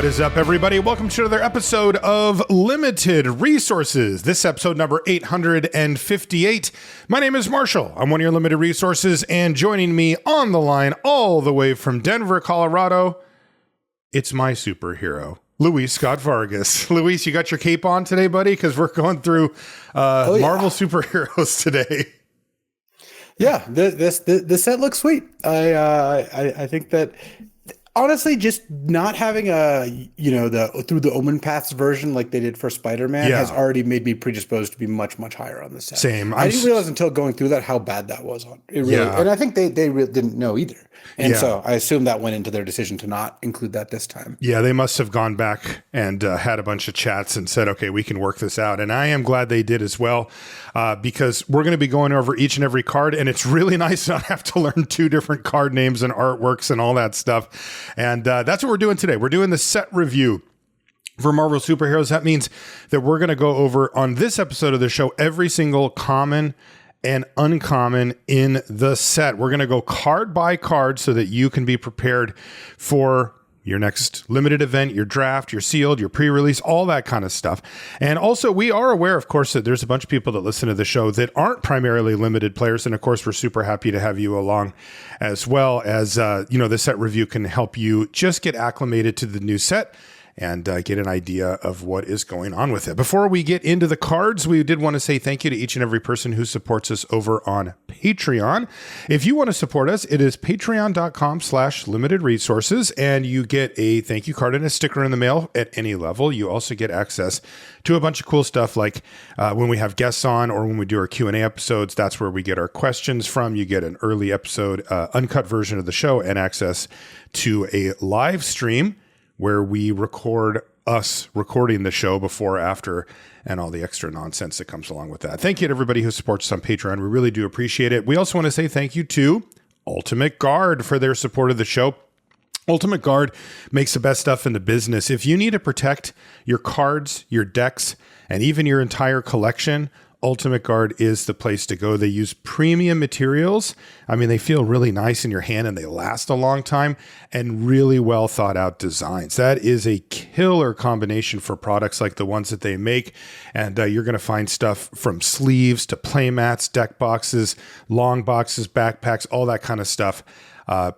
What is up, everybody? Welcome to another episode of Limited Resources. This episode number 858. My name is Marshall. I'm one of your Limited Resources, and joining me on the line all the way from Denver, Colorado, it's my superhero, Luis Scott-Vargas. Luis, you got your cape on today, buddy? Because we're going through Marvel superheroes today. Yeah, this set looks sweet. I think that honestly, just not having the Through the Omen Paths version like they did for Spider-Man has already made me predisposed to be much higher on this set. Same. I didn't realize until going through that how bad that was on it. Really, and I think they really didn't know either. And so I assume that went into their decision to not include that this time. Yeah, they must have gone back and had a bunch of chats and said, okay, we can work this out. And I am glad they did as well, because we're going to be going over each and every card. And it's really nice to not have to learn two different card names and artworks and all that stuff. And that's what we're doing today. We're doing the set review for Marvel superheroes. That means that we're going to go over on this episode of the show every single common and uncommon in the set. We're going to go card by card so that you can be prepared for your next limited event, your draft, your sealed, your pre-release, all that kind of stuff. And also, we are aware, of course, that there's a bunch of people that listen to the show that aren't primarily limited players. And of course, we're super happy to have you along, as well as, the set review can help you just get acclimated to the new set and get an idea of what is going on with it. Before we get into the cards, we did want to say thank you to each and every person who supports us over on Patreon. If you want to support us, it is patreon.com/limited resources, and you get a thank you card and a sticker in the mail at any level. You also get access to a bunch of cool stuff like when we have guests on or when we do our Q&A episodes. That's where we get our questions from. You get an early episode, uncut version of the show, and access to a live stream where we record us recording the show before, after, and all the extra nonsense that comes along with that. Thank you to everybody who supports us on Patreon. We really do appreciate it. We also want to say thank you to Ultimate Guard for their support of the show. Ultimate Guard makes the best stuff in the business. If you need to protect your cards, your decks, and even your entire collection, Ultimate Guard is the place to go. They use premium materials. I mean, they feel really nice in your hand and they last a long time, and really well thought out designs. That is a killer combination for products like the ones that they make. And you're going to find stuff from sleeves to playmats, deck boxes, long boxes, backpacks, all that kind of stuff.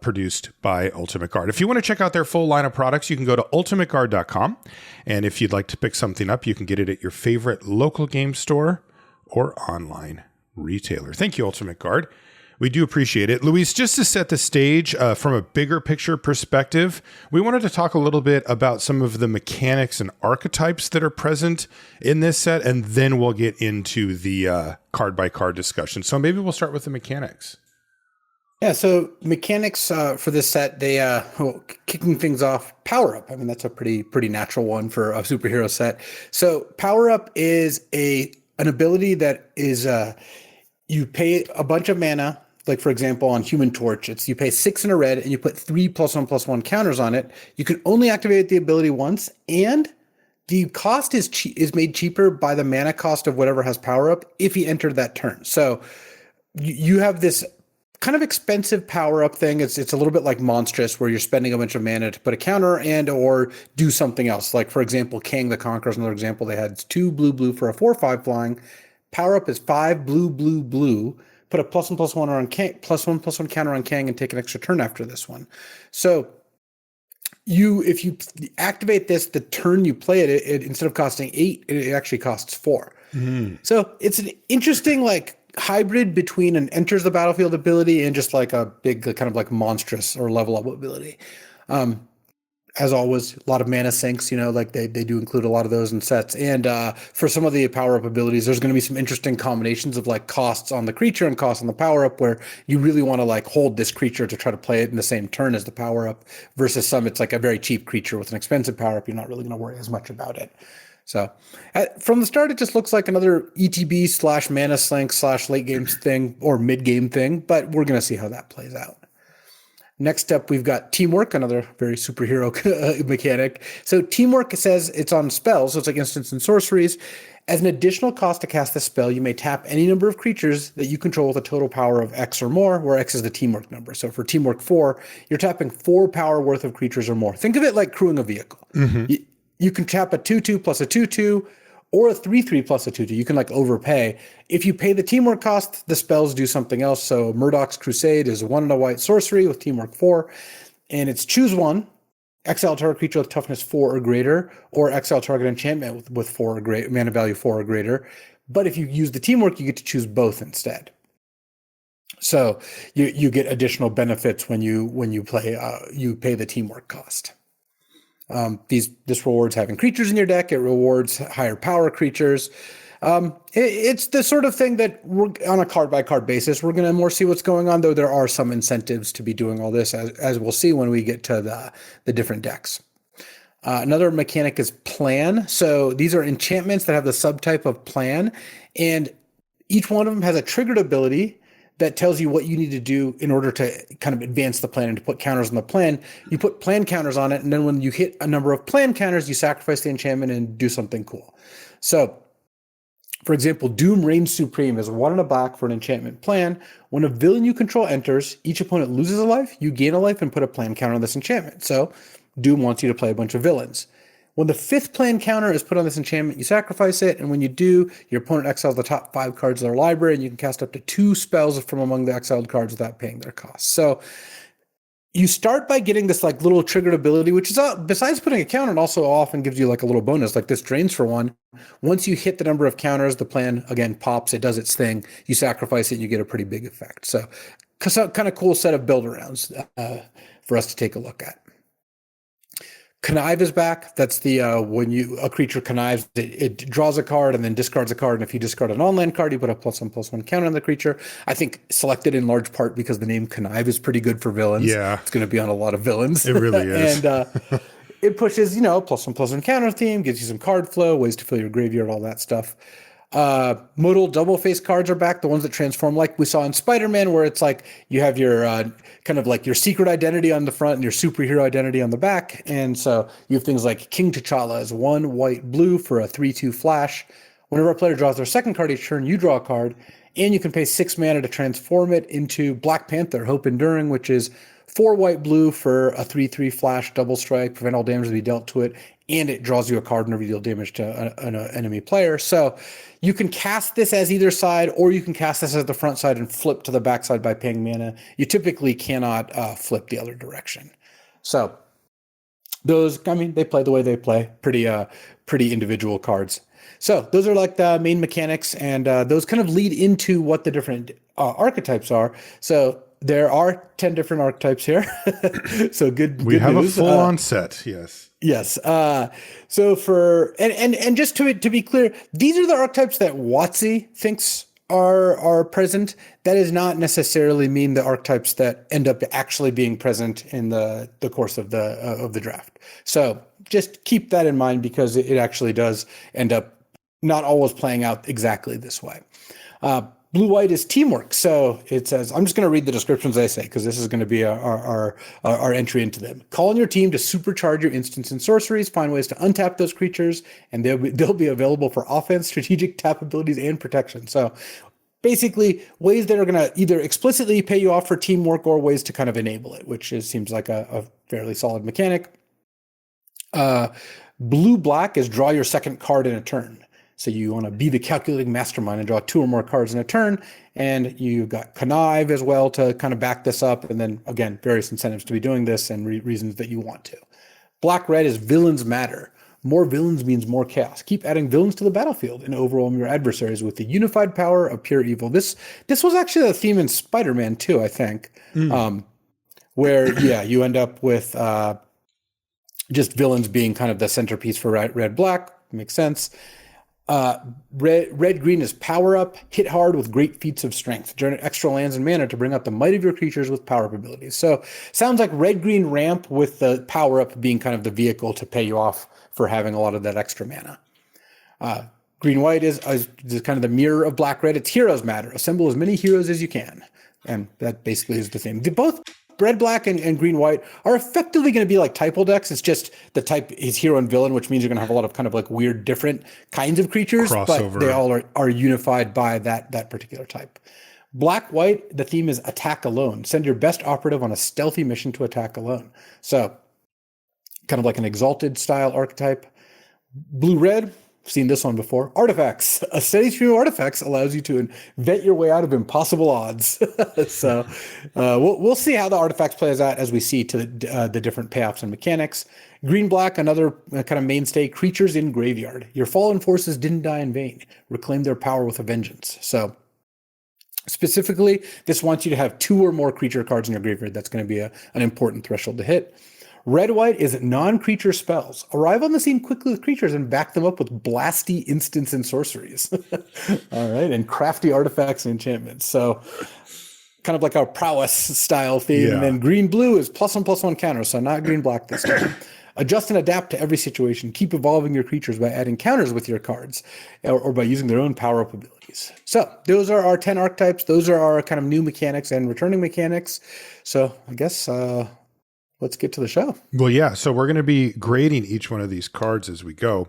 Produced by Ultimate Guard. If you want to check out their full line of products, you can go to ultimateguard.com. And if you'd like to pick something up, you can get it at your favorite local game store or online retailer. Thank you, Ultimate Guard. We do appreciate it. Luis, just to set the stage from a bigger picture perspective, we wanted to talk a little bit about some of the mechanics and archetypes that are present in this set, and then we'll get into the card by card discussion. So maybe we'll start with the mechanics. Yeah, so mechanics for this set, they kicking things off, power up. I mean, that's a pretty natural one for a superhero set. So power up is an ability that is you pay a bunch of mana. Like, for example, on Human Torch, it's you pay 6 in a red and you put 3 +1/+1 counters on it. You can only activate the ability once, and the cost is made cheaper by the mana cost of whatever has power up if you enter that turn. So you have this kind of expensive power up thing. It's a little bit like Monstrous, where you're spending a bunch of mana to put a counter and or do something else. Like, for example, Kang the Conqueror is another example. They had 2 blue for a 4/5 flying. Power up is 5 blue. Put a +1/+1 on Kang, +1/+1 counter on Kang, and take an extra turn after this one. So if you activate this, the turn you play it instead of costing 8, it actually costs 4. So it's an interesting hybrid between an enters the battlefield ability and just like a big kind of like monstrous or level up ability. As always, a lot of mana sinks, they do include a lot of those in sets. And for some of the power up abilities, there's going to be some interesting combinations of costs on the creature and costs on the power up, where you really want to hold this creature to try to play it in the same turn as the power up, versus some it's like a very cheap creature with an expensive power up. You're not really going to worry as much about it. So from the start, it just looks like another ETB/mana slink/late game thing or mid game thing, but we're going to see how that plays out. Next up, we've got Teamwork, another very superhero mechanic. So Teamwork says it's on spells, so it's like instants and sorceries. As an additional cost to cast this spell, you may tap any number of creatures that you control with a total power of X or more, where X is the Teamwork number. So for Teamwork 4, you're tapping 4 power worth of creatures or more. Think of it like crewing a vehicle. You can tap a 2/2 plus a 2/2, or a 3/3 plus a 2/2. You can like overpay. If you pay the Teamwork cost, the spells do something else. So Murdoch's Crusade is 1 and a white sorcery with Teamwork 4, and it's choose one, exile target creature with toughness 4 or greater, or exile target enchantment with 4 or greater, mana value 4 or greater. But if you use the Teamwork, you get to choose both instead. So you get additional benefits when you play you pay the Teamwork cost. This rewards having creatures in your deck. It rewards higher power creatures. It's the sort of thing that we're on a card by card basis. We're going to more see what's going on, though there are some incentives to be doing all this, as we'll see when we get to the different decks. Another mechanic is plan. So these are enchantments that have the subtype of plan, and each one of them has a triggered ability that tells you what you need to do in order to kind of advance the plan and to put counters on the plan. You put plan counters on it, and then when you hit a number of plan counters, you sacrifice the enchantment and do something cool. So, for example, Doom Reigns Supreme is 1 and a black for an enchantment plan. When a villain you control enters, each opponent loses a life, you gain a life and put a plan counter on this enchantment. So, Doom wants you to play a bunch of villains. When the 5th plan counter is put on this enchantment, you sacrifice it, and when you do, your opponent exiles the top 5 cards of their library, and you can cast up to 2 spells from among the exiled cards without paying their cost. So you start by getting this like little triggered ability, which is besides putting a counter, it also often gives you like a little bonus, like this drains for 1. Once you hit the number of counters, the plan again pops, it does its thing, you sacrifice it, and you get a pretty big effect. So kind of cool set of build arounds for us to take a look at. Connive is back. That's the when a creature connives, it draws a card and then discards a card. And if you discard an on-land card, you put a +1/+1 counter on the creature. I think selected in large part because the name Connive is pretty good for villains. Yeah, it's going to be on a lot of villains. It really is. And it pushes, +1/+1 counter theme, gives you some card flow, ways to fill your graveyard, all that stuff. Modal double face cards are back, the ones that transform like we saw in Spider-Man, where it's like you have your kind of like your secret identity on the front and your superhero identity on the back. And so you have things like King T'Challa as 1 white blue for a 3/2 flash. Whenever a player draws their second card each turn, you draw a card, and you can pay 6 mana to transform it into Black Panther, Hope Enduring, which is 4 white blue for a 3/3 flash double strike, prevent all damage to be dealt to it, and it draws you a card whenever you deal damage to an enemy player. So you can cast this as either side, or you can cast this as the front side and flip to the back side by paying mana. You typically cannot flip the other direction. So those, they play the way they play. Pretty individual cards. So those are like the main mechanics, and those kind of lead into what the different archetypes are. So there are 10 different archetypes here. So good. We have news. A full-on set. Yes. Yes. So for and just to be clear, these are the archetypes that WotC thinks are present. That does not necessarily mean the archetypes that end up actually being present in the course of the draft. So just keep that in mind, because it actually does end up not always playing out exactly this way. Blue-white is Teamwork. So it says, I'm just going to read the descriptions they say, because this is going to be our entry into them. Call on your team to supercharge your instants and sorceries, find ways to untap those creatures, and they'll be available for offense, strategic tap abilities, and protection. So basically ways that are going to either explicitly pay you off for teamwork or ways to kind of enable it, which seems like a fairly solid mechanic. Blue-black is draw your second card in a turn. So you want to be the calculating mastermind and draw 2 or more cards in a turn. And you've got Connive as well to kind of back this up. And then, again, various incentives to be doing this and reasons that you want to. Black-red is Villains Matter. More villains means more chaos. Keep adding villains to the battlefield and overwhelm your adversaries with the unified power of pure evil. This was actually the theme in Spider-Man too, I think, where, you end up with just villains being kind of the centerpiece for red-black. Makes sense. Red-green is Power Up. Hit hard with great feats of strength. Generate extra lands and mana to bring out the might of your creatures with power-up abilities. So sounds like red-green ramp, with the Power Up being kind of the vehicle to pay you off for having a lot of that extra mana. Green-white is kind of the mirror of black-red. It's Heroes Matter. Assemble as many heroes as you can. And that basically is the theme. Both red, black, and green, white are effectively going to be like typo decks. It's just the type is hero and villain, which means you're going to have a lot of kind of like weird, different kinds of creatures, Crossover. but they all are unified by that particular type. Black, white, the theme is attack alone. Send your best operative on a stealthy mission to attack alone. So kind of like an exalted style archetype. Blue, red, seen this one before. Artifacts. A steady stream of artifacts allows you to invent your way out of impossible odds. So we'll see how the artifacts plays out as we see to the different payoffs and mechanics. Green, black, another kind of mainstay, creatures in graveyard. Your fallen forces didn't die in vain. Reclaim their power with a vengeance. So specifically, this wants you to have 2 or more creature cards in your graveyard. That's going to be an important threshold to hit. Red, white is non-creature spells. Arrive on the scene quickly with creatures and back them up with blasty instants and sorceries. All right, and crafty artifacts and enchantments. So kind of like our prowess style theme. Yeah. And then green, blue is +1/+1 counter, so not green, black this time. Adjust and adapt to every situation. Keep evolving your creatures by adding counters with your cards or by using their own power-up abilities. So those are our 10 archetypes. Those are our kind of new mechanics and returning mechanics. So I guess... let's get to the show. Well, yeah. So we're going to be grading each one of these cards as we go.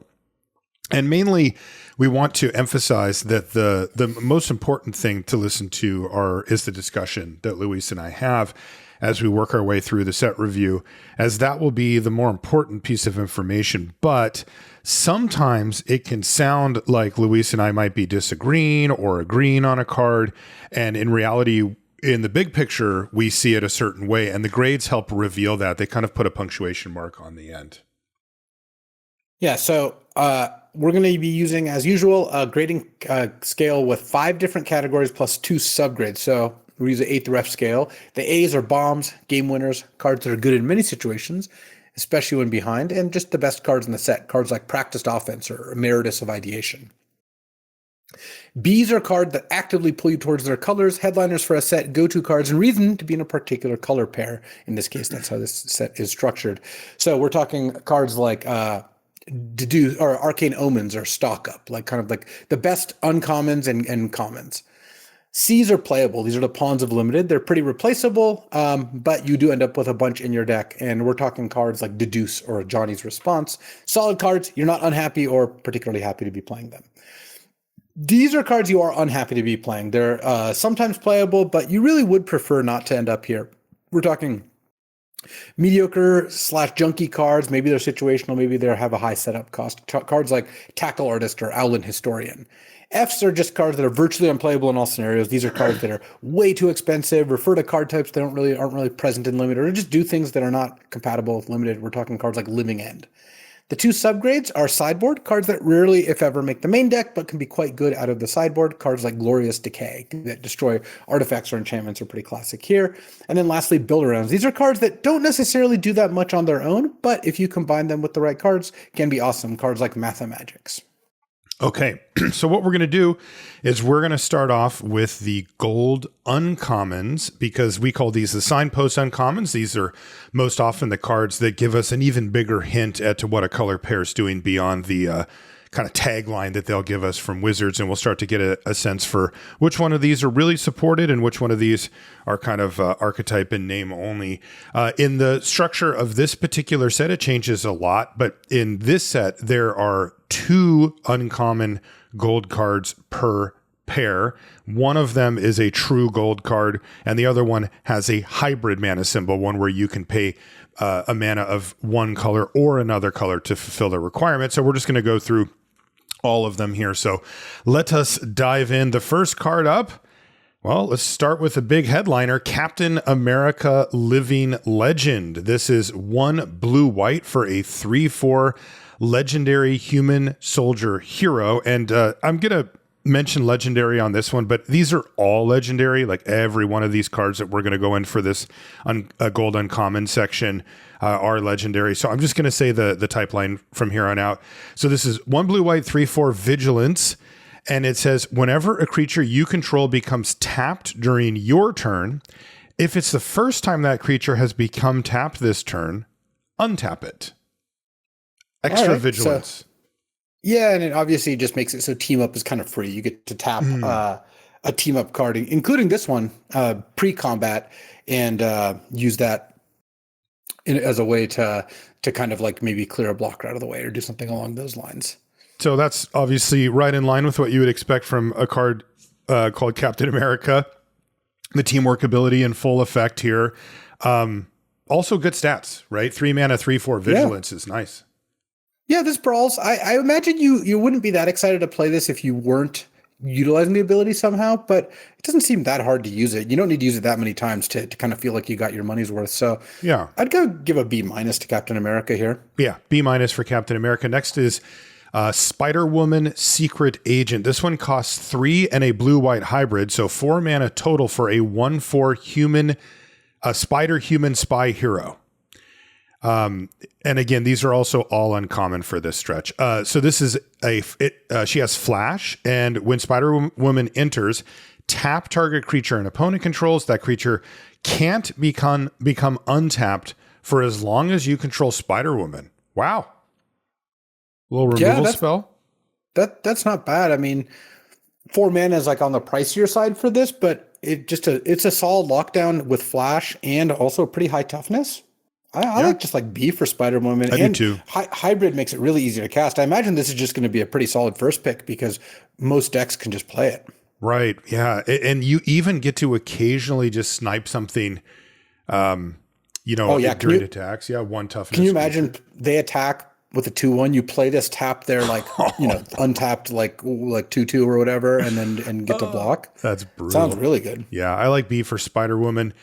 And mainly we want to emphasize that the most important thing to listen to is the discussion that Luis and I have as we work our way through the set review, as that will be the more important piece of information. But sometimes it can sound like Luis and I might be disagreeing or agreeing on a card. And in reality, in the big picture, we see it a certain way, and the grades help reveal that. They kind of put a punctuation mark on the end. Yeah, so we're going to be using, as usual, a grading scale with 5 different categories plus 2 subgrades. So we use the 8th ref scale. The A's are bombs, game winners, cards that are good in many situations, especially when behind, and just the best cards in the set, cards like Practiced Offense or Emeritus of Ideation. B's are cards that actively pull you towards their colors, headliners for a set, go-to cards, and reason to be in a particular color pair. In this case, that's how this set is structured. So we're talking cards like Deduce or Arcane Omens or Stock Up, like kind of like the best uncommons and commons. C's are playable. These are the pawns of limited. They're pretty replaceable, but you do end up with a bunch in your deck. And we're talking cards like Deduce or Johnny's Response. Solid cards. You're not unhappy or particularly happy to be playing them. These are cards you are unhappy to be playing. They're sometimes playable, but you really would prefer not to end up here. We're talking mediocre / junky cards. Maybe they're situational. Maybe they have a high setup cost. Cards like Tackle Artist or Owlin Historian. Fs are just cards that are virtually unplayable in all scenarios. These are cards that are way too expensive, refer to card types that aren't really present in limited, or just do things that are not compatible with limited. We're talking cards like Living End. The 2 subgrades are sideboard, cards that rarely, if ever, make the main deck, but can be quite good out of the sideboard. Cards like Glorious Decay that destroy artifacts or enchantments are pretty classic here. And then lastly, build-arounds. These are cards that don't necessarily do that much on their own, but if you combine them with the right cards, can be awesome. Cards like Mathemagics. Okay, so what we're going to do is we're going to start off with the gold uncommons, because we call these the signpost uncommons. These are most often the cards that give us an even bigger hint at to what a color pair is doing beyond the kind of tagline that they'll give us from Wizards, and we'll start to get a sense for which one of these are really supported and which one of these are kind of archetype and name only. In the structure of this particular set, it changes a lot, but in this set, there are 2 uncommon gold cards per pair. One of them is a true gold card, and the other one has a hybrid mana symbol, one where you can pay a mana of one color or another color to fulfill the requirement. So we're just going to go through all of them here. So let us dive in. The first card up, well, let's start with a big headliner, Captain America Living Legend. This is 1 blue-white for a 3/4 legendary human soldier hero. And I'm going to mention legendary on this one, but these are all legendary. Like every one of these cards that we're going to go in for this gold uncommon section are legendary. So I'm just going to say the type line from here on out. So this is 1 blue-white, 3/4 vigilance. And it says, whenever a creature you control becomes tapped during your turn, if it's the first time that creature has become tapped this turn, untap it. Extra vigilance. So, yeah, and it obviously just makes it so team up is kind of free. You get to tap a team up card, including this one, pre-combat, and use that as a way to kind of like maybe clear a blocker out of the way or do something along those lines. So that's obviously right in line with what you would expect from a card called Captain America. The teamwork ability in full effect here. Also good stats, right? 3 mana, 3/4 vigilance is nice. Yeah, this brawls. I imagine you wouldn't be that excited to play this if you weren't utilizing the ability somehow, but it doesn't seem that hard to use it. You don't need to use it that many times to kind of feel like you got your money's worth. So yeah, I'd go give a B- to Captain America here. Yeah, B- for Captain America. Next is Spider-Woman Secret Agent. This one costs 3 and a blue-white hybrid, so 4 mana total for a 1/4 human, spider-human spy hero. And again, these are also all uncommon for this stretch. So this is she has flash, and when Spider-Woman enters, tap target creature an opponent controls. That creature can't become untapped for as long as you control Spider-Woman. Wow. Little removal spell. That's not bad. I mean, 4 mana is like on the pricier side for this, but it's a solid lockdown with flash and also pretty high toughness. I like just like B for Spider-Woman. I and do too. Hybrid makes it really easy to cast. I imagine this is just going to be a pretty solid first pick because most decks can just play it. Right. Yeah. And you even get to occasionally just snipe something, during attacks. Yeah. 1 toughness. Can you imagine they attack with a 2/1? You play this, tap their untapped like 2/2 or whatever, and get to block. That's brutal. Sounds really good. Yeah. I like B for Spider-Woman.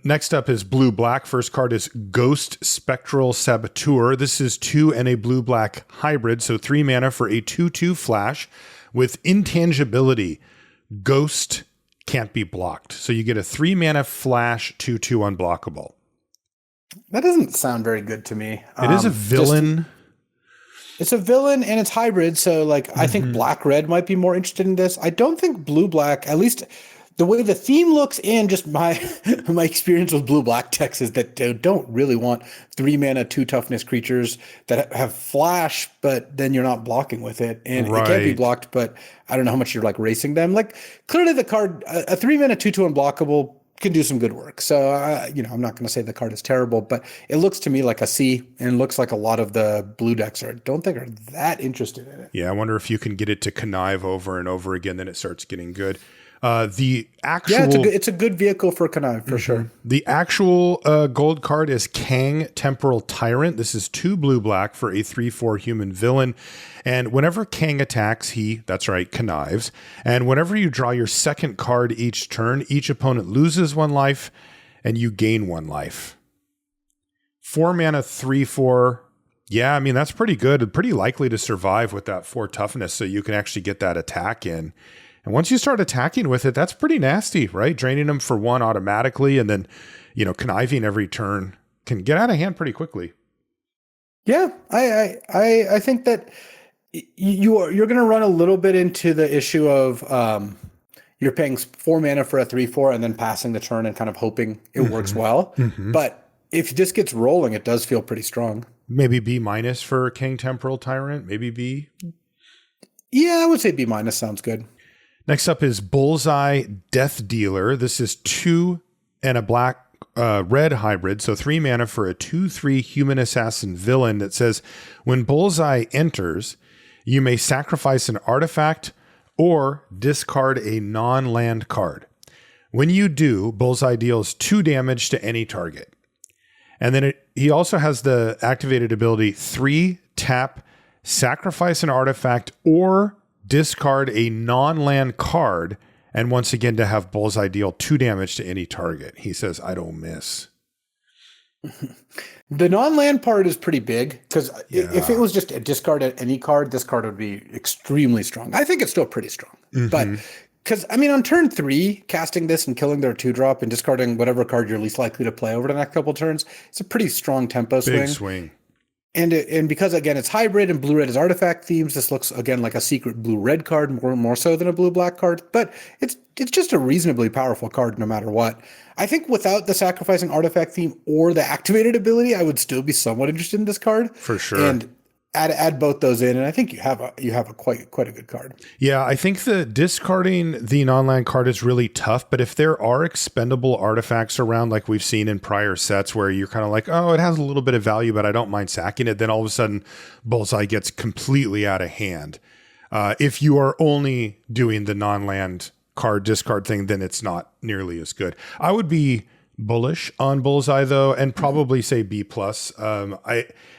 Next up is blue-black. First card is Ghost Spectral Saboteur. This is 2 and a blue-black hybrid, so 3 mana for a 2/2 flash with intangibility. Ghost can't be blocked. So you get a 3 mana flash 2/2 unblockable. That doesn't sound very good to me. It is a villain. It's a villain and it's hybrid, so I think black-red might be more interested in this. I don't think blue-black, at least the way the theme looks and just my experience with blue-black decks is that they don't really want 3 mana, 2 toughness creatures that have flash, but then you're not blocking with it. And it can't be blocked, but I don't know how much you're racing them. Clearly the card, a 3 mana, 2/2 unblockable can do some good work. So, I'm not going to say the card is terrible, but it looks to me like a C, and it looks like a lot of the blue decks are that interested in it. Yeah, I wonder if you can get it to connive over and over again, then it starts getting good. It's a good vehicle for connive for sure. The actual gold card is Kang Temporal Tyrant. This is 2 blue-black for a 3/4 human villain. And whenever Kang attacks, that's right, connives. And whenever you draw your second card each turn, each opponent loses 1 life and you gain 1 life. 4 mana, 3/4. Yeah, I mean, that's pretty good. Pretty likely to survive with that 4 toughness, so you can actually get that attack in. And once you start attacking with it, that's pretty nasty, right? Draining them for 1 automatically, and then, conniving every turn can get out of hand pretty quickly. Yeah, I think that you're going to run a little bit into the issue of you're paying 4 mana for a 3/4 and then passing the turn and kind of hoping it works well. But if this gets rolling, it does feel pretty strong. Maybe B- for Kang Temporal Tyrant. Maybe B. Yeah, I would say B- sounds good. Next up is Bullseye Death Dealer. This is 2 and a black red hybrid, so 3 mana for a 2/3 human assassin villain that says, when Bullseye enters, you may sacrifice an artifact or discard a non-land card. When you do, Bullseye deals 2 damage to any target. And then he also has the activated ability 3 tap, sacrifice an artifact or discard a non-land card, and once again to have Bullseye deal 2 damage to any target. He says, I don't miss. The non-land part is pretty big because if it was just a discard at any card, this card would be extremely strong. I think it's still pretty strong, but because on turn 3, casting this and killing their 2-drop and discarding whatever card you're least likely to play over the next couple turns, it's a pretty strong tempo swing. Big swing. And because, again, it's hybrid and blue-red is artifact themes, this looks, again, like a secret blue-red card, more so than a blue-black card. But it's just a reasonably powerful card no matter what. I think without the sacrificing artifact theme or the activated ability, I would still be somewhat interested in this card. For sure. And add both those in, and I think you have a quite a good card. Yeah, I think the discarding the non-land card is really tough, but if there are expendable artifacts around, like we've seen in prior sets where you're kind of like, oh, it has a little bit of value, but I don't mind sacking it, then all of a sudden Bullseye gets completely out of hand. If you are only doing the non-land card discard thing, then it's not nearly as good. I would be bullish on Bullseye though, and probably say B+.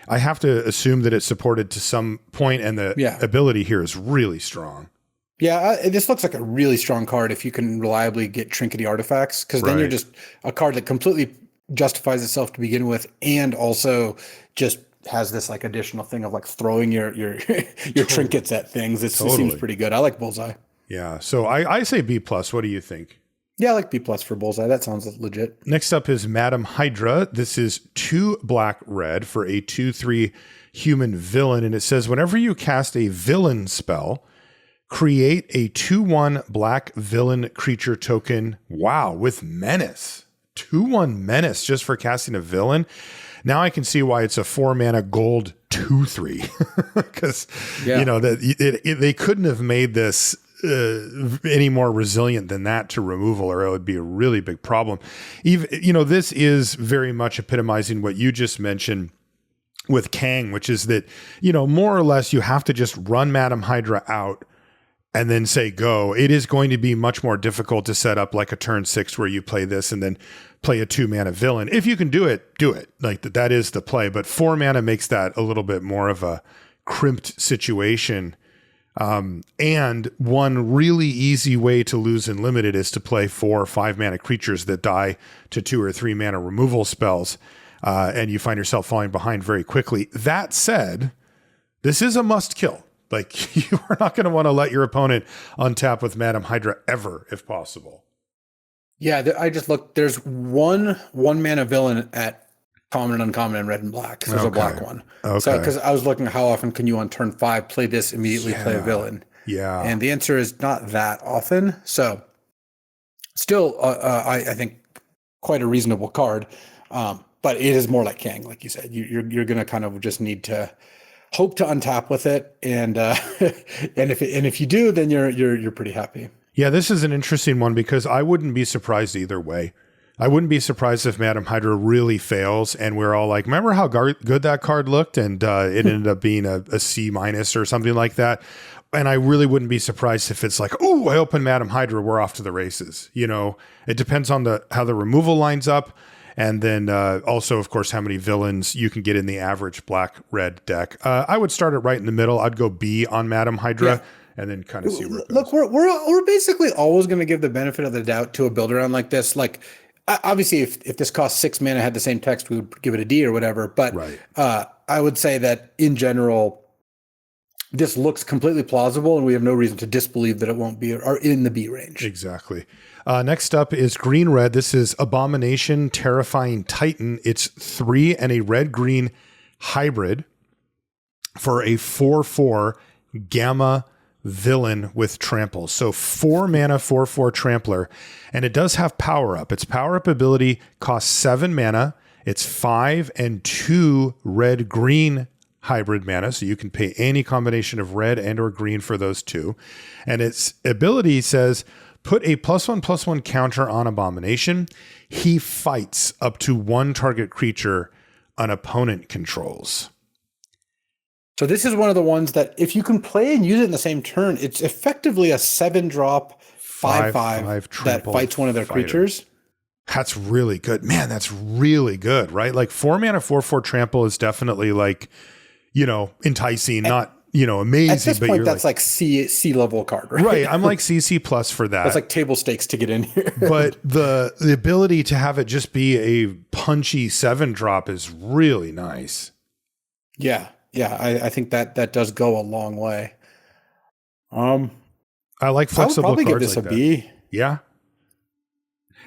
I have to assume that it's supported to some point, and the ability here is really strong. Yeah, this looks like a really strong card if you can reliably get trinkety artifacts, because then you're just a card that completely justifies itself to begin with, and also just has this like additional thing of like throwing your trinkets at things. It seems pretty good. I like Bullseye. Yeah, so I say B+. What do you think? Yeah, I like B+ for Bullseye. That sounds legit. Next up is Madam Hydra. This is 2 black red for a 2/3 human villain. And it says, whenever you cast a villain spell, create a 2/1 black villain creature token. Wow, with menace. 2/1 menace just for casting a villain. Now I can see why it's a 4 mana gold 2/3. Because, they couldn't have made this any more resilient than that to removal, or it would be a really big problem. Even, this is very much epitomizing what you just mentioned with Kang, which is that, more or less you have to just run Madam Hydra out and then say go. It is going to be much more difficult to set up like a turn 6 where you play this and then play a 2 mana villain. If you can do it, do it. Like that is the play, but 4 mana makes that a little bit more of a crimped situation. And one really easy way to lose in limited is to play 4 or 5 mana creatures that die to 2 or 3 mana removal spells. And you find yourself falling behind very quickly. That said, this is a must kill. Like, you are not going to want to let your opponent untap with Madam Hydra ever, if possible. Yeah, I just looked. There's one mana villain at common and uncommon and red and black. There's a black one. Okay. So, because I was looking, how often can you on turn 5 play this, immediately play a villain? Yeah. And the answer is not that often. So still, I think quite a reasonable card. But it is more like Kang, like you said. You're going to kind of just need to hope to untap with it. And if you do, then you're pretty happy. Yeah, this is an interesting one because I wouldn't be surprised either way. I wouldn't be surprised if Madam Hydra really fails and we're all like, remember how good that card looked? And it ended up being a C- or something like that. And I really wouldn't be surprised if it's like, oh, I open Madam Hydra, we're off to the races. It depends on how the removal lines up. And then also, of course, how many villains you can get in the average black-red deck. I would start it right in the middle. I'd go B on Madam Hydra. Yeah. And then kind of see where it goes. Look, we're basically always going to give the benefit of the doubt to a build around like this. Like, obviously, if this cost 6 mana, had the same text, we would give it a D or whatever. But I would say that in general, this looks completely plausible, and we have no reason to disbelieve that it won't be or in the B range. Exactly. Next up is green-red. This is Abomination Terrifying Titan. It's 3 and a red-green hybrid for a 4/4 gamma villain with trample. So 4 mana, 4/4 trampler, and it does have power up. Its power up ability costs 7 mana. It's 5 and 2 red green hybrid mana. So you can pay any combination of red and or green for those two. And its ability says, put a +1/+1 counter on Abomination. He fights up to 1 target creature an opponent controls. So this is one of the ones that if you can play and use it in the same turn, it's effectively a 7-drop 5/5 that fights one of their creatures. That's really good. Man, that's really good, right? Like 4 mana, 4/4 trample is definitely like, enticing, not, amazing. At this but point, that's like C level card, right? Right. I'm like CC plus for that. That's like table stakes to get in here. But the ability to have it just be a punchy 7-drop is really nice. Yeah. Yeah, I think that does go a long way. I like flexible I would probably cards give this like a that. B. Yeah.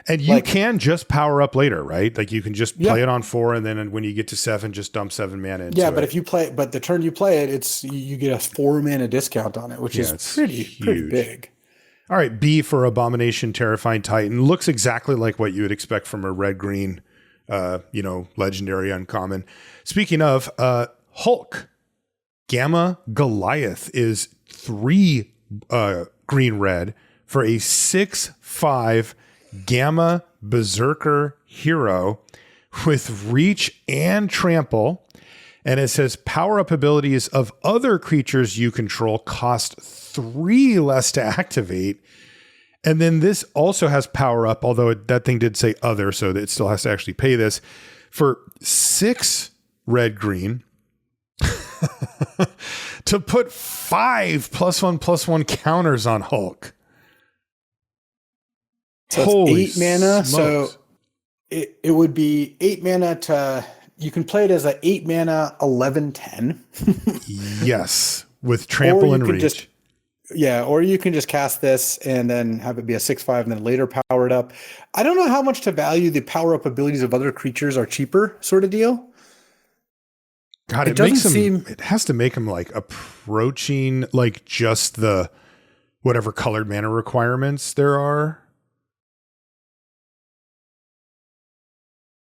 And you can just power up later, right? Like you can just play it on 4, and then when you get to 7, just dump 7 mana into it. But if you play, but the turn you play it, you get a 4 mana discount on it, which is pretty big. All right, B for Abomination Terrifying Titan. Looks exactly like what you would expect from a red-green, legendary uncommon. Speaking of, Hulk Gamma Goliath is 3 green red for a 6/5 Gamma Berserker hero with reach and trample. And it says power up abilities of other creatures you control cost 3 less to activate. And then this also has power up, although that thing did say other, so it still has to actually pay this for 6 red green to put 5 +1/+1 counters on Hulk. So Holy it's 8 mana. smokes. So it would be 8 mana to, you can play it as a 8 mana 11/10. Yes, with trample and reach. Or you can just cast this and then have it be a 6/5 and then later power it up. I don't know how much to value the power up abilities of other creatures are cheaper sort of deal. God, it has to make them like approaching like just the whatever colored mana requirements there are.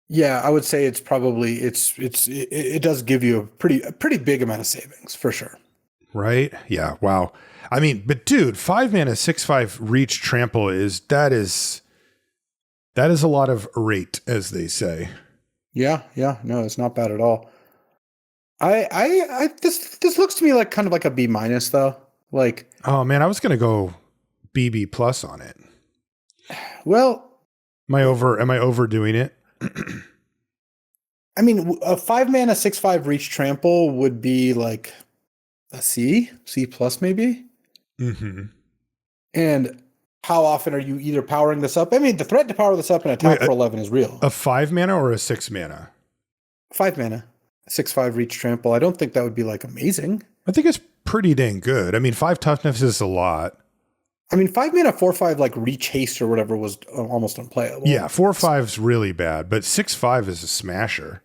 Yeah, I would say it's probably it does give you a pretty big amount of savings for sure. Right? Yeah. Wow. I mean, but dude, 5 mana 6/5 reach trample that is a lot of rate, as they say. Yeah. No, it's not bad at all. This looks to me like kind of like a B- though. Like, oh man, I was gonna go BB plus on it. well, Am I overdoing it? I mean, a 5 mana 6/5 reach trample would be like a C plus maybe. Mm-hmm. And how often are you either powering this up? I mean, the threat to power this up and attack for 11 is real. A 5 mana or a 6 mana? 5 mana, 6/5 reach trample. I don't think that would be like amazing. I think it's pretty dang good. I mean, 5 toughness is a lot. I mean, 5 mana 4/5 like reach haste or whatever was almost unplayable. Yeah, 4/5 is really bad, but 6/5 is a smasher.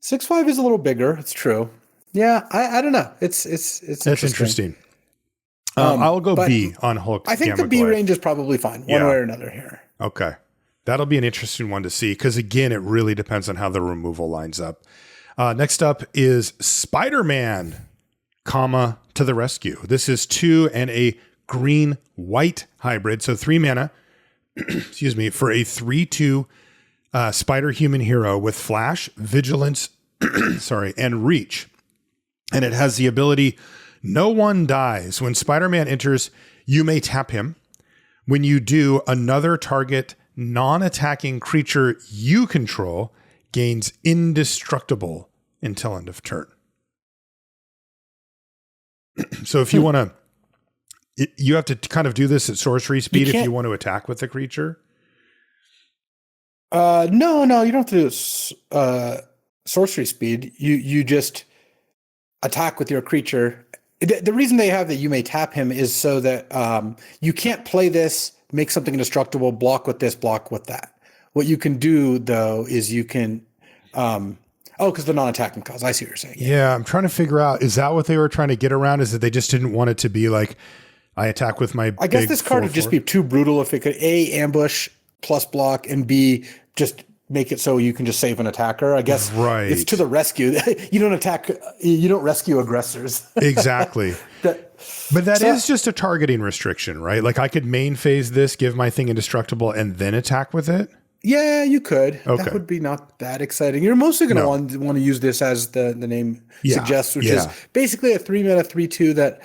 6/5 is a little bigger. It's true. Yeah, I don't know. It's That's interesting. I'll go B on Hulk. I think the B range is probably fine, one way or another here. Okay. That'll be an interesting one to see because, again, it really depends on how the removal lines up. Next up is Spider-Man, to the rescue. This is 2 and a green-white hybrid, so 3 mana, excuse me, for a 3/2 spider-human hero with flash, vigilance, and reach. And it has the ability, no one dies. When Spider-Man enters, you may tap him. When you do, another target non-attacking creature you control gains indestructible until end of turn. So if you want to, you have to kind of do this at sorcery speed if you want to attack with the creature. No, you don't have to do sorcery speed. You just attack with your creature. The reason they have that you may tap him is so that you can't play this, make something indestructible, block with this, block with that. What you can do, though, is you can... because the non-attacking cause. I see what you're saying. Yeah, I'm trying to figure out, is that what they were trying to get around? Is that they just didn't want it to be like, I attack with my I guess this card would just be too brutal if it could, A, ambush plus block, and B, just make it so you can just save an attacker. I guess it's to the rescue. You don't rescue aggressors. Exactly. But that is just a targeting restriction, right? Like I could main phase this, give my thing indestructible, and then attack with it? Yeah, you could. Okay. That would be not that exciting. You're mostly going to want to use this as the name suggests, which is basically a 3 mana 3/2 that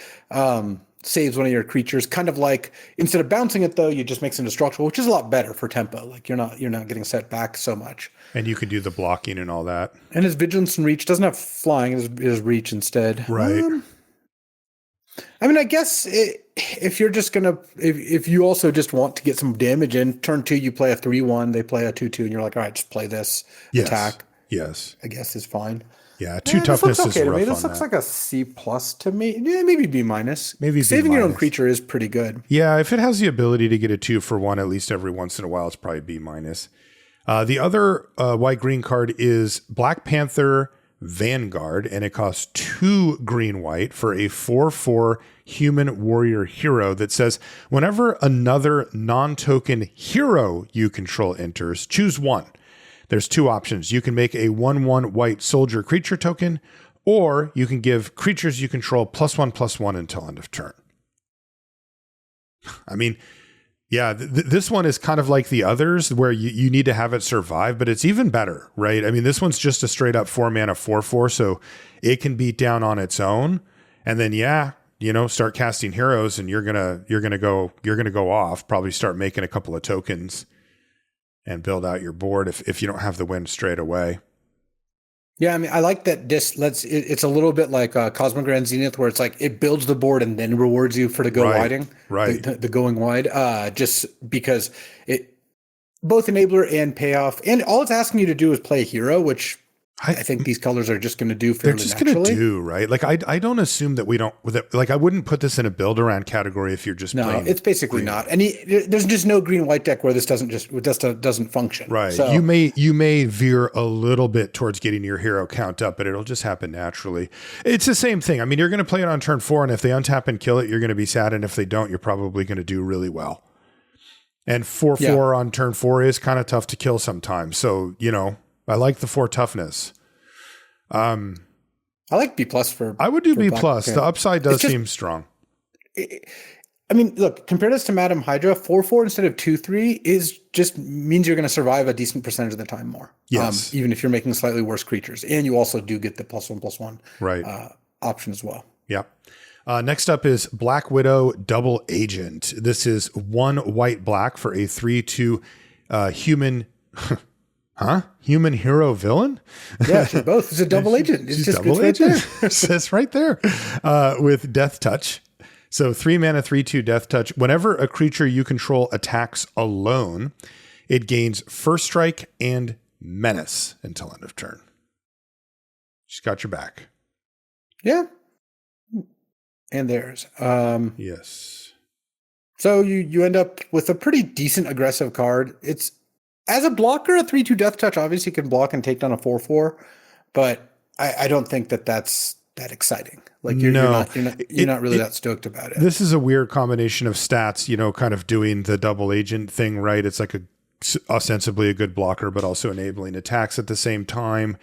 saves one of your creatures. Kind of like, instead of bouncing it though, you just makes it indestructible, which is a lot better for tempo. Like you're not getting set back so much. And you could do the blocking and all that. And his vigilance and reach doesn't have flying; it has reach instead. Right. I mean, I guess if you're just if you also just want to get some damage in, turn 2 you play a 3/1, they play a 2/2, and you're like, all right, just play this attack. Yes, I guess is fine. Yeah, 2 toughness is rough. This looks like a C+ to me. Yeah, maybe B-. Maybe saving your own creature is pretty good. Yeah, if it has the ability to get a 2-for-1 at least every once in a while, it's probably B-. The other white-green card is Black Panther Vanguard, and it costs 2 green-white for a 4/4 human warrior hero that says, whenever another non-token hero you control enters, choose one. There's 2 options. You can make a 1/1 white soldier creature token, or you can give creatures you control +1/+1 until end of turn. I mean, yeah, this one is kind of like the others where you need to have it survive, but it's even better, right? I mean, this one's just a straight up 4-mana 4/4, so it can beat down on its own. And then, start casting heroes, and you're gonna go off. Probably start making a couple of tokens and build out your board if you don't have the win straight away. Yeah, I mean, I like that it's a little bit like Cosmic Grand Zenith, where it's like it builds the board and then rewards you for the widing, right? The going wide, just because it both enabler and payoff, and all it's asking you to do is play a hero, which I think these colors are just going to do fairly naturally. They're just going to do, right? Like, I don't assume that we don't, like, I wouldn't put this in a build around category if you're just playing. No, it's basically green. Not. And there's just no green-white deck where this doesn't function. Right. So, you may veer a little bit towards getting your hero count up, but it'll just happen naturally. It's the same thing. I mean, you're going to play it on turn 4, and if they untap and kill it, you're going to be sad. And if they don't, you're probably going to do really well. And 4/4 on turn 4 is kind of tough to kill sometimes. So, I like the 4 toughness. I like B+ for. I would do B+. The upside does seem strong. I mean, look, compare this to Madam Hydra. 4/4 instead of 2/3 is just means you're going to survive a decent percentage of the time more. Yes. Even if you're making slightly worse creatures, and you also do get the +1/+1 option as well. Yeah. Next up is Black Widow Double Agent. This is 1 white/black for a 3/2 human. Human hero villain? Yeah, she's both. It's a double agent. It's just double agent. Right there. It says right there. With Death Touch. So 3 mana, 3/2 Death Touch. Whenever a creature you control attacks alone, it gains First Strike and Menace until end of turn. She's got your back. Yeah. And theirs. Yes. So you end up with a pretty decent aggressive card. It's as a blocker, a 3/2 Death Touch obviously can block and take down a 4/4, but I don't think that's that exciting. Like you're not really that stoked about it. This is a weird combination of stats, kind of doing the double agent thing, right? It's like ostensibly a good blocker, but also enabling attacks at the same time.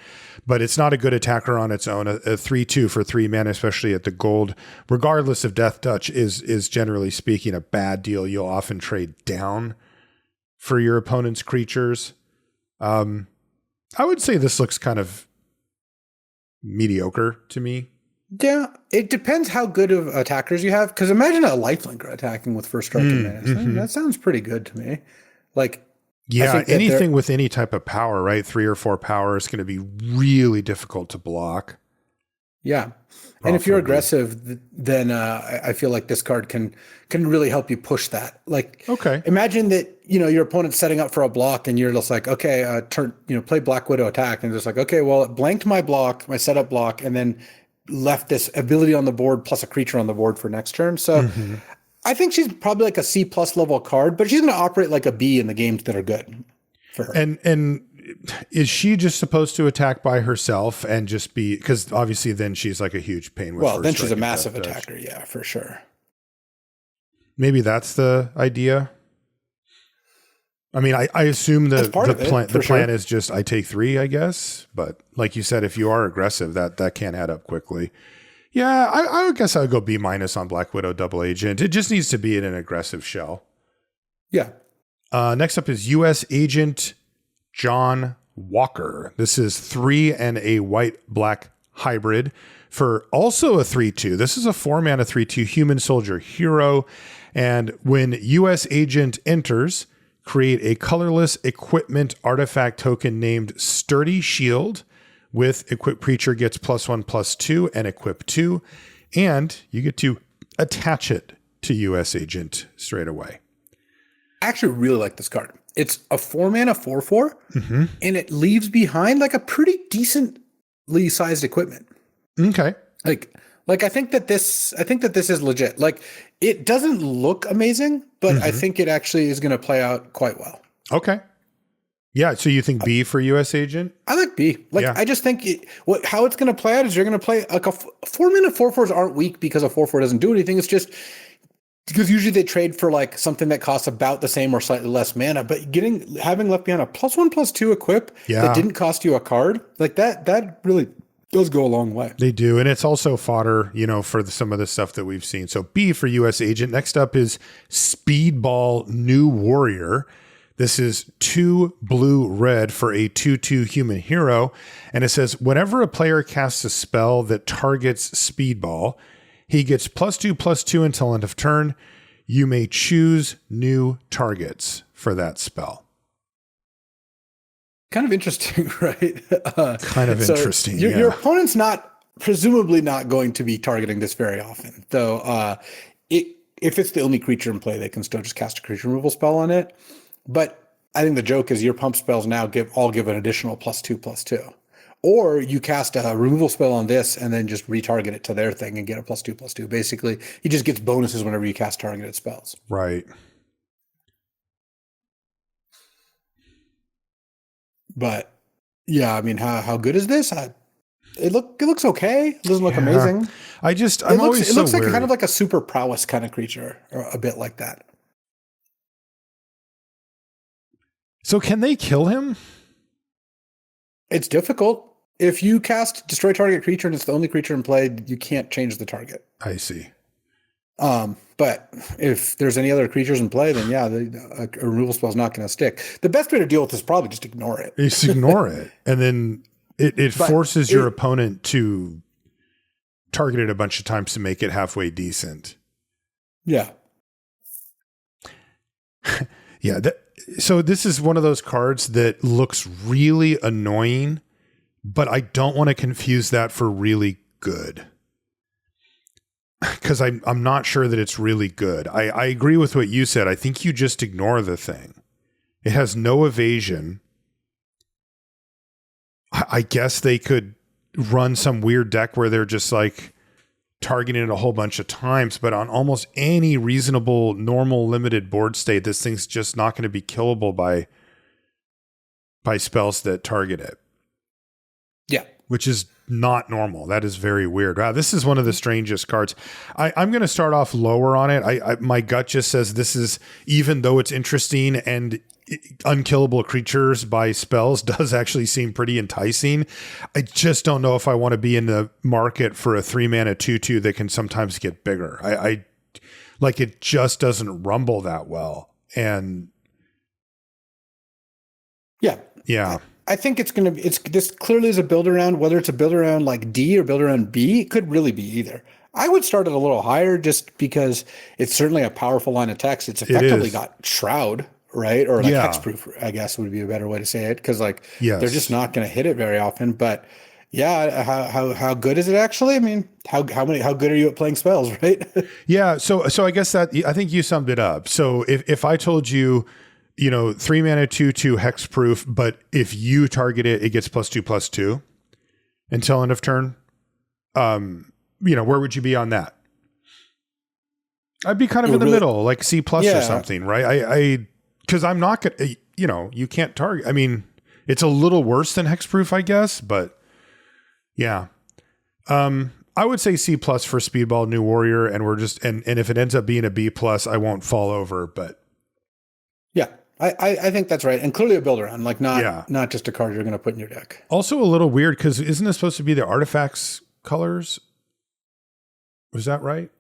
But it's not a good attacker on its own. A 3/2 for 3 mana, especially at the gold, regardless of Death Touch, is generally speaking a bad deal. You'll often trade down for your opponent's creatures. I would say this looks kind of mediocre to me. Yeah, it depends how good of attackers you have. Because imagine a lifelinker attacking with First Strike and Menace. Mm-hmm. That sounds pretty good to me. Like, yeah, anything with any type of power, right? 3 or 4 power is going to be really difficult to block. Yeah. And if you're aggressive, then I feel like this card can really help you push that. Like, okay, imagine that your opponent's setting up for a block, and you're just like, okay, play Black Widow attack, and just like, okay, well, it blanked my block, my setup block, and then left this ability on the board plus a creature on the board for next turn. So I think she's probably like a C+ level card, but she's going to operate like a B in the games that are good for her. And is she just supposed to attack by herself and just be, because obviously then she's like a huge pain with then she's a massive attacker. Yeah, for sure. Maybe that's the idea. I mean, I assume the plan is just I take 3, I guess. But like you said, if you are aggressive, that can add up quickly. Yeah, I would guess I would go B- on Black Widow Double Agent. It just needs to be in an aggressive shell. Yeah. Next up is U.S. Agent John Walker. This is 3 and a white/black hybrid for also a 3/2. This is a 4 mana 3/2 human soldier hero. And when U.S. Agent enters, create a colorless equipment artifact token named Sturdy Shield with equip creature gets +1/+2 and equip 2. And you get to attach it to U.S. Agent straight away. I actually really like this card. It's a 4 mana 4/4, and it leaves behind like a pretty decently sized equipment. Okay. Like I think that this is legit. Like it doesn't look amazing, but I think it actually is going to play out quite well. Okay. Yeah. So you think B for U.S. Agent? I like B. I just think how it's going to play out is you're going to play like a 4 mana 4/4s aren't weak because a 4/4 doesn't do anything. It's just because usually they trade for like something that costs about the same or slightly less mana, but having left behind a +1/+2 equip that didn't cost you a card, like that really Those go a long way. They do. And it's also fodder, for some of the stuff that we've seen. So B for U.S. Agent. Next up is Speedball New Warrior. This is 2 blue red for a 2/2 human hero. And it says, whenever a player casts a spell that targets Speedball, he gets +2/+2 until end of turn. You may choose new targets for that spell. Kind of interesting, right? Kind of interesting. Your opponent's presumably not going to be targeting this very often, though. If it's the only creature in play, they can still just cast a creature removal spell on it. But I think the joke is your pump spells now give an additional +2/+2. Or you cast a removal spell on this and then just retarget it to their thing and get a +2/+2. Basically, he just gets bonuses whenever you cast targeted spells. Right. But yeah, I mean, how good is this? It looks okay. It doesn't look amazing. It looks like kind of like a super prowess kind of creature, or a bit like that. So can they kill him? It's difficult. If you cast destroy target creature and it's the only creature in play, you can't change the target. I see. But if there's any other creatures in play, then yeah, a removal spell is not going to stick. The best way to deal with this is probably just ignore it. Just ignore it. And then it forces your opponent to target it a bunch of times to make it halfway decent. Yeah. Yeah. So this is one of those cards that looks really annoying, but I don't want to confuse that for really good. Because I'm not sure that it's really good. I agree with what you said. I think you just ignore the thing. It has no evasion. I guess they could run some weird deck where they're just like targeting it a whole bunch of times, but on almost any reasonable, normal, limited board state, this thing's just not going to be killable by spells that target it. Yeah. Which is not normal. That is very weird. Wow, this is one of the strangest cards. I'm going to start off lower on it. My gut just says this is, even though it's interesting and unkillable creatures by spells does actually seem pretty enticing. I just don't know if I want to be in the market for a 3-mana 2/2 that can sometimes get bigger. I like, it just doesn't rumble that well. And yeah. I think this clearly is a build around, whether it's a build around like D or build around B, it could really be either. I would start it a little higher just because it's certainly a powerful line of text. It's effectively got Shroud, right? Or like hexproof, I guess would be a better way to say it. Cause they're just not going to hit it very often, but yeah. How good is it actually? I mean, how good are you at playing spells, right? Yeah. So I guess I think you summed it up. So if I told you, 3-mana 2/2 hexproof, but if you target it, it gets +2/+2 until end of turn. Where would you be on that? I'd be kind of in the middle, like C+ or something, right? Because I'm not gonna, you can't target. I mean, it's a little worse than hexproof, I guess, but yeah. I would say C+ for Speedball New Warrior, and we're just and if it ends up being a B+, I won't fall over, but yeah. I think that's right. And clearly a build around, like not just a card you're going to put in your deck. Also a little weird because isn't this supposed to be the artifacts colors? Was that right?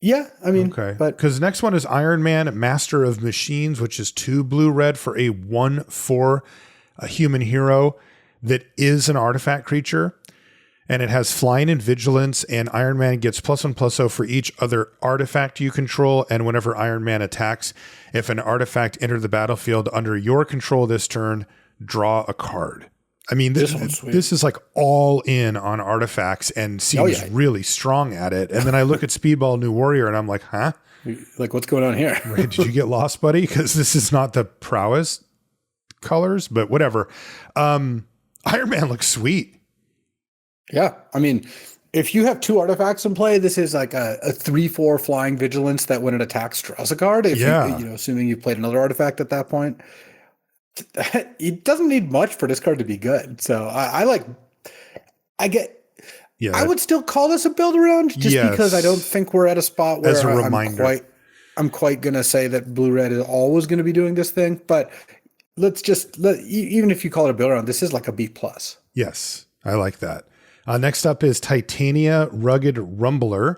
Yeah. I mean, okay. But because next one is Iron Man, Master of Machines, which is 2 blue-red for a 1/4 a human hero that is an artifact creature. And it has flying and vigilance, and Iron Man gets +1/+0 for each other artifact you control. And whenever Iron Man attacks, if an artifact entered the battlefield under your control this turn, draw a card. I mean, this is like all in on artifacts and seems really strong at it. And then I look at Speedball New Warrior and I'm like, huh? Like, what's going on here? Did you get lost, buddy? Because this is not the prowess colors, but whatever. Iron Man looks sweet. Yeah. I mean, if you have 2 artifacts in play, this is like a 3/4 flying vigilance that when it attacks, draws a card. If you assuming you played another artifact at that point, it doesn't need much for this card to be good. So I would still call this a build around just because I don't think we're at a spot where I'm quite going to say that blue-red is always going to be doing this thing. But even if you call it a build around, this is like a B+. Yes. I like that. Next up is Titania Rugged Rumbler.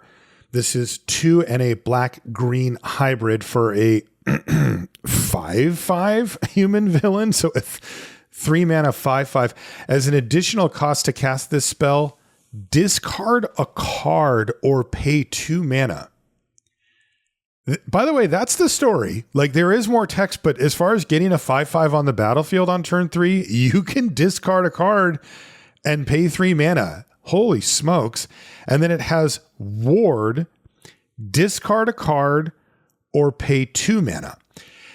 This is 2 and a black-green hybrid for a 5/5 human villain. So 3 mana 5/5. As an additional cost to cast this spell, discard a card or pay 2 mana. By the way, that's the story. Like, there is more text, but as far as getting a 5/5 on the battlefield on turn 3, you can discard a card and pay 3 mana. Holy smokes. And then it has ward, discard a card, or pay 2 mana.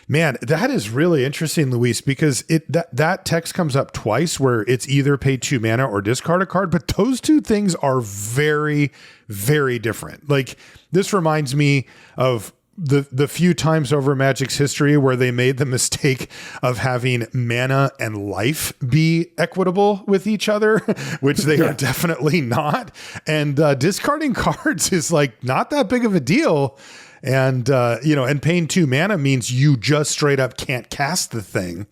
Man, that is really interesting, Luis, because that text comes up twice where it's either pay 2 mana or discard a card, but those two things are very, very different. Like, this reminds me of the few times over Magic's history where they made the mistake of having mana and life be equitable with each other, which they are definitely not. And discarding cards is like not that big of a deal. And, and paying 2 mana means you just straight up can't cast the thing,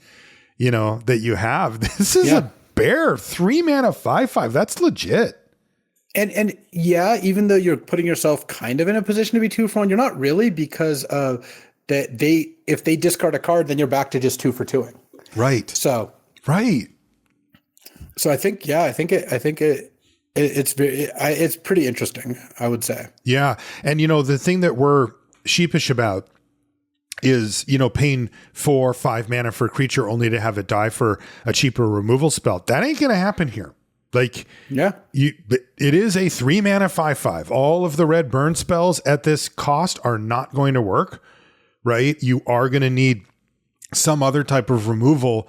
that you have. This is a bear 3 mana 5/5. That's legit. And even though you're putting yourself kind of in a position to be 2 for 1, you're not really, because if they discard a card, then you're back to just 2 for 2ing. Right. So I think it's pretty interesting, I would say. Yeah. And the thing that we're sheepish about is, paying 4 or 5 mana for a creature only to have it die for a cheaper removal spell. That ain't going to happen here. Like, it is a 3 mana 5/5. All of the red burn spells at this cost are not going to work, right? You are going to need some other type of removal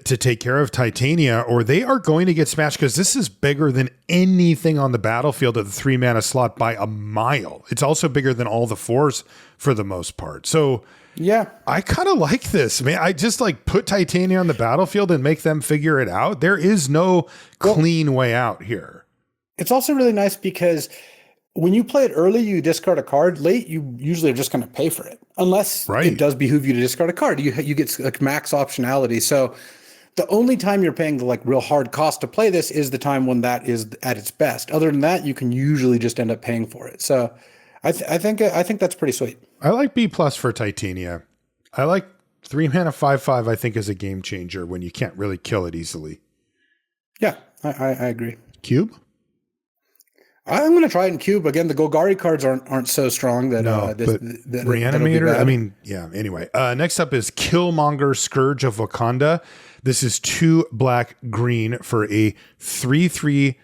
to take care of Titania, or they are going to get smashed, because this is bigger than anything on the battlefield at the 3 mana slot by a mile. It's also bigger than all the 4s for the most part. So I kind of like this, man. I just put Titania on the battlefield and make them figure it out. There is no clean way out here. It's also really nice because when you play it early, you discard a card. Late, you usually are just going to pay for it, unless it does behoove you to discard a card. You get max optionality. So the only time you're paying the real hard cost to play this is the time when that is at its best. Other than that, you can usually just end up paying for it. So I think that's pretty sweet. I like B+ for Titania. I like 3 mana 5/5. I think is a game changer when you can't really kill it easily. Yeah, I agree. Cube? I'm going to try it in Cube. Again, the Golgari cards aren't so strong that Reanimator. I mean, yeah. Anyway, next up is Killmonger, Scourge of Wakanda. This is 2 black-green for a 3/3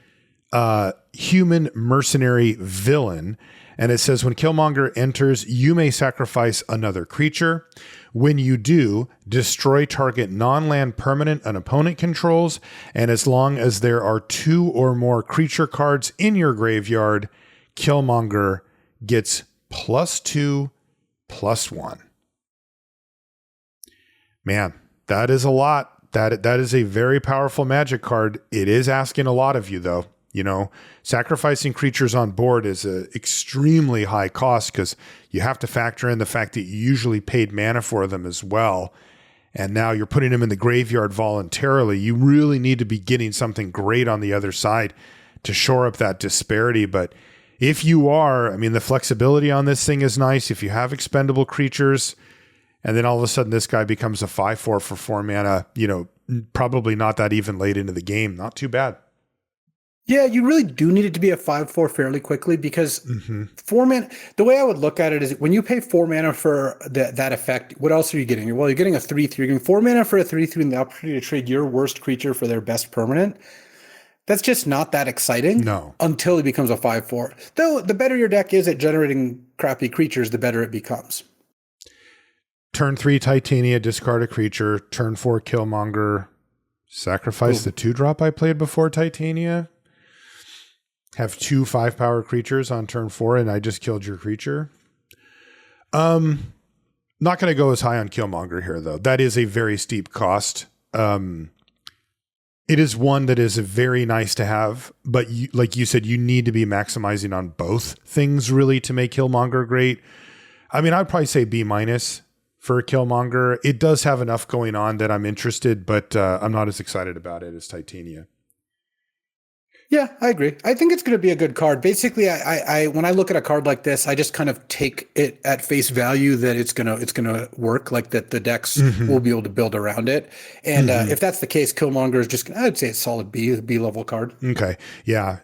human mercenary villain. And it says, when Killmonger enters, you may sacrifice another creature. When you do, destroy target non-land permanent an opponent controls. And as long as there are 2 or more creature cards in your graveyard, Killmonger gets +2/+1. Man, that is a lot. That is a very powerful Magic card. It is asking a lot of you, though. Sacrificing creatures on board is an extremely high cost, because you have to factor in the fact that you usually paid mana for them as well. And now you're putting them in the graveyard voluntarily. You really need to be getting something great on the other side to shore up that disparity. But if you are, the flexibility on this thing is nice. If you have expendable creatures, and then all of a sudden this guy becomes a 5/4 for 4 mana, probably not that even late into the game. Not too bad. Yeah, you really do need it to be a 5/4 fairly quickly, because 4 mana, the way I would look at it is when you pay 4 mana for that effect, what else are you getting? Well, you're getting a 3/3. You're getting 4 mana for a 3/3 and the opportunity to trade your worst creature for their best permanent. That's just not that exciting. No. Until it becomes a 5/4. Though the better your deck is at generating crappy creatures, the better it becomes. Turn 3 Titania, discard a creature. Turn 4 Killmonger, sacrifice the 2-drop I played before Titania. Have 2 5-power creatures on turn 4, and I just killed your creature. Not going to go as high on Killmonger here, though. That is a very steep cost. It is one that is very nice to have, but like you said, you need to be maximizing on both things really to make Killmonger great. I'd probably say B- for Killmonger. It does have enough going on that I'm interested, but I'm not as excited about it as Titania. Yeah, I agree. I think it's going to be a good card. Basically, I when I look at a card like this, I just kind of take it at face value that it's gonna work, like that the decks will be able to build around it. And if that's the case, Killmonger is just I'd say it's solid B level card. Okay. Yeah.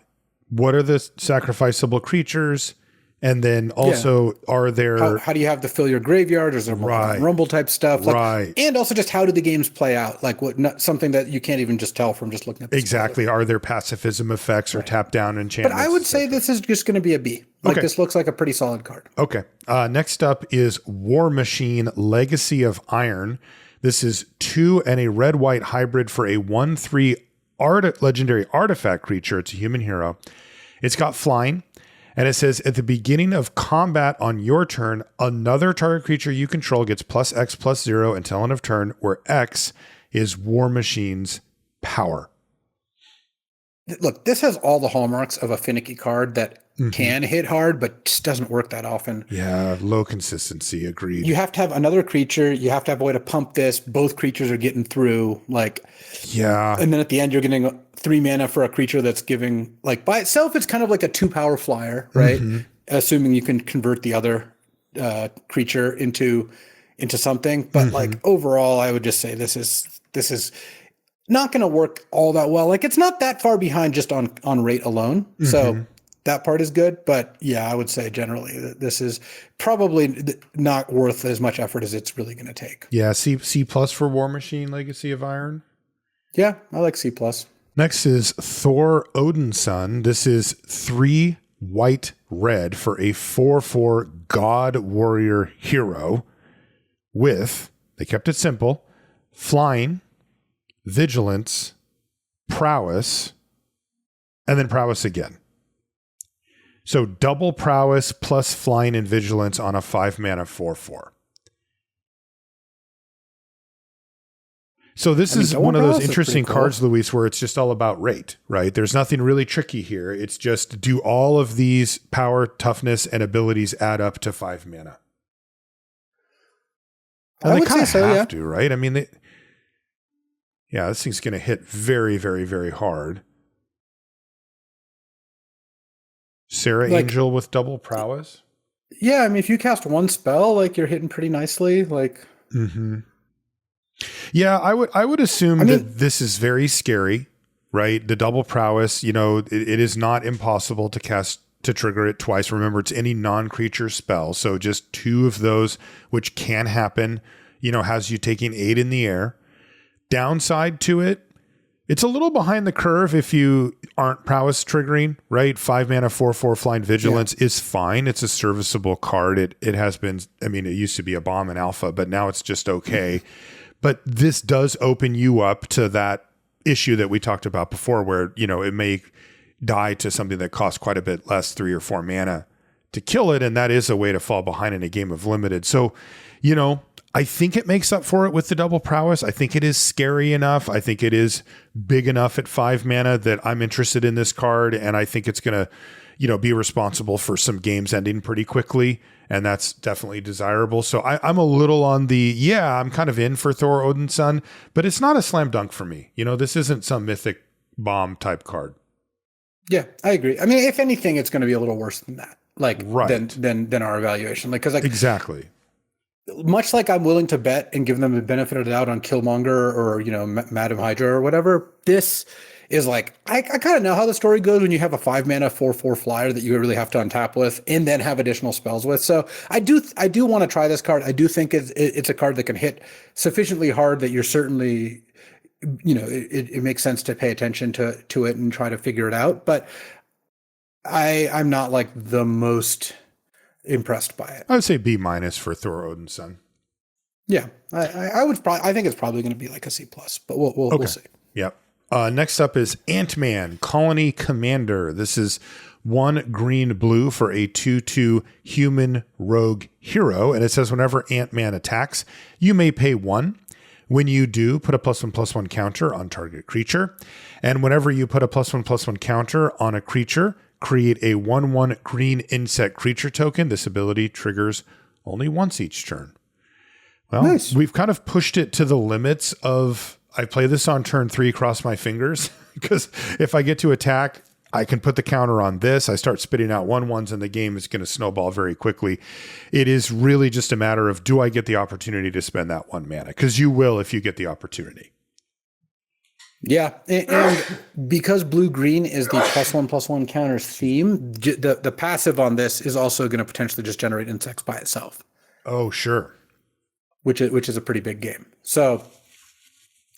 What are the sacrificable creatures? And then also, are there How do you have to fill your graveyard? Is there more rumble type stuff? Like, right? And also just how do the games play out? Like something that you can't even just tell from just looking at this Exactly. Are there pacifism effects or tap down enchantments? But I would say this is just going to be a B. Like this looks like a pretty solid card. Okay. Next up is War Machine Legacy of Iron. This is 2 and a red-white hybrid for a 1/3 legendary artifact creature. It's a human hero. It's got flying. And it says, at the beginning of combat on your turn, another target creature you control gets +X/+0 until end of turn, where X is War Machine's power. Look, this has all the hallmarks of a finicky card that can hit hard, but just doesn't work that often. Yeah, low consistency. Agreed. You have to have another creature. You have to have a way to pump this. Both creatures are getting through. Yeah. And then at the end, you're getting 3 mana for a creature that's giving, like, by itself, it's kind of like a 2-power flyer, right? Assuming you can convert the other creature into something. But like overall, I would just say this is not going to work all that well. Like, it's not that far behind just on rate alone. So that part is good. But yeah, I would say generally this is probably not worth as much effort as it's really going to take. Yeah. C plus for War Machine Legacy of Iron. Yeah, I like C plus. Next is Thor Odin's Son. This is 3 white red for a 4/4 God Warrior hero with, they kept it simple, flying, vigilance, prowess, and then prowess again. So double prowess plus flying and vigilance on a 5-mana 4/4. So this is one of those interesting cards, Luis, where it's just all about rate, right? There's nothing really tricky here. It's just, do all of these power, toughness, and abilities add up to 5 mana? And they kind of have to, right? I mean, this thing's going to hit very, very, very hard. Sarah Angel with double prowess? Yeah, I mean, if you cast one spell, like, you're hitting pretty nicely. Like, yeah, I would assume that this is very scary, right? The double prowess, it is not impossible to trigger it twice. Remember, it's any non-creature spell. So just 2 of those, which can happen, has you taking 8 in the air. Downside to it, it's a little behind the curve if you aren't prowess triggering, right? 5 mana, 4/4 flying vigilance is fine. It's a serviceable card. It has been, it used to be a bomb in alpha, but now it's just okay. But this does open you up to that issue that we talked about before where, it may die to something that costs quite a bit less, 3 or 4 mana to kill it. And that is a way to fall behind in a game of limited. So, I think it makes up for it with the double prowess. I think it is scary enough. I think it is big enough at 5 mana that I'm interested in this card. And I think it's going to, be responsible for some games ending pretty quickly. And that's definitely desirable. So I'm a little on I'm kind of in for Thor Odin's Son, but it's not a slam dunk for me. This isn't some mythic bomb type card. Yeah, I agree. I mean, if anything, it's going to be a little worse than that. Like, than our evaluation. Like, because exactly. Much like I'm willing to bet and give them the benefit of the doubt on Killmonger or, Madam Hydra or whatever, this is like, I kind of know how the story goes when you have a 5 mana 4/4 flyer that you really have to untap with and then have additional spells with. So I do want to try this card. I do think it's a card that can hit sufficiently hard that you're certainly, it makes sense to pay attention to it and try to figure it out. But I'm not like the most impressed by it. I would say B- for Thor Odin's Son. Yeah, I think it's probably going to be like a C plus, but we'll see. Yep. Next up is Ant-Man Colony Commander. This is 1 green/blue for a 2/2 human rogue hero. And it says whenever Ant-Man attacks, you may pay 1. When you do, put a +1/+1 counter on target creature. And whenever you put a +1/+1 counter on a creature, create a 1/1 green insect creature token. This ability triggers only once each turn. Well, nice. We've kind of pushed it to the limits of, I play this on turn 3, cross my fingers, because if I get to attack, I can put the counter on this. I start spitting out 1/1s and the game is going to snowball very quickly. It is really just a matter of, do I get the opportunity to spend that 1 mana? Because you will if you get the opportunity. Yeah, and because blue-green is the +1/+1 counters theme, the passive on this is also going to potentially just generate insects by itself. Oh, sure. Which is a pretty big game. So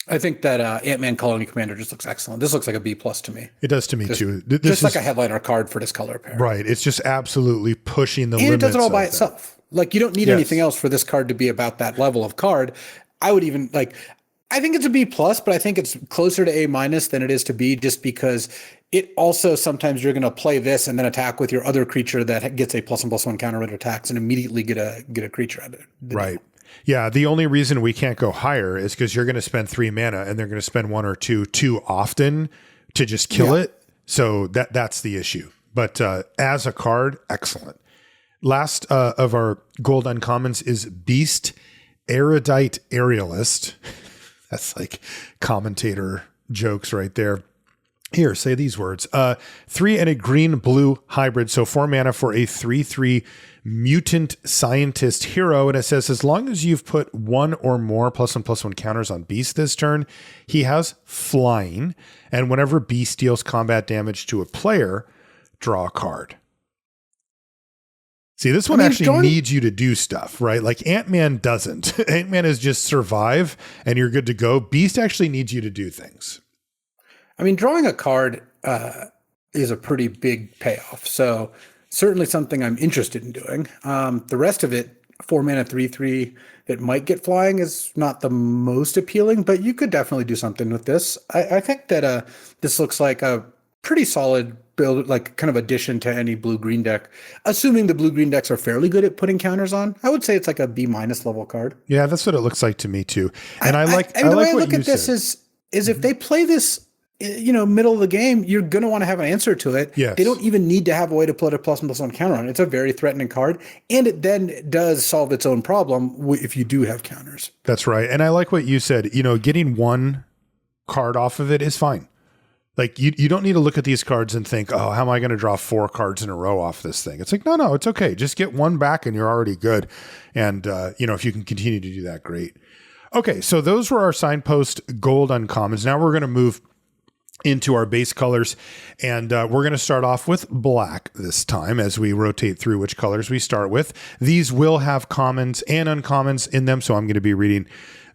I think that Ant-Man Colony Commander just looks excellent. This looks like a B+ to me. It does to me too. This just like a headliner card for this color pair. Right. It's just absolutely pushing the limits. And it does it all by itself. Like, you don't need anything else for this card to be about that level of card. I would even I think it's a B+, but I think it's closer to A- than it is to B, just because it also sometimes you're going to play this and then attack with your other creature that gets a +1/+1 counter when it attacks and immediately get a creature out of it. Right. Yeah. The only reason we can't go higher is because you're going to spend 3 mana and they're going to spend 1 or 2 too often to just kill it. So that's the issue. But as a card, excellent. Last of our gold uncommons is Beast Erudite Aerialist. That's like commentator jokes right there. Here, say these words. 3 and a green-blue hybrid. So 4 mana for a 3/3 mutant scientist hero. And it says, as long as you've put 1 or more +1/+1 counters on Beast this turn, he has flying. And whenever Beast deals combat damage to a player, draw a card. See, this one actually needs you to do stuff, right? Like Ant-Man doesn't. Ant-Man is just survive and you're good to go. Beast actually needs you to do things. I mean, drawing a card is a pretty big payoff. So certainly something I'm interested in doing. The rest of it, 4 mana 3/3 that might get flying, is not the most appealing, but you could definitely do something with this. I think that this looks like a pretty solid build, like kind of addition to any blue-green deck. Assuming the blue-green decks are fairly good at putting counters on, I would say it's like a B- level card. Yeah, that's what it looks like to me too. And I like the way I look at this is if they play this, middle of the game, you're going to want to have an answer to it. Yes. They don't even need to have a way to put a +1/+1 counter on it. It's a very threatening card, and it then does solve its own problem if you do have counters. That's right. And I like what you said. Getting 1 card off of it is fine. Like you don't need to look at these cards and think, oh, how am I going to draw 4 cards in a row off this thing? It's like, no, it's okay. Just get 1 back and you're already good. And, if you can continue to do that, great. Okay. So those were our signpost gold uncommons. Now we're going to move into our base colors, and we're going to start off with black this time as we rotate through which colors we start with. These will have commons and uncommons in them, so I'm going to be reading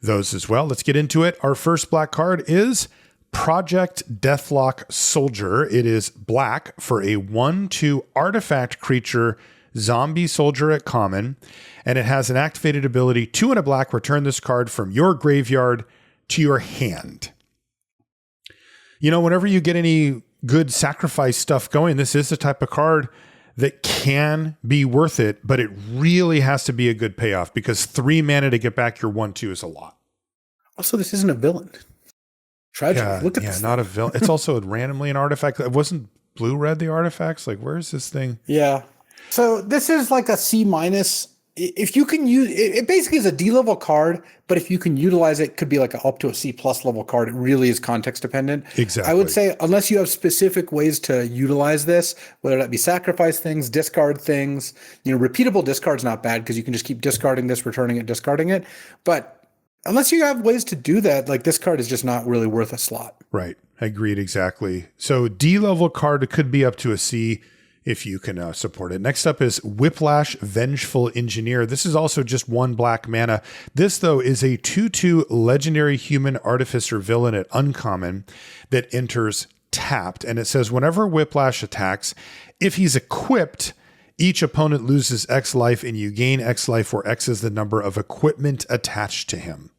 those as well. Let's get into it. Our first black card is Project Deathlock Soldier. It is black for a 1/2 artifact creature zombie soldier at common, and it has an activated ability, 2 and a black, return this card from your graveyard to your hand. Whenever you get any good sacrifice stuff going, this is the type of card that can be worth it, but it really has to be a good payoff because 3 mana to get back your 1/2 is a lot. Also, this isn't a villain. Tragic. Look at this. Not a villain. It's also randomly an artifact. It wasn't blue-red the artifacts. Like, where's this thing? Yeah. So this is like a C-. If you can use it, basically is a D level card, but if you can utilize it, it could be like up to a C+ level card. It really is context dependent. Exactly. I would say unless you have specific ways to utilize this, whether that be sacrifice things, discard things, repeatable discard's not bad because you can just keep discarding this, returning it, discarding it. But unless you have ways to do that, like this card is just not really worth a slot. Right. Agreed. Exactly. So D level card could be up to a C if you can support it. Next up is Whiplash Vengeful Engineer. This is also just 1 black mana. This, though, is a 2/2 legendary human artificer villain at uncommon that enters tapped. And it says whenever Whiplash attacks, if he's equipped, each opponent loses X life and you gain X life, where X is the number of equipment attached to him.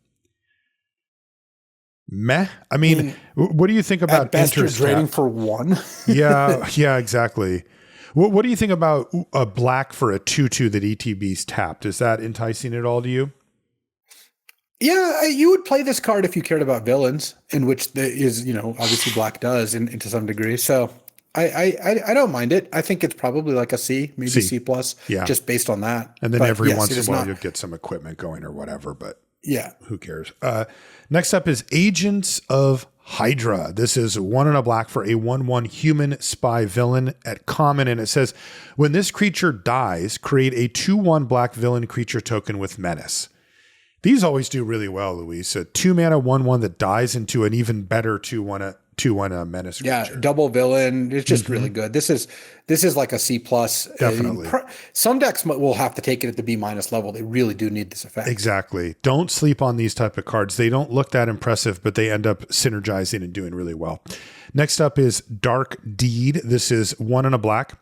Meh. I mean, what do you think about at best you're enters draining tapped? for 1? Yeah, exactly. What do you think about a black for a 2/2 that ETB's tapped? Is that enticing at all to you? Yeah, you would play this card if you cared about villains, in which obviously black does to some degree. So I don't mind it. I think it's probably like a C, maybe C+, yeah, just based on that. And then every once in a while you'll get some equipment going or whatever. But Yeah. Who cares? Next up is Agents of Hydra. This is 1 and a black for a 1/1 human spy villain at common. And it says, when this creature dies, create a 2/1 black villain creature token with menace. These always do really well, Luis. A 2 mana 1/1 that dies into an even better 2/1 menace creature. Yeah, double villain. It's just really good. This is like a C plus. Definitely. Some decks will have to take it at the B- level. They really do need this effect. Exactly. Don't sleep on these type of cards. They don't look that impressive, but they end up synergizing and doing really well. Next up is Dark Deed. This is 1 and a black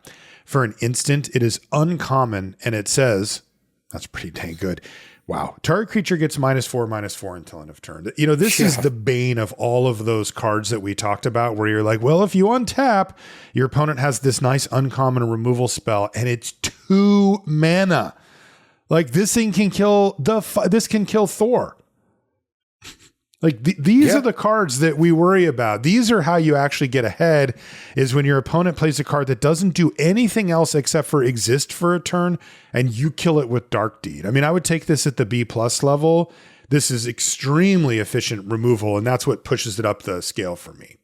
for an instant. It is uncommon, and it says, that's pretty dang good. Wow. Target creature gets -4/-4 until end of turn. You know, this is the bane of all of those cards that we talked about where you're like, well, if you untap, your opponent has this nice uncommon removal spell and it's 2 mana. Like this thing can kill this can kill Thor. Like these are the cards that we worry about. These are how you actually get ahead, is when your opponent plays a card that doesn't do anything else except for exist for a turn and you kill it with Dark Deed. I mean, I would take this at the B+ level. This is extremely efficient removal, and that's what pushes it up the scale for me.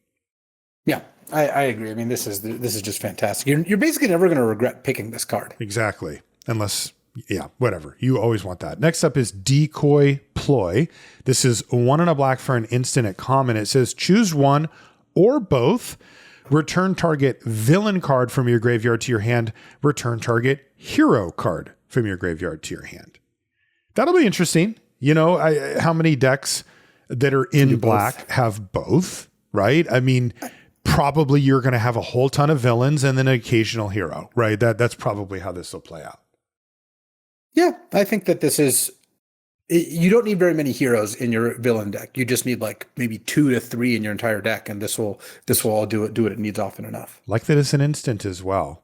Yeah, I agree. I mean, this is just fantastic. You're basically never going to regret picking this card. Exactly. Unless, yeah, whatever. You always want that. Next up is Decoy Ploy. This is 1 and a black for an instant at common. It says choose one or both. Return target villain card from your graveyard to your hand. Return target hero card from your graveyard to your hand. That'll be interesting. You know, how many decks that are in black have both, right? I mean, probably you're going to have a whole ton of villains and then an occasional hero, right? That's probably how this will play out. Yeah, I think that this is, you don't need very many heroes in your villain deck. You just need like maybe 2 to 3 in your entire deck, and this will all do what it needs often enough. Like that it's an instant as well.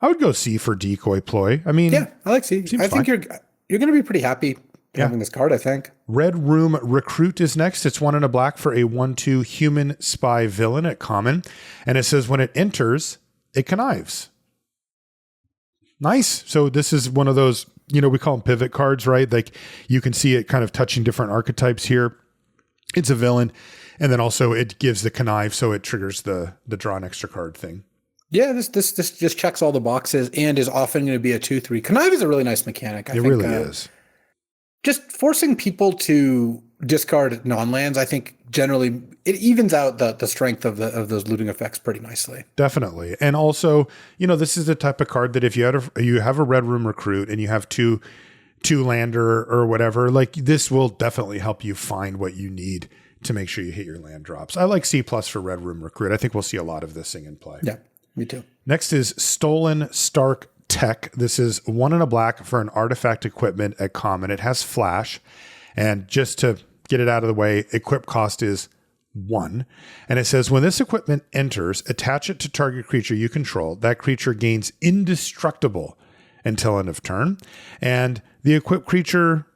I would go C for Decoy Ploy. I mean, yeah, I like C. I think you're going to be pretty happy having this card, I think. Red Room Recruit is next. It's 1 and a black for a 1/2 human spy villain at common. And it says when it enters, it connives. Nice. So this is one of those, you know, we call them pivot cards, right? Like you can see it kind of touching different archetypes here. It's a villain. And then also it gives the connive, so it triggers the draw an extra card thing. Yeah, this just checks all the boxes and is often going to be a 2/3. Connive is a really nice mechanic. I think, really is. Just forcing people to discard non-lands, I think generally it evens out the strength of those looting effects pretty nicely. Definitely. And also, you know, this is the type of card that if you have a Red Room Recruit and you have two lander or whatever, like this will definitely help you find what you need to make sure you hit your land drops. I like C+ for Red Room Recruit. I think we'll see a lot of this thing in play. Yeah, me too. Next is Stolen Stark Tech. This is 1 and a black for an artifact equipment at common. It has flash. And just to get it out of the way, equip cost is 1. And it says when this equipment enters, attach it to target creature you control. That creature gains indestructible until end of turn. And the equipped creature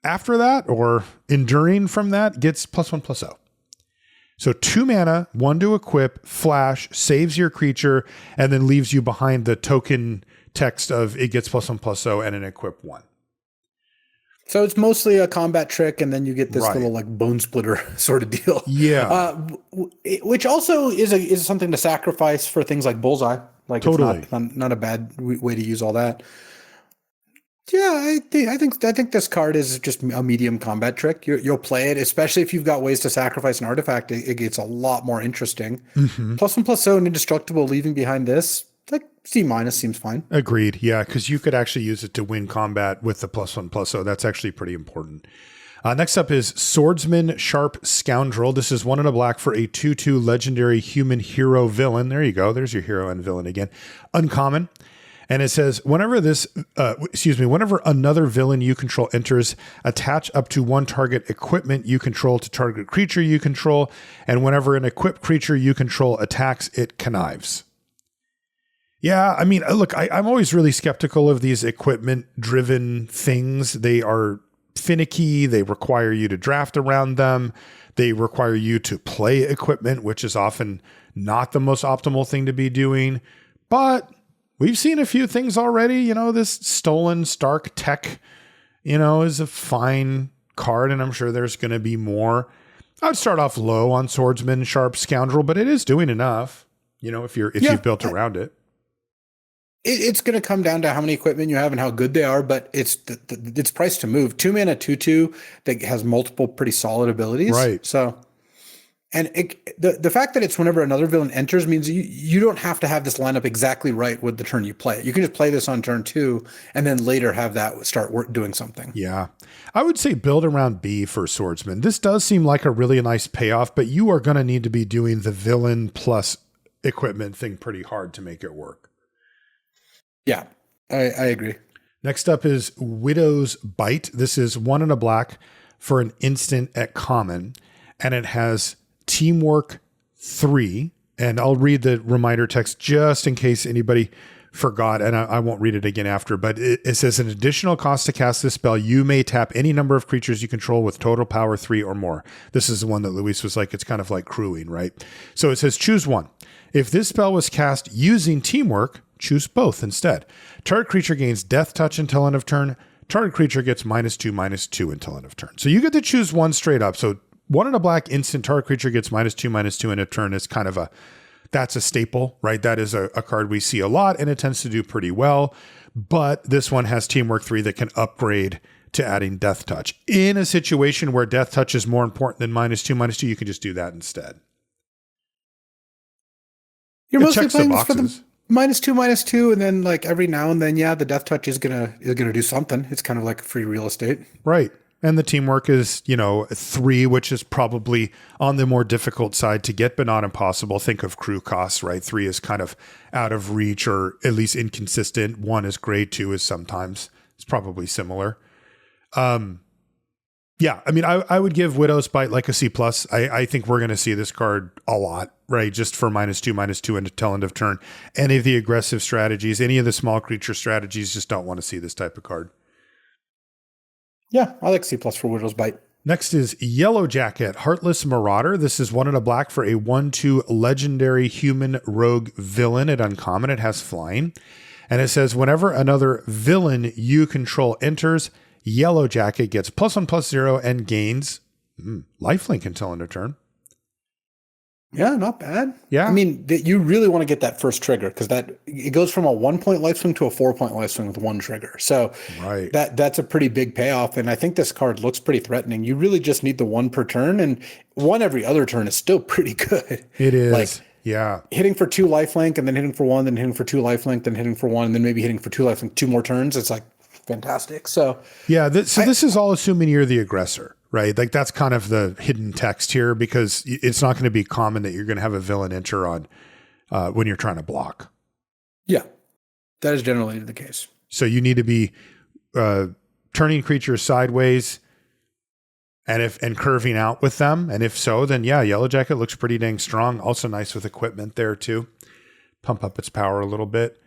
after that, or enduring from that, gets +1/+0. So 2 mana, 1 to equip, flash, saves your creature, and then leaves you behind the token text of it gets +1/+0 and an equip 1. So it's mostly a combat trick, and then you get this little like bone splitter sort of deal. Yeah. Which also is something to sacrifice for things like Bullseye. Like totally. It's not a bad way to use all that. Yeah, I think this card is just a medium combat trick. You'll play it, especially if you've got ways to sacrifice an artifact. It gets a lot more interesting. +1/+0 and indestructible, leaving behind this, like C- seems fine. Agreed. Yeah, because you could actually use it to win combat with the +1/+0. That's actually pretty important. Next up is Swordsman Sharp Scoundrel. This is 1 and a black for a 2/2 legendary human hero villain. There you go. There's your hero and villain again. Uncommon. And it says, whenever another villain you control enters, attach up to 1 target equipment you control to target creature you control. And whenever an equipped creature you control attacks, it connives. Yeah, I mean, look, I'm always really skeptical of these equipment-driven things. They are finicky. They require you to draft around them. They require you to play equipment, which is often not the most optimal thing to be doing. But we've seen a few things already. You know, this Stolen Stark Tech is a fine card, and I'm sure there's going to be more. I would start off low on Swordsman, Sharp, Scoundrel, but it is doing enough, if you've built around it. It's going to come down to how many equipment you have and how good they are, but it's priced to move. 2-mana 2/2 that has multiple pretty solid abilities. Right. So, and the fact that it's whenever another villain enters means you don't have to have this lineup exactly right with the turn you play it. You can just play this on turn 2 and then later have that start doing something. Yeah. I would say build around B for Swordsman. This does seem like a really nice payoff, but you are going to need to be doing the villain plus equipment thing pretty hard to make it work. Yeah, I agree. Next up is Widow's Bite. This is 1 and a black for an instant at common, and it has Teamwork 3. And I'll read the reminder text just in case anybody forgot, and I won't read it again after, but it says an additional cost to cast this spell. You may tap any number of creatures you control with total power 3 or more. This is the one that Luis was like, it's kind of like crewing, right? So it says choose one. If this spell was cast using Teamwork, choose both instead. Target creature gains Death Touch until end of turn. Target creature gets -2/-2 until end of turn. So you get to choose one straight up. So 1 and a black instant target creature gets -2/-2 end of turn is kind of that's a staple, right? That is a card we see a lot, and it tends to do pretty well. But this one has Teamwork 3 that can upgrade to adding Death Touch. In a situation where Death Touch is more important than -2/-2, you can just do that instead. You're mostly playing this for the -2/-2, and then like every now and then, the Death Touch is gonna do something. It's kind of like free real estate, right? And the Teamwork is 3, which is probably on the more difficult side to get, but not impossible. Think of crew costs, right? 3 is kind of out of reach or at least inconsistent. 1 is great. 2 is sometimes it's probably similar. Yeah, I mean, I would give Widow's Bite like a C+. I think we're going to see this card a lot, right? Just for -2/-2 until end of turn. Any of the aggressive strategies, any of the small creature strategies just don't want to see this type of card. Yeah, I like C+ for Widow's Bite. Next is Yellow Jacket, Heartless Marauder. This is 1 and a black for a 1/2 legendary human rogue villain at uncommon. It has flying. And it says, whenever another villain you control enters, Yellow Jacket gets +1/+0 and gains lifelink until end of turn. Yeah, not bad. Yeah. I mean, you really want to get that first trigger because it goes from a 1-point lifelink to a 4-point lifelink with 1 trigger. So right. that's a pretty big payoff. And I think this card looks pretty threatening. You really just need the 1 per turn, and 1 every other turn is still pretty good. It is. Like, yeah. Hitting for 2 lifelink and then hitting for 1, then hitting for 2 lifelink, then hitting for 1, and then maybe hitting for 2 lifelink 2 more turns. It's like fantastic. So yeah, this is all assuming you're the aggressor. Right. Like that's kind of the hidden text here because it's not going to be common that you're going to have a villain enter on when you're trying to block. Yeah, that is generally the case. So you need to be turning creatures sideways and curving out with them. And if so, then yeah, Yellow Jacket looks pretty dang strong. Also nice with equipment there too. Pump up its power a little bit.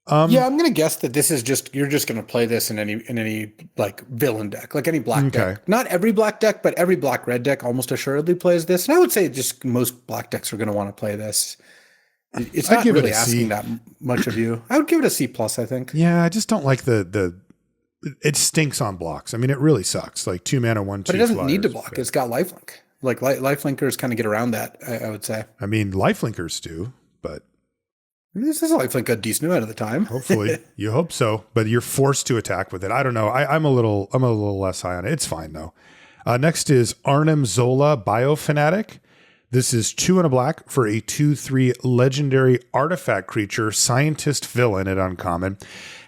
Yeah, I'm gonna guess that this is you're just gonna play this in any like villain deck, like any black deck. Not every black deck, but every black red deck almost assuredly plays this. And I would say just most black decks are gonna want to play this. It's not really asking that much of you. I would give it a C+, I think. Yeah, I just don't like it stinks on blocks. I mean, it really sucks. Like 2 mana, 1/2. But it doesn't need to block. It's got lifelink. Like lifelinkers kind of get around that, I would say. I mean, lifelinkers do, but this is lifelink a decent amount of the time. Hopefully, you hope so. But you're forced to attack with it. I don't know. I'm a little less high on it. It's fine though. Next is Arnim Zola, Biofanatic. This is 2 and a black for a 2/3 legendary artifact creature, scientist villain at uncommon.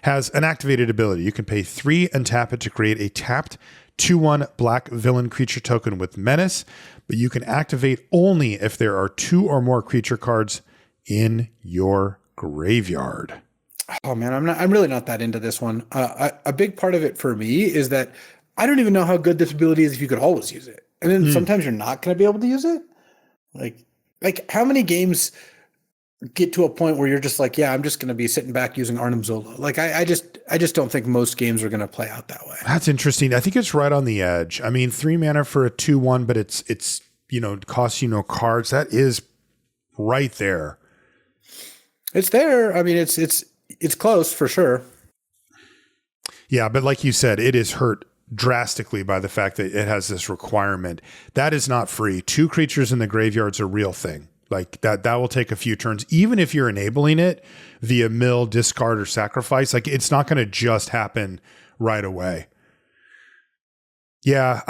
Has an activated ability. You can pay 3 and tap it to create a tapped 2/1 black villain creature token with menace, but you can activate only if there are 2 or more creature cards in your graveyard. Oh man, I'm really not that into this one. A big part of it for me is that I don't even know how good this ability is if you could always use it. And then sometimes you're not going to be able to use it. Like how many games get to a point where you're just like, yeah, I'm just going to be sitting back using Arnim Zola. Like I just don't think most games are going to play out that way. That's interesting. I think it's right on the edge. I mean, 3 mana for a 2/1, but it's costs you no cards. That is right there. It's there. I mean, it's close for sure. Yeah, but like you said, it is hurt drastically by the fact that it has this requirement. That is not free. 2 creatures in the graveyard's a real thing. Like that will take a few turns. Even if you're enabling it via mill, discard, or sacrifice, like it's not going to just happen right away. Yeah,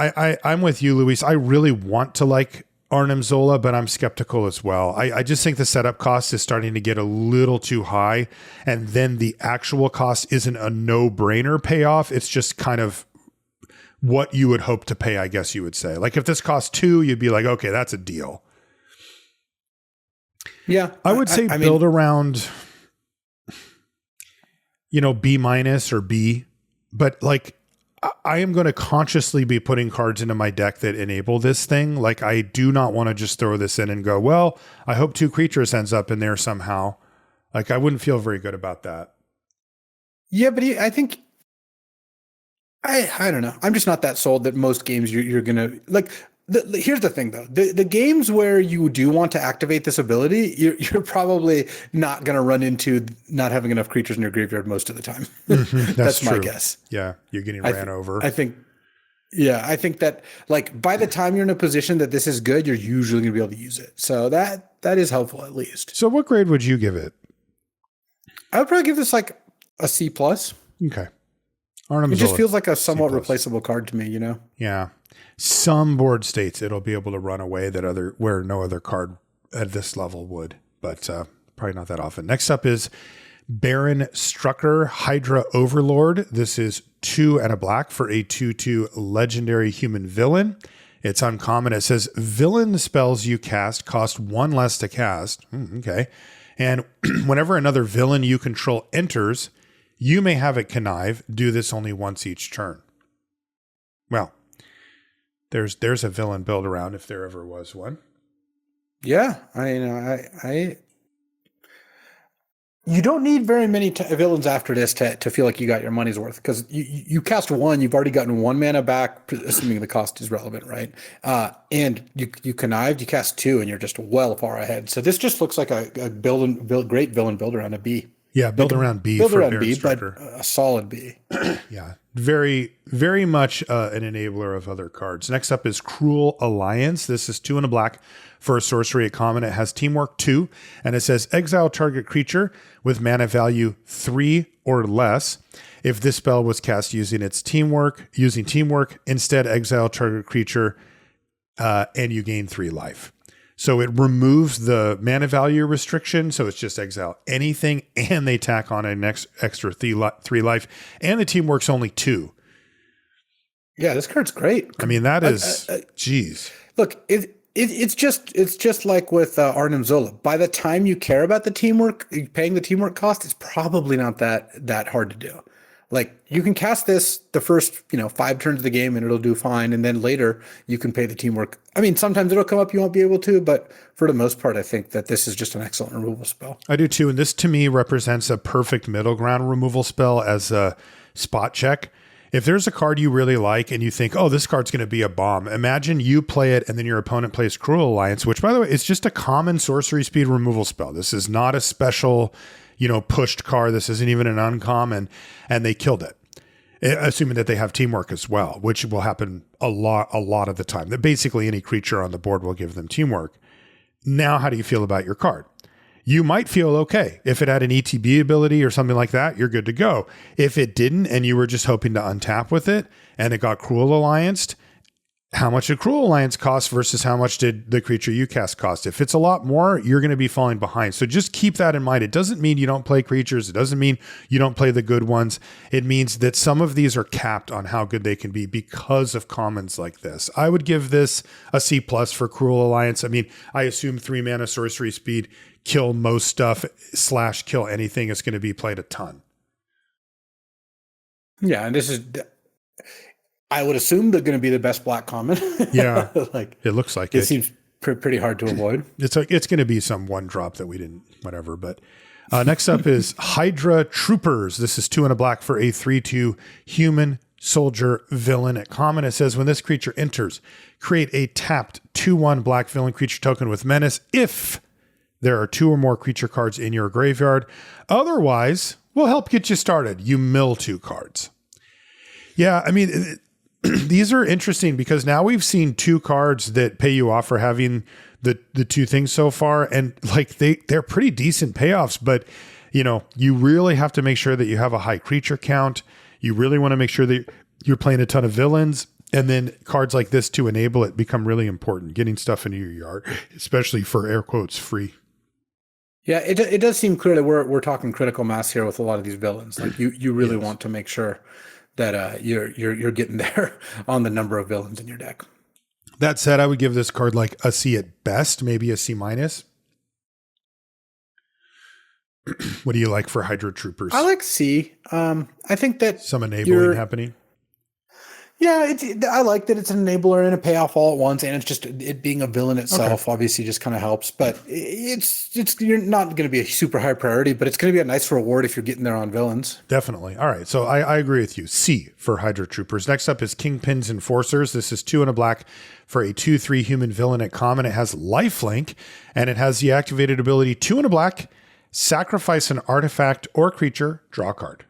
I'm with you, Luis. I really want to like Arnim Zola, but I'm skeptical as well. I just think the setup cost is starting to get a little too high. And then the actual cost isn't a no-brainer payoff. It's just kind of what you would hope to pay, I guess you would say. Like if this cost 2, you'd be like, okay, that's a deal. Yeah. I would say build around, B- or B, but like I am going to consciously be putting cards into my deck that enable this thing. Like I do not want to just throw this in and go, well, I hope 2 creatures ends up in there somehow. Like I wouldn't feel very good about that. Yeah, but I think I don't know. I'm just not that sold that most games you're going to like. Here's the thing, though. The games where you do want to activate this ability, you're probably not going to run into not having enough creatures in your graveyard most of the time. Mm-hmm, that's my true. guess. Yeah, you're getting ran over. I think that like by the time you're in a position that this is good, you're usually going to be able to use it. So that is helpful at least. So what grade would you give it? I would probably give this like a C+. Okay. It just feels like a somewhat replaceable card to me, Yeah. Some board states it'll be able to run away where no other card at this level would, but probably not that often. Next up is Baron Strucker, Hydra Overlord. This is 2 and a black for a 2/2 legendary human villain. It's uncommon. It says villain spells you cast cost 1 less to cast. Okay. And whenever another villain you control enters, you may have it connive. Do this only once each turn. Well, there's a villain build around if there ever was one. Yeah, you don't need very many villains after this to feel like you got your money's worth, because you cast 1, you've already gotten 1 mana back, assuming the cost is relevant, right? And you connived, you cast 2, and you're just well far ahead. So this just looks like a great villain build around a B. Yeah, build around B. Build around B, but a solid B. Yeah, very, very much an enabler of other cards. Next up is Cruel Alliance. This is 2 and a black for a sorcery at common. It has Teamwork 2, and it says exile target creature with mana value 3 or less. If this spell was cast using Teamwork, instead exile target creature, and you gain 3 life. So it removes the mana value restriction. So it's just exile anything, and they tack on an extra 3 life, and the Teamwork's only 2. Yeah, this card's great. I mean, that is, geez. Look, it's just like with Arnim Zola. By the time you care about the teamwork, paying the teamwork cost, it's probably not that hard to do. Like you can cast this the first 5 turns of the game and it'll do fine, and then later you can pay the teamwork. I mean, sometimes it'll come up, you won't be able to, but for the most part, I think that this is just an excellent removal spell. I do too, and this to me represents a perfect middle ground removal spell as a spot check. If there's a card you really like and you think, oh, this card's going to be a bomb, imagine you play it and then your opponent plays Cruel Alliance, which, by the way, is just a common sorcery speed removal spell. This is not a special, pushed card. This isn't even an uncommon, and they killed it, assuming that they have Teamwork as well, which will happen a lot of the time. That basically any creature on the board will give them Teamwork. Now, how do you feel about your card? You might feel okay. If it had an ETB ability or something like that, you're good to go. If it didn't, and you were just hoping to untap with it, and it got Cruel Allianced, how much did Cruel Alliance cost versus how much did the creature you cast cost? If it's a lot more, you're going to be falling behind. So just keep that in mind. It doesn't mean you don't play creatures. It doesn't mean you don't play the good ones. It means that some of these are capped on how good they can be because of commons like this. I would give this a C+ for Cruel Alliance. I mean, I assume 3 mana sorcery speed, kill most stuff / kill anything is going to be played a ton. Yeah, and this is, I would assume they're going to be the best black common. Yeah, it looks like it. It seems pretty hard to avoid. It's going to be some 1 drop that we didn't, whatever. But next up is Hydra Troopers. This is 2 and a black for a 3/2 human soldier villain at common. It says when this creature enters, create a tapped 2/1 black villain creature token with menace if there are 2 or more creature cards in your graveyard. Otherwise, we'll help get you started. You mill 2 cards. Yeah, I mean, these are interesting because now we've seen two cards that pay you off for having the two things so far, and like they're pretty decent payoffs, but you really have to make sure that you have a high creature count. You really want to make sure that you're playing a ton of villains, and then cards like this to enable it become really important, getting stuff into your yard, especially for air quotes free. Yeah, it does seem clear that we're talking critical mass here with a lot of these villains. Like you really want to make sure that you're getting there on the number of villains in your deck. That said, I would give this card like a C at best, maybe a C minus. What do you like for Hydro Troopers? I like C. I think that some enabling happening. Yeah, I like that it's an enabler and a payoff all at once, and it's just it being a villain itself obviously just kind of helps. But it's you're not going to be a super high priority, but it's going to be a nice reward if you're getting there on villains. Definitely. All right, so I agree with you. C for Hydro Troopers. Next up is Kingpin's Enforcers. This is 2 and a black for a 2/3 human villain at common. It has lifelink, and it has the activated ability 2 and a black. Sacrifice an artifact or creature. Draw a card.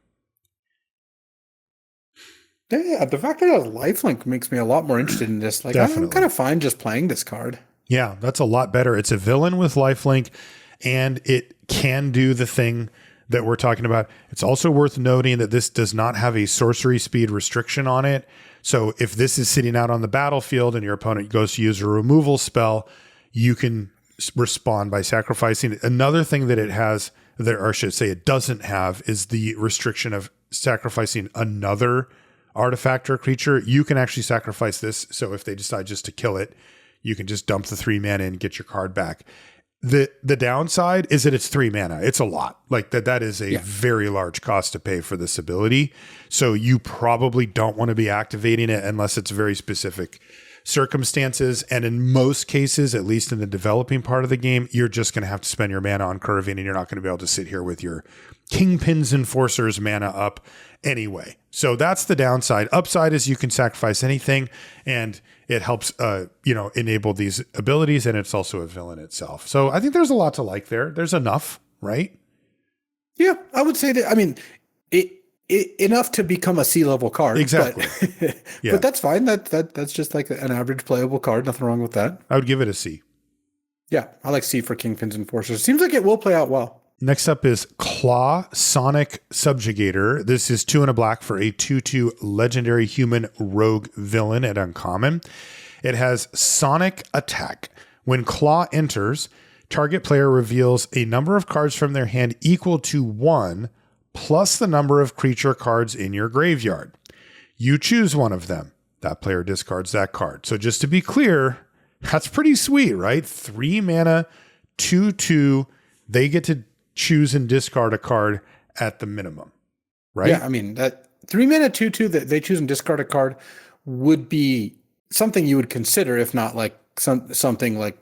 Yeah, the fact that it has lifelink makes me a lot more interested in this. Like, I'm kind of fine just playing this card. Yeah, that's a lot better. It's a villain with lifelink, and it can do the thing that we're talking about. It's also worth noting that this does not have a sorcery speed restriction on it. So if this is sitting out on the battlefield and your opponent goes to use a removal spell, you can respond by sacrificing it. Another thing that it has, or I should say it doesn't have, is the restriction of sacrificing another artifact or creature. You can actually sacrifice this. So if they decide just to kill it, you can just dump the 3 mana and get your card back. The downside is that it's 3 mana. It's a lot. Like that is a very large cost to pay for this ability. So you probably don't want to be activating it unless it's very specific circumstances. And in most cases, at least in the developing part of the game, you're just going to have to spend your mana on curving, and you're not going to be able to sit here with your Kingpin's Enforcers mana up anyway. So that's the downside. Upside is you can sacrifice anything, and it helps enable these abilities, and it's also a villain itself. So I think there's a lot to like there. There's enough, right? Yeah, I would say that. I mean, enough to become a C-level card. Exactly. But that's fine. That's just like an average playable card. Nothing wrong with that. I would give it a C. Yeah, I like C for Kingpin's Enforcers. Seems like it will play out well. Next up is Claw Sonic Subjugator. This is 2 and a black for a 2/2 legendary human rogue villain at uncommon. It has Sonic Attack. When Claw enters, target player reveals a number of cards from their hand equal to 1 plus the number of creature cards in your graveyard. You choose one of them. That player discards that card. So just to be clear, that's pretty sweet, right? 3 mana, 2/2. They get to choose and discard a card at the minimum, right? Yeah, I mean, that 3 mana 2/2 that they choose and discard a card would be something you would consider, if not like something like,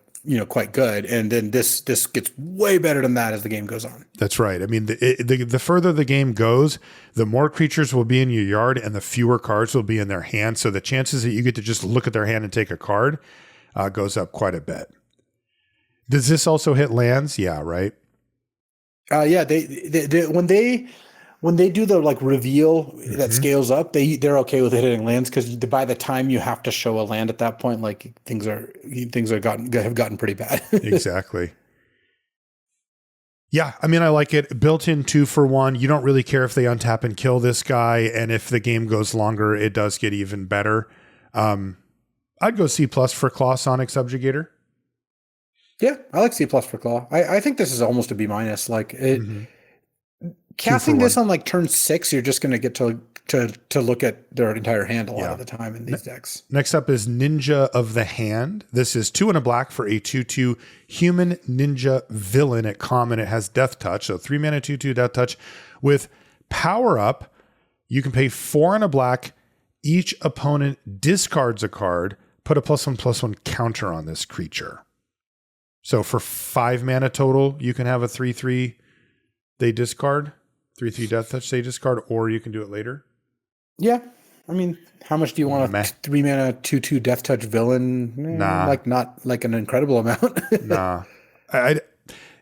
quite good. And then this gets way better than that as the game goes on. That's right. I mean, the further the game goes, the more creatures will be in your yard and the fewer cards will be in their hand. So the chances that you get to just look at their hand and take a card goes up quite a bit. Does this also hit lands? Yeah, right. Yeah, they when they do the like reveal that scales up, they're okay with it hitting lands, because by the time you have to show a land at that point, like things have gotten pretty bad. Exactly. Yeah, I mean, I like it. Built in 2 for 1. You don't really care if they untap and kill this guy, and if the game goes longer, it does get even better. I'd go C+ for Claw Sonic Subjugator. Yeah, I like C+ for Claw. I think this is almost a B-. Like it, casting this on like turn 6, you're just going to get to look at their entire hand a lot of the time in these decks. Next up is Ninja of the Hand. This is 2 and a black for a 2/2 human ninja villain at common. It has Death Touch, so 3 mana 2/2 Death Touch with power up. You can pay 4 and a black. Each opponent discards a card. Put a +1/+1 counter on this creature. So for 5 mana total, you can have a 3/3 they discard, 3/3 Death Touch they discard, or you can do it later. Yeah. I mean, how much do you want a 3 mana 2/2 Death Touch villain? Nah. Like not like an incredible amount. Nah. I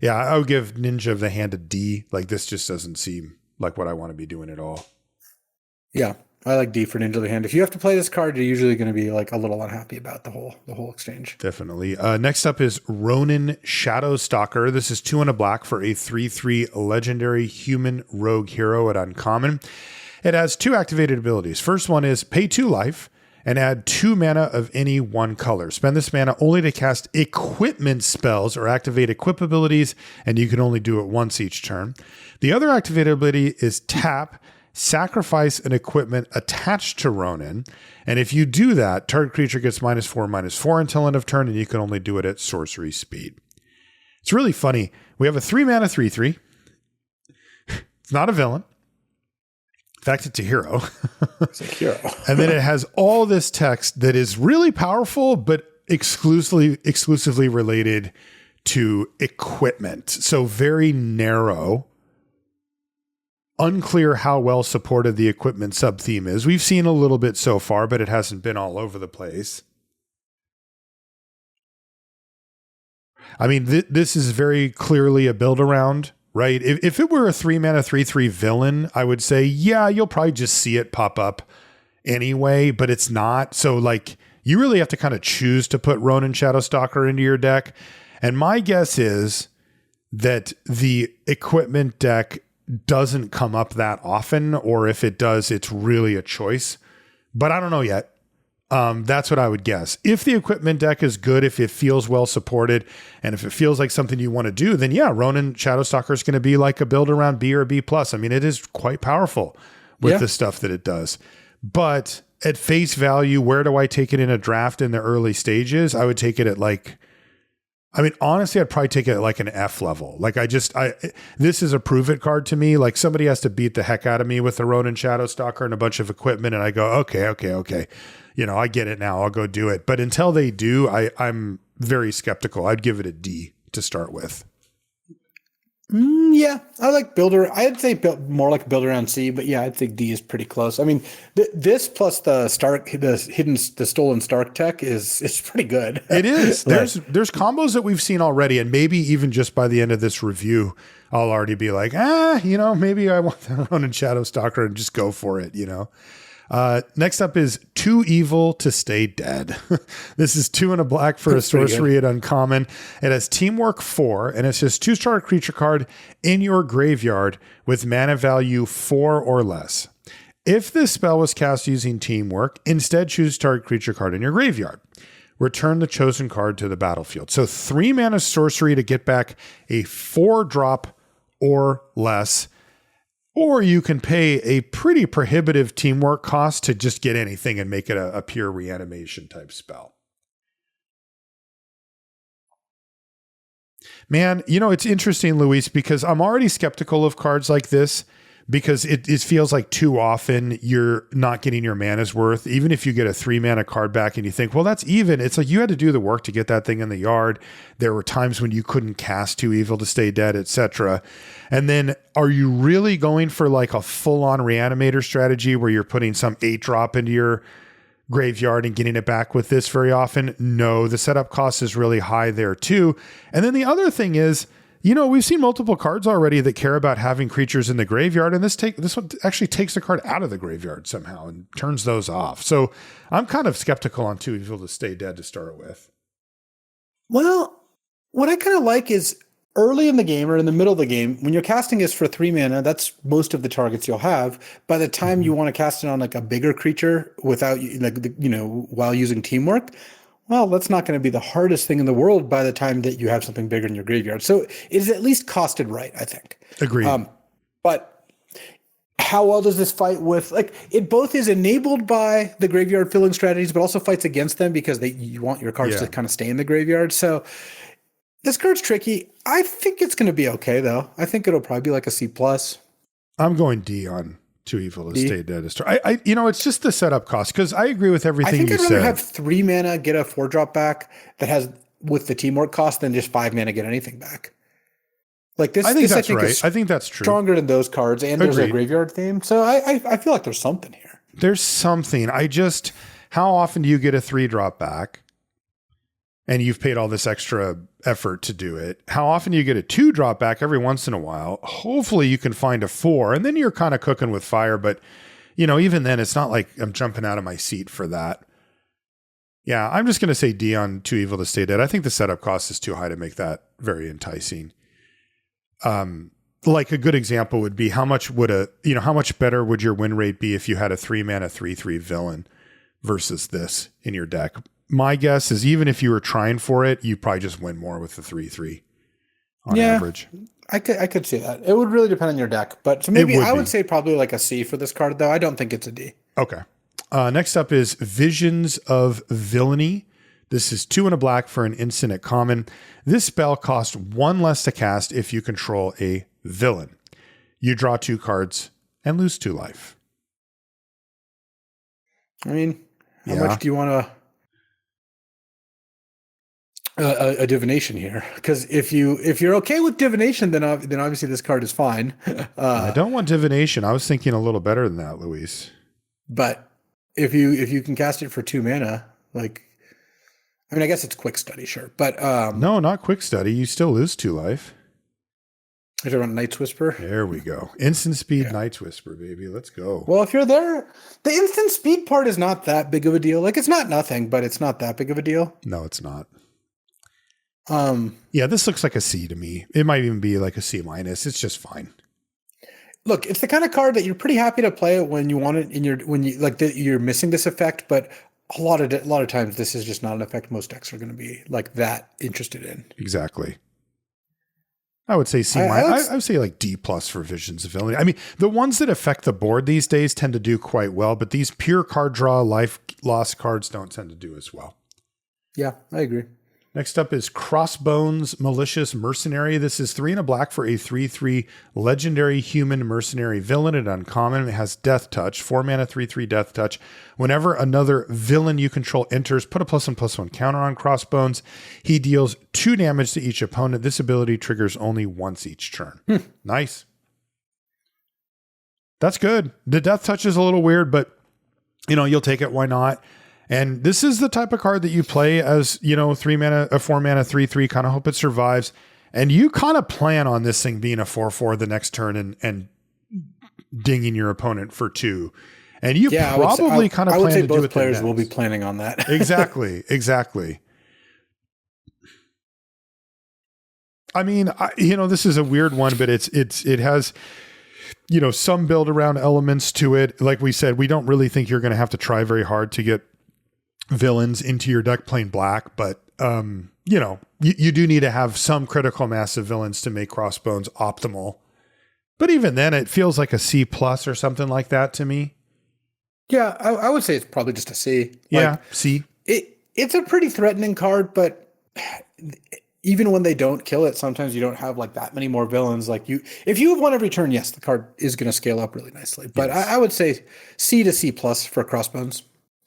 would give Ninja of the Hand a D. Like this just doesn't seem like what I want to be doing at all. Yeah. I like D for Ninja of the Hand. If you have to play this card, you're usually going to be like a little unhappy about the whole exchange. Definitely. Next up is Ronin Shadow Stalker. This is 2 and a black for a 3/3 legendary human rogue hero at uncommon. It has 2 activated abilities. First one is pay 2 life and add 2 mana of any one color. Spend this mana only to cast equipment spells or activate equip abilities, and you can only do it once each turn. The other activated ability is tap, sacrifice an equipment attached to Ronin, and if you do that, target creature gets -4/-4 until end of turn, and you can only do it at sorcery speed. It's really funny. We have a 3 mana 3/3. It's not a villain. In fact, it's a hero. It's a hero. And then it has all this text that is really powerful, but exclusively related to equipment. So very narrow. Unclear how well supported the equipment sub-theme is. We've seen a little bit so far, but it hasn't been all over the place. I mean, this is very clearly a build-around, right? If it were a 3 mana 3/3 villain, I would say, yeah, you'll probably just see it pop up anyway, but it's not. So, like, you really have to kind of choose to put Ronin Shadowstalker into your deck. And my guess is that the equipment deck doesn't come up that often, or if it does, it's really a choice. But I don't know yet. That's what I would guess. If the equipment deck is good, if it feels well supported, and if it feels like something you want to do, then yeah, Ronin Shadowstalker is going to be like a build around B or B plus. I mean, it is quite powerful with the stuff that it does. But at face value, where do I take it in a draft in the early stages? I would take it at honestly, I'd probably take it at like an F level. Like this is a prove it card to me. Like somebody has to beat the heck out of me with the Ronin Shadowstalker and a bunch of equipment. And I go, okay. You know, I get it now. I'll go do it. But until they do, I'm very skeptical. I'd give it a D to start with. Yeah, I like builder. I'd say more like builder on C, but yeah, I think D is pretty close. I mean, this plus the stolen Stark tech is pretty good. It is. There's combos that we've seen already, and maybe even just by the end of this review, I'll already be like, maybe I want the Ronin Shadowstalker and just go for it, you know. Next up is Too Evil to Stay Dead. This is 2 and a black for a sorcery at uncommon. It has Teamwork 4, and it's just 2-star creature card in your graveyard with mana value 4 or less. If this spell was cast using Teamwork, instead choose target creature card in your graveyard. Return the chosen card to the battlefield. So 3 mana sorcery to get back a 4-drop or less. Or you can pay a pretty prohibitive Teamwork cost to just get anything and make it a pure reanimation type spell. Man, you know, it's interesting, Luis, because I'm already skeptical of cards like this because it feels like too often you're not getting your mana's worth. Even if you get a 3 mana card back and you think, well, that's even. It's like you had to do the work to get that thing in the yard. There were times when you couldn't cast Too Evil to Stay Dead, etc. And then are you really going for like a full-on reanimator strategy where you're putting some 8-drop into your graveyard and getting it back with this very often? No, the setup cost is really high there too. And then the other thing is, you know, we've seen multiple cards already that care about having creatures in the graveyard, and this one actually takes the card out of the graveyard somehow and turns those off. So I'm kind of skeptical on Too Evil to Stay Dead to start with. Well, what I kind of like is early in the game or in the middle of the game, when you're casting this for 3 mana, that's most of the targets you'll have. By the time you want to cast it on like a bigger creature without, while using Teamwork, well, that's not going to be the hardest thing in the world by the time that you have something bigger in your graveyard. So it is at least costed right, I think. Agreed. But how well does this fight with, like, it both is enabled by the graveyard filling strategies, but also fights against them because you want your cards to kind of stay in the graveyard. So this card's tricky. I think it's going to be okay, though. I think it'll probably be like a C+. I'm going D on Too Evil to Stay Dead. It's just the setup cost, because I agree with everything you said. I think I'd rather have 3 mana, get a 4-drop back that has with the Teamwork cost than just 5 mana, get anything back. Like this, I think right. I think that's true. Stronger than those cards, and there's a graveyard theme. So I feel like there's something here. There's something. How often do you get a 3-drop back? And you've paid all this extra effort to do it. How often do you get a 2-drop back? Every once in a while. Hopefully you can find a 4, and then you're kind of cooking with fire. But even then, it's not like I'm jumping out of my seat for that. Yeah, I'm just going to say D on Too Evil to Stay Dead. I think the setup cost is too high to make that very enticing. Like a good example would be how much better would your win rate be if you had a 3-mana 3/3 villain versus this in your deck? My guess is even if you were trying for it, you probably just win more with the 3/3 on average. I could see that. It would really depend on your deck, but so maybe I would say probably like a C for this card, though. I don't think it's a D. Okay. Next up is Visions of Villainy. This is 2 and a black for an instant at common. This spell costs 1 less to cast if you control a villain. You draw 2 cards and lose 2 life. I mean, how much do you want a divination here? Because if you're okay with divination, then obviously this card is fine. I don't want divination. I was thinking a little better than that, Luis. But if you can cast it for 2 mana, like, I mean, I guess it's quick study, sure, but no, not quick study. You still lose 2 life. If you run Night's Whisper, there we go. Instant speed, Night's Whisper, baby. Let's go. Well, if you're there, the instant speed part is not that big of a deal. Like, it's not nothing, but it's not that big of a deal. No, it's not. Yeah, this looks like a C to me. It might even be like a C minus. It's just fine. Look, it's the kind of card that you're pretty happy to play it when you want it you're missing this effect, but a lot of times this is just not an effect most decks are going to be like that interested in. Exactly. I would say C minus. I would say like D plus for Visions of Villainy. I mean, the ones that affect the board these days tend to do quite well, but these pure card draw life loss cards don't tend to do as well. Yeah, I agree. Next up is Crossbones Malicious Mercenary. This is 3 and a black for a 3/3 legendary human mercenary villain at uncommon. It has Death Touch, 4 mana 3/3 Death Touch. Whenever another villain you control enters, put a +1/+1 counter on Crossbones. He deals 2 damage to each opponent. This ability triggers only once each turn. Nice. That's good. The Death Touch is a little weird, but you'll take it. Why not? And this is the type of card that you play as, 3 mana, a 4 mana 3/3, kind of hope it survives. And you kind of plan on this thing being a 4/4 the next turn and dinging your opponent for 2. And you probably kind of plan to do it. I would say both players will be planning on that. Exactly. I mean, this is a weird one, but it has, some build around elements to it. Like we said, we don't really think you're going to have to try very hard to get villains into your deck playing black, but you do need to have some critical mass of villains to make Crossbones optimal. But even then, it feels like a C plus or something like that to me. Yeah, I would say it's probably just a C. Yeah, C. It's a pretty threatening card, but even when they don't kill it, sometimes you don't have like that many more villains. Like if you have one every turn, yes, the card is going to scale up really nicely. But yes. I would say C to C plus for Crossbones.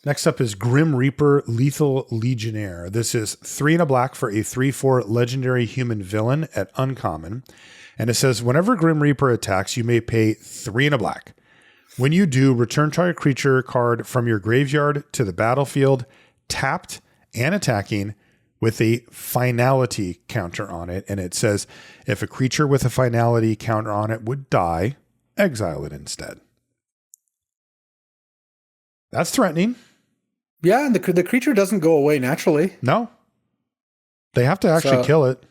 Next up is Grim Reaper Lethal Legionnaire. This is 3 and a black for a 3/4 legendary human villain at uncommon. And it says, whenever Grim Reaper attacks, you may pay 3 and a black. When you do, return target creature card from your graveyard to the battlefield, tapped and attacking with a finality counter on it. And it says, if a creature with a finality counter on it would die, exile it instead. That's threatening. Yeah, and the creature doesn't go away naturally. No. They have to actually kill it.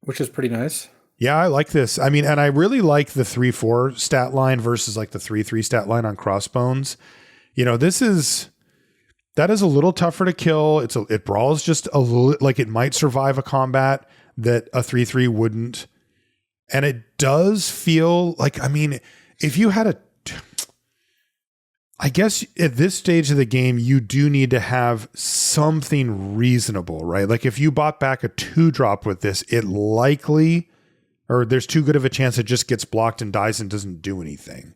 Which is pretty nice. Yeah, I like this. I mean, and I really like the 3/4 stat line versus like the 3/3 stat line on Crossbones. That is a little tougher to kill. It brawls just a little, like it might survive a combat that a 3/3 wouldn't. And it does feel like, I mean, if you had I guess at this stage of the game, you do need to have something reasonable, right? Like if you bought back a 2-drop with this, there's too good of a chance it just gets blocked and dies and doesn't do anything.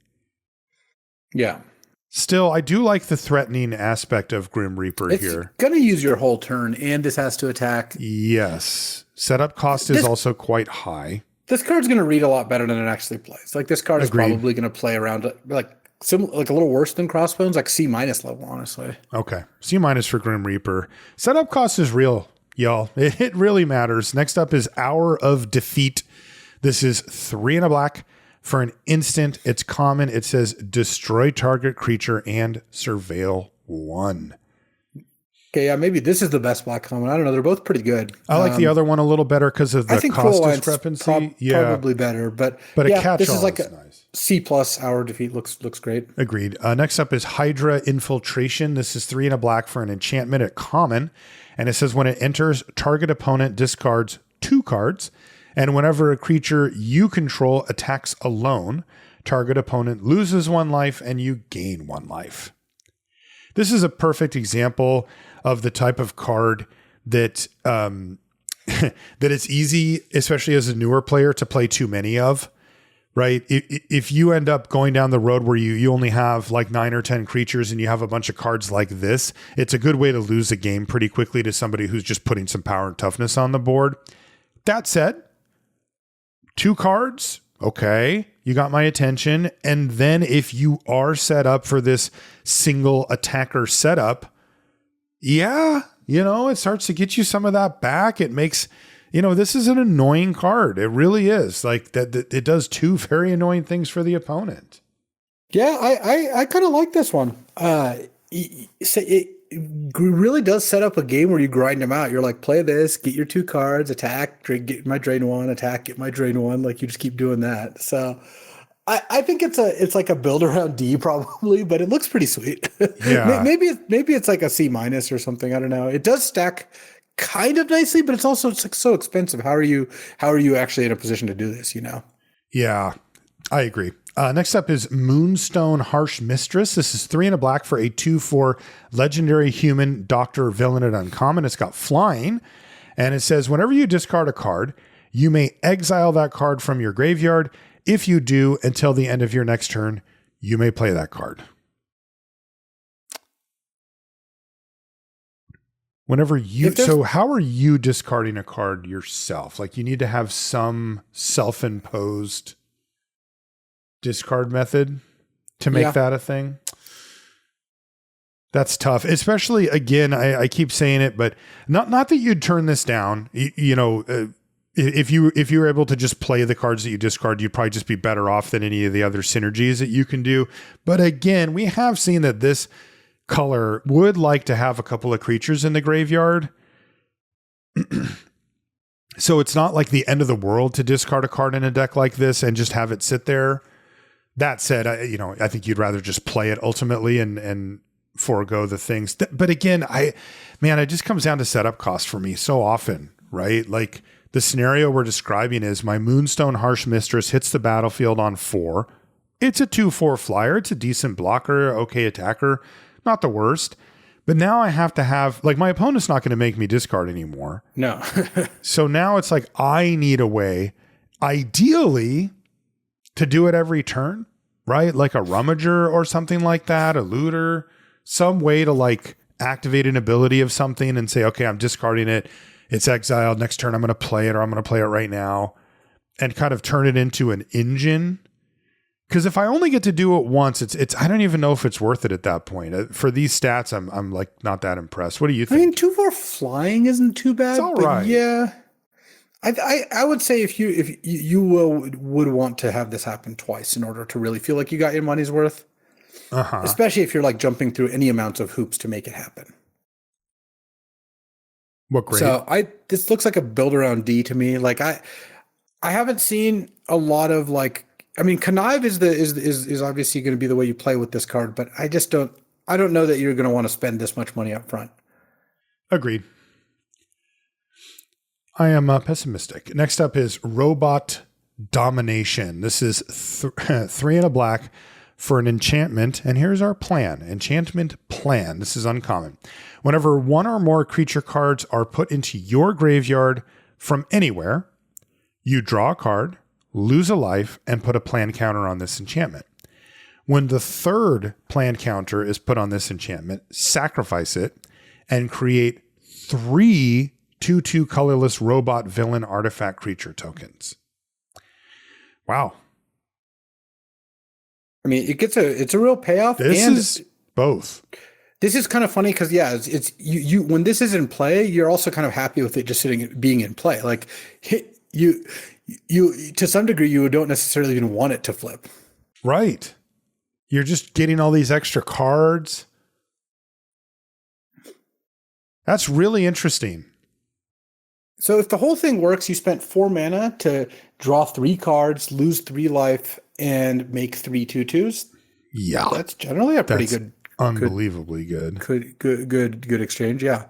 Yeah. Still, I do like the threatening aspect of Grim Reaper here. It's going to use your whole turn, and this has to attack. Yes. Setup cost is also quite high. This card's going to read a lot better than it actually plays. Like this card is probably going to play around like a little worse than Crossbones, like C minus level, honestly. Okay. C minus for Grim Reaper. Setup cost is real, y'all. It really matters. Next up is Hour of Defeat. This is 3 and a black For an instant, it's common. It says destroy target creature and surveil 1. Okay, yeah, maybe this is the best black common. I don't know. They're both pretty good. I like the other one a little better because of the cost discrepancy. Probably better, but a yeah, catch-all this is like a nice. C+ hour defeat. Looks great. Agreed. Next up is Hydra Infiltration. This is 3 and a black for an enchantment at common. And it says when it enters, target opponent discards 2 cards. And whenever a creature you control attacks alone, target opponent loses 1 life and you gain 1 life. This is a perfect example of the type of card that that it's easy, especially as a newer player, to play too many of, right? If you end up going down the road where you only have like 9 or 10 creatures and you have a bunch of cards like this, it's a good way to lose a game pretty quickly to somebody who's just putting some power and toughness on the board. That said, 2 cards, okay, you got my attention. And then if you are set up for this single attacker setup, yeah, it starts to get you some of that back. It makes, this is an annoying card. It really is. Like that it does 2 very annoying things for the opponent. Yeah, I kind of like this one. It really does set up a game where you grind them out. You're like, play this, get your 2 cards, attack, get my drain 1, attack, get my drain 1. Like you just keep doing that. So I think it's like a build around D probably, but it looks pretty sweet. Yeah. maybe it's like a C- or something. I don't know. It does stack kind of nicely, but it's also so expensive. How are you actually in a position to do this? Yeah, I agree. Next up is Moonstone Harsh Mistress. This is 3 and a black for a 2/4 legendary human doctor villain at uncommon. It's got flying, and it says whenever you discard a card, you may exile that card from your graveyard. If you do, until the end of your next turn, you may play that card. So how are you discarding a card yourself? Like you need to have some self-imposed discard method to make that a thing. That's tough, especially again, I keep saying it, but not that you'd turn this down, if you were able to just play the cards that you discard, you'd probably just be better off than any of the other synergies that you can do. But again, we have seen that this color would like to have a couple of creatures in the graveyard. So it's not like the end of the world to discard a card in a deck like this and just have it sit there. That said, I think you'd rather just play it ultimately and forego the things. But again, it just comes down to setup cost for me so often, right? Like the scenario we're describing is my Moonstone Harsh Mistress hits the battlefield on 4. It's a 2/4 flyer. It's a decent blocker, okay attacker, not the worst. But now I have to have, like, my opponent's not going to make me discard anymore. No. So now it's like I need a way, ideally, to do it every turn, right? Like a Rummager or something like that, a Looter, some way to like activate an ability of something and say, okay, I'm discarding it. It's exiled. Next turn, I'm going to play it, or I'm going to play it right now, and kind of turn it into an engine. Because if I only get to do it once, it's I don't even know if it's worth it at that point. For these stats, I'm like not that impressed. What do you think? I mean, 2/4 flying isn't too bad. It's all right. Yeah, I would say if you would want to have this happen twice in order to really feel like you got your money's worth. Especially if you're like jumping through any amounts of hoops to make it happen. What grade? So this looks like a build around D to me. Like I haven't seen a lot of like. I mean, connive is obviously going to be the way you play with this card, but I don't know that you're going to want to spend this much money up front. Agreed. I am pessimistic. Next up is Robot Domination. This is 3 and a black for an enchantment. And here's our plan. Enchantment plan. This is uncommon. Whenever 1 or more creature cards are put into your graveyard from anywhere, you draw a card, lose a life, and put a plan counter on this enchantment. When the 3rd plan counter is put on this enchantment, sacrifice it and create 3 2/2 colorless robot villain artifact creature tokens. Wow. I mean, it's a real payoff. This is both. This is kind of funny because it's you when this is in play, you're also kind of happy with it just being in play. Like you to some degree you don't necessarily even want it to flip. Right. You're just getting all these extra cards. That's really interesting. So if the whole thing works, you spent 4 mana to draw 3 cards, lose 3 life, and make 3 2/2s. Yeah. That's generally a pretty good, unbelievably good. Good exchange. Yeah.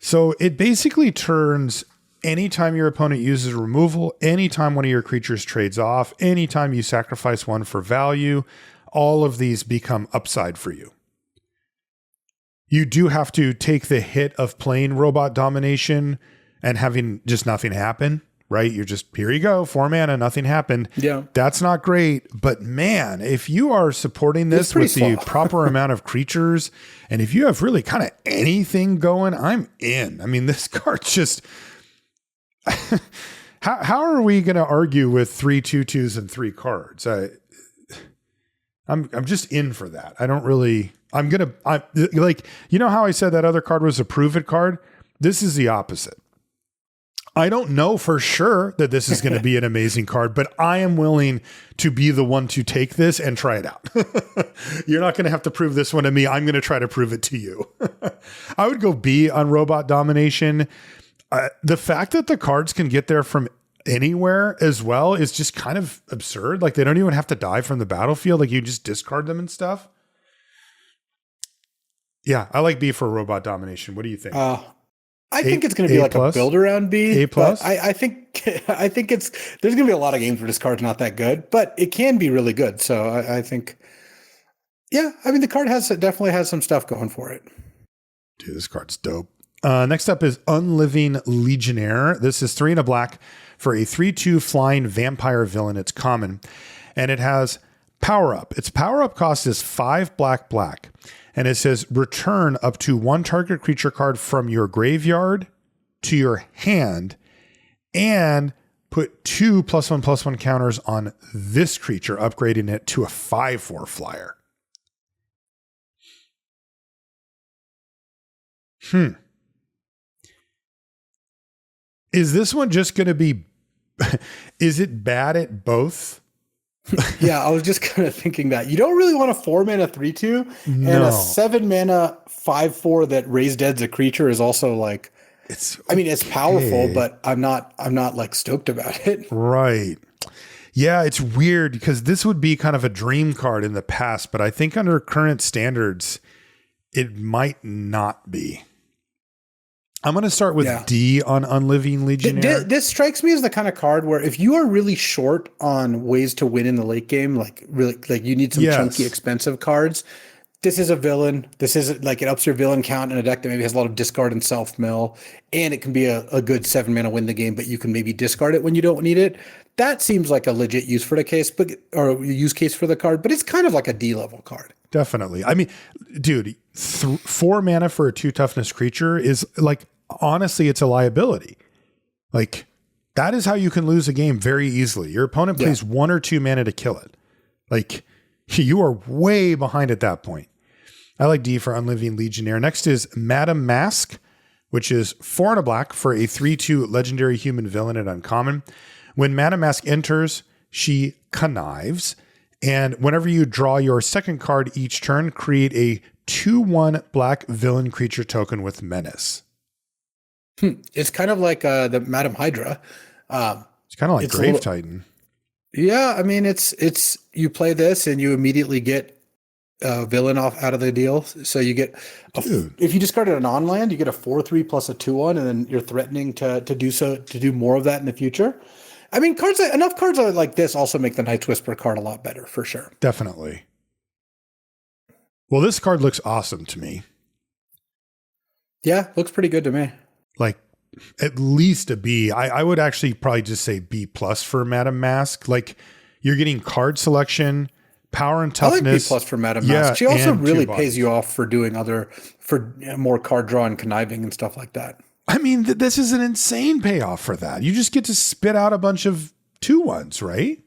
So it basically turns anytime your opponent uses removal, anytime one of your creatures trades off, anytime you sacrifice one for value, all of these become upside for you. You do have to take the hit of playing robot domination and having just nothing happen, right? You're just, here you go, 4 mana, nothing happened. Yeah. That's not great. But man, if you are supporting this with the proper amount of creatures, and if you have really kind of anything going, I'm in. I mean, this card just, how are we going to argue with 3 2/2s and 3 cards? I'm just in for that. I don't really, I'm like, you know how I said that other card was a prove it card? This is the opposite. I don't know for sure that this is going to be an amazing card, but I am willing to be the one to take this and try it out. You're not going to have to prove this one to me. I'm going to try to prove it to you. I would go B on robot domination. The fact that the cards can get there from anywhere as well is just kind of absurd. Like they don't even have to die from the battlefield. Like you just discard them and stuff. Yeah, I like B for robot domination. What do you think? I think it's going to be like a build around B. A plus. I think it's there's going to be a lot of games where this card's not that good, but it can be really good. So I think, yeah, I mean the card definitely has some stuff going for it. Dude, this card's dope. Next up is Unliving Legionnaire. This is 3 and a black for a 3/2 flying vampire villain. It's common, and it has power up. Its power up cost is 5 black. And it says return up to 1 target creature card from your graveyard to your hand and put 2 +1/+1 counters on this creature, upgrading it to a 5/4 flyer. Is this one just going to be, is it bad at both? Yeah, I was just kind of thinking that. You don't really want a 4 mana 3/2 and a 7 mana 5/4 that raised dead's a creature is also like, it's powerful, but I'm not like stoked about it. Right. Yeah, it's weird because this would be kind of a dream card in the past, but I think under current standards, it might not be. I'm going to start with D on Unliving Legionnaire. This strikes me as the kind of card where if you are really short on ways to win in the late game, like really, like you need some chunky, expensive cards. This is a villain. This is like it ups your villain count in a deck that maybe has a lot of discard and self-mill, and it can be a good 7 mana win the game, but you can maybe discard it when you don't need it. That seems like a legit use for the case, or use case for the card, but it's kind of like a D level card. Definitely. I mean, dude, 4 mana for a 2 toughness creature is like, honestly, it's a liability. Like that is how you can lose a game very easily. Your opponent plays 1 or 2 mana to kill it. Like you are way behind at that point. I like D for Unliving Legionnaire. Next is Madam Mask, which is 4 and a black for a 3/2 legendary human villain at uncommon. When Madam Mask enters, she connives. And whenever you draw your second card each turn, create a 2/1 black villain creature token with menace. It's kind of like the Madam Hydra. It's kind of like Grave Titan. Yeah, I mean it's you play this and you immediately get a villain out of the deal. So you get if you discarded an on-land, you get a 4/3 plus a 2/1, and then you're threatening to do more of that in the future. I mean, enough cards like this also make the Night's Whisper card a lot better for sure. Definitely. Well, this card looks awesome to me. Yeah, looks pretty good to me. Like at least a B. I would actually probably just say B plus for Madam Mask. Like you're getting card selection, power and toughness. I like B plus for Madam Mask. She also really pays you off for doing for more card draw and conniving and stuff like that. I mean, this is an insane payoff for that. You just get to spit out a bunch of 2/1s, right?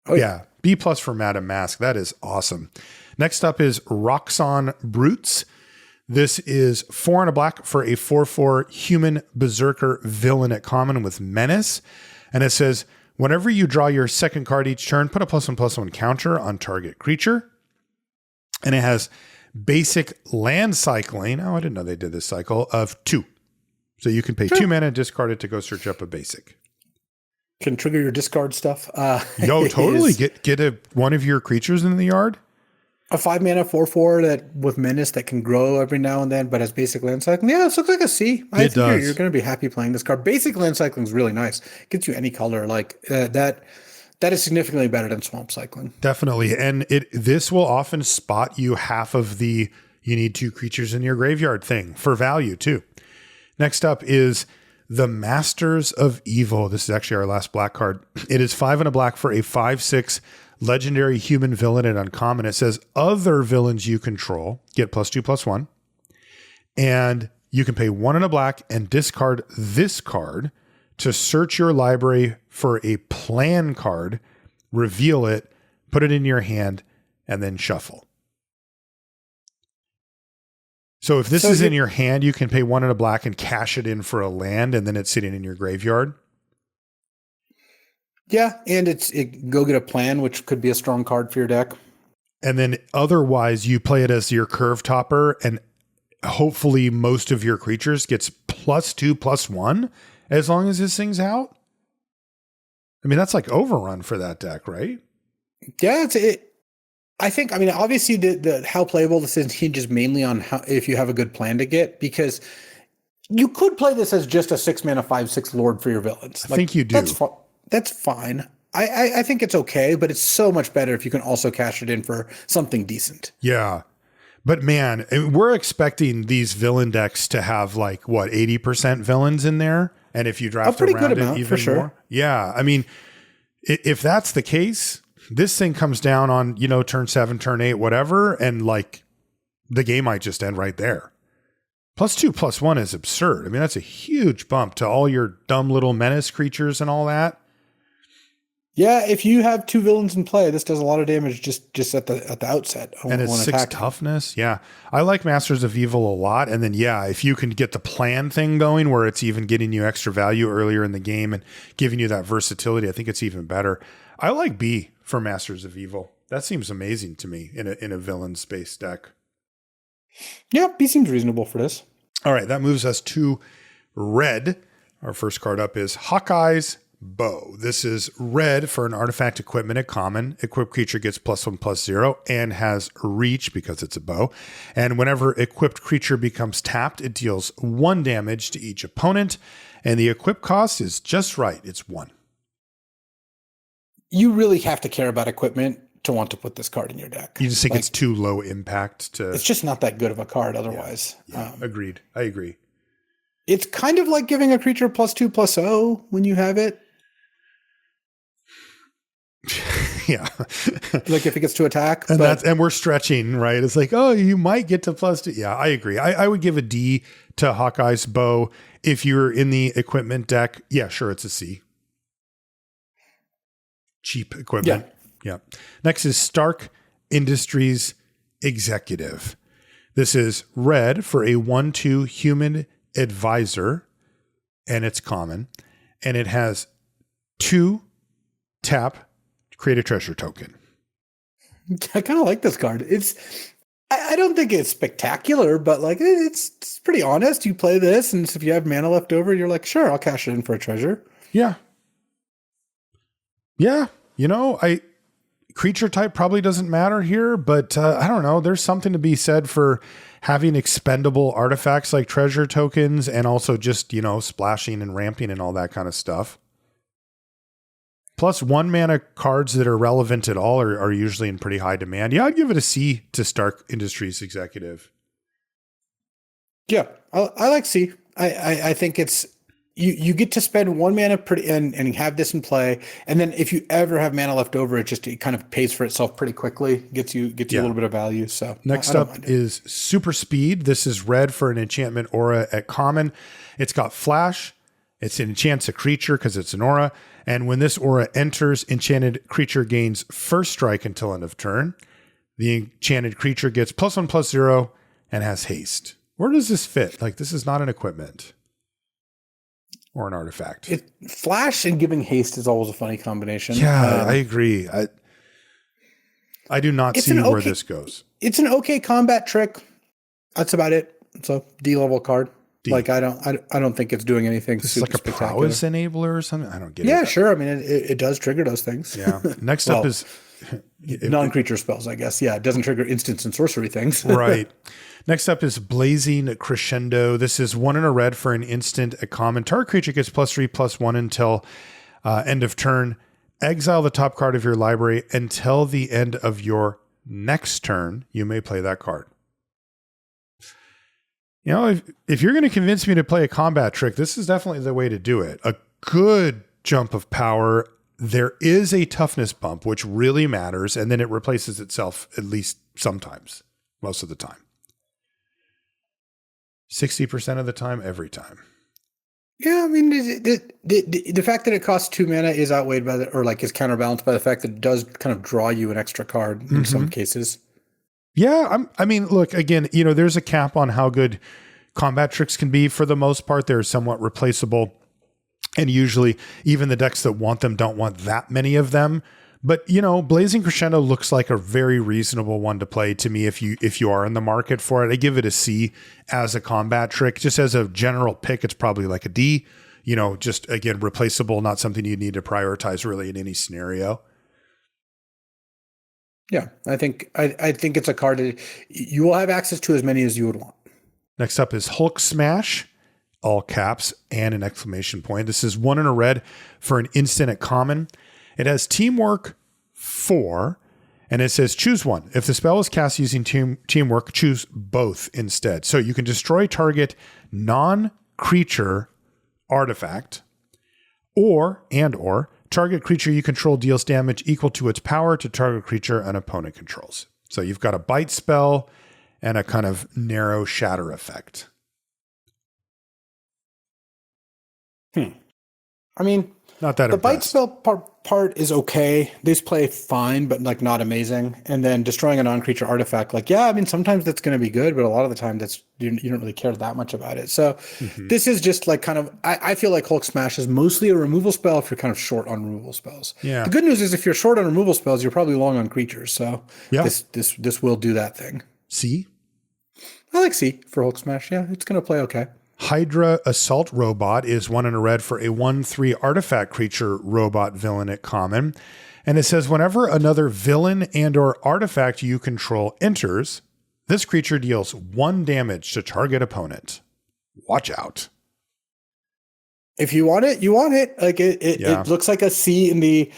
Oh yeah. B plus for Madam Mask. That is awesome. Next up is Roxanne Brutes. This is 4 and a black for a 4/4 human berserker villain at common with menace. And it says, whenever you draw your second card each turn, put a +1/+1 counter on target creature. And it has basic land cycling. Oh, I didn't know they did this cycle of 2. So you can pay 2 mana, discard it to go search up a basic. Can trigger your discard stuff. Yo, totally. Get one of your creatures in the yard. A 5 mana 4/4 that with menace that can grow every now and then, but has basic land cycling. Yeah, this looks like a C. I think you're going to be happy playing this card. Basic land cycling is really nice. Gets you any color like that. That is significantly better than swamp cycling. Definitely, and this will often spot you half of the you need 2 creatures in your graveyard thing for value too. Next up is the Masters of Evil. This is actually our last black card. It is 5 and a black for a 5/6. Legendary human villain at uncommon. It says other villains you control get +2/+1. And you can pay 1 and a black and discard this card to search your library for a plan card, reveal it, put it in your hand, and then shuffle. So if this is in your hand, you can pay 1 and a black and cash it in for a land, and then it's sitting in your graveyard. Yeah, and go get a plan, which could be a strong card for your deck. And then otherwise, you play it as your curve topper, and hopefully most of your creatures gets +2/+1 as long as this thing's out. I mean, that's like overrun for that deck, right? Yeah, I think, obviously the how playable this is hinges mainly on how if you have a good plan to get, because you could play this as just a 6 mana 5/6 lord for your villains. I think you do. That's fine. I think it's okay, but it's so much better if you can also cash it in for something decent. Yeah. But man, we're expecting these villain decks to have 80% villains in there. And if you draft around it even more. Yeah. I mean, if that's the case, this thing comes down on, turn 7, turn 8, whatever. And the game might just end right there. +2/+1 is absurd. I mean, that's a huge bump to all your dumb little menace creatures and all that. Yeah, if you have 2 villains in play, this does a lot of damage just at the outset. And it's 6 toughness. Yeah. I like Masters of Evil a lot. And then, if you can get the plan thing going where it's even getting you extra value earlier in the game and giving you that versatility, I think it's even better. I like B for Masters of Evil. That seems amazing to me in a villain space deck. Yeah, B seems reasonable for this. All right, that moves us to red. Our first card up is Hawkeye's Bow. This is red for an artifact equipment at common. Equipped creature gets +1/+0 and has reach because it's a bow. And whenever equipped creature becomes tapped, it deals 1 damage to each opponent. And the equip cost is just right. It's 1. You really have to care about equipment to want to put this card in your deck. You just think it's too low impact to... It's just not that good of a card otherwise. Yeah. Agreed. I agree. It's kind of like giving a creature +2/+0 when you have it. Yeah. If it gets to attack. And we're stretching, right? It's you might get to +2. Yeah, I agree. I would give a D to Hawkeye's Bow. If you're in the equipment deck, yeah, sure, it's a C. Cheap equipment. Yeah. Next is Stark Industries Executive. This is red for a 1/2 human advisor, and it's common. And it has 2 tap, create a treasure token. I kind of like this card. I don't think it's spectacular, but it's pretty honest. You play this, and if you have mana left over, you're like, sure, I'll cash it in for a treasure. Yeah. Yeah. Creature type probably doesn't matter here, but I don't know. There's something to be said for having expendable artifacts like treasure tokens and also just, splashing and ramping and all that kind of stuff. Plus 1 mana cards that are relevant at all are usually in pretty high demand. Yeah, I'd give it a C to Stark Industries Executive. Yeah, I like C. I think it's you get to spend 1 mana and have this in play, and then if you ever have mana left over, it kind of pays for itself pretty quickly. Gets you a little bit of value. So next up is Super Speed. This is red for an enchantment aura at common. It's got flash. It's enchants a creature because it's an aura. And when this aura enters, enchanted creature gains first strike until end of turn. The enchanted creature gets +1/+0 and has haste. Where does this fit? This is not an equipment. or an artifact. Flash and giving haste is always a funny combination. Yeah, I agree. I do not see where this goes. It's an okay combat trick. That's about it. It's a D level card. D. Like I don't think it's doing anything super like a prowess enabler or something. I don't get it. Yeah, sure. I mean, it does trigger those things. Yeah. Next up is non-creature spells, I guess. Yeah, it doesn't trigger instants and sorcery things. Right. Next up is Blazing Crescendo. This is 1 in a red for an instant. A common target creature gets +3/+1 until end of turn. Exile the top card of your library until the end of your next turn. You may play that card. You know, if you're going to convince me to play a combat trick, this is definitely the way to do it. A good jump of power. There is a toughness bump, which really matters, and then it replaces itself at least sometimes, most of the time. 60% of the time, every time. Yeah, I mean, the fact that it costs 2 mana is outweighed by is counterbalanced by the fact that it does kind of draw you an extra card in some cases. Yeah, I mean, look, again, you know, there's a cap on how good combat tricks can be. For the most part, they're somewhat replaceable. And usually even the decks that want them don't want that many of them. But, you know, Blazing Crescendo looks like a very reasonable one to play to me if you are in the market for it. I give it a C as a combat trick. Just as a general pick, it's probably like a D. You know, just, again, replaceable, not something you need to prioritize really in any scenario. Yeah, I think it's a card that you will have access to as many as you would want. Next up is Hulk Smash, all caps and an exclamation point. This is 1 in a red for an instant at common. It has Teamwork 4, and it says choose one. If the spell is cast using Teamwork, choose both instead. So you can destroy target non-creature artifact or target creature you control deals damage equal to its power to target creature an opponent controls. So you've got a bite spell and a kind of narrow shatter effect. I mean, not that the bite spell part is okay. These play fine, but like not amazing. And then destroying a non-creature artifact, like, yeah, I mean, sometimes that's going to be good, but a lot of the time you don't really care that much about it. So this is just like kind of, I feel like Hulk Smash is mostly a removal spell if you're kind of short on removal spells. Yeah. The good news is if you're short on removal spells, you're probably long on creatures. So yeah. This will do that thing. C? I like C for Hulk Smash. Yeah, it's going to play okay. Hydra Assault Robot is 1 in a red for a 1/3 artifact creature robot villain at common. And it says whenever another villain and or artifact you control enters, this creature deals 1 damage to target opponent. Watch out. If you want it, you want it. Like it looks like a C in the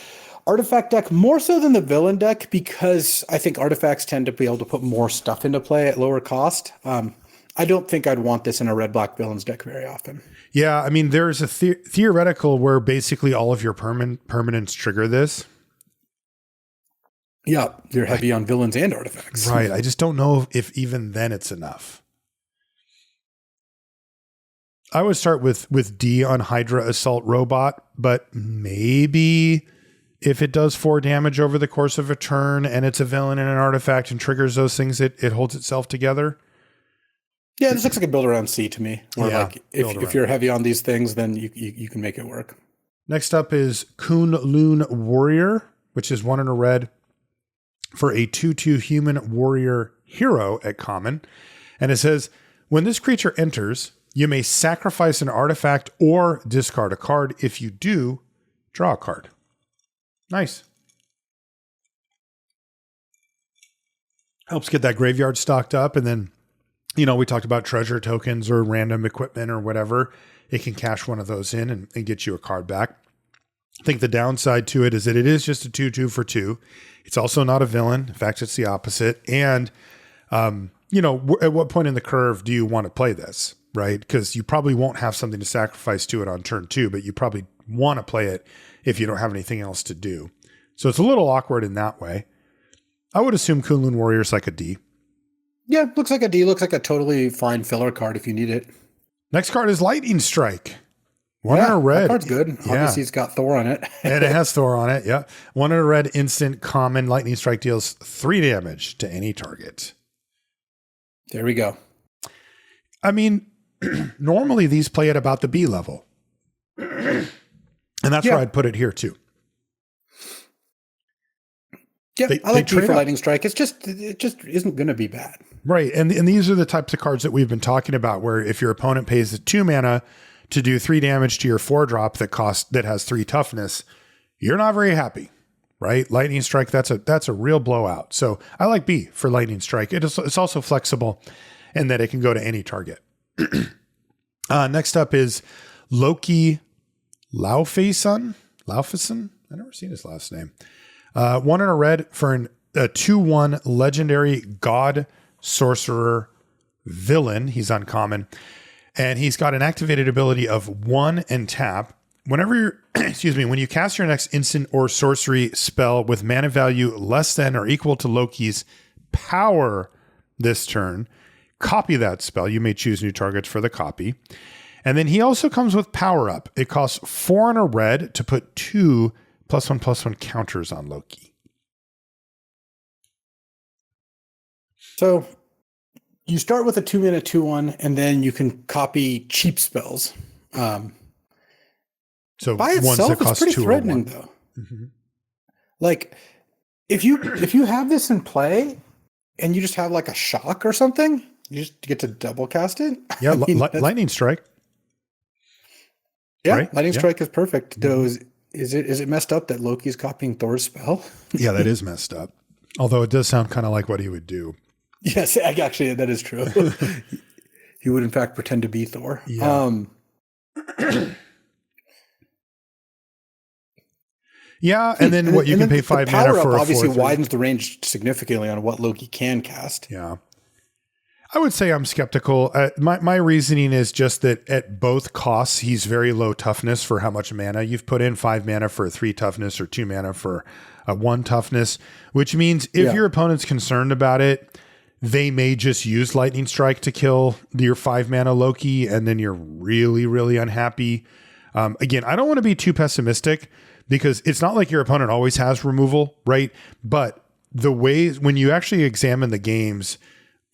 artifact deck more so than the villain deck because I think artifacts tend to be able to put more stuff into play at lower cost. I don't think I'd want this in a red-black villains deck very often. Yeah, I mean, there's a theoretical where basically all of your permanents trigger this. Yeah, you're heavy on villains and artifacts. Right. I just don't know if even then it's enough. I would start with D on Hydra Assault Robot, but maybe if it does 4 damage over the course of a turn and it's a villain and an artifact and triggers those things, it holds itself together. Yeah, this looks like a build around C to me. Or like if you're heavy on these things, then you can make it work. Next up is Kunlun Warrior, which is 1 in a red for a 2/2 human warrior hero at common. And it says, when this creature enters, you may sacrifice an artifact or discard a card. If you do, draw a card. Nice. Helps get that graveyard stocked up, and then you know, we talked about treasure tokens or random equipment or whatever. It can cash one of those in and get you a card back. I think the downside to it is that it is just a 2/2 for 2. It's also not a villain. In fact, it's the opposite. And, you know, at what point in the curve do you want to play this, right? Because you probably won't have something to sacrifice to it on turn 2, but you probably want to play it if you don't have anything else to do. So it's a little awkward in that way. I would assume Kunlun Warrior is like a D. Yeah, looks like a D. Looks like a totally fine filler card if you need it. Next card is Lightning Strike. 1 in a red. That card's good. Yeah. Obviously, it's got Thor on it. And it has Thor on it, yeah. 1 in a red instant common. Lightning Strike deals 3 damage to any target. There we go. I mean, normally these play at about the B level. And that's where I'd put it here too. Yeah, I like B for Lightning Strike. It just isn't going to be bad. Right. And these are the types of cards that we've been talking about, where if your opponent pays the 2 mana to do 3 damage to your 4-drop that has 3 toughness, you're not very happy, right? Lightning Strike, that's a real blowout. So I like B for Lightning Strike. It's also flexible in that it can go to any target. Next up is Loki Laufeyson. I've never seen his last name. 1 and a red for a 2/1 legendary god sorcerer villain. He's uncommon. And he's got an activated ability of 1 and tap. Whenever you're, when you cast your next instant or sorcery spell with mana value less than or equal to Loki's power this turn, copy that spell. You may choose new targets for the copy. And then he also comes with power up. It costs 4 and a red to put 2 +1/+1 counters on Loki. So you start with a 2-mana 2/1, and then you can copy cheap spells. So by itself, it's pretty threatening, though. Mm-hmm. Like if you have this in play, and you just have like a shock or something, you just get to double cast it. Yeah, Lightning Strike. Yeah, right? Lightning Strike is perfect. Mm-hmm. Is it messed up that Loki's copying Thor's spell? Yeah, that is messed up. Although it does sound kind of like what he would do. Yes, actually, that is true. He would, in fact, pretend to be Thor. Yeah. Yeah, and then you can pay 5 mana for a obviously 4/3. widens the range significantly on what Loki can cast. Yeah. I would say I'm skeptical. My reasoning is just that at both costs, he's very low toughness for how much mana you've put in. 5 mana for a 3 toughness or 2 mana for a 1 toughness, which means if your opponent's concerned about it, they may just use Lightning Strike to kill your 5 mana Loki, and then you're really, really unhappy. Again, I don't want to be too pessimistic because it's not like your opponent always has removal, right? But the ways, when you actually examine the games,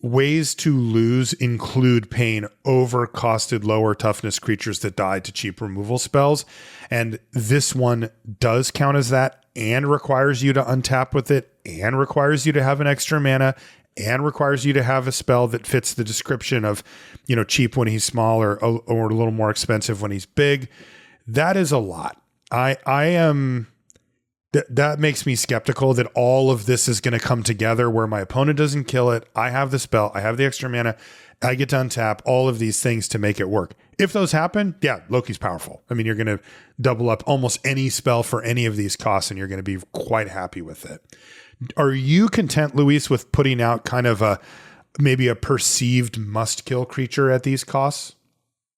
ways to lose include paying over-costed lower toughness creatures that die to cheap removal spells. And this one does count as that and requires you to untap with it and requires you to have an extra mana and requires you to have a spell that fits the description of, cheap when he's small or a little more expensive when he's big. That is a lot. That makes me skeptical that all of this is going to come together where my opponent doesn't kill it. I have the spell. I have the extra mana. I get to untap all of these things to make it work. If those happen, yeah, Loki's powerful. I mean, you're going to double up almost any spell for any of these costs, and you're going to be quite happy with it. Are you content, Luis, with putting out kind of maybe a perceived must-kill creature at these costs?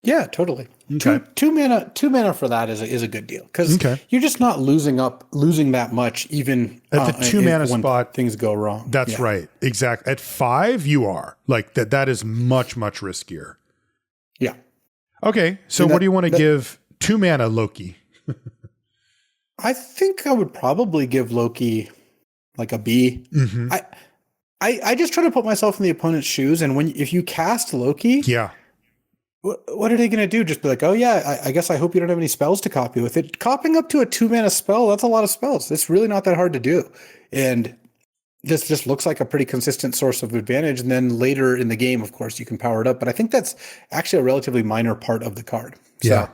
Yeah, totally. Okay. Two mana for that is a good deal because you're just not losing that much even at the 2 mana spot. Things go wrong. That's right. Exactly. At 5, you are like that. That is much, much riskier. Yeah. Okay. So what do you want to give 2 mana Loki? I think I would probably give Loki like a B. Mm-hmm. I just try to put myself in the opponent's shoes, and if you cast Loki, what are they going to do? Just be like, oh yeah, I guess I hope you don't have any spells to copy with it. Copying up to a 2 mana spell, that's a lot of spells. It's really not that hard to do. And this just looks like a pretty consistent source of advantage. And then later in the game, of course, you can power it up. But I think that's actually a relatively minor part of the card. So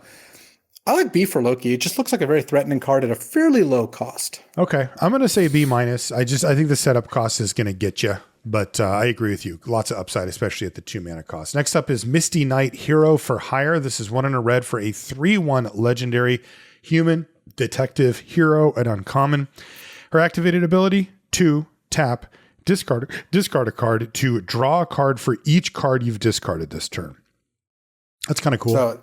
I like B for Loki. It just looks like a very threatening card at a fairly low cost. Okay. I'm going to say B-. I think the setup cost is going to get you. But I agree with you. Lots of upside, especially at the 2 mana cost. Next up is Misty Knight, Hero for Hire. This is 1 and a red for a 3/1 legendary human detective hero at uncommon. Her activated ability, 2, tap, discard a card to draw a card for each card you've discarded this turn. That's kind of cool. So,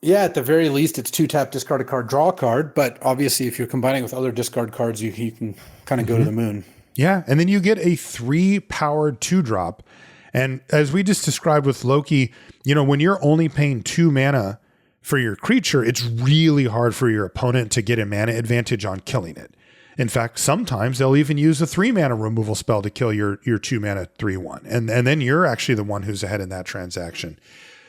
yeah, at the very least, it's 2 tap, discard a card, draw a card. But obviously, if you're combining with other discard cards, you can kind of go to the moon. Yeah, and then you get a 3-powered 2-drop. And as we just described with Loki, when you're only paying 2 mana for your creature, it's really hard for your opponent to get a mana advantage on killing it. In fact, sometimes they'll even use a 3-mana removal spell to kill your 2 mana 3/1. And then you're actually the one who's ahead in that transaction.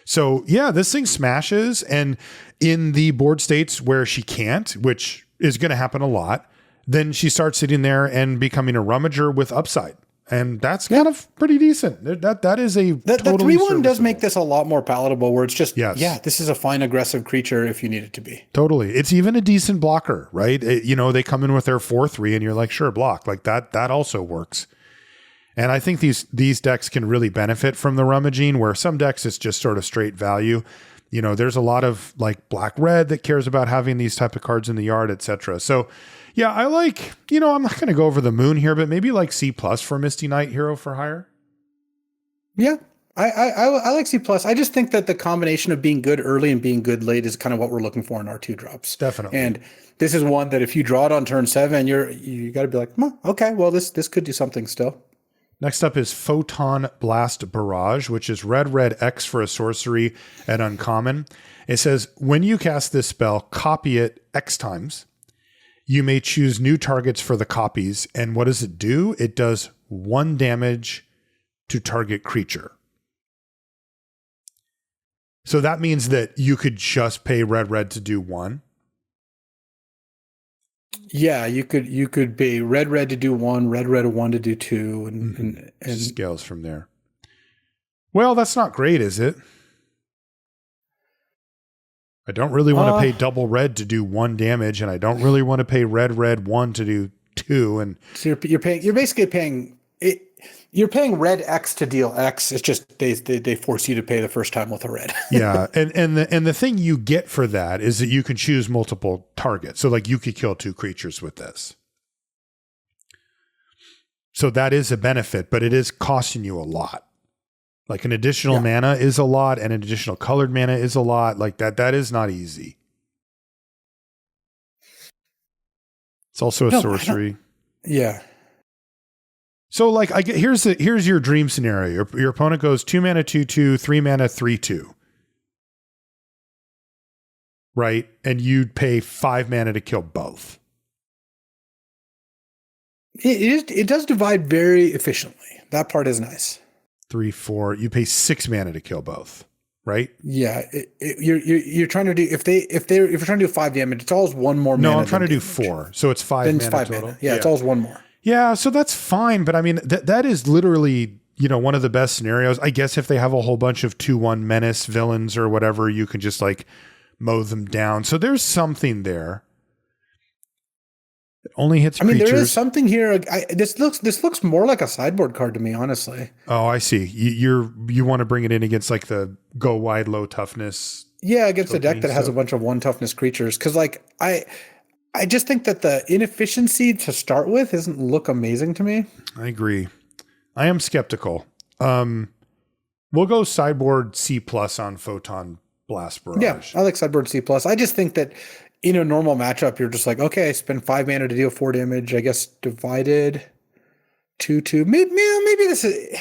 So yeah, this thing smashes. And in the board states where she can't, which is going to happen a lot, then she starts sitting there and becoming a rummager with upside. And that's kind of pretty decent. That is a totally the 3/1 does serviceable. make this a lot more palatable, where it's just, Yes. this is a fine aggressive creature if you need it to be. Totally. It's even a decent blocker, right? They come in with their 4/3 and you're like, sure, block. Like that also works. And I think these decks can really benefit from the rummaging, where some decks it's just sort of straight value. There's a lot of like black red that cares about having these type of cards in the yard, etc. So yeah, I like, I'm not going to go over the moon here, but maybe like C+ for Misty Knight Hero for Hire. Yeah. I like C+. I just think that the combination of being good early and being good late is kind of what we're looking for in our 2 drops. Definitely. And this is one that if you draw it on turn 7, you got to be like, okay, well, this could do something still. Next up is Photon Blast Barrage, which is red X for a sorcery at uncommon. It says, when you cast this spell, copy it X times. You may choose new targets for the copies. And what does it do? It does 1 damage to target creature. So that means that you could just pay red to do 1. Yeah, you could pay red to do 1, red 1 to do 2, and scales from there. Well, that's not great, is it? I don't really want to pay double red to do 1 damage, and I don't really want to pay red 1 to do 2. And so you're basically paying it. You're paying red X to deal X. It's just they force you to pay the first time with a red. Yeah, and the thing you get for that is that you can choose multiple targets. So like you could kill 2 creatures with this. So that is a benefit, but it is costing you a lot. Like an additional mana is a lot, and an additional colored mana is a lot. Like that is not easy. It's also a sorcery. Yeah. So like here's your dream scenario. Your opponent goes 2 mana 2/2, 3 mana 3/2. Right? And you'd pay 5 mana to kill both. It does divide very efficiently. That part is nice. 3, 4. You pay 6 mana to kill both, right? Yeah, you're trying to do if you're trying to do 5 damage, it's always 1 more mana. No, I'm trying to do 4, so it's 5 mana 5 total. Mana. Yeah, it's always 1 more. Yeah, so that's fine, but I mean that is literally one of the best scenarios. I guess if they have a whole bunch of 2/1 menace villains or whatever, you can just like mow them down. So there's something there. It only hits creatures. There is something here. This looks more like a sideboard card to me, honestly. Oh, I see. You want to bring it in against like the go wide, low toughness. Yeah, against a deck that has a bunch of 1 toughness creatures. Because like I just think that the inefficiency to start with doesn't look amazing to me. I agree. I am skeptical. We'll go sideboard C+ on Photon Blast Barrage. Yeah, I like sideboard C+. I just think that in a normal matchup, you're just like, okay, spend 5 mana to deal 4 damage. I guess divided 2/2. Maybe this is.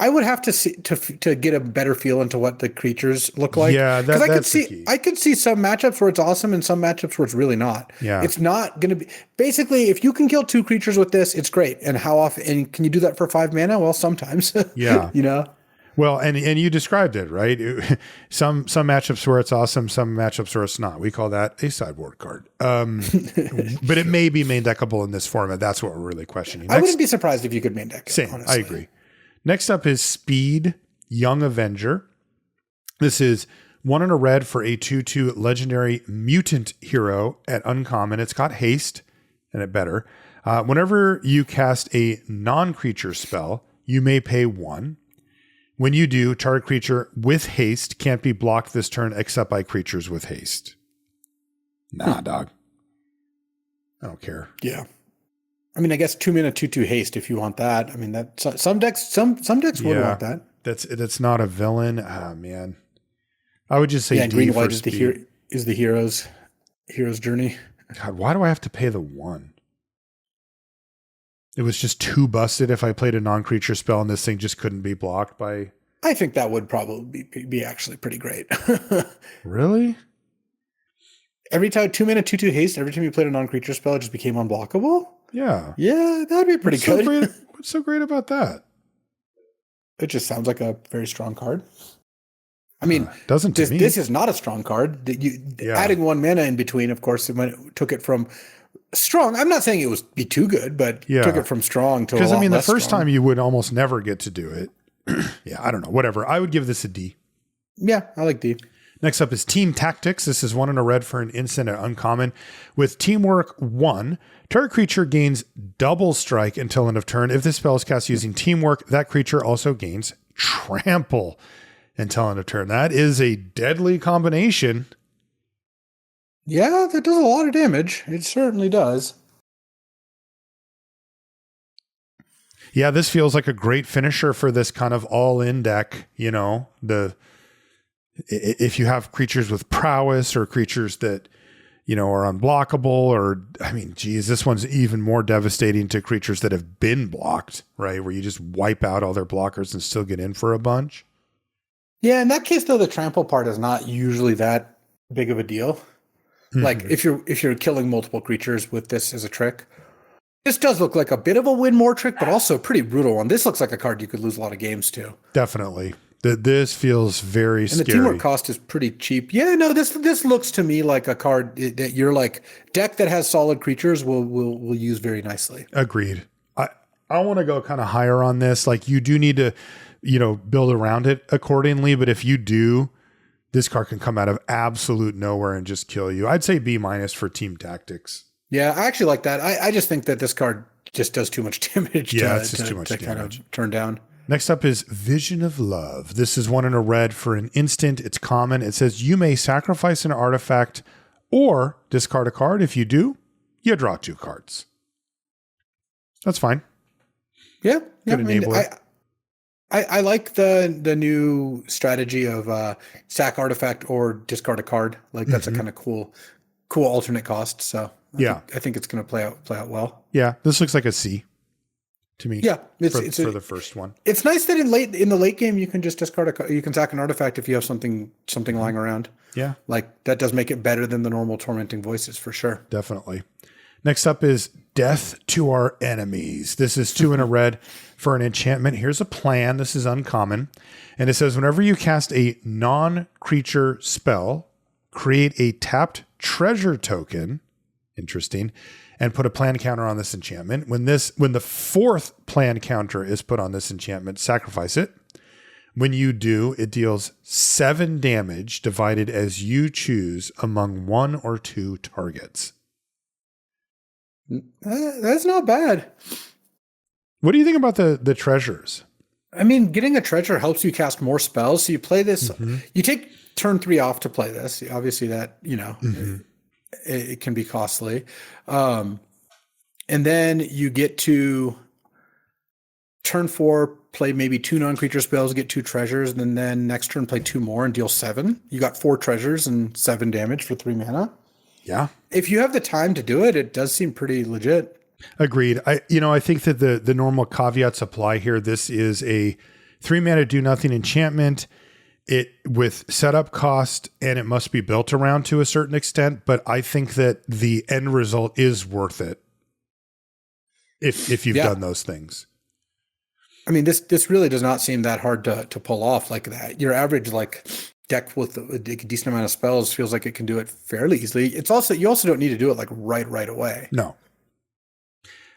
I would have to see to get a better feel into what the creatures look like. Yeah, that's the key. I could see some matchups where it's awesome and some matchups where it's really not. Yeah, it's not going to be. Basically, if you can kill 2 creatures with this, it's great. And how often? And can you do that for 5 mana? Well, sometimes. Yeah, Well, and you described it right. Some matchups where it's awesome, some matchups where it's not. We call that a sideboard card. But it may be main deckable in this format. That's what we're really questioning. I wouldn't be surprised if you could main deck it. Same, honestly. I agree. Next up is Speed Young Avenger. This is 1 and a red for a 2/2 legendary mutant hero at uncommon. It's got haste and it better. Whenever you cast a non-creature spell, you may pay 1. When you do, target creature with haste can't be blocked this turn except by creatures with haste. Nah, dog. I don't care. Yeah. I guess 2 mana 2/2 haste if you want that. That some decks would want that. That's not a villain. Ah, man. I would just say D green for white speed. is the hero's journey. God, why do I have to pay the 1? It was just too busted if I played a non-creature spell and this thing just couldn't be blocked by. I think that would probably be actually pretty great. Really? Every time 2 mana 2/2 haste, every time you played a non-creature spell, it just became unblockable. Yeah. Yeah, that'd be pretty good. What's so great about that? It just sounds like a very strong card. I mean, Doesn't to me. this is not a strong card. Adding 1 mana in between, of course, when it took it from strong. I'm not saying it was be too good, but took it from strong to a lot less. Because I mean, the first strong. time you would almost never get to do it. Yeah, I don't know. Whatever. I would give this a D. Yeah, I like D. Next up is Team Tactics. This is 1 and a red for an instant at uncommon. With Teamwork 1, target creature gains double strike until end of turn. If this spell is cast using Teamwork, that creature also gains trample until end of turn. That is a deadly combination. Yeah, that does a lot of damage. It certainly does. Yeah, this feels like a great finisher for this kind of all-in deck. You know, if you have creatures with prowess or creatures that, you know, are unblockable, or, I mean, geez, this one's even more devastating to creatures that have been blocked, right? Where you just wipe out all their blockers and still get in for a bunch. Yeah, in that case, though, the trample part is not usually that big of a deal. Mm-hmm. Like if you're killing multiple creatures with this as a trick. This does look like a bit of a win more trick, but also a pretty brutal one. This looks like a card you could lose a lot of games to. Definitely. This feels very scary. And the teamwork cost is pretty cheap. Yeah, no, this looks to me like a card that you're like, deck that has solid creatures will use very nicely. Agreed. I want to go kind of higher on this. Like, you do need to, you know, build around it accordingly. But if you do, this card can come out of absolute nowhere and just kill you. I'd say B- for Team Tactics. Yeah, I actually like that. I just think that this card just does too much damage it's just too much damage. Kind of turn down. Next up is Vision of Love. This is 1 and a red for an instant. It's common. It says you may sacrifice an artifact or discard a card. If you do, you draw 2 cards. That's fine. Yeah. Good enabler. I like the new strategy of sack artifact or discard a card. Like, that's a kind of cool alternate cost. So I think it's going to play out well. Yeah, this looks like a C to me. Yeah, it's for the first one. It's nice that in the late game you can just discard you can sack an artifact if you have something lying around. Yeah, like that does make it better than the normal Tormenting Voices for sure. Definitely. Next up is Death to Our Enemies. This is 2 and a red for an enchantment. Here's a plan. This is uncommon, and it says whenever you cast a non-creature spell, create a tapped treasure token. Interesting. And put a plan counter on this enchantment. When the 4th plan counter is put on this enchantment, sacrifice it. When you do, it deals 7 damage divided as you choose among 1 or 2 targets. That's not bad. What do you think about the treasures? I mean, getting a treasure helps you cast more spells. So you play this, you take turn 3 off to play this. Obviously that, you know, it can be costly. And then you get to turn 4, play maybe 2 non-creature spells, get 2 treasures, and then next turn play 2 more and deal 7. You got 4 treasures and 7 damage for 3 mana. Yeah. If you have the time to do it, it does seem pretty legit. Agreed. I think that the normal caveats apply here. This is a 3 mana do nothing enchantment. It with setup cost, and it must be built around to a certain extent, but I think that the end result is worth it if you've done those things. I mean, this really does not seem that hard to pull off like that. Your average like deck with a decent amount of spells feels like it can do it fairly easily. It's also, you also don't need to do it like right away. No.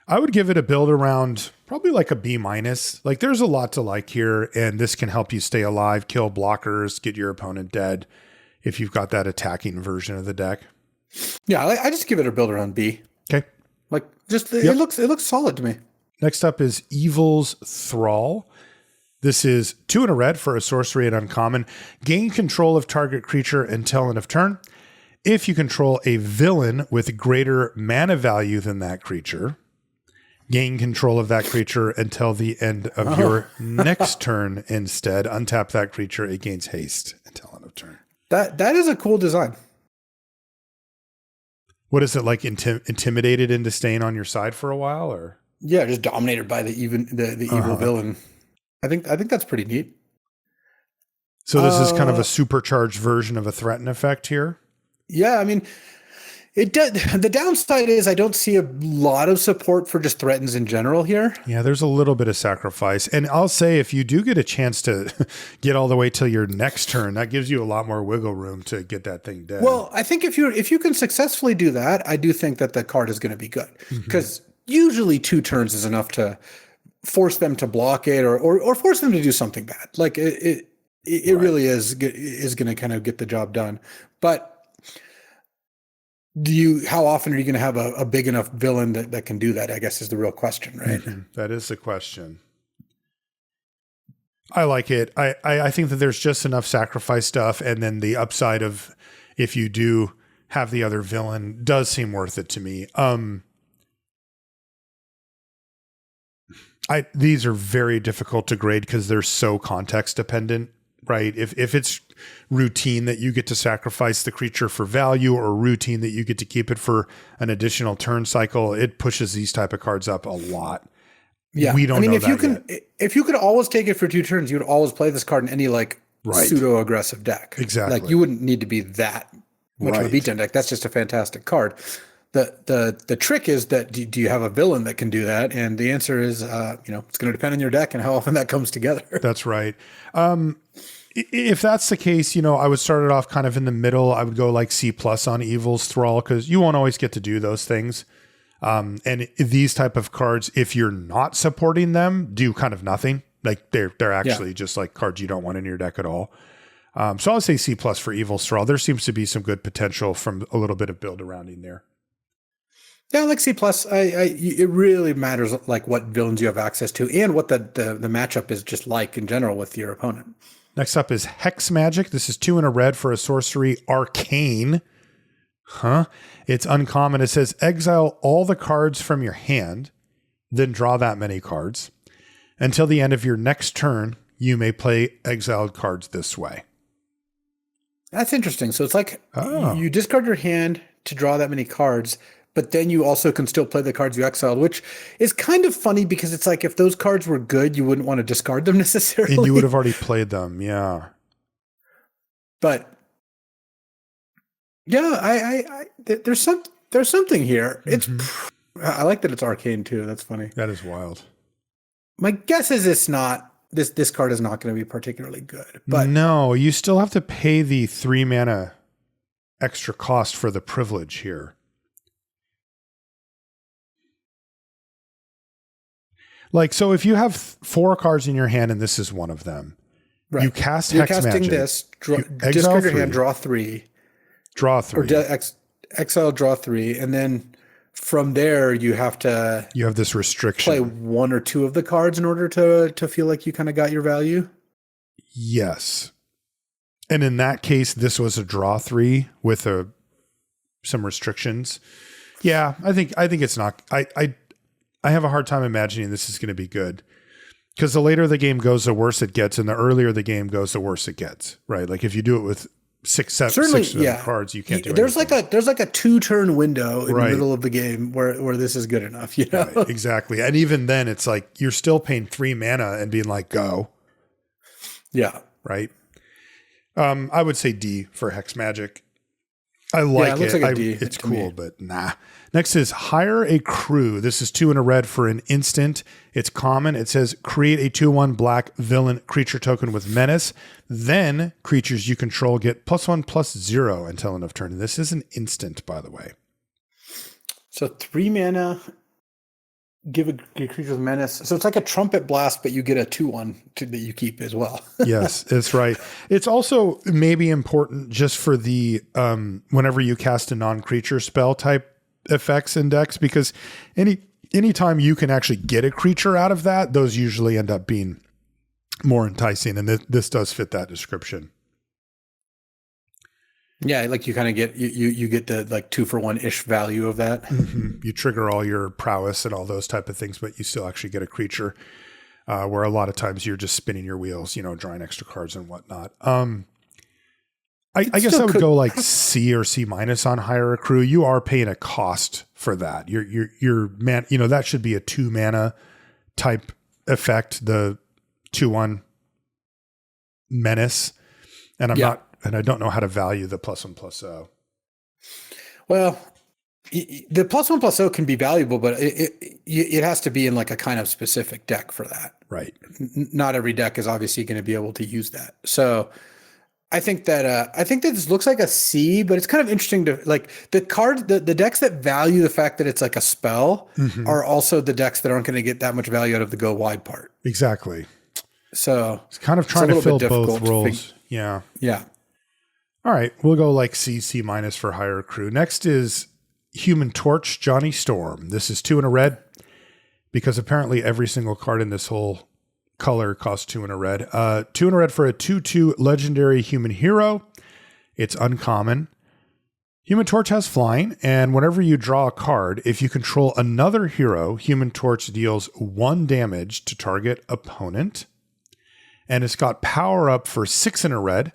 I would give it a build around probably like a B-. Like, there's a lot to like here, and this can help you stay alive, kill blockers, get your opponent dead if you've got that attacking version of the deck. Yeah, I just give it a build around B. Okay. Like, just it looks solid to me. Next up is Evil's Thrall. This is 2 and a red for a sorcery at uncommon. Gain control of target creature until end of turn. If you control a villain with greater mana value than that creature, gain control of that creature until the end of your next turn instead. Untap that creature. It gains haste until end of turn. That is a cool design. What is it, like intimidated into staying on your side for a while, or? Yeah, just dominated by the evil villain. I think that's pretty neat. So this is kind of a supercharged version of a threaten effect here. Yeah, I mean, It does. The downside is I don't see a lot of support for just threatens in general here. Yeah, there's a little bit of sacrifice. And I'll say if you do get a chance to get all the way till your next turn, that gives you a lot more wiggle room to get that thing dead. Well, I think if you can successfully do that, I do think that the card is going to be good. Because usually 2 turns is enough to force them to block it or force them to do something bad. Like it really is going to kind of get the job done. But how often are you going to have a big enough villain that can do that, I guess is the real question, right? That is the question. I like it. I think that there's just enough sacrifice stuff, and then the upside of if you do have the other villain does seem worth it to me. These are very difficult to grade because they're so context dependent, right? If it's routine that you get to sacrifice the creature for value or routine that you get to keep it for an additional turn cycle, it pushes these type of cards up a lot. Yeah. We don't know if you could always take it for 2 turns, you would always play this card in any pseudo aggressive deck. Exactly. Like you wouldn't need to be that much of a beatdown deck. That's just a fantastic card. The trick is that do you have a villain that can do that? And the answer is, it's going to depend on your deck and how often that comes together. That's right. If that's the case, I would start it off kind of in the middle. I would go like C+ on Evil's Thrall because you won't always get to do those things. And these type of cards, if you're not supporting them, do kind of nothing. Like they're actually just like cards you don't want in your deck at all. So I'll say C+ for Evil's Thrall. There seems to be some good potential from a little bit of build arounding there. Yeah, like C+. It really matters like what villains you have access to and what the matchup is just like in general with your opponent. Next up is Hex Magic. This is 2 and a red for a sorcery, Arcane. It's uncommon. It says exile all the cards from your hand, then draw that many cards. Until the end of your next turn, you may play exiled cards this way. That's interesting. So it's like you discard your hand to draw that many cards, but then you also can still play the cards you exiled, which is kind of funny because it's like if those cards were good, you wouldn't want to discard them necessarily. And you would have already played them, yeah. But yeah, there's something here. I like that it's arcane too. That's funny. That is wild. My guess is it's not. This card is not going to be particularly good. But no, you still have to pay the 3 mana extra cost for the privilege here. Like, so if you have 4 cards in your hand and this is one of them, you cast Hex Magic. You're casting this, discard your hand, draw 3. Draw 3. Or exile, draw 3. And then from there, you have this restriction. Play 1 or 2 of the cards in order to feel like you kind of got your value. Yes. And in that case, this was a draw 3 with some restrictions. Yeah, I think it's not. I have a hard time imagining this is going to be good because the later the game goes, the worse it gets, and the earlier the game goes, the worse it gets. Right? Like if you do it with 6 cards, you can't do it. There's like a 2-turn window in the middle of the game where this is good enough. Right, exactly. And even then, it's like you're still paying 3 mana and being like, go. Yeah. Right. I would say D for Hex Magic. I like it. Looks like a D it's cool, but nah. Next is Hire a Crew. This is 2 and a red for an instant. It's common. It says create a 2/1 black villain creature token with menace. Then creatures you control get +1/+0 until end of turn. And this is an instant, by the way. So 3 mana, give a creature with menace. So it's like a trumpet blast, but you get a 2/1 that you keep as well. Yes, that's right. It's also maybe important just for the whenever you cast a non-creature spell type effects index, because anytime you can actually get a creature out of that, those usually end up being more enticing. And this does fit that description. Yeah, like you kind of get you get the like 2-for-1-ish value of that. Mm-hmm. You trigger all your prowess and all those type of things, but you still actually get a creature. Where a lot of times you're just spinning your wheels, drawing extra cards and whatnot. I guess I would go like C or C- on Hire a Crew. You are paying a cost for that. Your man, that should be a 2 mana type effect. The 2/1 menace, and I don't know how to value the +1/+0. Well, The +1/+0 can be valuable, but it has to be in like a kind of specific deck for that. Right. Not every deck is obviously going to be able to use that. So I think that this looks like a C, but it's kind of interesting to like the decks that value the fact that it's like a spell are also the decks that aren't going to get that much value out of the go wide part. Exactly. So it's kind of trying to fill both roles. Yeah. Yeah. All right. We'll go like C minus for higher crew. Next is Human Torch, Johnny Storm. This is 2 and a red because apparently every single card in this whole color costs 2 and a red. 2 and a red for a 2/2 legendary human hero. It's uncommon. Human Torch has flying, and whenever you draw a card, if you control another hero, Human Torch deals 1 damage to target opponent. And it's got power up for 6 and a red.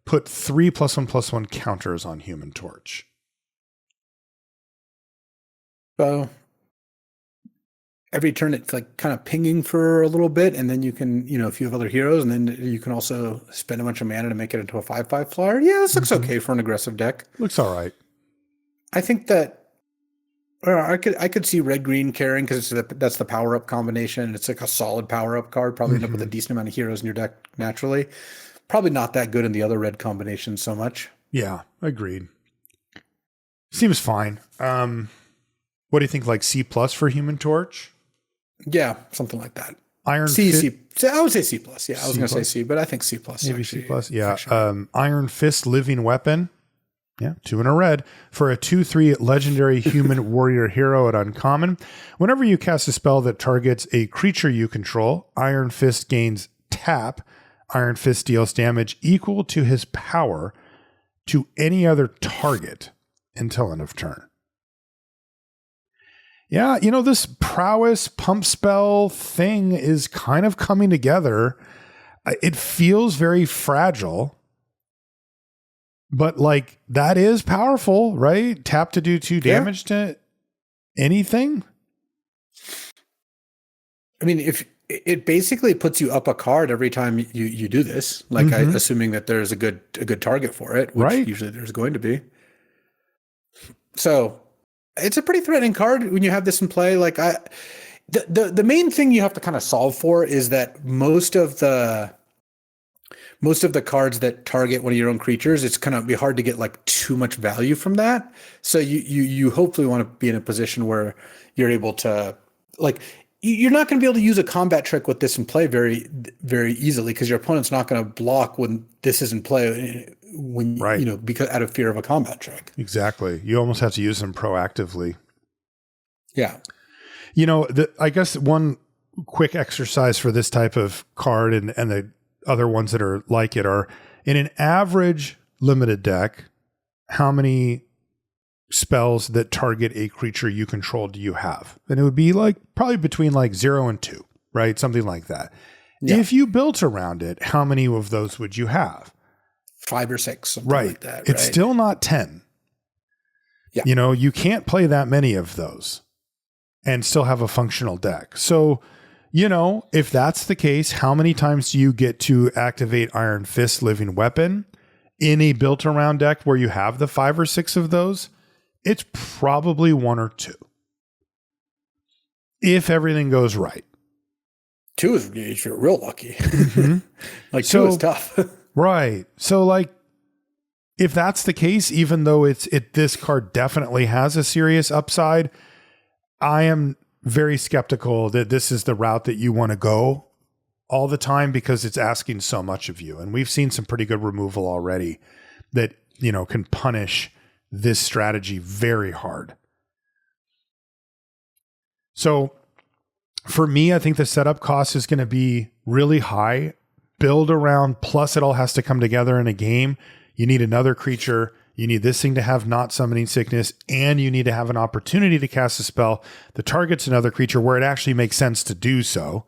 Put 3 +1/+1 counters on Human Torch. So every turn it's like kind of pinging for a little bit, and then you can, if you have other heroes, and then you can also spend a bunch of mana to make it into a 5/5 flyer. Yeah, this looks okay for an aggressive deck. Looks all right. I think that I could see red green carrying because that's the power up combination. It's like a solid power up card. Probably end up with a decent amount of heroes in your deck naturally. Probably not that good in the other red combinations so much. Yeah, agreed. Seems fine. What do you think? Like C+ for Human Torch? Yeah, something like that. Iron C. I would say C+. Yeah, I was going to say C, but I think C+. Maybe actually, C+. Yeah. Sure. Iron Fist Living Weapon. Yeah, 2 and a red for a 2/3 legendary human warrior hero at uncommon. Whenever you cast a spell that targets a creature you control, Iron Fist gains tap. Iron Fist deals damage equal to his power to any other target until end of turn. Yeah, this prowess pump spell thing is kind of coming together. It feels very fragile, but like that is powerful, right? Tap to do 2 damage to anything. I mean, if it basically puts you up a card every time you do this, like assuming that there's a good target for it, which usually there's going to be. So it's a pretty threatening card when you have this in play. Like the main thing you have to kind of solve for is that most of the cards that target one of your own creatures, it's going to be hard to get like too much value from that. So you hopefully want to be in a position where you're able to like. You're not going to be able to use a combat trick with this in play very, very easily because your opponent's not going to block when this is in play because out of fear of a combat trick. Exactly. You almost have to use them proactively. Yeah. I guess one quick exercise for this type of card and the other ones that are like it are in an average limited deck, how many spells that target a creature you control do you have? And it would be like probably between like 0 and 2, right? Something like that. Yeah. If you built around it, how many of those would you have? 5 or 6, something like that. It's still not 10. Yeah. You can't play that many of those and still have a functional deck. So, if that's the case, how many times do you get to activate Iron Fist Living Weapon in a built around deck where you have the 5 or 6 of those? It's probably 1 or 2. If everything goes right. 2 is if you're real lucky. Like 2 is tough. Right. So like if that's the case, even though this card definitely has a serious upside, I am very skeptical that this is the route that you want to go all the time because it's asking so much of you. And we've seen some pretty good removal already that, can punish this strategy very hard. So for me, I think the setup cost is going to be really high. Build around, plus it all has to come together in a game. You need another creature. You need this thing to have not summoning sickness, and you need to have an opportunity to cast a spell that targets another creature where it actually makes sense to do so.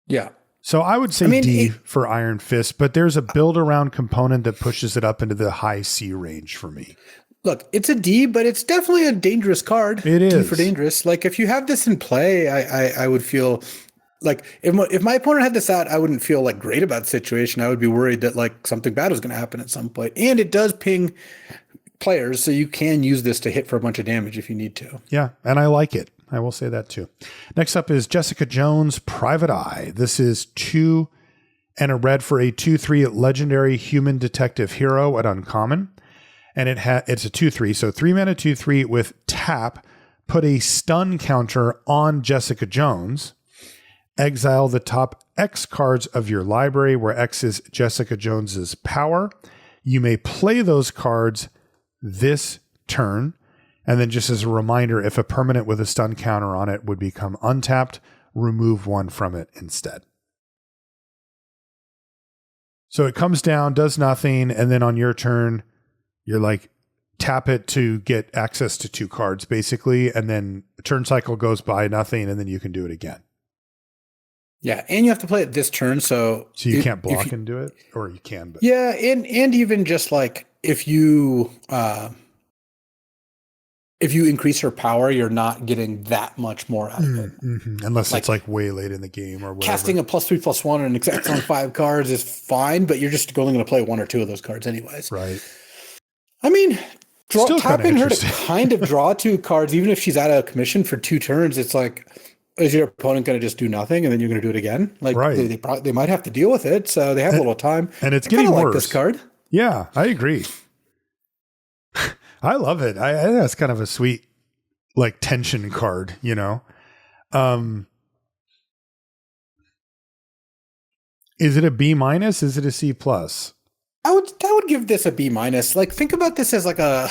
Yeah. So I would say D for Iron Fist, but there's a build around component that pushes it up into the high C range for me. Look, it's a D, but it's definitely a dangerous card. It is. D for dangerous. Like if you have this in play, I would feel like if my opponent had this out, I wouldn't feel like great about the situation. I would be worried that like something bad was going to happen at some point. And it does ping players, so you can use this to hit for a bunch of damage if you need to. Yeah, and I like it. I will say that too. Next up is Jessica Jones, Private Eye. This is 2 and a red for a 2/3 legendary human detective hero at uncommon. And it's a 2/3, so 3 mana 2/3 with tap. Put a stun counter on Jessica Jones. Exile the top X cards of your library, where X is Jessica Jones's power. You may play those cards this turn. And then just as a reminder, if a permanent with a stun counter on it would become untapped, remove 1 from it instead. So it comes down, does nothing, and then on your turn, you're like, tap it to get access to 2 cards, basically, and then a turn cycle goes by, nothing, and then you can do it again. Yeah, and you have to play it this turn, so you can't block and do it, or you can. But. Yeah, and even just like if you increase her power, you're not getting that much more out of it. Mm-hmm. Unless it's like way late in the game or whatever. Casting a +3/+1 and exact on 5 cards is fine, but you're just only going to play 1 or 2 of those cards anyways. Right. I mean, tapping her to kind of draw 2 cards, even if she's out of commission for 2 turns, it's like, is your opponent going to just do nothing and then you're going to do it again? Like, right. They might have to deal with it, so they have a little time. And it's getting worse. Like this card. Yeah, I agree. I love it. I think that's kind of a sweet, like, tension card, you know? Is it a B-? Is it a C+? I would give this a B-. Like, think about this as like a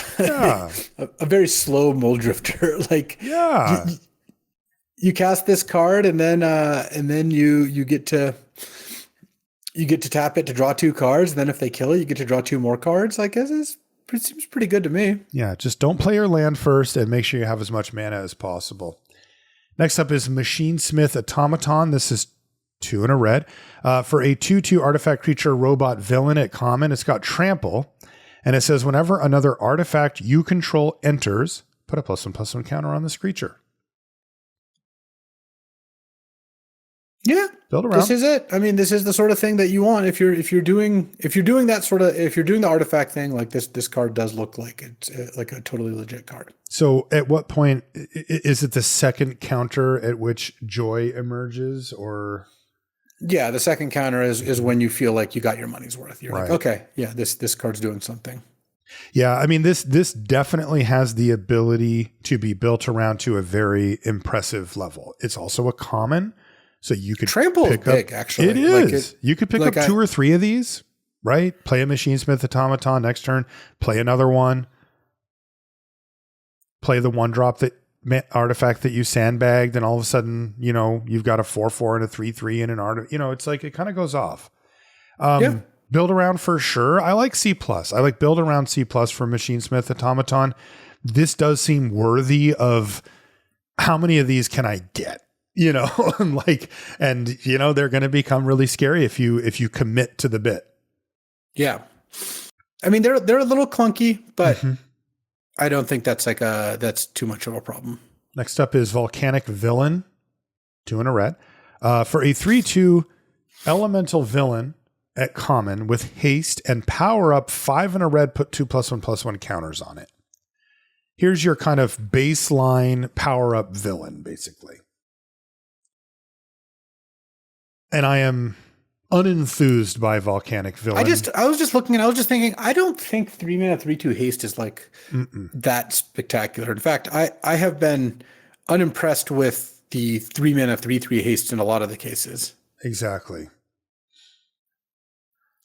a very slow Mole Drifter. Like, yeah, you cast this card and then you get to tap it to draw 2 cards. And then if they kill it, you get to draw 2 more cards. Like, it seems pretty good to me. Yeah, just don't play your land first and make sure you have as much mana as possible. Next up is Machine Smith Automaton. This is 2 and a red. For a 2/2 artifact creature robot villain at common, it's got trample. And it says whenever another artifact you control enters, put a +1/+1 counter on this creature. Yeah, build around. This is it. I mean, this is the sort of thing that you want if you're doing the artifact thing. Like this card does look like it's like a totally legit card. So, at what point is it the second counter at which joy emerges, or? Yeah, the second counter is when you feel like you got your money's worth. You're right. Like, okay, yeah, this card's doing something. Yeah, I mean this definitely has the ability to be built around to a very impressive level. It's also a common. So you could trample pick big, up, actually. It is. You could pick up 2 or 3 of these, right? Play a Machine Smith Automaton next turn. Play another one. Play the 1-drop artifact that you sandbagged, and all of a sudden, you know, you've got a 4/4 and a 3/3 and an art. You know, it's like it kind of goes off. Build around for sure. I like C+. I like build around C+ for Machine Smith Automaton. This does seem worthy of how many of these can I get? You know, and you know, they're going to become really scary if you commit to the bit. Yeah. I mean, they're a little clunky, but I don't think that's that's too much of a problem. Next up is Volcanic Villain, 2 and a red. For a 3/2 elemental villain at common with haste and power up, 5 and a red, put 2 +1/+1 counters on it. Here's your kind of baseline power up villain, basically. And I am unenthused by Volcanic Villain. I was just looking and I was just thinking, I don't think 3 mana 3/2 haste is like that spectacular. In fact, I have been unimpressed with the 3 mana 3/3 haste in a lot of the cases. Exactly.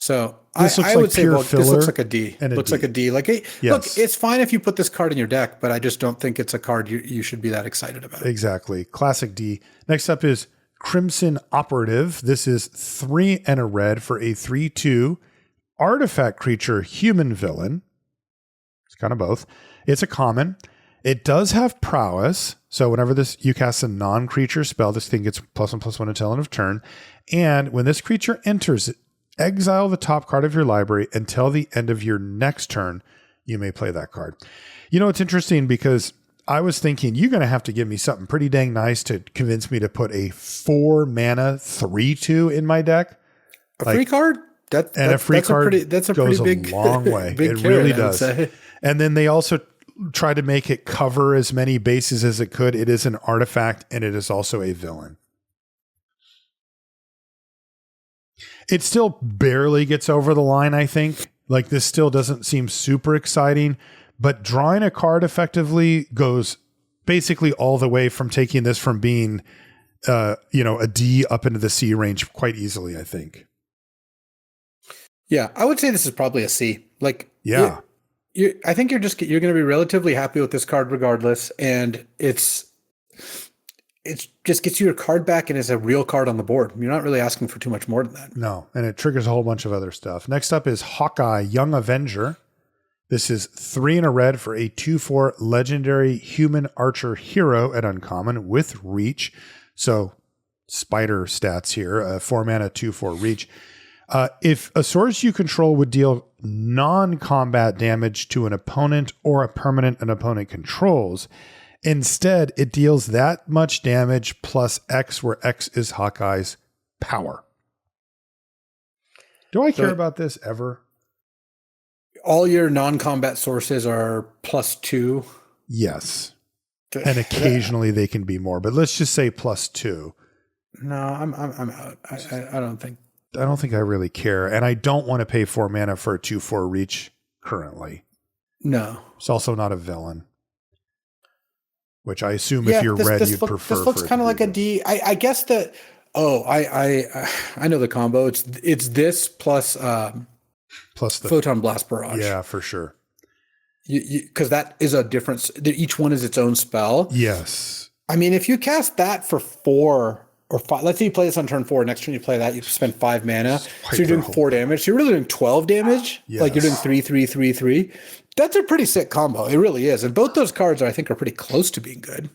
So I would say this looks like a D. Looks like a D. Like, hey, yes. Look, it's fine if you put this card in your deck, but I just don't think it's a card you should be that excited about. Exactly. Classic D. Next up is Crimson Operative. This is 3 and a red for a 3/2 artifact creature human villain. It's kind of both. It's a common. It does have prowess. So whenever you cast a non-creature spell, this thing gets +1/+1 until end of turn. And when this creature enters, exile the top card of your library until the end of your next turn. You may play that card. You know, it's interesting because I was thinking you're going to have to give me something pretty dang nice to convince me to put a 4 mana 3/2 in my deck. Free card? A free card that's a goes pretty big, a long way. Big it really carrot, does. And then they also try to make it cover as many bases as it could. It is an artifact, and it is also a villain. It still barely gets over the line, I think. Like, this still doesn't seem super exciting, but drawing a card effectively goes basically all the way from taking this from being, a D up into the C range quite easily, I think. Yeah, I would say this is probably a C. Like, yeah. I think you're going to be relatively happy with this card regardless, and it just gets you your card back and is a real card on the board. You're not really asking for too much more than that. No, and it triggers a whole bunch of other stuff. Next up is Hawkeye, Young Avenger. This is 3 and a red for a 2/4 legendary human archer hero at uncommon with reach. So spider stats here, 4 mana, 2/4 reach. If a source you control would deal non-combat damage to an opponent or a permanent an opponent controls, instead it deals that much damage plus X, where X is Hawkeye's power. Do I care about this ever? All your non-combat sources are +2. Yes. And occasionally they can be more, but let's just say +2. No, I'm out. I don't think I really care. And I don't want to pay 4 mana for a 2/4 reach currently. No. It's also not a villain, which I assume if you're red, you'd prefer. This looks kind of like a D. I guess that. Oh, I know the combo. It's this plus the Photon Blast Barrage. Yeah, for sure. Because that is a difference. Each one is its own spell. Yes. I mean, if you cast that for 4 or 5, let's say you play this on turn 4. Next turn you play that, you spend 5 mana. So you're doing 4 damage. So you're really doing 12 damage. Yes. Like you're doing 3, 3, 3, 3. That's a pretty sick combo. It really is. And both those cards I think are pretty close to being good.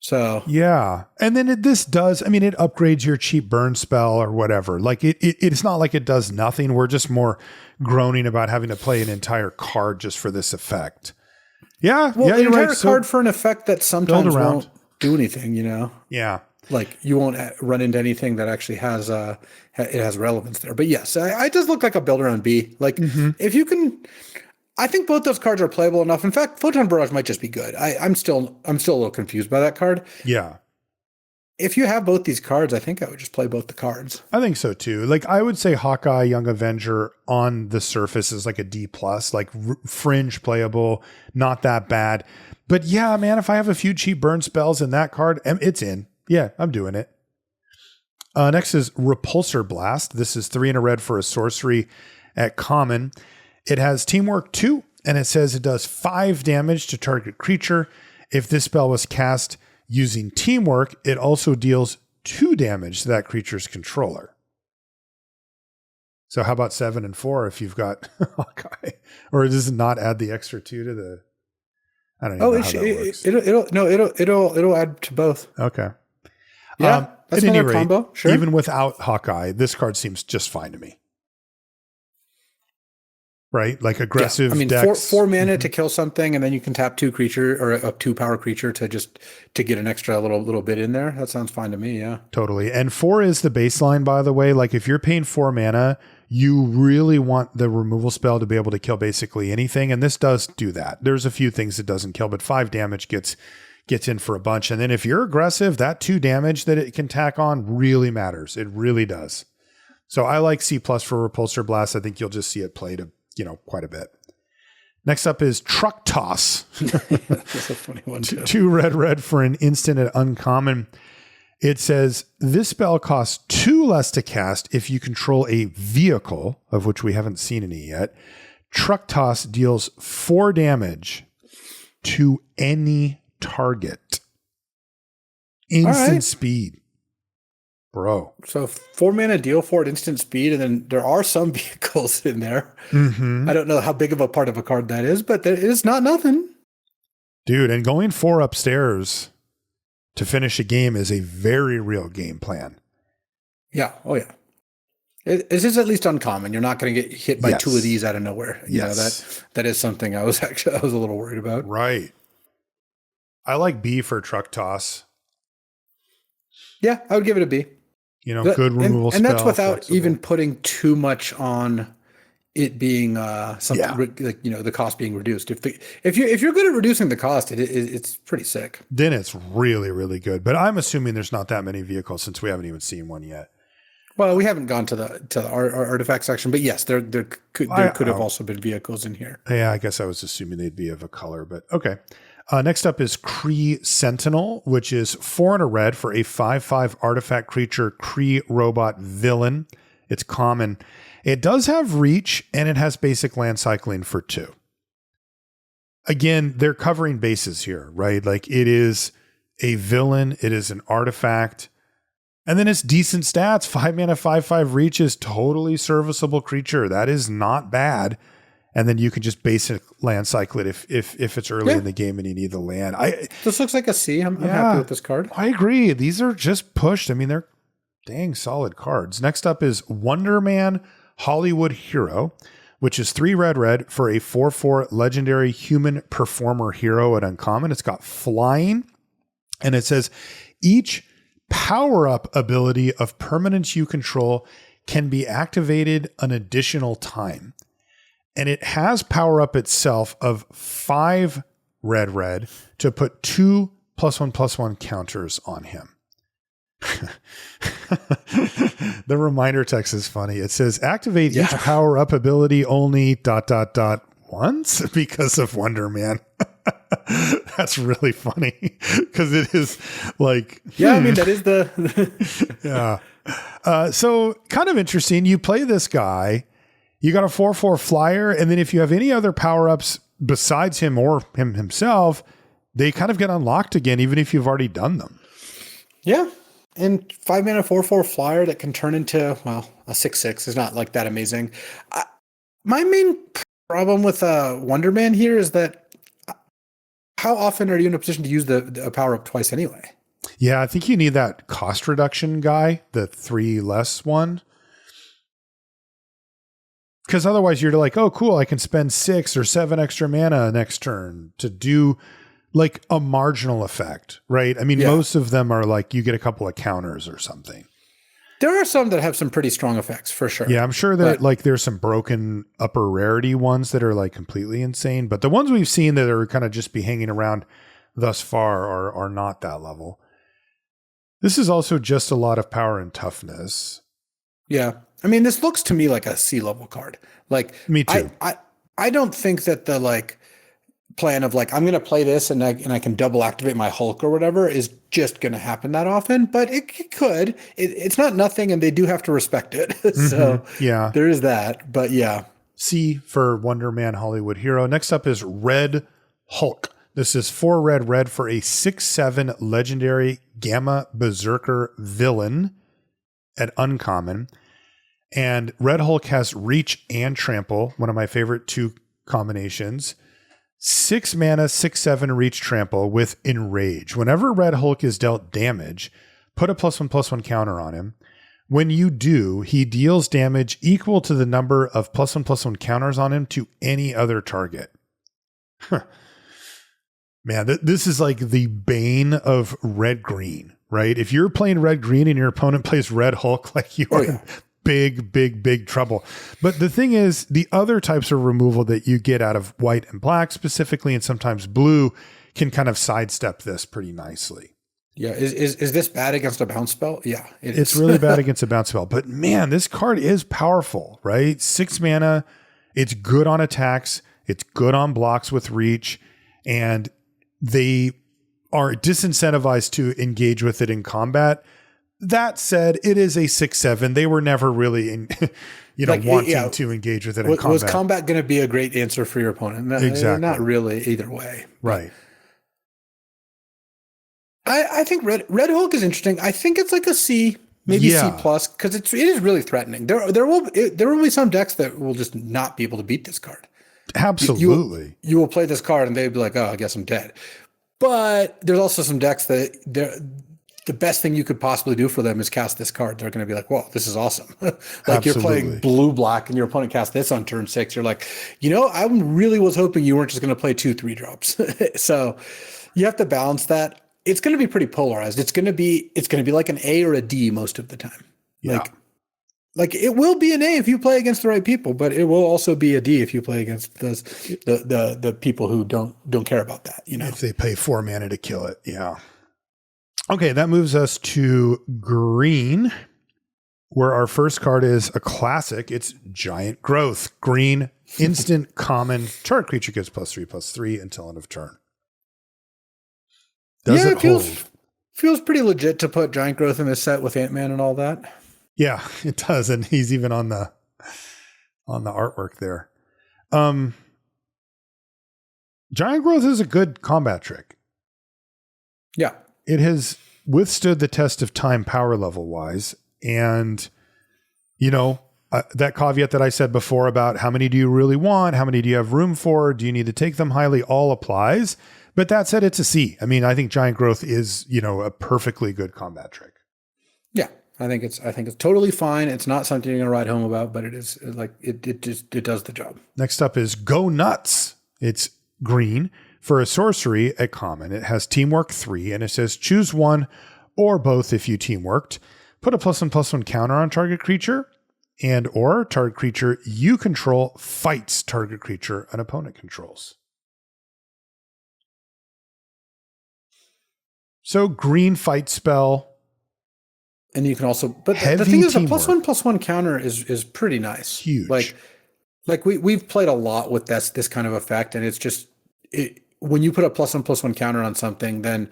So yeah. And then this does, I mean, it upgrades your cheap burn spell or whatever. Like it's not like it does nothing. We're just more groaning about having to play an entire card just for this effect. Yeah. Well, yeah, an you're entire right. card for an effect that sometimes won't do anything, Yeah. Like you won't run into anything that actually has it has relevance there. But yes, it does look like a builder on B. Like if you can, I think both those cards are playable enough. In fact, Photon Barrage might just be good. I'm still a little confused by that card. Yeah. If you have both these cards, I think I would just play both the cards. I think so too. Like I would say Hawkeye, Young Avenger on the surface is like a D+, like fringe playable, not that bad. But yeah, man, if I have a few cheap burn spells in that card, it's in. Yeah, I'm doing it. Next is Repulsor Blast. This is 3 and a red for a sorcery at common. It has Teamwork 2, and it says it does 5 damage to target creature. If this spell was cast using Teamwork, it also deals 2 damage to that creature's controller. So how about 7 and 4 if you've got Hawkeye? Or does it not add the extra 2 to the... I don't even know how that works. It'll add to both. Okay. Yeah, that's at any another rate, combo. Sure. Even without Hawkeye, this card seems just fine to me. Right? Like aggressive decks. 4 mana to kill something, and then you can tap 2 creature or a 2 power creature to get an extra little bit in there. That sounds fine to me, yeah. Totally. And 4 is the baseline, by the way. Like if you're paying 4 mana, you really want the removal spell to be able to kill basically anything. And this does do that. There's a few things it doesn't kill, but 5 damage gets in for a bunch. And then if you're aggressive, that 2 damage that it can tack on really matters. It really does. So I like C+ for Repulsor Blast. I think you'll just see it played quite a bit. Next up is Truck Toss. That's a funny one too. 2 red for an instant at uncommon. It says this spell costs 2 less to cast if you control a vehicle, of which we haven't seen any yet. Truck Toss deals 4 damage to any target. Instant speed. Bro. So 4 mana deal for it, instant speed, and then there are some vehicles in there. I don't know how big of a part of a card that is, but it is not nothing. Dude, and going 4 upstairs to finish a game is a very real game plan. Yeah. Oh, yeah. This is at least uncommon. You're not going to get hit by 2 of these out of nowhere. You know, that is something I was a little worried about. Right. I like B for Truck Toss. Yeah, I would give it a B. Good removal spell. And that's without flexible. even putting too much on it being something Yeah. like, the cost being reduced. If you're good at reducing the cost, it's pretty sick. Then it's really, really good. But I'm assuming there's not that many vehicles since we haven't even seen one yet. Well, we haven't gone to the artifact section, but yes, there could have also been vehicles in here. Yeah, I guess I was assuming they'd be of a color, but okay. Next up is Kree Sentinel, which is 4 and a red for a 5/5 artifact creature Kree robot villain. It's common. It does have reach, and it has basic land cycling for 2. Again, they're covering bases here, right? Like, it is a villain, it is an artifact, and then it's decent stats. 5 mana, 5/5 reach is totally serviceable creature. That is not bad. And then you can just basic land cycle it if it's early in the game and you need the land. This looks like a C. I'm happy with this card. I agree. These are just pushed. I mean, they're dang solid cards. Next up is Wonder Man Hollywood Hero, which is 3 red for a 4/4 legendary human performer hero at uncommon. It's got flying, and it says each power-up ability of permanents you control can be activated an additional time. And it has power-up itself of 5 red to put 2 +1/+1 counters on him. The reminder text is funny. It says activate each power-up ability only ... once because of Wonder Man. That's really funny because it is like, I mean, that is the yeah. So kind of interesting. You play this guy, you got a 4/4 flyer, and then if you have any other power-ups besides him or him himself, they kind of get unlocked again, even if you've already done them. Yeah. And 5 mana 4/4 flyer that can turn into, well, a 6/6 is not like that amazing. My main problem with Wonder Man here is that how often are you in a position to use the power up twice anyway? Yeah, I think you need that cost reduction guy, the 3 less one. Because otherwise you're like, oh, cool, I can spend 6 or 7 extra mana next turn to do like a marginal effect, right? I mean, most of them are like you get a couple of counters or something. There are some that have some pretty strong effects for sure. Yeah, I'm sure that like there's some broken upper rarity ones that are like completely insane, but the ones we've seen that are kind of just be hanging around thus far are not that level. This is also just a lot of power and toughness. Yeah. I mean, this looks to me like a C-level card. Like, me too. I don't think that the like plan of like, I'm going to play this and I can double activate my Hulk or whatever is just going to happen that often, but it could. It's not nothing, and they do have to respect it. So yeah, there is that. But yeah. C for Wonder Man Hollywood Hero. Next up is Red Hulk. This is 4 red for a 6/7 legendary Gamma Berserker villain at uncommon. And Red Hulk has reach and trample, one of my favorite 2 combinations. 6 mana, 6/7 reach trample with enrage. Whenever Red Hulk is dealt damage, put a +1/+1 counter on him. When you do, he deals damage equal to the number of +1/+1 counters on him to any other target. Man, this is like the bane of red-green, right? If you're playing red-green and your opponent plays Red Hulk, like you are in big trouble. But the thing is, the other types of removal that you get out of white and black specifically, and sometimes blue, can kind of sidestep this pretty nicely. Yeah. Is this bad against a bounce spell? Yeah, it's really bad against a bounce spell. But man, this card is powerful, right? 6 mana. It's good on attacks. It's good on blocks with reach. And they are disincentivized to engage with it in combat. That said, it is a 6/7. They were never really, wanting to engage with it in combat. Was combat going to be a great answer for your opponent? Exactly. Not really either way. Right. I think Red Hulk is interesting. I think it's like a C, maybe C+, because it is really threatening. There will be some decks that will just not be able to beat this card. Absolutely. You will play this card and they'd be like, oh, I guess I'm dead. But there's also some decks that the best thing you could possibly do for them is cast this card. They're going to be like, whoa, this is awesome. Like You're playing blue-black and your opponent casts this on turn 6. You're like, I really was hoping you weren't just going to play 2/3 drops. So you have to balance that. It's going to be pretty polarized. It's going to be like an A or a D most of the time. Yeah. Like it will be an A if you play against the right people, but it will also be a D if you play against the people who don't care about that. If they pay 4 mana to kill it, yeah. Okay, that moves us to green, where our first card is a classic. It's Giant Growth. Green, instant, common. Target creature gets +3/+3 until end of turn. Does it hold? Feels pretty legit to put Giant Growth in this set with Ant-Man and all that. Yeah, it does, and he's even on the artwork there. Giant Growth is a good combat trick. Yeah. It has withstood the test of time power level wise. And, that caveat that I said before about how many do you really want? How many do you have room for? Do you need to take them highly? All applies. But that said, it's a C. I mean, I think Giant Growth is, a perfectly good combat trick. Yeah. I think it's totally fine. It's not something you're going to write home about, but it is like, it does the job. Next up is Go Nuts. It's green. For a sorcery, a common. It has Teamwork 3, and it says choose one or both if you teamworked. Put a +1/+1 counter on target creature, and or target creature you control fights target creature an opponent controls. So green fight spell. And you can also, but the thing is, a +1/+1 counter is pretty nice. Huge. Like we've played a lot with this kind of effect, and it's just when you put a +1/+1 counter on something, then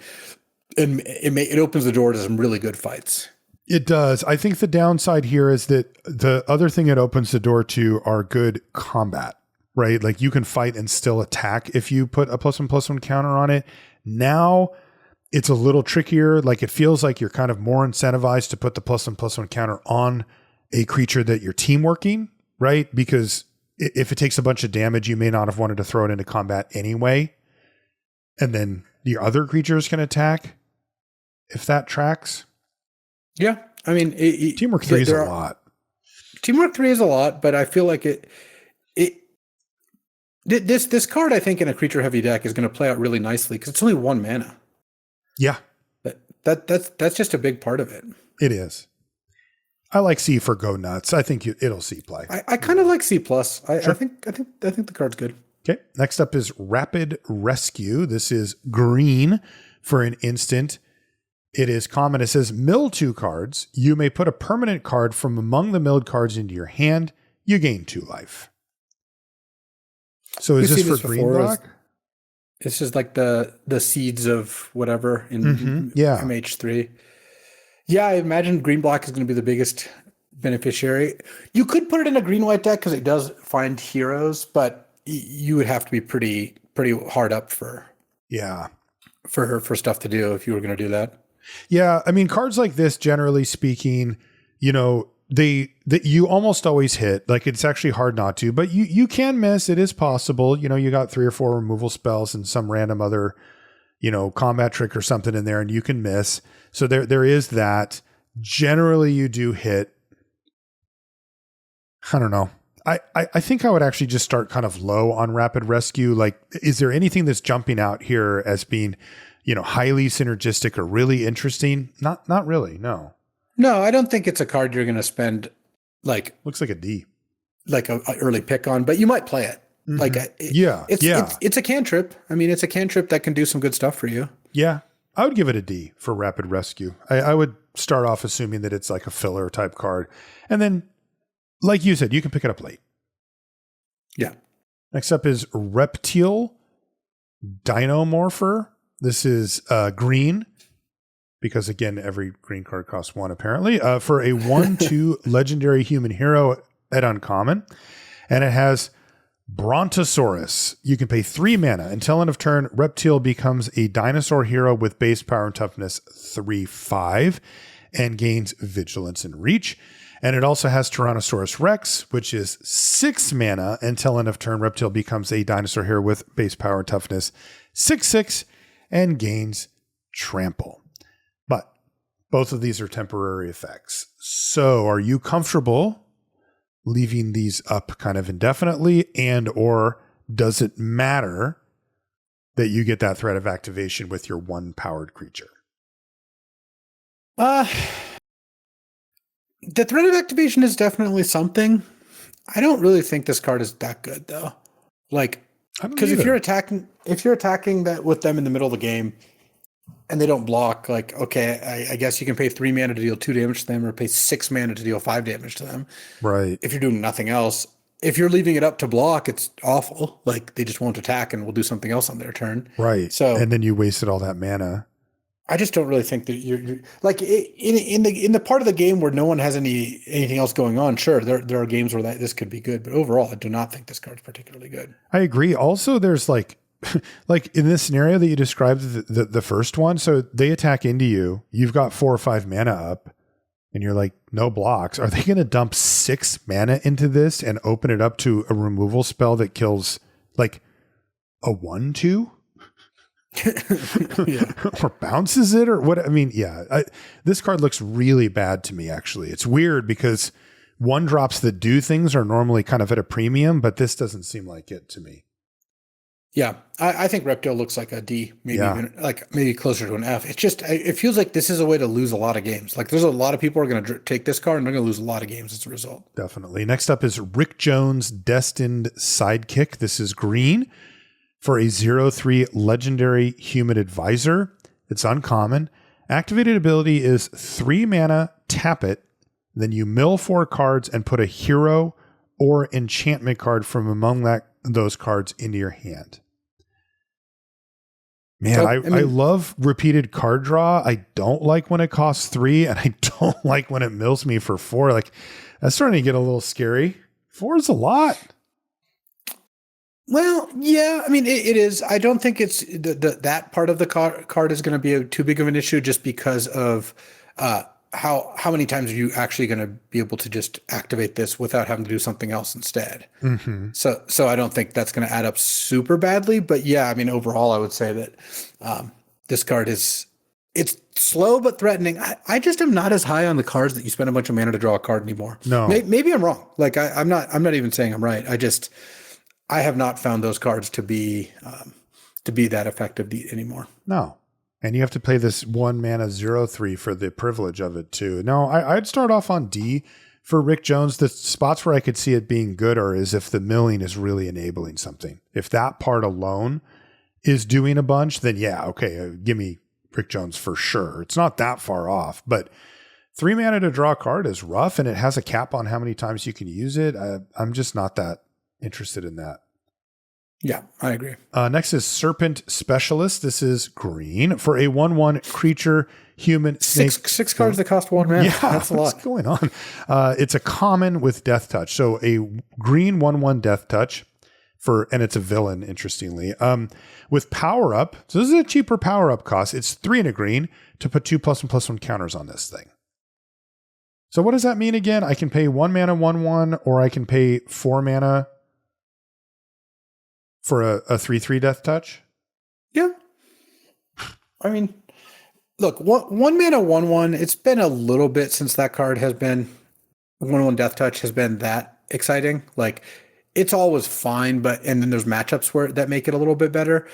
it opens the door to some really good fights. It does. I think the downside here is that the other thing it opens the door to are good combat, right? Like you can fight and still attack if you put a +1/+1 counter on it. Now it's a little trickier. Like it feels like you're kind of more incentivized to put the +1/+1 counter on a creature that you're team working, right? Because if it takes a bunch of damage, you may not have wanted to throw it into combat anyway. And then the other creatures can attack if that tracks. Yeah. I mean, Teamwork 3 is a lot. Teamwork 3 is a lot, but I feel like this card, I think, in a creature heavy deck is going to play out really nicely because it's only 1 mana. Yeah. That's just a big part of it. It is. I like C for Go Nuts. I think it'll C play. I kind of like C+. Sure. I think the card's good. Okay. Next up is Rapid Rescue. This is green for an instant. It is common. It says mill 2 cards. You may put a permanent card from among the milled cards into your hand. You gain 2 life. So is this for green block? It's just like the seeds of whatever in MH3. Yeah, I imagine green block is going to be the biggest beneficiary. You could put it in a green-white deck because it does find heroes, but you would have to be pretty hard up for stuff to do if you were going to do that. Yeah, I mean, cards like this, generally speaking, you almost always hit. Like it's actually hard not to, but you can miss. It is possible. You got 3 or 4 removal spells and some random other, combat trick or something in there, and you can miss. So there is that. Generally, you do hit. I don't know. I think I would actually just start kind of low on Rapid Rescue. Like, is there anything that's jumping out here as being, highly synergistic or really interesting? Not really. No. No, I don't think it's a card you're going to spend looks like a D, like a early pick on, but you might play it. Mm-hmm. It's a cantrip. I mean, it's a cantrip that can do some good stuff for you. Yeah. I would give it a D for Rapid Rescue. I would start off assuming that it's like a filler type card. And then, like you said, you can pick it up late. Yeah. Next up is Reptile Dinomorpher. This is green because, again, every green card costs 1 apparently. For a 1/2 legendary human hero at uncommon. And it has Brontosaurus. You can pay 3 mana. Until end of turn, Reptile becomes a dinosaur hero with base power and toughness 3/5 and gains vigilance and reach. And it also has Tyrannosaurus Rex, which is 6 mana. Until end of turn, Reptile becomes a dinosaur hero with base power and toughness 6/6 and gains trample. But both of these are temporary effects. So are you comfortable leaving these up kind of indefinitely, and or does it matter that you get that threat of activation with your 1 powered creature? The threat of activation is definitely something. I don't really think this card is that good though. Like, I don't because if either. you're attacking that with them in the middle of the game and they don't block, like, okay, I guess you can pay 3 mana to deal 2 damage to them, or pay 6 mana to deal 5 damage to them. Right. If you're doing nothing else, if you're leaving it up to block, it's awful. Like they just won't attack and will do something else on their turn. Right. So And then you wasted all that mana. I just don't really think that you're like in the part of the game where no one has anything else going on. Sure, there are games where this could be good, but overall, I do not think this card's particularly good. I agree. Also, there's like in this scenario that you described, the first one, so they attack into you, you've got 4 or 5 mana up, and you're like, no blocks. Are they going to dump 6 mana into this and open it up to a removal spell that kills like a 1/2? Yeah. Or bounces it or what? I mean, yeah, this card looks really bad to me, actually. It's weird because 1-drops that do things are normally kind of at a premium, but this doesn't seem like it to me. Yeah, I think Reptile looks like a D, maybe Yeah. even like maybe closer to an F. It's just it feels like this is a way to lose a lot of games. Like there's a lot of people are going to take this card and they're going to lose a lot of games as a result. Definitely. Next up is Rick Jones' Destined Sidekick. This is green for a 0/3 legendary human advisor. It's uncommon. Activated ability is 3 mana, tap it, then you mill 4 cards and put a hero or enchantment card from among those cards into your hand. Man, So, I love repeated card draw. I don't like when it costs 3, and I don't like when it mills me for 4. Like, that's starting to get a little scary. 4 is a lot. well, yeah, I mean it is. I don't think it's that part of the card is going to be too big of an issue, just because of how many times are you actually going to be able to just activate this without having to do something else instead. Mm-hmm. So I don't think that's going to add up super badly. But yeah, I mean overall, I would say that this card it's slow but threatening. I just am not as high on the cards that you spend a bunch of mana to draw a card anymore. No. Maybe I'm wrong. Like I'm not even saying I'm right. I have not found those cards to be that effective anymore. No. And you have to play this 1 mana 0/3 for the privilege of it too. No, I'd start off on D for Rick Jones. The spots where I could see it being good are is if the milling is really enabling something. If that part alone is doing a bunch, then yeah, okay, give me Rick Jones for sure. It's not that far off, but 3 mana to draw a card is rough, and it has a cap on how many times you can use it. I'm just not that interested in that. Yeah, I agree. Next is Serpent Specialist. This is green for a 1/1 creature, human, snake. Six cards that cost 1 mana. Yeah, That's a lot. what's going on? It's a common with Death Touch. So a green 1/1 Death Touch and it's a villain, interestingly. With Power Up, so this is a cheaper Power Up cost. It's 3 and a green to put 2+1/+1 counters on this thing. So what does that mean again? I can pay 1 mana 1/1, or I can pay 4 mana for a 3/3 Death Touch? Yeah. I mean, look, one mana 1/1. It's been a little bit since that card has been 1/1 Death Touch has been that exciting. Like it's always fine, and then there's matchups that make it a little bit better.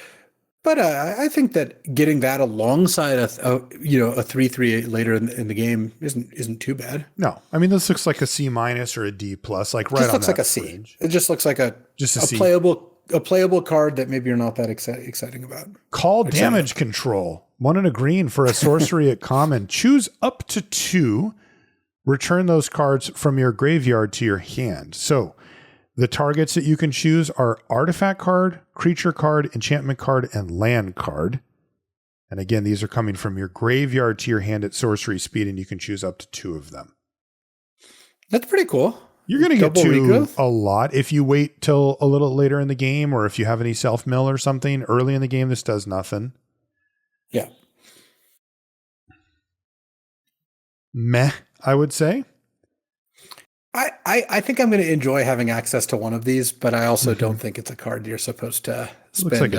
But I think that getting that alongside a 3/3 later in the game isn't too bad. No, I mean this looks like a C- or a D+, like right Just on looks that like a C. fringe. It just looks like a C. playable card that maybe you're not that exciting about. Call damage control. 1 and a green for a sorcery at common. Choose up to 2. Return those cards from your graveyard to your hand. So the targets that you can choose are artifact card, creature card, enchantment card, and land card. And again, these are coming from your graveyard to your hand at sorcery speed, and you can choose up to 2 of them. That's pretty cool. You're going to get Double to regrowth? a lot if you wait till a little later in the game, or if you have any self-mill or something. Early in the game, this does nothing. Yeah. Meh, I would say. I think I'm going to enjoy having access to one of these, but I also don't think it's a card you're supposed to spend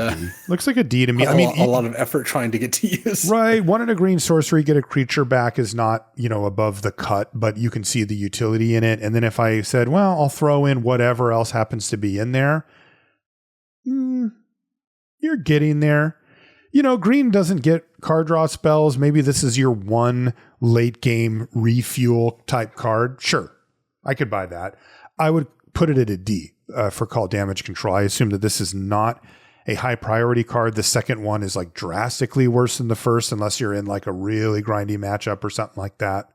Looks like a D to me. I mean, a lot of effort trying to get to use. Right. 1 and a green sorcery, get a creature back is not, above the cut, but you can see the utility in it. And then if I said, well, I'll throw in whatever else happens to be in there, you're getting there. green doesn't get card draw spells. Maybe this is your one late game refuel type card. Sure, I could buy that. I would put it at a D for call damage control. I assume that this is not a high priority card. The second one is like drastically worse than the first, unless you're in like a really grindy matchup or something like that.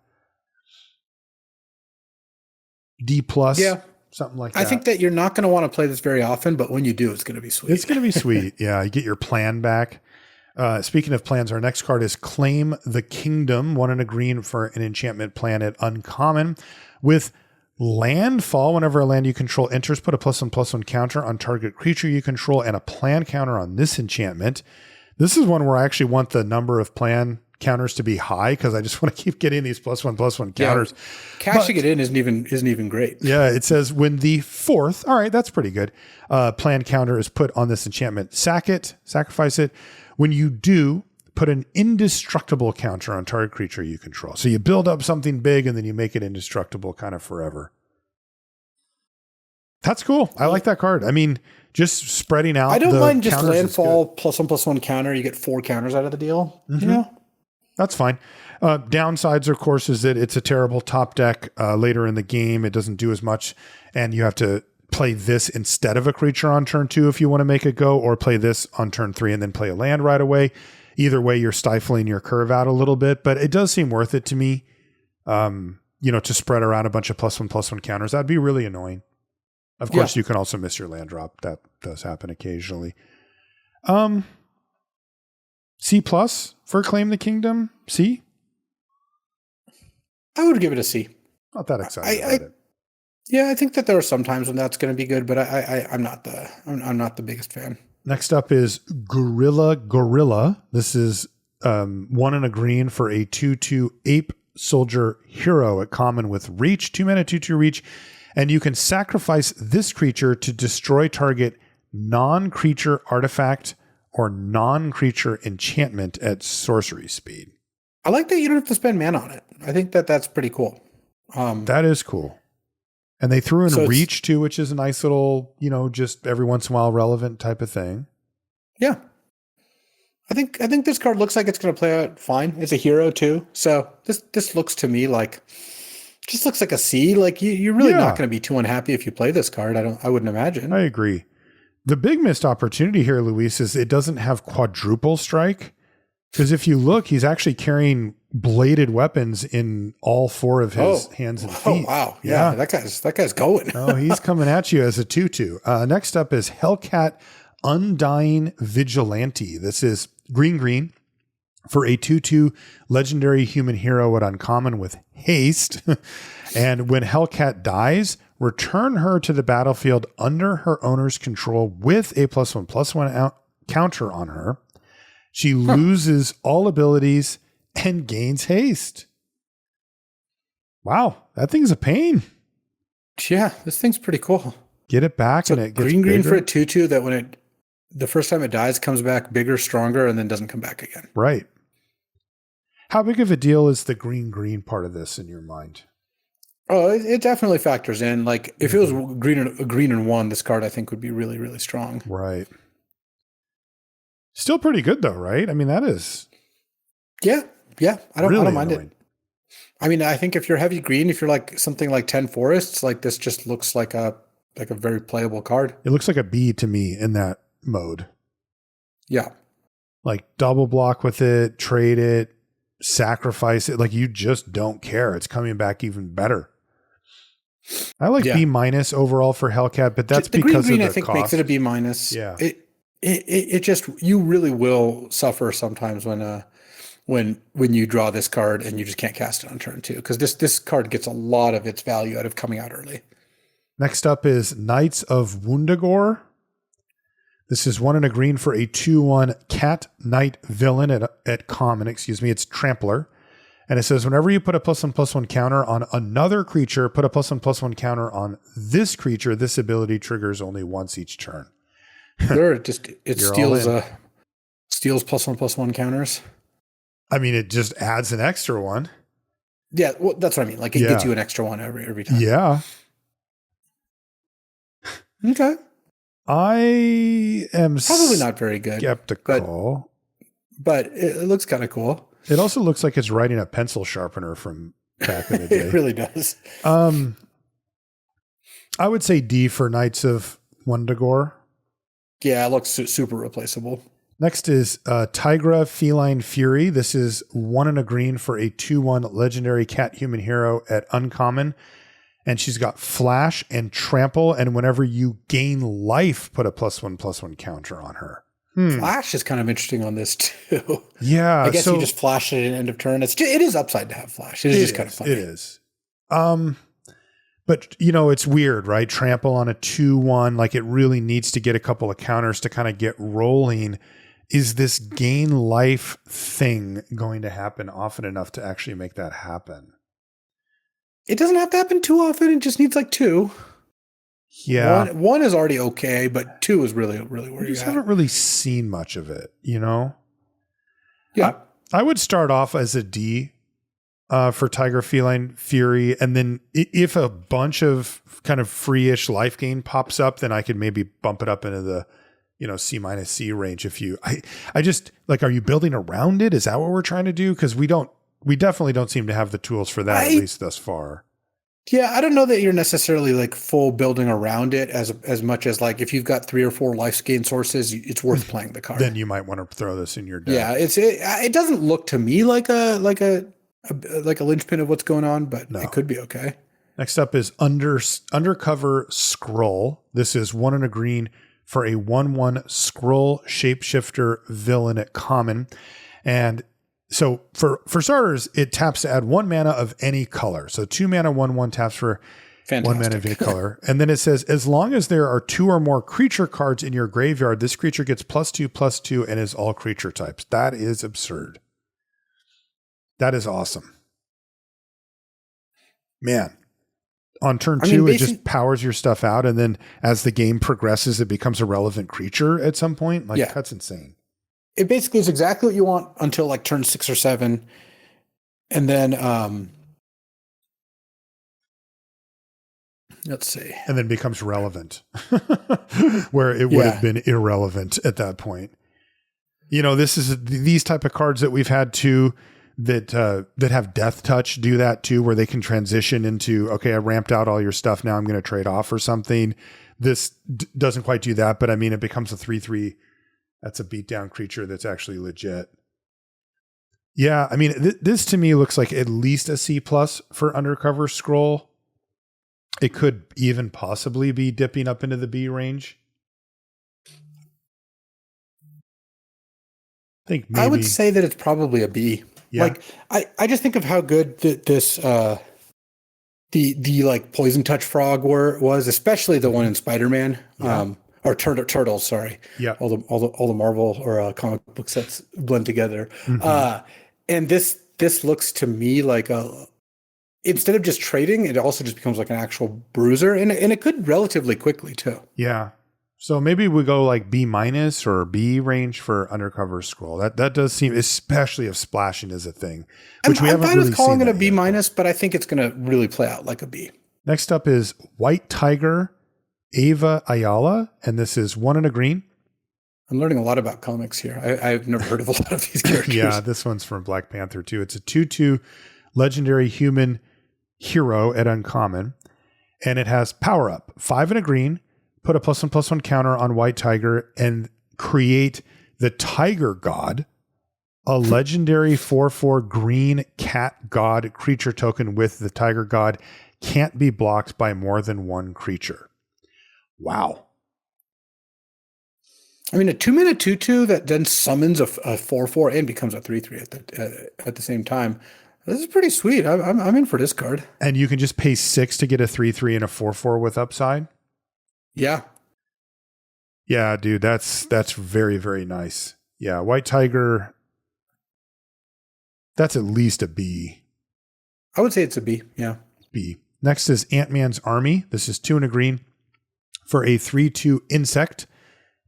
D plus. Yeah. Something like that. I think that you're not going to want to play this very often, but when you do, it's going to be sweet. It's going to be sweet. Yeah. You get your plan back. Speaking of plans, our next card is Claim the Kingdom. 1 and a green for an enchantment planet uncommon with landfall. Whenever a land you control enters, put a +1/+1 counter on target creature you control and a plan counter on this enchantment. This is one where I actually want the number of plan counters to be high because I just want to keep getting these +1/+1 counters. Yeah, cashing it in isn't even great. Yeah, it says when the fourth, all right, that's pretty good. Plan counter is put on this enchantment. Sack it, sacrifice it. When you do, put an indestructible counter on target creature you control. So you build up something big and then you make it indestructible kind of forever. That's cool. I like that card. I mean, just spreading out. I don't mind just landfall +1/+1 counter. You get 4 counters out of the deal. Mm-hmm. That's fine. Downsides, of course, is that it's a terrible top deck later in the game. It doesn't do as much, and you have to play this instead of a creature on turn 2 if you want to make it go, or play this on turn 3 and then play a land right away. Either way, you're stifling your curve out a little bit, but it does seem worth it to me, to spread around a bunch of +1/+1 counters. That'd be really annoying. Of course, you can also miss your land drop. That does happen occasionally. C+ for Claim the Kingdom? C? I would give it a C. Not that excited about it. Yeah, I think that there are some times when that's going to be good, but I'm not the biggest fan. Next up is Gorilla. This is 1 and a green for a 2/2 ape soldier hero at common with reach. 2 mana, 2/2 reach. And you can sacrifice this creature to destroy target non-creature artifact or non-creature enchantment at sorcery speed. I like that you don't have to spend mana on it. I think that that's pretty cool. That is cool. And they threw in reach too, which is a nice little, just every once in a while relevant type of thing. Yeah. I think this card looks like it's going to play out fine. It's a hero too. So this looks to me like just looks like a C. Like you're really not going to be too unhappy if you play this card. I wouldn't imagine. I agree. The big missed opportunity here, Luis, is it doesn't have quadruple strike. Because if you look, he's actually carrying bladed weapons in all 4 of his hands and feet. Oh, wow. Yeah. That guy's going. Oh, he's coming at you as a 2/2. Next up is Hellcat Undying Vigilante. This is green for a 2/2 legendary human hero at uncommon with haste. And when Hellcat dies, return her to the battlefield under her owner's control with a +1/+1 counter on her. She loses all abilities and gains haste. Wow, that thing's a pain. Yeah, this thing's pretty cool. Get it back and it gets green bigger. For a 2/2 that the first time it dies comes back bigger, stronger, and then doesn't come back again. Right. How big of a deal is the green part of this in your mind? Oh, it definitely factors in. Like if it was green and 1, this card I think would be really, really strong. Right. Still pretty good though, right? I mean, that is. Yeah. I don't mind annoying. it. I mean, I think if you're heavy green, if you're like something like 10 forests, like this just looks like a very playable card. It looks like a B to me in that mode. Yeah. Like double block with it, trade it, sacrifice it. Like you just don't care. It's coming back even better. I like B- overall for Hellcat, but that's the because green, of the I think cost. makes it a B-. Yeah. It just, you really will suffer sometimes when you draw this card and you just can't cast it on turn 2, because this card gets a lot of its value out of coming out early. Next up is Knights of Wundagore. This is 1 and a green for a 2/1 cat knight villain at common. It's Trampler. And it says, whenever you put a +1/+1 counter on another creature, put a +1/+1 counter on this creature. This ability triggers only once each turn. Sure, it steals +1/+1 counters. I mean, it just adds an extra one. Yeah, well, that's what I mean. Like it gets you an extra one every time. Yeah. Okay. I am probably not very good. Skeptical. but it looks kind of cool. It also looks like it's riding a pencil sharpener from back in the day. It really does. I would say D for Knights of Wundagore. Yeah, it looks super replaceable. Next is Tigra Feline Fury. This is 1 and a green for a 2/1 legendary cat human hero at uncommon. And she's got flash and trample. And whenever you gain life, put a +1/+1 counter on her. Flash is kind of interesting on this too. Yeah. I guess you just flash it at end of turn. It is upside to have flash. It is just kind of funny. It is. But, it's weird, right? Trample on a 2/1, like it really needs to get a couple of counters to kind of get rolling. Is this gain life thing going to happen often enough to actually make that happen? It doesn't have to happen too often. It just needs like 2. Yeah. One is already okay, but 2 is really, really where you haven't really seen much of it, Yeah. I would start off as a D. For Tiger Feline Fury. And then if a bunch of kind of free-ish life gain pops up, then I could maybe bump it up into the, C- range. I just like, are you building around it? Is that what we're trying to do? Because we definitely don't seem to have the tools for that, at least thus far. Yeah. I don't know that you're necessarily like full building around it as much as like, if you've got 3 or 4 life gain sources, it's worth playing the card. Then you might want to throw this in your deck. Yeah. It doesn't look to me like a linchpin of what's going on, but it could be okay. Next up is Undercover Scroll. This is 1 and a green for a 1/1 scroll shapeshifter villain at common. And so for starters, it taps to add 1 mana of any color. So 2 mana, 1/1 taps for Fantastic. 1 mana of any color. And then it says, as long as there are 2 or more creature cards in your graveyard, this creature gets +2/+2 and is all creature types. That is absurd. That is awesome. Man, on turn 2, it just powers your stuff out. And then as the game progresses, it becomes a relevant creature at some point. That's insane. It basically is exactly what you want until like turn 6 or 7. And then, let's see. And then becomes relevant where it would have been irrelevant at that point. This is these type of cards that we've had too, that have death touch do that too, where they can transition into, okay, I ramped out all your stuff. Now I'm going to trade off or something. This doesn't quite do that, but I mean, it becomes a 3/3. That's a beatdown creature that's actually legit. Yeah. I mean, this to me looks like at least a C+ for Undercover Scroll. It could even possibly be dipping up into the B range. I would say that it's probably a B. Yeah. Like I just think of how good this the like Poison Touch Frog was, especially the one in Spider-Man, or Turtles. Sorry, all the Marvel or comic book sets blend together. Mm-hmm. And this looks to me like instead of just trading, it also just becomes like an actual bruiser, and it could relatively quickly too. Yeah. So maybe we go like B- or B range for Undercover Scroll. That does seem, especially if splashing is a thing, which we haven't really seen. I'm fine with calling it a B-, but I think it's going to really play out like a B. Next up is White Tiger, Ava Ayala, and this is 1 and a green. I'm learning a lot about comics here. I've never heard of a lot of these characters. Yeah, this one's from Black Panther too. It's a 2/2 legendary human hero at uncommon, and it has power up 5 and a green. Put a +1/+1 counter on White Tiger and create the Tiger God, a legendary 4/4 green cat god creature token with the Tiger God can't be blocked by more than 1 creature. Wow. I mean, a 2-mana 2/2 that then summons a 4/4 and becomes a 3/3 at the same time. This is pretty sweet. I'm in for this card. And you can just pay 6 to get a 3/3 and a 4/4 with upside. Yeah. Yeah, dude, that's very, very nice. Yeah, White Tiger, that's at least a B. I would say it's a B, yeah. B. Next is Ant-Man's Army. This is 2 and a green for a 3/2 insect.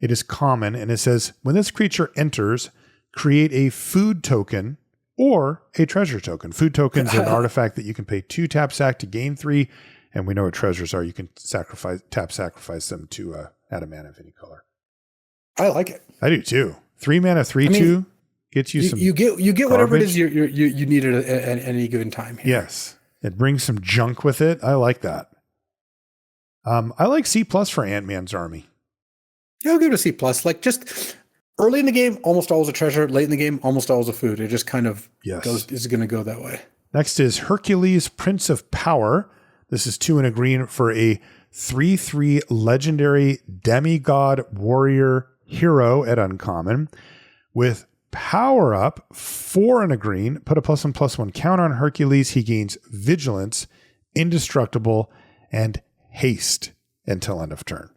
It is common, and it says, when this creature enters, create a food token or a treasure token. Food tokens are an artifact that you can pay 2 tap sack to gain 3. And we know what treasures are. You can sacrifice them to add a mana of any color. I like it. I do too. 3 mana, 3/2. Gets you some. You get whatever it garbage. is you need at any given time here. Yes, it brings some junk with it. I like that. I like C+ for Ant-Man's army. Yeah, I'll give it a C+. Like just early in the game, almost always a treasure. Late in the game, almost always a food. It just kind of is going to go that way. Next is Hercules, Prince of Power. This is 2 and a green for a 3/3 legendary demigod warrior hero at uncommon with power up 4 and a green. Put a +1/+1 counter on Hercules. He gains vigilance, indestructible, and haste until end of turn.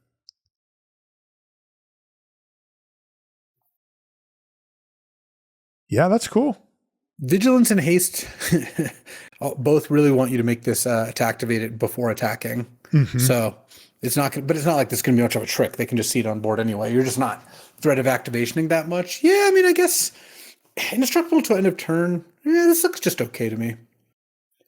Yeah, that's cool. Vigilance and haste both really want you to make this to activate it before attacking. Mm-hmm. So it's not like this is going to be much of a trick. They can just see it on board anyway. You're just not threat of activationing that much. Yeah, I mean, I guess indestructible to end of turn. Yeah, this looks just okay to me.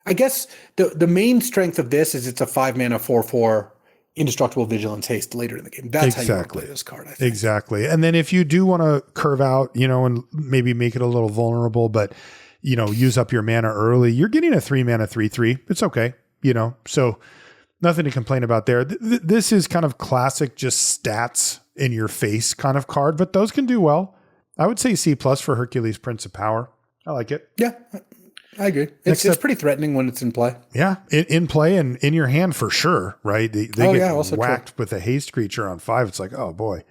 I guess the main strength of this is it's a 5 mana 4/4 indestructible vigilance haste later in the game. That's how you want to play this card, I think. Exactly. And then if you do want to curve out, and maybe make it a little vulnerable, but, use up your mana early, you're getting a 3 mana 3/3. It's okay. So nothing to complain about there. This is kind of classic, just stats in your face kind of card, but those can do well. I would say C+ for Hercules, Prince of Power. I like it. Yeah, I agree. It's pretty threatening when it's in play. Yeah, in play and in your hand for sure, right? They get whacked with a haste creature on 5. It's like, oh boy.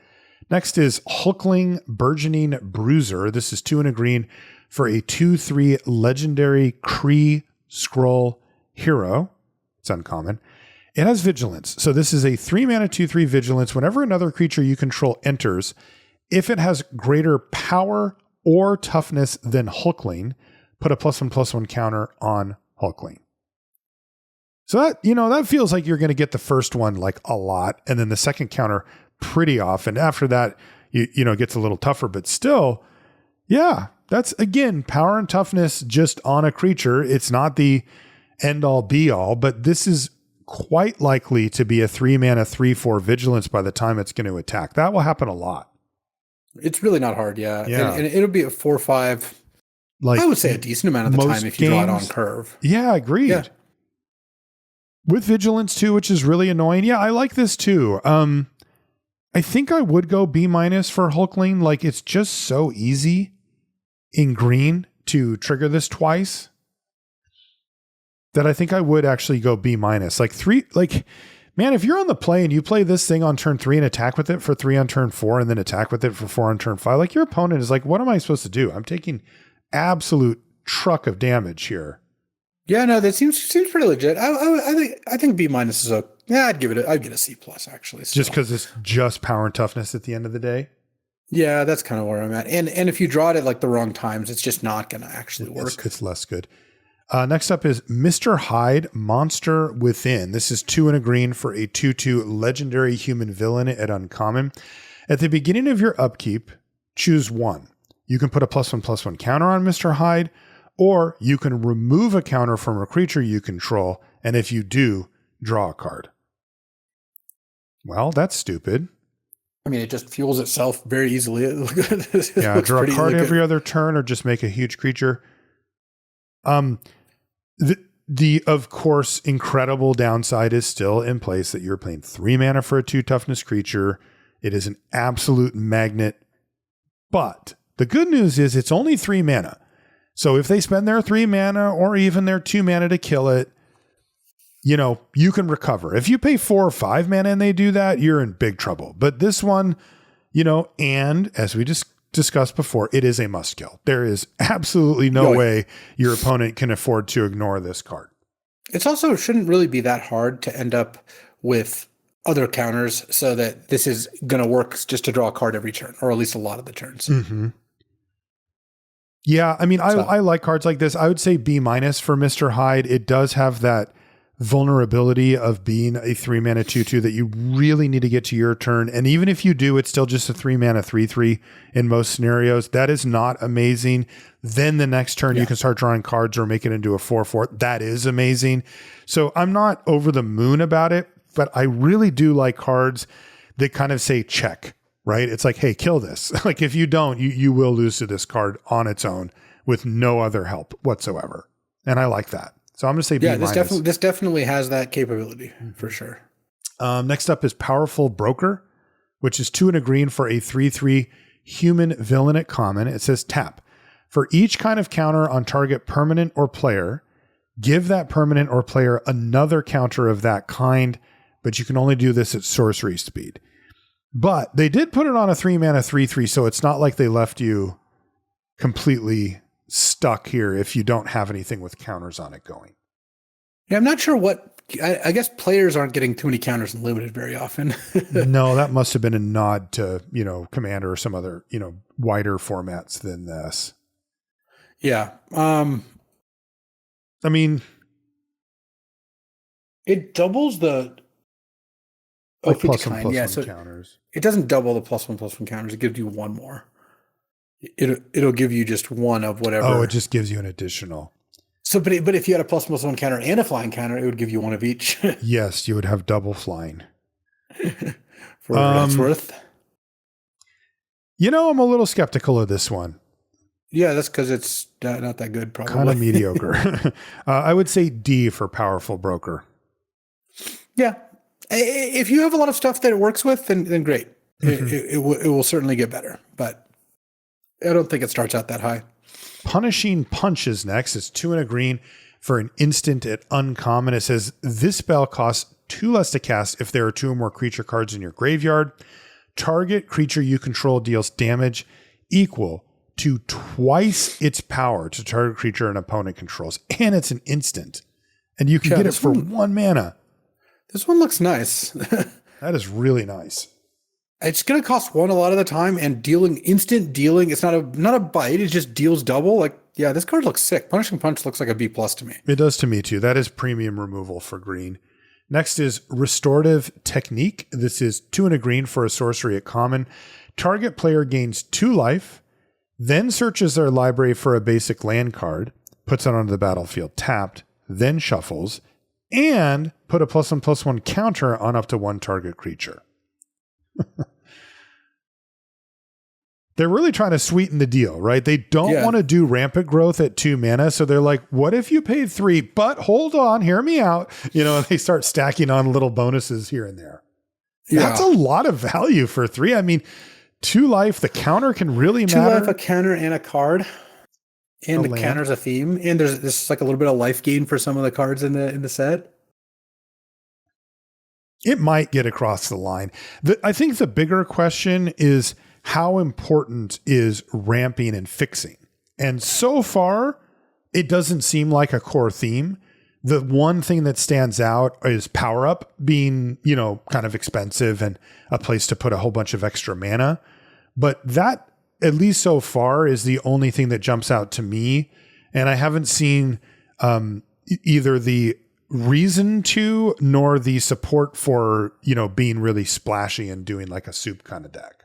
Next is Hulkling Burgeoning Bruiser. This is 2 and a green for a 2/3 legendary Kree Scroll hero. It's uncommon. It has vigilance. So this is a 3 mana 2/3 vigilance. Whenever another creature you control enters, if it has greater power or toughness than Hulkling, put a +1/+1 counter on Hulkling. So that feels like you're going to get the first one like a lot, and then the second counter pretty often. After that, it gets a little tougher, but still, yeah, that's again power and toughness just on a creature. It's not the end all be all, but this is quite likely to be a 3 mana 3/4 vigilance by the time it's going to attack. That will happen a lot. It's really not hard, yeah. And it'll be a 4/5. Like I would say a decent amount of the time if you draw it on curve. Yeah, agreed. Yeah. With vigilance too, which is really annoying. Yeah, I like this too. I think I would go B- for Hulkling. Like it's just so easy in green to trigger this twice that I think I would actually go B-. Like 3, man, if you're on the play and you play this thing on turn 3 and attack with it for 3 on turn 4 and then attack with it for 4 on turn 5, like your opponent is like, what am I supposed to do? I'm taking absolute truck of damage here. Yeah, no, that seems pretty legit. I think B- is a I'd get a C+ actually. Just because it's just power and toughness at the end of the day. Yeah, that's kind of where I'm at. And if you draw it at like the wrong times, it's just not going to actually work. It's less good. Next up is Mr. Hyde, Monster Within. This is 2 and a green for a 2/2 legendary human villain at uncommon. At the beginning of your upkeep, choose one. You can put a +1/+1 counter on Mr. Hyde, or you can remove a counter from a creature you control, and if you do, draw a card. Well, that's stupid. I mean, it just fuels itself very easily. Yeah, draw a card every other turn, or just make a huge creature. The of course incredible downside is still in place that you're playing 3 mana for a 2 toughness creature. It is an absolute magnet, but the good news is it's only 3 mana. So if they spend their 3 mana or even their 2 mana to kill it, you can recover. If you pay 4 or 5 mana and they do that, you're in big trouble. But this one, and as we just discussed before, it is a must kill. There is absolutely no way your opponent can afford to ignore this card. It's also shouldn't really be that hard to end up with other counters so that this is going to work just to draw a card every turn, or at least a lot of the turns. Mm-hmm. Yeah, I mean, I like cards like this. I would say B- for Mr. Hyde. It does have that vulnerability of being a 3 mana 2/2 that you really need to get to your turn. And even if you do, it's still just a 3 mana 3/3 in most scenarios. That is not amazing. Then the next turn you can start drawing cards or make it into a 4/4. That is amazing. So I'm not over the moon about it, but I really do like cards that kind of say check. right? It's like, hey, kill this. Like if you don't, you will lose to this card on its own with no other help whatsoever. And I like that. So I'm going to say B minus. This definitely has that capability for sure. Next up is Powerful Broker, which is 2 and a green for a 3/3 human villain at common. It says tap. For each kind of counter on target permanent or player, give that permanent or player another counter of that kind, but you can only do this at sorcery speed. But they did put it on a 3-mana 3/3, so it's not like they left you completely stuck here if you don't have anything with counters on it going. Yeah, I'm not sure what. I guess players aren't getting too many counters in limited very often. No, that must have been a nod to, Commander or some other, wider formats than this. Yeah. I mean, it doubles the like plus one counters. It doesn't double the +1/+1 counters. It gives you one more. It'll give you just one of whatever. Oh, it just gives you an additional. So, but if you had a +1/+1 counter and a flying counter, it would give you one of each. Yes, you would have double flying. For what it's worth. I'm a little skeptical of this one. Yeah, that's because it's not that good, probably. Kind of mediocre. I would say D for Powerful Broker. Yeah. If you have a lot of stuff that it works with, then great. Mm-hmm. It will certainly get better, but I don't think it starts out that high. Punishing Punch is next. It's 2 and a green for an instant at uncommon. It says this spell costs 2 less to cast if there are 2 or more creature cards in your graveyard. Target creature you control deals damage equal to twice its power to target creature an opponent controls. And it's an instant. And you can get it for 1 mana. This one looks nice. That is really nice. It's going to cost 1 a lot of the time, and instant dealing. It's not a bite. It just deals double. Like, yeah, this card looks sick. Punishing Punch looks like a B+ to me. It does to me too. That is premium removal for green. Next is Restorative Technique. This is 2 and a green for a sorcery at common. Target player gains 2 life, then searches their library for a basic land card, puts it onto the battlefield tapped, then shuffles, and put a +1/+1 counter on up to 1 target creature. They're really trying to sweeten the deal, right? They don't want to do rampant growth at 2 mana. So they're like, what if you paid 3? But hold on, hear me out. They start stacking on little bonuses here and there. Yeah. That's a lot of value for 3. I mean, 2 life, the counter can really matter. 2 life, a counter, and a card. And the counter's a theme. And there's like a little bit of life gain for some of the cards in the set. It might get across the line. I think the bigger question is, how important is ramping and fixing? And so far, it doesn't seem like a core theme. The one thing that stands out is power up being, kind of expensive and a place to put a whole bunch of extra mana. But that, at least so far, is the only thing that jumps out to me. And I haven't seen either the reason to nor the support for, being really splashy and doing like a soup kind of deck.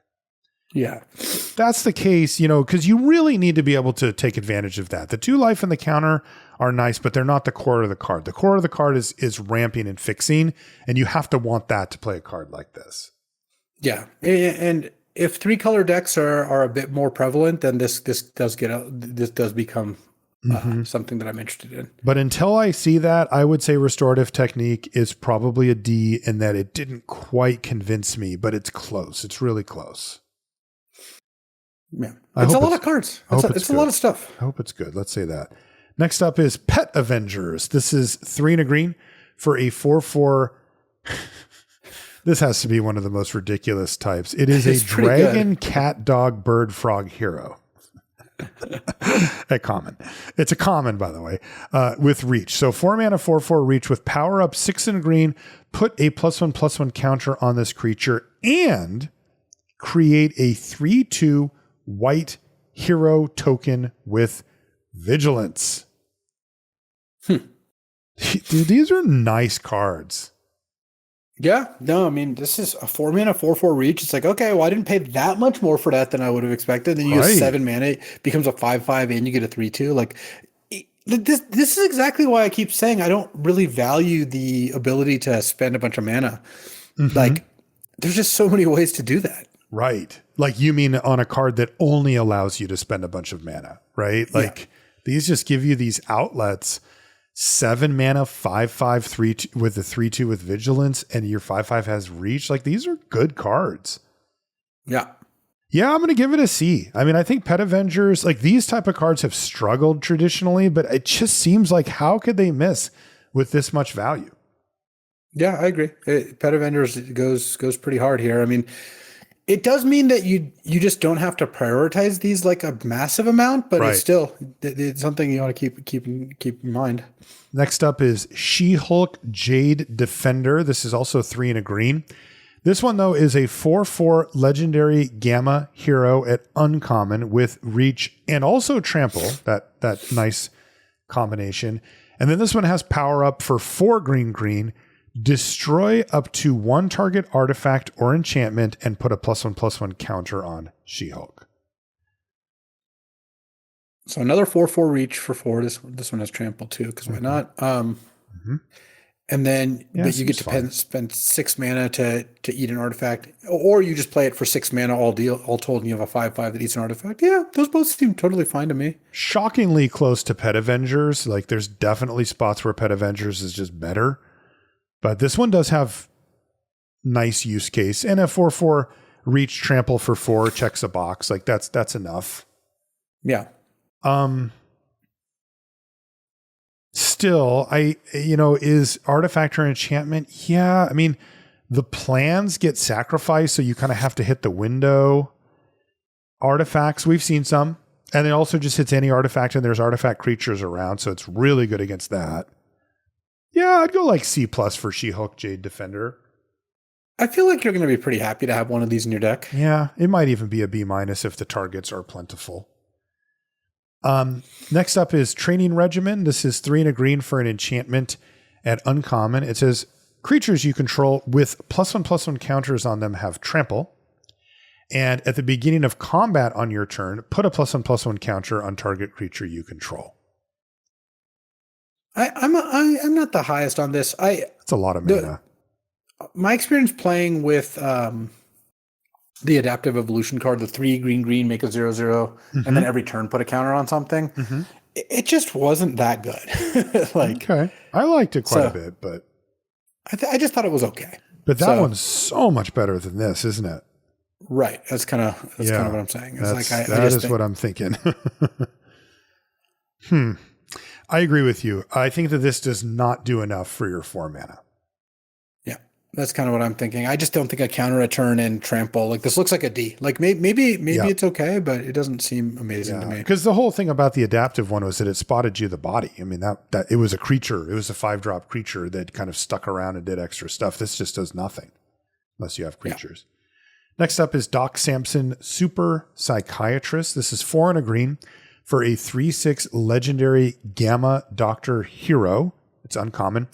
Yeah. That's the case, because you really need to be able to take advantage of that. The 2 life and the counter are nice, but they're not the core of the card. The core of the card is ramping and fixing, and you have to want that to play a card like this. Yeah. And if 3-color decks are a bit more prevalent, then this does become something that I'm interested in. But until I see that, I would say Restorative Technique is probably a D in that it didn't quite convince me, but it's close. It's really close. Yeah, it's a lot of cards. It's a lot of stuff. I hope it's good. Let's say that. Next up is Pet Avengers. This is 3 and a green for a 4/4. This has to be one of the most ridiculous types. It is a dragon, cat, dog, bird, frog hero. A common. It's a common, by the way, with reach. So 4 mana, 4/4 reach with power up, 6 and a green. Put a +1/+1 counter on this creature and create a 3/2 white hero token with vigilance. Dude, these are nice cards. Yeah, no, I mean, this is a 4 mana, 4/4 reach. It's like, okay, well, I didn't pay that much more for that than I would have expected. Then you use 7 mana, it becomes a 5/5, and you get a 3/2. Like, this is exactly why I keep saying I don't really value the ability to spend a bunch of mana. Mm-hmm. Like, there's just so many ways to do that. Right. Like you mean on a card that only allows you to spend a bunch of mana, right? Like these just give you these outlets. 7 mana, 5/5, 3/2 with the 3/2 with vigilance, and your 5/5 has reach. Like these are good cards. Yeah. Yeah, I'm going to give it a C. I mean, I think Pet Avengers, like these type of cards have struggled traditionally, but it just seems like how could they miss with this much value? Yeah, I agree. Pet Avengers goes pretty hard here. I mean, it does mean that you just don't have to prioritize these like a massive amount, but it's still it's something you ought to keep in mind. Next up is She-Hulk Jade Defender. This is also 3 and a green. This one, though, is a 4/4 legendary gamma hero at uncommon with reach and also trample. That nice combination. And then this one has power up for 4 green. Destroy up to 1 target artifact or enchantment and put a +1/+1 counter on She-Hulk. So another 4/4 reach for 4. This one has trample too, because why not? And then but you get to spend 6 mana to eat an artifact, or you just play it for 6 mana all told, and you have a 5/5 that eats an artifact. Yeah, those both seem totally fine to me. Shockingly close to Pet Avengers. Like there's definitely spots where Pet Avengers is just better, but this one does have nice use case, and a 4/4 reach trample for 4 checks a box. Like that's enough. Yeah. Still, is artifact or enchantment? Yeah, I mean, the plans get sacrificed, so you kind of have to hit the window. Artifacts, we've seen some, and it also just hits any artifact, and there's artifact creatures around, so it's really good against that. Yeah, I'd go like C+ for She-Hulk Jade Defender. I feel like you're going to be pretty happy to have one of these in your deck. Yeah, it might even be a B- if the targets are plentiful. Next up is Training Regimen. This is 3 and a green for an enchantment at uncommon. It says creatures you control with +1/+1 counters on them have trample. And at the beginning of combat on your turn, put a +1/+1 counter on target creature you control. I'm not the highest on this. That's a lot of mana. My experience playing with the adaptive evolution card, the 3 green, make a 0/0, and then every turn put a counter on something. It just wasn't that good. Okay, I liked it quite a bit, but I just thought it was okay. But that one's so much better than this, isn't it? Right. That's kind of what I'm saying. It's that is what I'm thinking. I agree with you. I think that this does not do enough for your 4 mana. That's kind of what I'm thinking. I just don't think a counter, a turn, and trample. Like this looks like a D. Like maybe it's okay, but it doesn't seem amazing to me. Because the whole thing about the adaptive one was that it spotted you the body. I mean that it was a creature. It was a 5-drop creature that kind of stuck around and did extra stuff. This just does nothing unless you have creatures. Yeah. Next up is Doc Samson, Super Psychiatrist. This is 4 and a green for a 3/6 legendary Gamma Doctor hero. It's uncommon.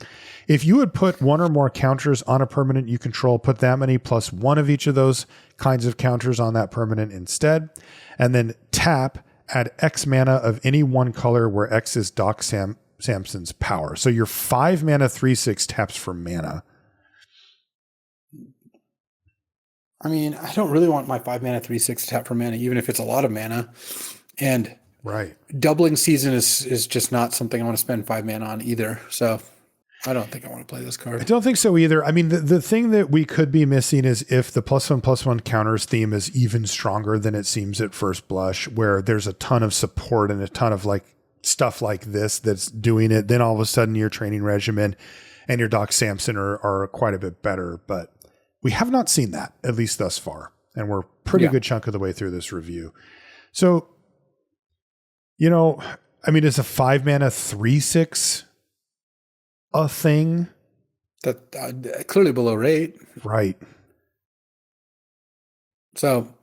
If you would put 1 or more counters on a permanent you control, put that many plus 1 of each of those kinds of counters on that permanent instead. And then tap, add X mana of any one color where X is Doc Samson's power. So your 5 mana 3/6 taps for mana. I mean, I don't really want my 5 mana 3/6 tap for mana, even if it's a lot of mana. And doubling season is just not something I want to spend 5 mana on either. So I don't think I want to play this card. I don't think so either. I mean, the thing that we could be missing is if the +1/+1 counters theme is even stronger than it seems at first blush, where there's a ton of support and a ton of like stuff like this that's doing it. Then all of a sudden your Training Regimen and your Doc Samson are quite a bit better. But we have not seen that, at least thus far. And we're pretty good chunk of the way through this review. So, I mean, is a 5 mana 3/6 a thing? That clearly below rate. Right. So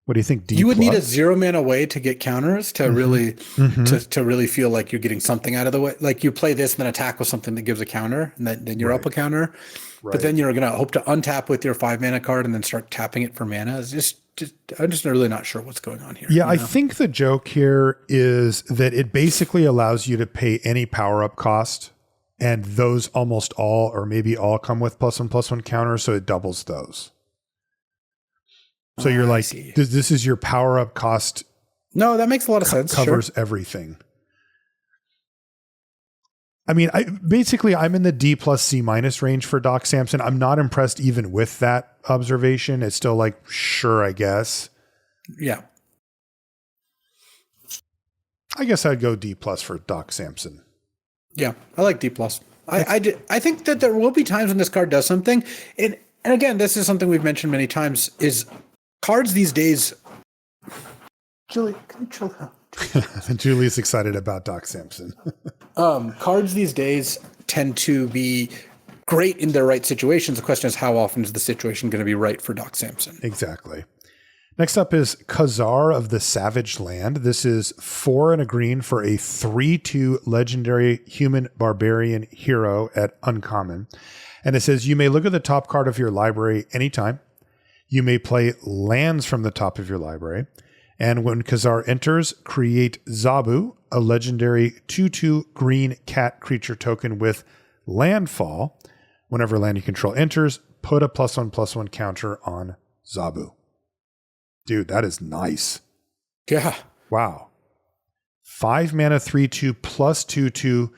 what do you think? D+? You would need a 0 mana way to get counters to really to really feel like you're getting something out of the way. Like you play this and then attack with something that gives a counter, and then you're up a counter. Right. But then you're going to hope to untap with your 5 mana card and then start tapping it for mana. It's I'm just really not sure what's going on here. Yeah, I think the joke here is that it basically allows you to pay any power up cost, and those almost all or maybe all come with +1/+1 counters, so it doubles those. So you're like, see. this is your power up cost. No, that makes a lot of sense. Covers everything. I mean, I'm in the D plus C minus range for Doc Samson. I'm not impressed even with that observation. It's still like, sure, I guess. Yeah. I guess I'd go D plus for Doc Samson. Yeah, I like D plus. I think that there will be times when this card does something. And again, this is something we've mentioned many times, is cards these days. Julie, can you chill out? Julie's excited about Doc Samson. Cards these days tend to be great in their right situations. The question is, how often is the situation going to be right for Doc Samson? Exactly. Next up is Khazar of the Savage Land. This is 4 and a green for a 3/2 legendary human barbarian hero at uncommon. And it says you may look at the top card of your library anytime. You may play lands from the top of your library. And when Khazar enters, create Zabu, a legendary 2/2 green cat creature token with landfall. Whenever land you control enters, put a +1/+1 counter on Zabu. Dude, that is nice. Yeah. Wow. 5 mana 3/2 plus 2/2,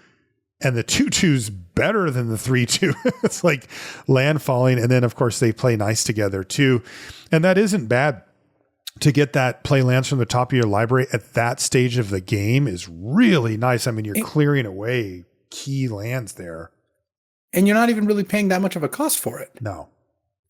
and the 2/2's better than the 3/2. It's like land falling, and then of course they play nice together too. And that isn't bad. To get that play lands from the top of your library at that stage of the game is really nice. I mean, you're clearing away key lands there. And you're not even really paying that much of a cost for it. No.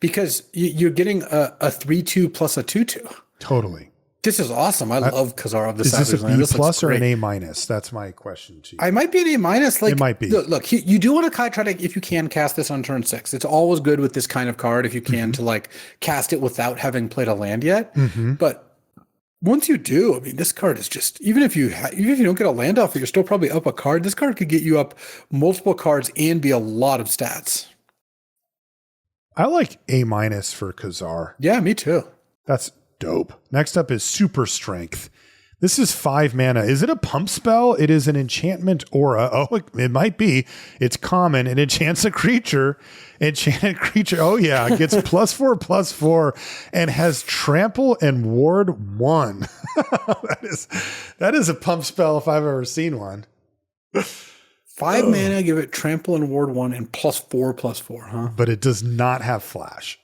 Because you're getting a 3/2 plus a 2/2. Totally. This is awesome. I love Khazar of the Savage Is Land. this a B plus or an A minus? That's my question to you. I might be an A minus. Like, it might be. Look, you do want to try to, if you can, cast this on turn 6. It's always good with this kind of card if you can to like cast it without having played a land yet. But once you do, I mean, this card is just, even if you don't get a land off it, you're still probably up a card. This card could get you up multiple cards and be a lot of stats. I like A minus for Khazar. Yeah, me too. That's dope. Next up is Super Strength. This is 5 mana. Is it a pump spell? It is an enchantment aura. Oh, it might be. It's common. It enchants a creature. Enchanted creature. Oh, yeah. It gets +4/+4 and has trample and ward 1. that is a pump spell if I've ever seen one. 5 mana, give it trample and ward 1 and +4/+4, huh? But it does not have flash.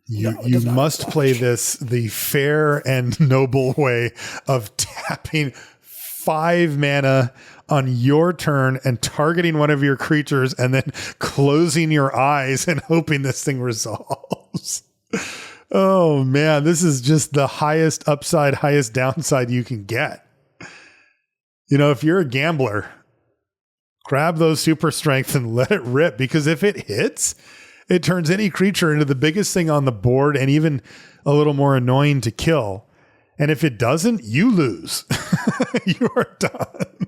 You No, must play this the fair and noble way of tapping 5 mana on your turn and targeting one of your creatures and then closing your eyes and hoping this thing resolves. Oh man, this is just the highest upside, highest downside you can get. You know, if you're a gambler, grab those super strength and let it rip, because if it hits, it turns any creature into the biggest thing on the board and even a little more annoying to kill. And if it doesn't, you lose. You are done.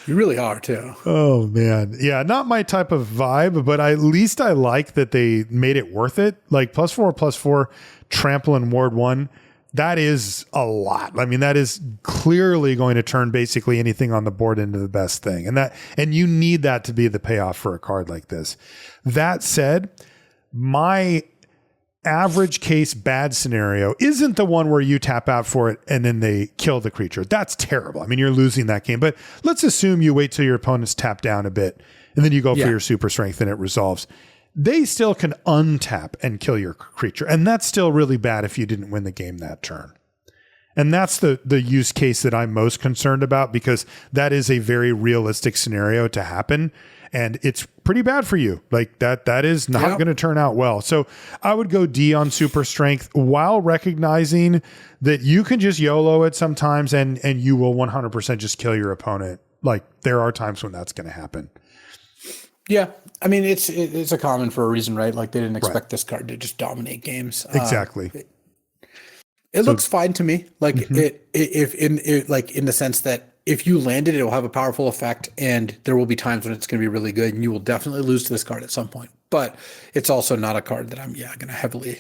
You really are too. Oh man. Yeah. Not my type of vibe, but at least I like that they made it worth it. Like +4/+4 trample and ward 1. That is a lot. I mean, that is clearly going to turn basically anything on the board into the best thing. And you need that to be the payoff for a card like this. That said, my average case bad scenario isn't the one where you tap out for it and then they kill the creature. That's terrible. I mean, you're losing that game. But let's assume you wait till your opponent's tapped down a bit and then you go for your super strength and it resolves. They still can untap and kill your creature. And that's still really bad if you didn't win the game that turn. And that's the use case that I'm most concerned about, because that is a very realistic scenario to happen. And it's pretty bad for you. Like that is not going to turn out well. So I would go D on super strength, while recognizing that you can just YOLO it sometimes and you will 100% just kill your opponent. Like there are times when that's going to happen. Yeah. I mean, it's a common for a reason, right? Like they didn't expect this card to just dominate games. Exactly. It looks fine to me. Like if in the sense that if you land it, it'll have a powerful effect, and there will be times when it's going to be really good, and you will definitely lose to this card at some point. But it's also not a card that I'm going to heavily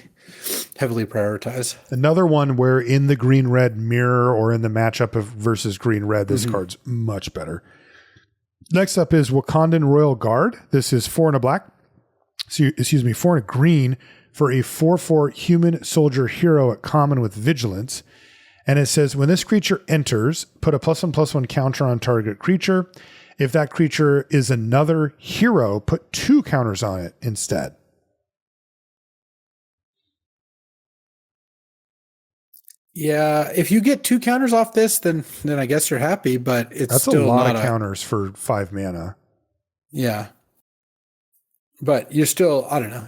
prioritize. Another one where in the green-red mirror or in the matchup of versus green-red, this card's much better. Next up is Wakandan Royal Guard. This is 4 and a black. 4 and a green for a 4/4 human soldier hero at common with vigilance. And it says, when this creature enters, put a +1/+1 counter on target creature. If that creature is another hero, put 2 counters on it instead. Yeah, if you get 2 counters off this, then I guess you're happy, but it's That's still a lot not of counters for 5 mana. Yeah. But you're still, I don't know.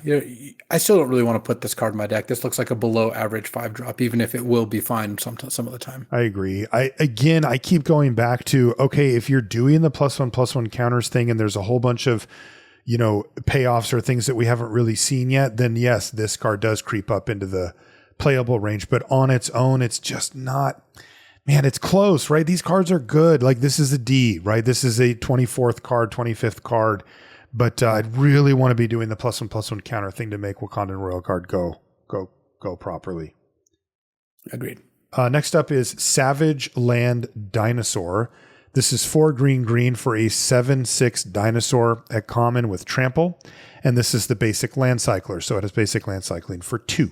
I still don't really want to put this card in my deck. This looks like a below average 5-drop, even if it will be fine some of the time. I agree. I keep going back to, okay, if you're doing the +1/+1 counters thing and there's a whole bunch of, payoffs or things that we haven't really seen yet, then yes, this card does creep up into the playable range. But on its own, it's just not, man, it's close, right? These cards are good. Like this is a D, right? This is a 24th card, 25th card. But I'd really want to be doing the +1/+1 counter thing to make Wakandan Royal Guard go properly. Agreed. Next up is Savage Land Dinosaur. This is 4 green for a 7/6 dinosaur at common with trample. And this is the basic land cycler. So it has basic land cycling for 2.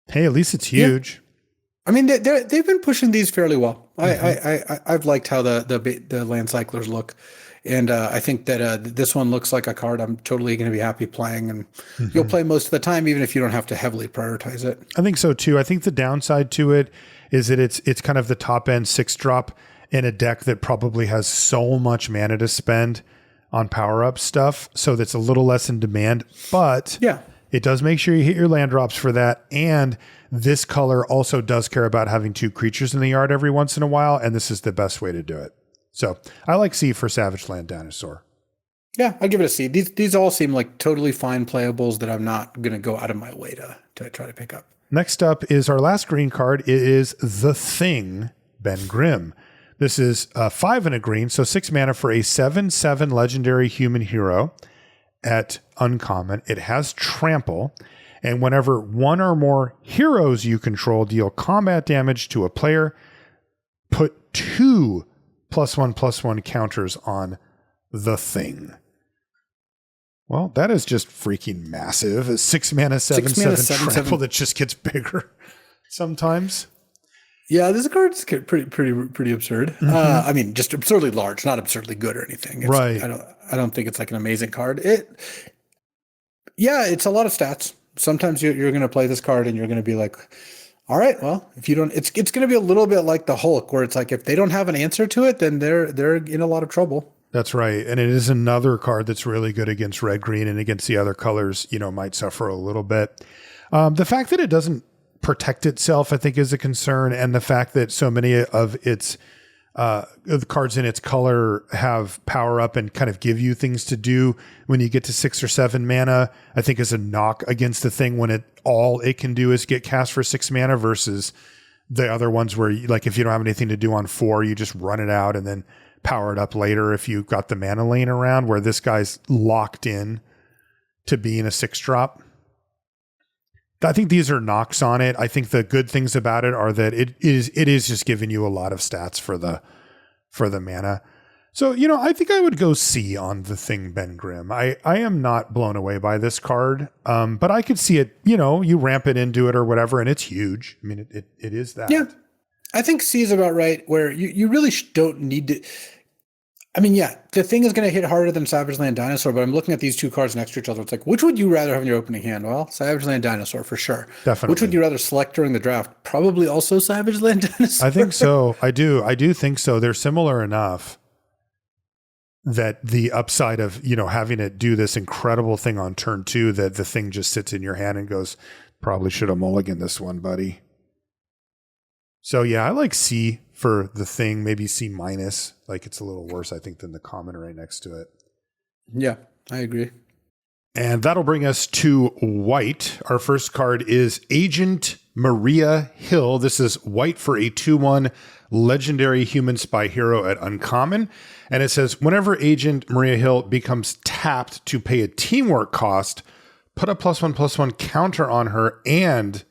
Hey, at least it's huge. Yeah. I mean, they've been pushing these fairly well. I've liked how the land cyclers look. And I think that this one looks like a card I'm totally going to be happy playing, and you'll play most of the time, even if you don't have to heavily prioritize it. I think so too. I think the downside to it is that it's kind of the top end 6-drop in a deck that probably has so much mana to spend on power up stuff, so that's a little less in demand. But yeah, it does make sure you hit your land drops for that, and this color also does care about having 2 creatures in the yard every once in a while, and this is the best way to do it. So I like C for Savage Land Dinosaur. Yeah, I'd give it a C. These all seem like totally fine playables that I'm not going to go out of my way to try to pick up. Next up is our last green card. It is The Thing, Ben Grimm. This is 5 and a green, so 6 mana for a 7/7 legendary human hero at uncommon. It has trample, and whenever 1 or more heroes you control deal combat damage to a player, put 2 +1/+1 counters on The Thing. Well, that is just freaking massive. A 6 mana 7/7 trample that just gets bigger sometimes. Yeah, this card's pretty absurd. I mean, just absurdly large, not absurdly good or anything. Right. I don't think it's like an amazing card. It's a lot of stats. Sometimes you're going to play this card and you're going to be like, all right, well, if you don't, it's going to be a little bit like the Hulk, where it's like if they don't have an answer to it, then they're in a lot of trouble. That's right, and it is another card that's really good against red, green, and against the other colors. Might suffer a little bit. The fact that it doesn't protect itself, I think, is a concern, and the fact that so many of its the cards in its color have power up and kind of give you things to do when you get to 6 or 7 mana, I think is a knock against the thing when all it can do is get cast for 6 mana versus the other ones where if you don't have anything to do on 4, you just run it out and then power it up later if you've got the mana laying around, where this guy's locked in to being a 6-drop. I think these are knocks on it. I think the good things about it are that it is just giving you a lot of stats for the mana. So, I think I would go C on The Thing, Ben Grimm. I am not blown away by this card, but I could see it, you ramp it into it or whatever, and it's huge. I mean, it is that. Yeah, I think C is about right, where you really don't need to. I mean, yeah, The Thing is going to hit harder than Savage Land Dinosaur, but I'm looking at these 2 cards next to each other. It's like, which would you rather have in your opening hand? Well, Savage Land Dinosaur for sure. Definitely. Which would you rather select during the draft? Probably also Savage Land Dinosaur. I think so. I do think so. They're similar enough that the upside of, having it do this incredible thing on turn 2, that The Thing just sits in your hand and goes, probably should have mulliganed this one, buddy. So yeah, I like C for The Thing, maybe C-. It's a little worse, I think, than the common right next to it. Yeah, I agree. And that'll bring us to white. Our first card is Agent Maria Hill. This is white for a 2/1 legendary human spy hero at uncommon. And it says, whenever Agent Maria Hill becomes tapped to pay a teamwork cost, put a +1/+1 counter on her and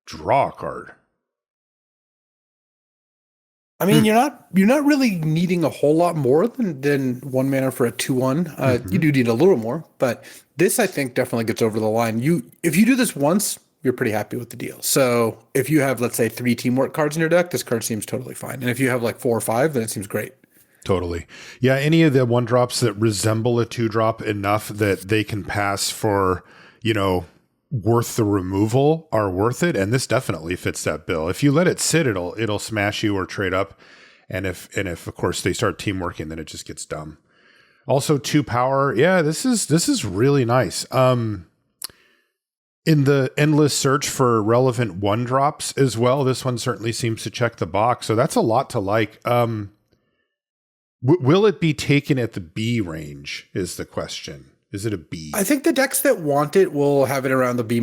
draw a card. I mean, you're not really needing a whole lot more than one mana for a 2/1. You do need a little more, but this I think definitely gets over the line. If you do this once, you're pretty happy with the deal. So if you have, let's say, 3 teamwork cards in your deck, this card seems totally fine. And if you have like 4 or 5, then it seems great. Totally. Yeah, any of the 1-drops that resemble a 2-drop enough that they can pass for, worth the removal are worth it, and this definitely fits that bill. If you let it sit, it'll smash you or trade up, and if of course they start teamworking, then it just gets dumb. Also 2 power. Yeah, this is really nice. In the endless search for relevant 1-drops as well, this one certainly seems to check the box. So that's a lot to like. Will it be taken at the B range is the question. Is it a B? I think the decks that want it will have it around the B-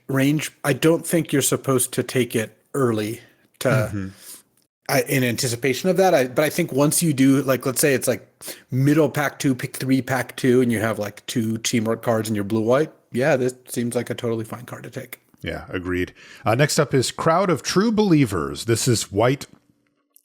range. I don't think you're supposed to take it early in anticipation of that. But I think once you do, like, let's say it's like middle pack 2, pick 3, pack 2, and you have like 2 teamwork cards in your blue-white. Yeah, this seems like a totally fine card to take. Yeah, agreed. Next up is Crowd of True Believers. This is white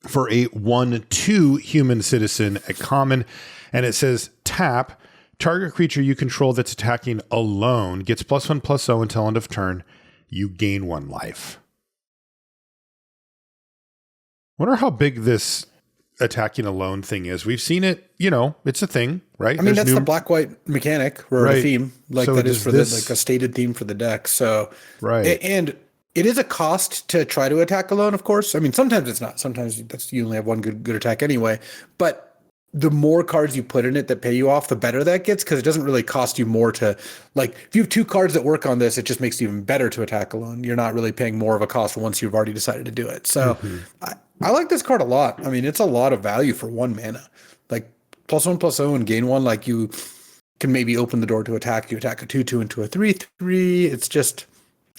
for a 1/2 human citizen at common. And it says tap, target creature you control that's attacking alone gets +1/+0 until end of turn. You gain 1 life. Wonder how big this attacking alone thing is. We've seen it, it's a thing, right? I mean, that's the black-white mechanic or a theme. Like so that is for like a stated theme for the deck. So, right. And it is a cost to try to attack alone, of course. I mean, sometimes it's not. Sometimes you only have one good attack anyway. But the more cards you put in it that pay you off, the better that gets, because it doesn't really cost you more to, like, if you have 2 cards that work on this, it just makes it even better to attack alone. You're not really paying more of a cost once you've already decided to do it. So I like this card a lot. I mean, it's a lot of value for 1 mana. Like, +1/+0 and gain 1, like, you can maybe open the door to attack. You attack a 2/2 into a 3/3. It's just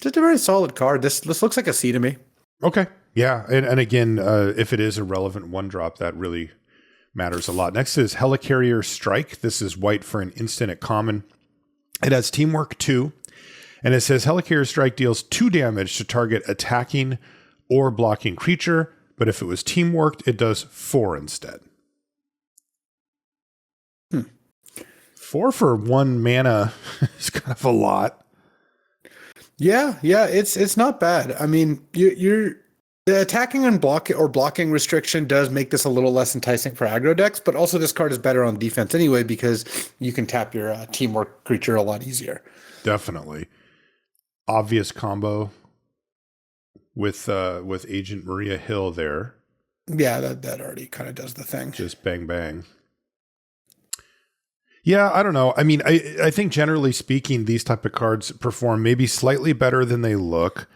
a very solid card. This looks like a C to me. Okay. Yeah. And again, if it is a relevant 1-drop, that really matters a lot. Next is Helicarrier Strike. This is white for an instant at common. It has teamwork 2. And it says Helicarrier Strike deals 2 damage to target attacking or blocking creature. But if it was teamworked, it does 4 instead. 4 for 1 mana is kind of a lot. Yeah, it's not bad. I mean, you're the attacking and blocking restriction does make this a little less enticing for aggro decks, but also this card is better on defense anyway because you can tap your teamwork creature a lot easier. Definitely. Obvious combo with Agent Maria Hill there. Yeah, that already kind of does the thing. Just bang bang. Yeah, I don't know. I mean, I think generally speaking, these type of cards perform maybe slightly better than they look,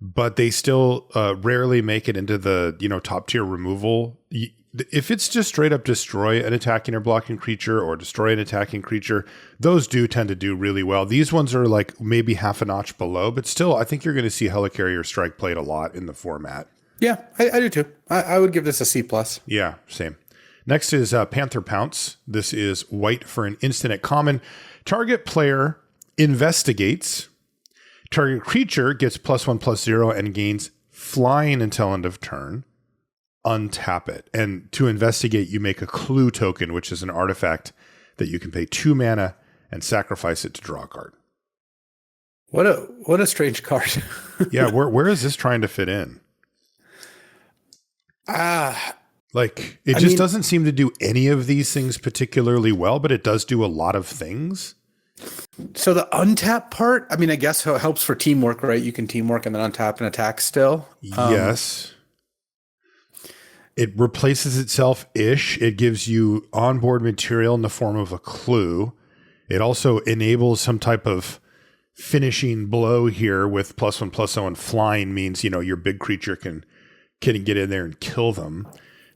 but they still rarely make it into the top tier removal. If it's just straight up destroy an attacking or blocking creature or destroy an attacking creature, those do tend to do really well. These ones are like maybe half a notch below, but still, I think you're going to see Helicarrier Strike played a lot in the format. Yeah, I do too. I would give this a C+. Yeah, same. Next is Panther Pounce. This is white for an instant at common. Target player investigates. Target creature gets +1/+0 and gains flying until end of turn. Untap it. And to investigate, you make a clue token, which is an artifact that you can pay 2 mana and sacrifice it to draw a card. What a strange card. Yeah, where is this trying to fit in? Like, it just doesn't seem to do any of these things particularly well, but it does do a lot of things. So the untap part, I mean, I guess it helps for teamwork, right? You can teamwork and then untap and attack still. Yes. It replaces itself-ish. It gives you onboard material in the form of a clue. It also enables some type of finishing blow here with +1/+0, and flying means, your big creature can get in there and kill them.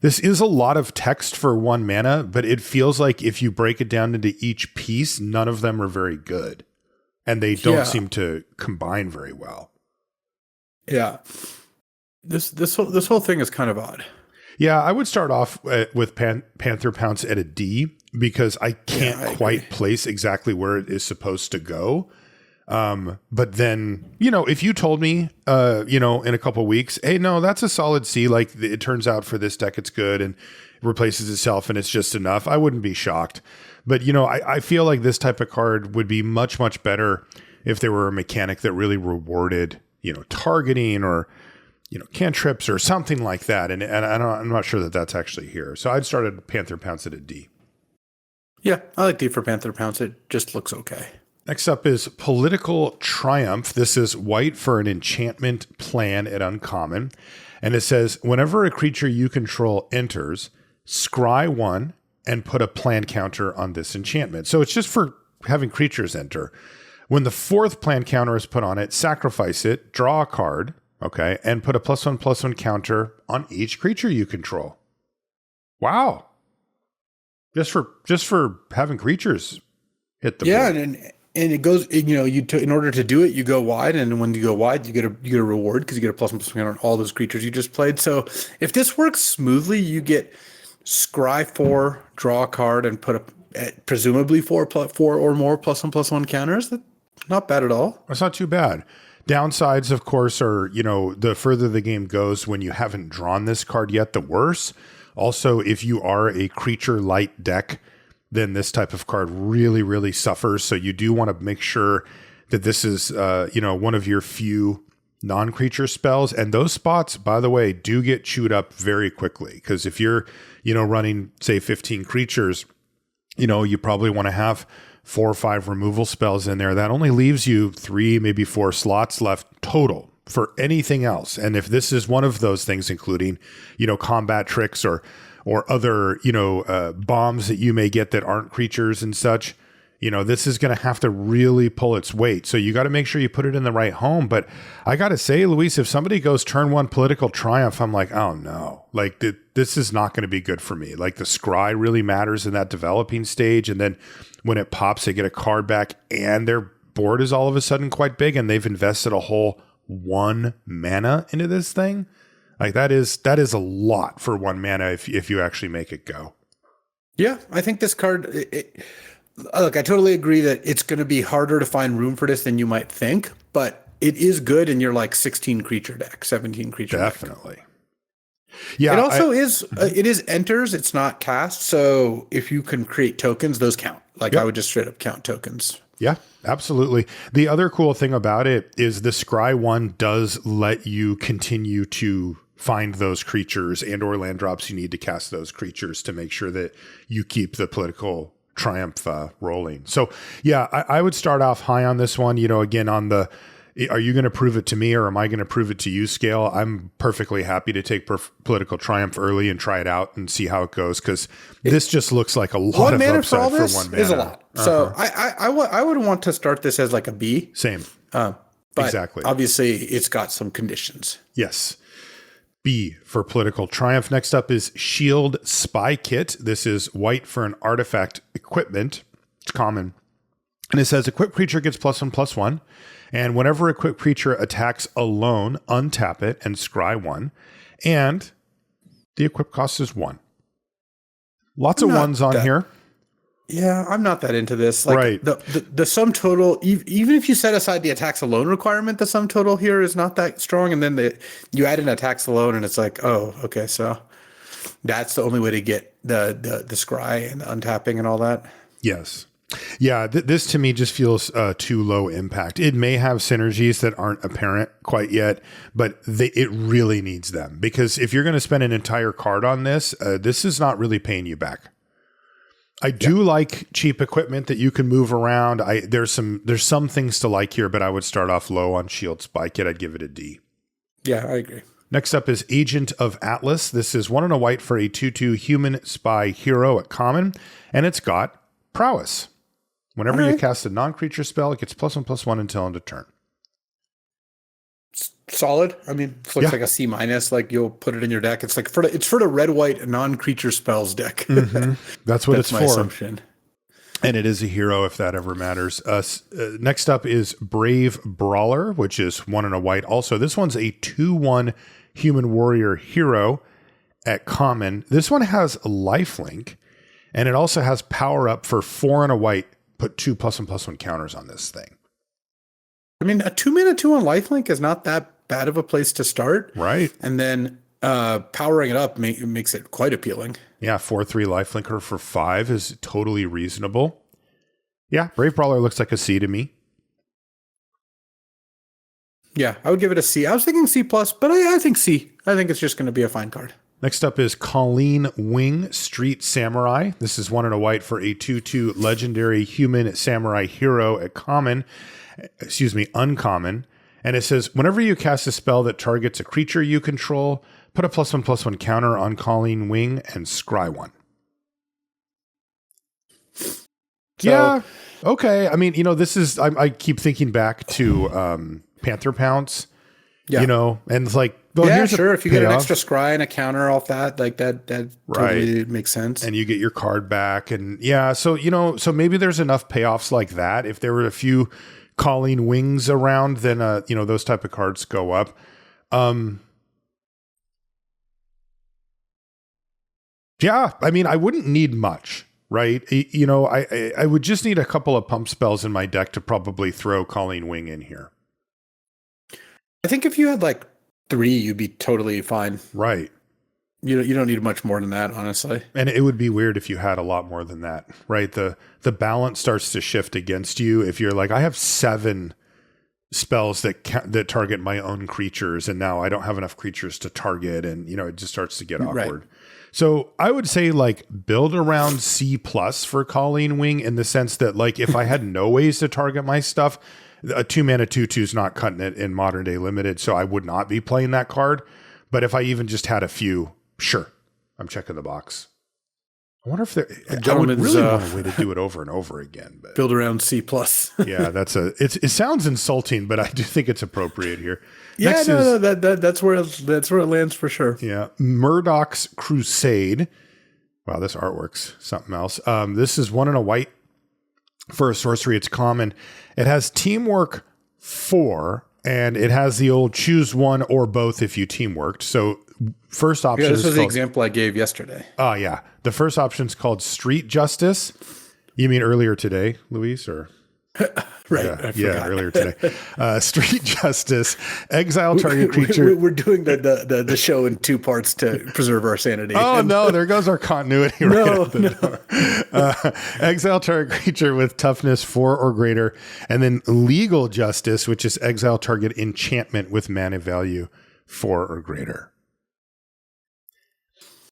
This is a lot of text for 1 mana, but it feels like if you break it down into each piece, none of them are very good. And they don't seem to combine very well. Yeah. This whole thing is kind of odd. Yeah, I would start off with Panther Pounce at a D because I can't quite place exactly where it is supposed to go. But then, if you told me, in a couple weeks, hey, no, that's a solid C. Like it turns out for this deck, it's good and it replaces itself and it's just enough. I wouldn't be shocked. But, I feel like this type of card would be much, much better if there were a mechanic that really rewarded, targeting or, cantrips or something like that. And I'm not sure that that's actually here. So I'd started Panther Pounce at a D. Yeah, I like D for Panther Pounce. It just looks okay. Next up is Political Triumph. This is white for an enchantment plan at uncommon. And it says, whenever a creature you control enters, scry 1 and put a plan counter on this enchantment. So it's just for having creatures enter. When the 4th plan counter is put on it, sacrifice it, draw a card, okay, and put a +1/+1 counter on each creature you control. Wow. Just for having creatures hit the board. And it goes, in order to do it, you go wide, and when you go wide, you get a reward because you get a +1/+1 counter on all those creatures you just played. So if this works smoothly, you get scry 4, draw a card, and put presumably 4 or more +1/+1 counters. That's not bad at all. That's not too bad. Downsides, of course, are, the further the game goes when you haven't drawn this card yet, the worse. Also, if you are a creature light deck, then this type of card really, really suffers. So you do want to make sure that this is, one of your few non-creature spells. And those spots, by the way, do get chewed up very quickly. Because if you're, running, say, 15 creatures, you probably want to have 4 or 5 removal spells in there. That only leaves you 3, maybe 4 slots left total for anything else. And if this is one of those things, including, combat tricks or other, bombs that you may get that aren't creatures and such, this is going to have to really pull its weight. So you got to make sure you put it in the right home. But I got to say, Luis, if somebody goes turn 1 Political Triumph, I'm like, oh no, like this is not going to be good for me. Like the scry really matters in that developing stage. And then when it pops, they get a card back and their board is all of a sudden quite big and they've invested a whole 1 mana into this thing. Like that is a lot for 1 mana if you actually make it go. Yeah, I think this card, look, I totally agree that it's going to be harder to find room for this than you might think, but it is good in your 16 creature deck, 17 creature Definitely. deck. Yeah. It also it is enters, it's not cast. So if you can create tokens, those count. Yep. I would just straight up count tokens. Yeah, absolutely. The other cool thing about it is the scry 1 does let you continue to find those creatures and or land drops you need to cast those creatures to make sure that you keep the Political Triumph rolling. So yeah, I would start off high on this one, again, on the, are you going to prove it to me or am I going to prove it to you scale? I'm perfectly happy to take Political Triumph early and try it out and see how it goes. Cause this just looks like a lot of upside for 1 mana. Is a lot. So I would want to start this as a B. Same. But exactly. Obviously it's got some conditions. Yes. B for Political Triumph. Next up is Shield Spy Kit. This is white for an artifact equipment. It's common. And it says equipped creature gets +1/+1. And whenever equipped creature attacks alone, untap it and scry 1. And the equip cost is 1. Lots of 1s on here. Yeah, I'm not that into this. Right. The sum total, even if you set aside the attacks alone requirement, the sum total here is not that strong. And then you add in attacks alone, and it's like, oh, okay, so that's the only way to get the scry and the untapping and all that. Yes. Yeah, this to me just feels too low impact. It may have synergies that aren't apparent quite yet, but it really needs them. Because if you're going to spend an entire card on this, this is not really paying you back. I do like cheap equipment that you can move around. There's some things to like here, but I would start off low on Shield Spy Kit. I'd give it a D. Yeah, I agree. Next up is Agent of Atlas. This is 1 and a white for a 2/2 human spy hero at common, and it's got prowess. Whenever you cast a non-creature spell, it gets +1/+1 until end of turn. Solid. I mean, it looks like a C-. You'll put it in your deck. It's for the red-white non-creature spells deck. Mm-hmm. That's what it's my for. Assumption. And it is a hero if that ever matters. Next up is Brave Brawler, which is 1 and a white. Also, this one's a 2/1 human warrior hero at common. This one has a lifelink, and it also has power up for 4 and a white. Put 2 +1/+1 counters on this thing. I mean, a 2-mana 2/1 lifelink is not that bad of a place to start. Right. And then powering it up makes it quite appealing. Yeah, 4/3 lifelinker for 5 is totally reasonable. Yeah, Brave Brawler looks like a C to me. Yeah, I would give it a C. I was thinking C+, but I think C. I think it's just going to be a fine card. Next up is Colleen Wing, Street Samurai. This is 1 and a white for a 2/2 legendary human samurai hero at uncommon. And it says, whenever you cast a spell that targets a creature you control, put a +1/+1 counter on Colleen Wing and scry 1. Yeah. Okay. I mean, this is, I keep thinking back to Panther Pounce, and it's like, well, yeah, here's sure. If you get an extra scry and a counter off that, like that totally makes sense. And you get your card back. And yeah, so, so maybe there's enough payoffs like that. If there were a few Colleen Wings around, then, those type of cards go up. Yeah, I mean, I wouldn't need much, right? I would just need a couple of pump spells in my deck to probably throw Colleen Wing in here. I think if you had like 3, you'd be totally fine. Right. You don't need much more than that, honestly. And it would be weird if you had a lot more than that, right? The balance starts to shift against you if you're like, I have 7 spells that target my own creatures, and now I don't have enough creatures to target, and it just starts to get awkward. Right. So I would say like build around C+ for Colleen Wing, in the sense that like if I had no ways to target my stuff, a 2-mana 2/2 is not cutting it in modern day limited, so I would not be playing that card. But if I even just had a few, sure, I'm checking the box. I wonder if I would really want a way to do it over and over again. But build around C+. Yeah, it sounds insulting, but I do think it's appropriate here. Yeah, that's where it lands for sure. Yeah, Murdoch's Crusade. Wow, this artwork's something else. This is 1 and a white for a sorcery. It's common. It has Teamwork 4, and it has the old choose one or both if you teamworked. So first option. Yeah, this was the example I gave yesterday. Oh yeah, the first option is called Street Justice. You mean earlier today, Luis, or? Right. Yeah, earlier today. Street Justice, exile target creature. We're doing the show in 2 parts to preserve our sanity. Oh, no, there goes our continuity out the door. Exile target creature with toughness 4 or greater. And then Legal Justice, which is exile target enchantment with mana value 4 or greater.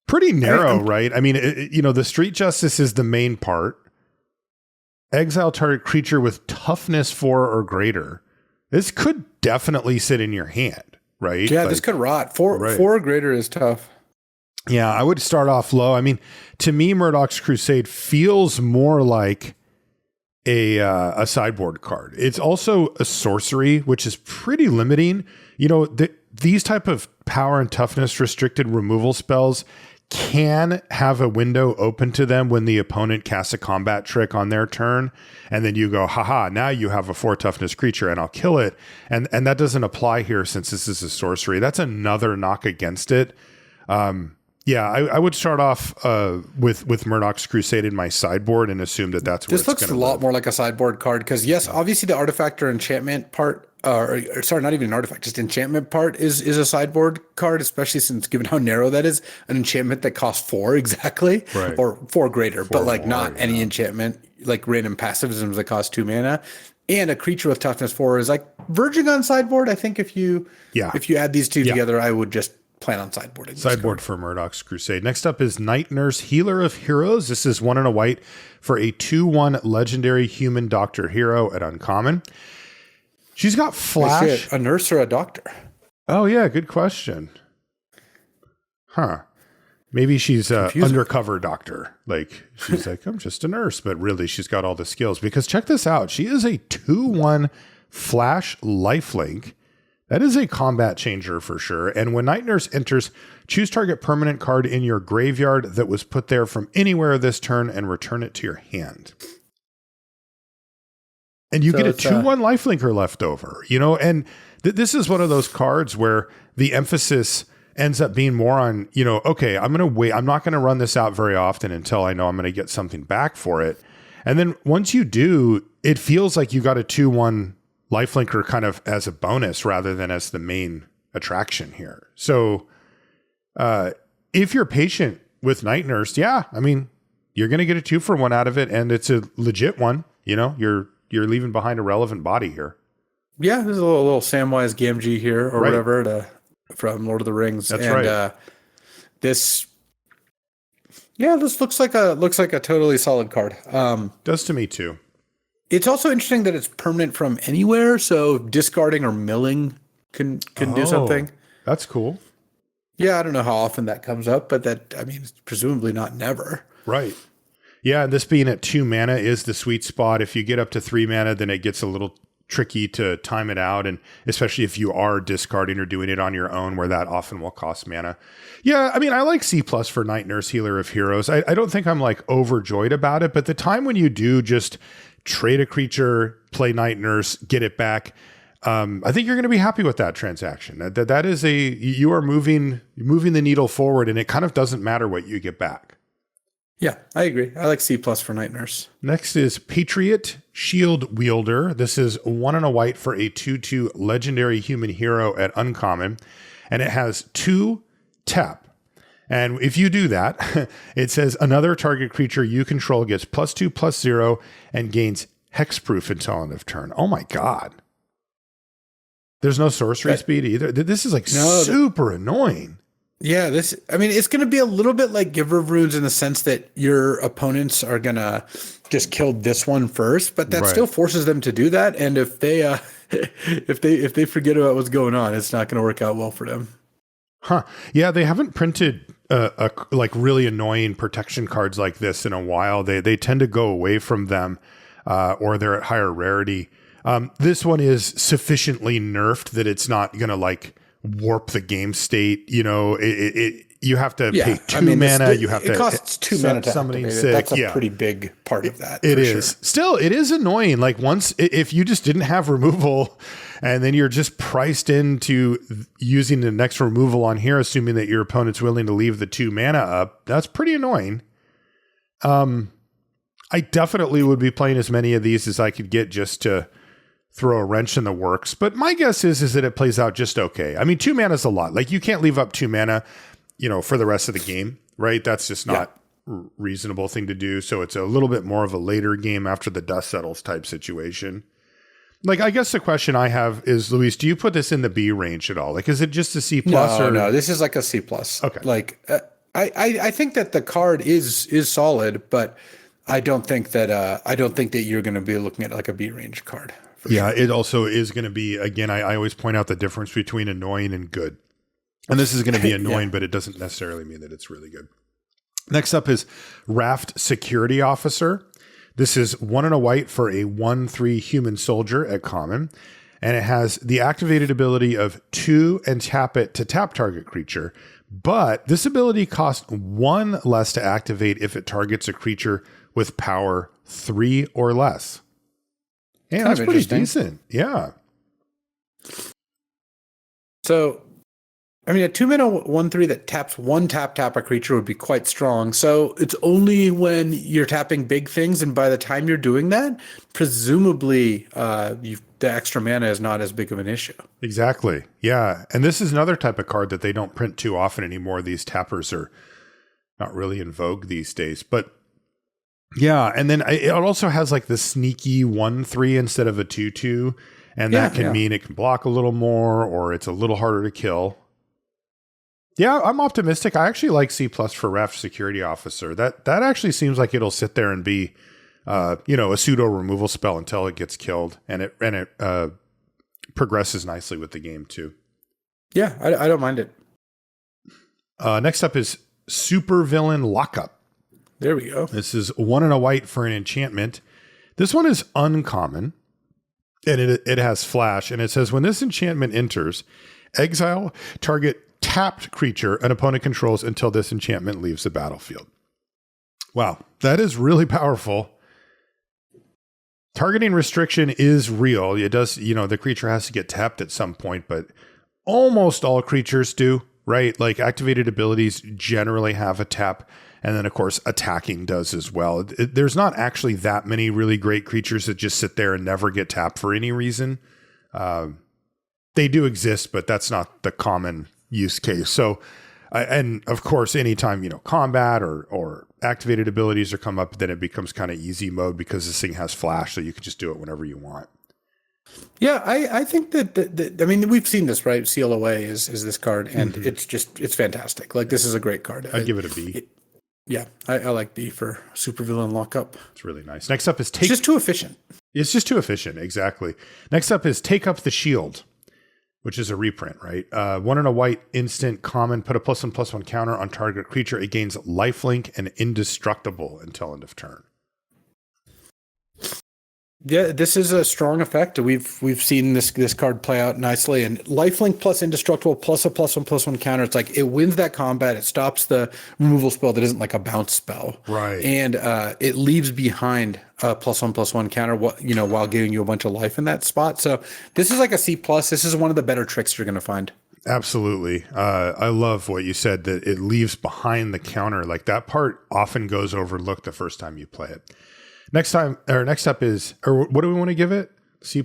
Pretty narrow, right? I mean, the Street Justice is the main part. Exile target creature with toughness 4 or greater. This could definitely sit in your hand, right? Yeah, this could rot. 4 or greater is tough. Yeah, I would start off low. I mean, to me, Murdoch's Crusade feels more like a sideboard card. It's also a sorcery, which is pretty limiting. These type of power and toughness restricted removal spells can have a window open to them when the opponent casts a combat trick on their turn, and then you go, haha, now you have a 4 toughness creature and I'll kill it. And that doesn't apply here since this is a sorcery. That's another knock against it. I would start off with Murdoch's Crusade in my sideboard and assume that's where this looks a lot more like a sideboard card, because yes, obviously the artifact or enchantment part, not even an artifact, just enchantment part is a sideboard card, especially since given how narrow that is, an enchantment that costs 4 exactly, right, or 4 greater, 4 but like more, not any enchantment, like random passivisms that cost 2 mana. And a creature with toughness 4 is like verging on sideboard. I think if you add these two together, I would just plan on sideboarding. Sideboard for Murdoch's Crusade. Next up is Night Nurse, Healer of Heroes. This is 1 and a white for a 2/1 legendary human doctor hero at uncommon. She's got flash. A nurse or a doctor? Oh yeah, good question. Huh. Maybe she's a undercover doctor. Like she's like, I'm just a nurse, but really she's got all the skills. Because check this out. She is a 2/1 flash lifelink. That is a combat changer for sure. And when Night Nurse enters, choose target permanent card in your graveyard that was put there from anywhere this turn and return it to your hand. And you get a 2/1 lifelinker left over, and this is one of those cards where the emphasis ends up being more on, okay, I'm going to wait. I'm not going to run this out very often until I know I'm going to get something back for it. And then once you do, it feels like you got a 2/1 lifelinker kind of as a bonus rather than as the main attraction here. So if you're patient with Night Nurse, yeah, I mean, you're going to get a 2-for-1 out of it, and it's a legit one. You know, you're leaving behind a relevant body here. Yeah, there's a little Samwise Gamgee here or Right. whatever from Lord of the Rings. That's and, right. This looks like a totally solid card. Does to me too. It's also interesting that it's permanent from anywhere, so discarding or milling can do something. That's cool. Yeah, I don't know how often that comes up, but it's presumably not never. Right. Yeah, and this being at 2 mana is the sweet spot. If you get up to 3 mana, then it gets a little tricky to time it out, and especially if you are discarding or doing it on your own, where that often will cost mana. Yeah, I mean, I like C+ for Night Nurse, Healer of Heroes. I don't think I'm like overjoyed about it, but the time when you do just trade a creature, play Night Nurse, get it back, I think you're going to be happy with that transaction. That is you are moving the needle forward, and it kind of doesn't matter what you get back. Yeah, I agree. I like C+ for Night Nurse. Next is Patriot Shield Wielder. This is 1 and a white for a 2/2 legendary human hero at uncommon, and it has 2 tap. And if you do that, it says another target creature you control gets +2/+0 and gains hexproof until end of turn. Oh my god. There's no sorcery speed either. This is super annoying. Yeah, it's going to be a little bit like Giver of Runes in the sense that your opponents are going to just kill this one first, but that still forces them to do that. And if they if they forget about what's going on, it's not going to work out well for them. Huh. Yeah, they haven't printed like really annoying protection cards like this in a while. They tend to go away from them or they're at higher rarity. This one is sufficiently nerfed that it's not going to like warp the game state. You know, you have to pay 2 mana. It costs 2 mana to somebody activate sick. it. That's a pretty big part of that. It is. Still, it is annoying. Like if you just didn't have removal and then you're just priced into using the next removal on here, assuming that your opponent's willing to leave the 2 mana up, that's pretty annoying. I definitely would be playing as many of these as I could get just to throw a wrench in the works, but my guess is that it plays out just okay. I mean, 2 mana is a lot. Like you can't leave up 2 mana, for the rest of the game, right? That's just not reasonable thing to do. So it's a little bit more of a later game after the dust settles type situation. Like, I guess the question I have is, Luis, do you put this in the B range at all? Like, is it just a C+? No, this is like a C+. Okay. Like, I think that the card is solid, but I don't think that you're going to be looking at like a B range card. Yeah, it also is going to be, again, I always point out the difference between annoying and good. And this is going to be annoying, but it doesn't necessarily mean that it's really good. Next up is Raft Security Officer. This is 1 and a white for a 1/3 human soldier at common. And it has the activated ability of 2 and tap it to tap target creature. But this ability costs 1 less to activate if it targets a creature with power 3 or less. Yeah, that's pretty decent. Yeah. So, I mean, a 2 mana 1/3 that taps 1 tap a creature would be quite strong. So it's only when you're tapping big things, and by the time you're doing that, presumably the extra mana is not as big of an issue. Exactly. Yeah, and this is another type of card that they don't print too often anymore. These tappers are not really in vogue these days, but. Yeah, and then it also has like the sneaky 1/3 instead of a 2/2, and that can mean it can block a little more or it's a little harder to kill. Yeah, I'm optimistic. I actually like C+ for Raft Security Officer. That actually seems like it'll sit there and be, a pseudo removal spell until it gets killed, and it progresses nicely with the game too. Yeah, I don't mind it. Next up is Supervillain Lockup. There we go. This is 1 and a white for an enchantment. This one is uncommon, and it has flash, and it says when this enchantment enters, exile target tapped creature an opponent controls until this enchantment leaves the battlefield. Wow, that is really powerful. Targeting restriction is real. It does, the creature has to get tapped at some point, but almost all creatures do, right? Like activated abilities generally have a tap. And then, of course, attacking does as well. There's not actually that many really great creatures that just sit there and never get tapped for any reason. They do exist, but that's not the common use case. So, and of course, anytime, combat or activated abilities are come up, then it becomes kind of easy mode because this thing has flash, so you can just do it whenever you want. Yeah, I think that I mean, we've seen this, right? CLOA is this card, and it's fantastic. Like, this is a great card. I'd give it a B. I like B for supervillain lockup. It's really nice. Next up is It's just too efficient. It's just too efficient, exactly. Next up is Take Up the Shield, which is a reprint, right? 1 and a white instant common, put a +1/+1 counter on target creature. It gains lifelink and indestructible until end of turn. Yeah, this is a strong effect. We've seen this card play out nicely, and lifelink plus indestructible plus a +1/+1 counter. It's like it wins that combat. It stops the removal spell that isn't like a bounce spell, right? And it leaves behind a +1/+1 counter, while giving you a bunch of life in that spot. So this is like a C+. This is one of the better tricks you're going to find. Absolutely. I love what you said, that it leaves behind the counter. Like, that part often goes overlooked the first time you play it. Next up is, or what do we want to give it? C+?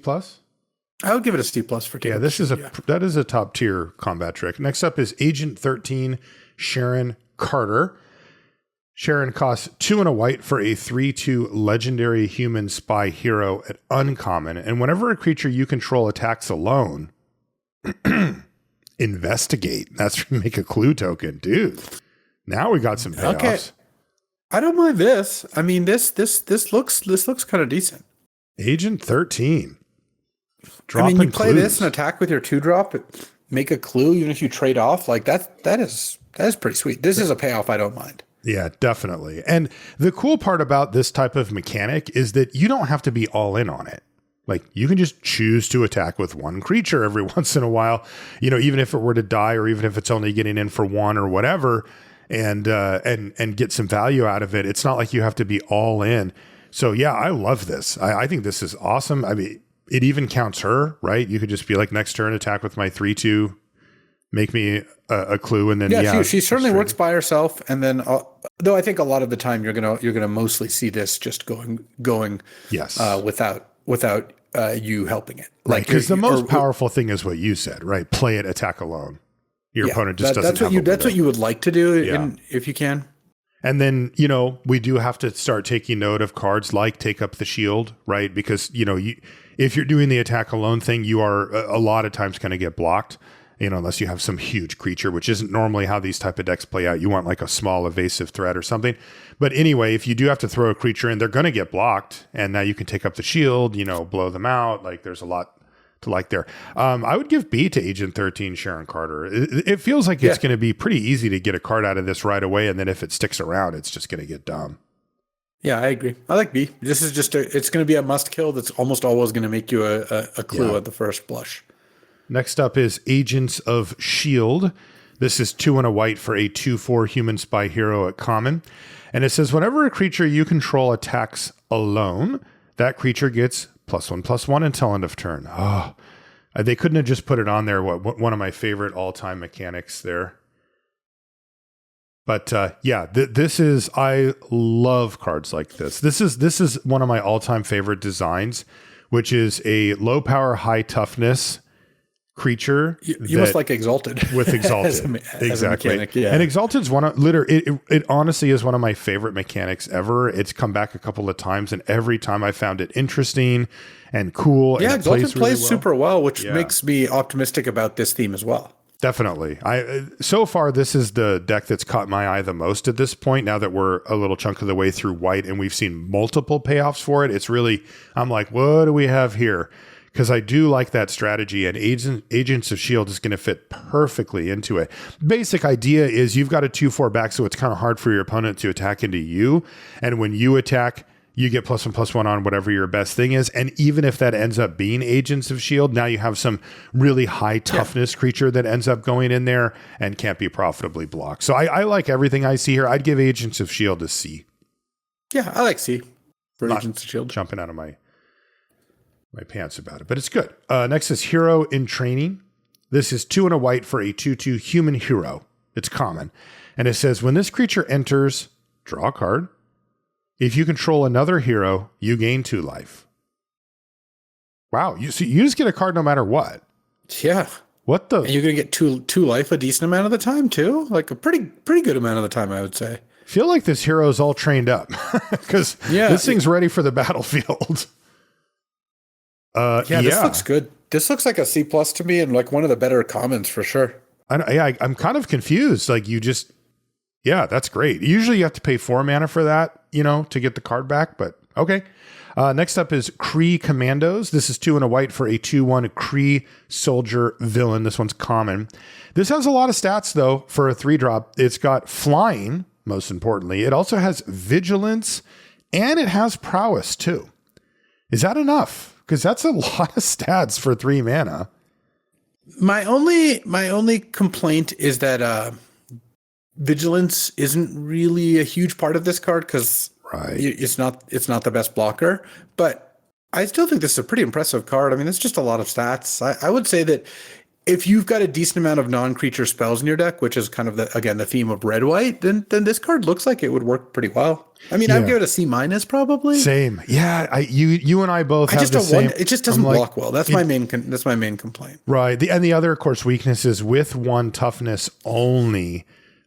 I would give it a C+ for Take. Yeah, that is a top tier combat trick. Next up is Agent 13, Sharon Carter. Sharon costs 2 and a white for a 3/2 legendary human spy hero at uncommon. And whenever a creature you control attacks alone, investigate. That's make a clue token. Dude, now we got some payoffs. Okay. I don't mind this. I mean, this looks kind of decent. Agent 13. You play this and attack with your 2-drop, make a clue, even if you trade off. Like, that is pretty sweet. This is a payoff I don't mind. Yeah, definitely. And the cool part about this type of mechanic is that you don't have to be all in on it. Like, you can just choose to attack with one creature every once in a while, even if it were to die, or even if it's only getting in for one or whatever, and get some value out of it. It's not like you have to be all in. So yeah, I love this. I think this is awesome. I mean, it even counts her, right? You could just be like, next turn, attack with my 3/2, make me a clue, and then she certainly works by herself. And then, though, I think a lot of the time you're gonna mostly see this just going yes, without you helping it, right? Because the most powerful thing is what you said, right? Play it, attack alone. Your opponent just doesn't have that's what you would like to do, if you can. And then, we do have to start taking note of cards like Take Up the Shield, right? Because, if you're doing the attack alone thing, you are a lot of times going to get blocked, unless you have some huge creature, which isn't normally how these type of decks play out. You want like a small evasive threat or something. But anyway, if you do have to throw a creature in, they're going to get blocked. And now you can take up the shield, blow them out. Like, there's a lot to like there. I would give B to Agent 13, Sharon Carter. It feels like it's going to be pretty easy to get a card out of this right away, and then if it sticks around, it's just going to get dumb. Yeah, I agree. I like B. This is just it's going to be a must kill that's almost always going to make you a clue at the first blush. Next up is Agents of S.H.I.E.L.D. This is 2 and a white for a 2/4 human spy hero at common. And it says, whenever a creature you control attacks alone, that creature gets +1/+1 until end of turn. Oh, they couldn't have just put it on there. One of my favorite all-time mechanics there. But this is, I love cards like this. This is one of my all-time favorite designs, which is a low power, high toughness creature. You must like Exalted. With Exalted. Exactly. As a mechanic, yeah. And Exalted's it honestly is one of my favorite mechanics ever. It's come back a couple of times, and every time I found it interesting and cool. Yeah, and Exalted plays well. super well, which makes me optimistic about this theme as well. Definitely. So far, this is the deck that's caught my eye the most at this point, now that we're a little chunk of the way through white and we've seen multiple payoffs for it. It's really, I'm like, what do we have here? Because I do like that strategy, and Agents of S.H.I.E.L.D. is going to fit perfectly into it. Basic idea is you've got a 2/4 back, so it's kind of hard for your opponent to attack into you. And when you attack, you get +1/+1 on whatever your best thing is. And even if that ends up being Agents of S.H.I.E.L.D., now you have some really high toughness creature that ends up going in there and can't be profitably blocked. So I like everything I see here. I'd give Agents of S.H.I.E.L.D. a C. Yeah, I like C for Agents of S.H.I.E.L.D. Jumping out of my pants about it, but it's good. Next is Hero in Training. This is 2 and a white for a 2/2 human hero. It's common. And it says, when this creature enters, draw a card. If you control another hero, you gain 2 life. Wow. You just get a card no matter what. Yeah. What the? And you're going to get two life a decent amount of the time too. Like a pretty good amount of the time, I would say. Feel like this hero is all trained up because this thing's ready for the battlefield. This looks good. This looks like a C+ to me and like one of the better commons for sure. I'm kind of confused. Like that's great. Usually you have to pay 4 mana for that, to get the card back, but okay. Next up is Kree Commandos. This is 2 and a white for a 2/1 Kree soldier villain. This one's common. This has a lot of stats though for a 3-drop. It's got flying, most importantly. It also has vigilance and it has prowess too. Is that enough? Because that's a lot of stats for 3 mana. My only complaint is that vigilance isn't really a huge part of this card because it's not the best blocker. But I still think this is a pretty impressive card. I mean, it's just a lot of stats. I would say that if you've got a decent amount of non-creature spells in your deck, which is kind of the theme of red-white, then this card looks like it would work pretty well. I mean, I'd give it a C- probably. Same. Yeah. You and I both have the same. It just doesn't block well. That's my main complaint. Right. And the other, of course, weakness is with 1 toughness only.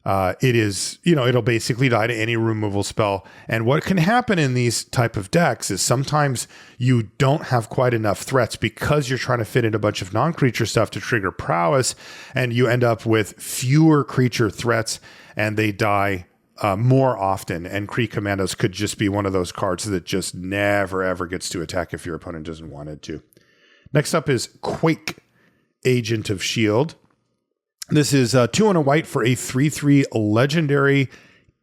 It is, it'll basically die to any removal spell. And what can happen in these type of decks is sometimes you don't have quite enough threats because you're trying to fit in a bunch of non-creature stuff to trigger prowess, and you end up with fewer creature threats and they die more often. And Kree Commandos could just be one of those cards that just never, ever gets to attack if your opponent doesn't want it to. Next up is Quake, Agent of Shield. This is 2 and a white for a 3/3 legendary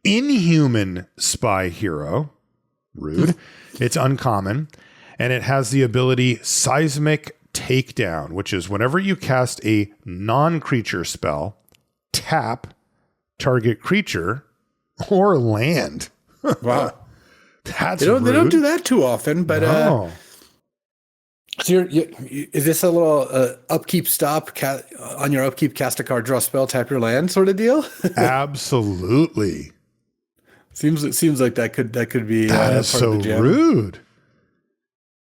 inhuman spy hero. Rude. It's uncommon. And it has the ability Seismic Takedown, which is whenever you cast a non-creature spell, tap target creature or land. Wow. That's they rude. don't do that too often, but No. So is this a little upkeep stop on your upkeep, cast a card, draw a spell, tap your land sort of deal? Absolutely. Seems like that could be that is part so of the jam. rude.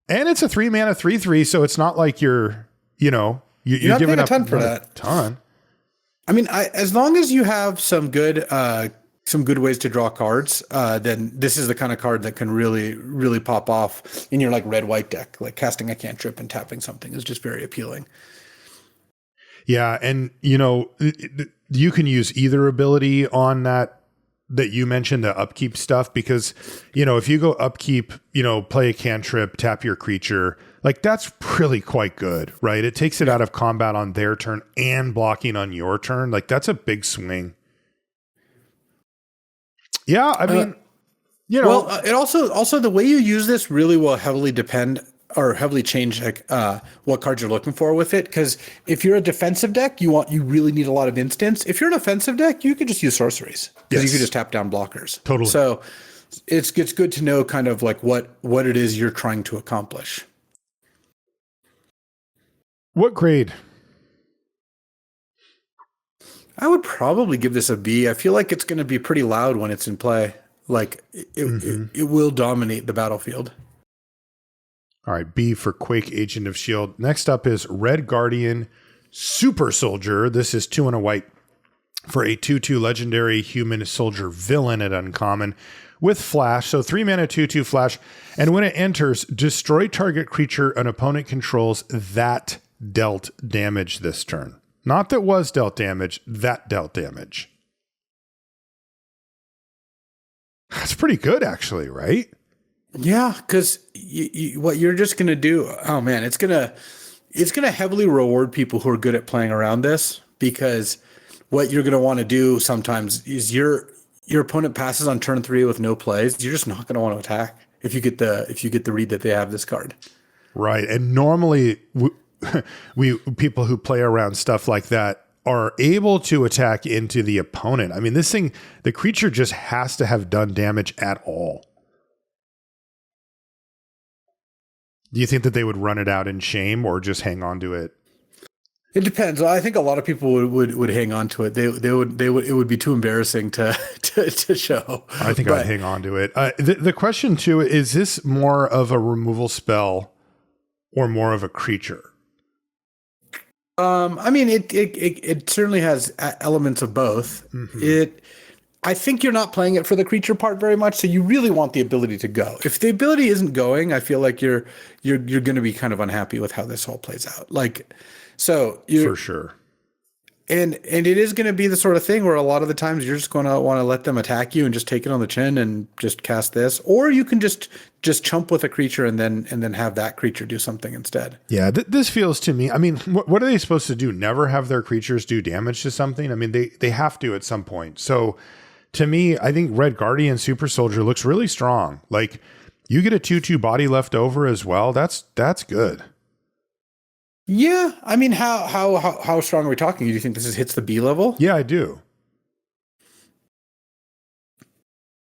And it's a 3 mana 3/3, so it's not like you're giving up a ton for that. Ton. I mean, as long as you have some good ways to draw cards, then this is the kind of card that can really, really pop off in your like red-white deck. Like casting a cantrip and tapping something is just very appealing. Yeah, and you can use either ability on that you mentioned, the upkeep stuff, because if you go upkeep, play a cantrip, tap your creature, like that's really quite good, right? It takes it out of combat on their turn and blocking on your turn. Like that's a big swing. Yeah, I mean, Well, it also the way you use this really will heavily depend or heavily change like what cards you're looking for with it. Because if you're a defensive deck, you really need a lot of instants. If you're an offensive deck, you could just use sorceries because you could just tap down blockers. Totally. So it's good to know kind of like what it is you're trying to accomplish. What grade? I would probably give this a B. I feel like it's going to be pretty loud when it's in play. Like it will dominate the battlefield. All right, B for Quake, Agent of Shield. Next up is Red Guardian, Super Soldier. This is 2 and a white for a 2/2 legendary human soldier villain at uncommon with flash. So 3 mana 2/2 flash. And when it enters, destroy target creature an opponent controls that dealt damage this turn. Not that was dealt damage, that dealt damage. That's pretty good, actually, right? Yeah, because what you're just gonna do, oh man, it's gonna heavily reward people who are good at playing around this, because what you're gonna want to do sometimes is your opponent passes on turn 3 with no plays. You're just not gonna want to attack if you get the read that they have this card. Right, and normally we people who play around stuff like that are able to attack into the opponent. I mean, this thing, the creature just has to have done damage at all. Do you think that they would run it out in shame or just hang on to it? It depends. I think a lot of people would hang on to it. They would it would be too embarrassing to show. I think I'd hang on to it. The question too, is this more of a removal spell or more of a creature? I mean, it certainly has elements of both. I think you're not playing it for the creature part very much, so you really want the ability to go. If the ability isn't going, I feel like you're going to be kind of unhappy with how this all plays out. Like, so For sure. And it is going to be the sort of thing where a lot of the times you're just going to want to let them attack you and just take it on the chin and just cast this, or you can just chump with a creature and then have that creature do something instead. Yeah, this feels to me. I mean, what are they supposed to do? Never have their creatures do damage to something? I mean, they have to at some point. So to me, I think Red Guardian Super Soldier looks really strong. Like, you get a 2/2 body left over as well. That's good. Yeah, I mean, how strong are we talking? Do you think this hits the B level? Yeah, I do.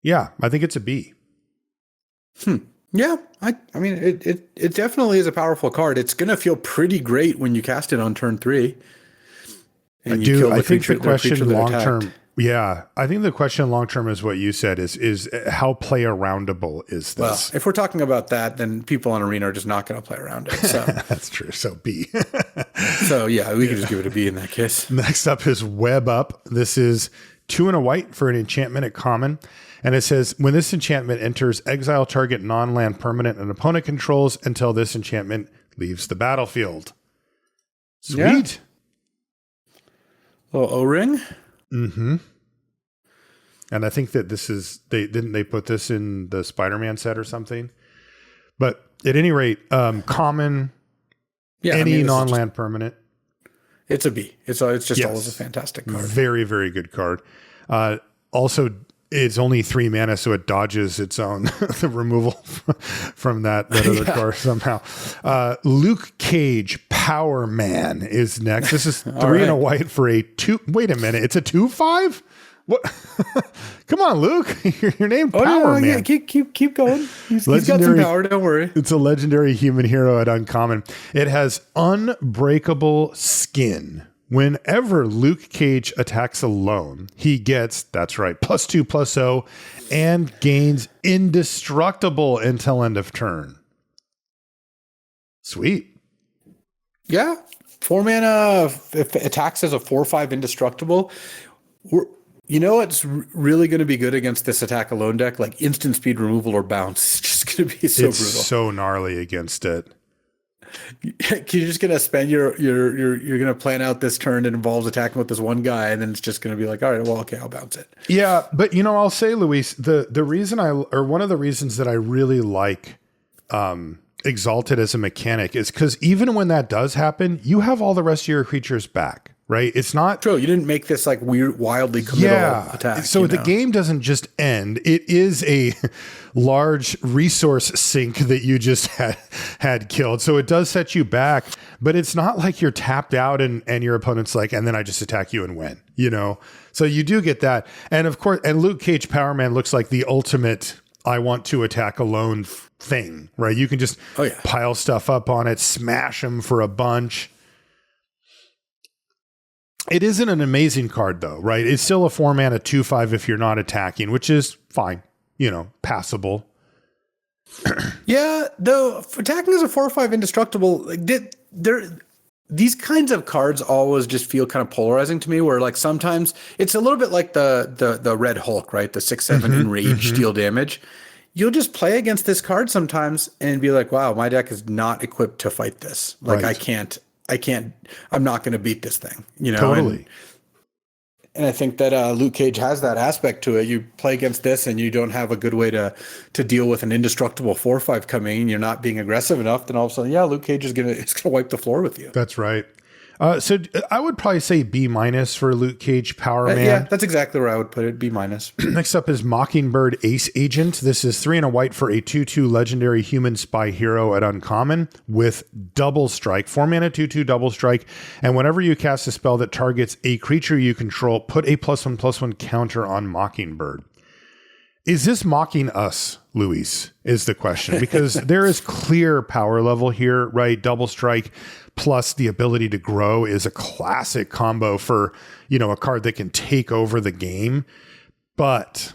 Yeah, I think it's a B. Yeah, I mean, it definitely is a powerful card. It's going to feel pretty great when you cast it on turn 3. And you kill the I think creature, the question long attacked. term. Yeah, I think the question long term is what you said is how play aroundable is this? Well, if we're talking about that, then people on Arena are just not going to play around it. So That's true. So B. so yeah, we can just give it a B in that case. Next up is Web Up. This is 2 and a white for an enchantment at common. And it says, when this enchantment enters, exile target non-land permanent an opponent controls until this enchantment leaves the battlefield. Sweet. Yeah. Little O-ring. Mm-hmm. And I think that this is, they put this in the Spider-Man set or something. But at any rate, common, any non-land permanent. It's a B. It's just always a fantastic card. Very, very good card. Also, it's only 3 mana, so it dodges its own the removal from that other card somehow. Luke Cage, Power Man is next. This is 3 and a white for a 2. Wait a minute, it's a 2/5? What? Come on, Luke. Your name Power Man. Yeah, keep going. He's got some power, don't worry. It's a legendary human hero at uncommon. It has Unbreakable Skin. Whenever Luke Cage attacks alone, he gets, that's right, +2/+0 and gains indestructible until end of turn. Sweet. Yeah. 4 mana, if it attacks as a 4/5 indestructible. You know what's really going to be good against this attack alone deck? Like instant speed removal or bounce. It's just going to be so brutal. It's so gnarly against it. You're just going to spend you're going to plan out this turn that involves attacking with this one guy, and then it's just going to be like, all right, well, okay, I'll bounce it. Yeah, but I'll say, Luis, the reason one of the reasons that I really like Exalted as a mechanic is because even when that does happen, you have all the rest of your creatures back, right? It's not true. You didn't make this like weird, wildly committal attack. So the game doesn't just end. It is a large resource sink that you just had killed. So it does set you back, but it's not like you're tapped out and your opponent's like, and then I just attack you and win, So you do get that. And of course, and Luke Cage Power Man looks like the ultimate I want to attack alone thing, right? You can just pile stuff up on it, smash them for a bunch. It isn't an amazing card though, right? It's still a 4 mana 2/5 if you're not attacking, which is fine, passable. Yeah, though attacking as a 4/5 indestructible, these kinds of cards always just feel kind of polarizing to me, where like sometimes it's a little bit like the Red Hulk, right? The 6/7 enrage deal damage. You'll just play against this card sometimes and be like, wow, my deck is not equipped to fight this. Like right. I'm not going to beat this thing, Totally. And I think that Luke Cage has that aspect to it. You play against this and you don't have a good way to deal with an indestructible 4/5 coming. You're not being aggressive enough. Then all of a sudden, Luke Cage is gonna wipe the floor with you. That's right. So I would probably say B- for Luke Cage Power Man. Yeah, that's exactly where I would put it. B-. Next up is Mockingbird Ace Agent. This is 3 and a white for a 2/2 legendary human spy hero at uncommon with double strike. 4 mana 2/2 double strike. And whenever you cast a spell that targets a creature you control, put a +1/+1 counter on Mockingbird. Is this mocking us, Luis, is the question, because there is clear power level here, right? Double strike plus the ability to grow is a classic combo for, a card that can take over the game. But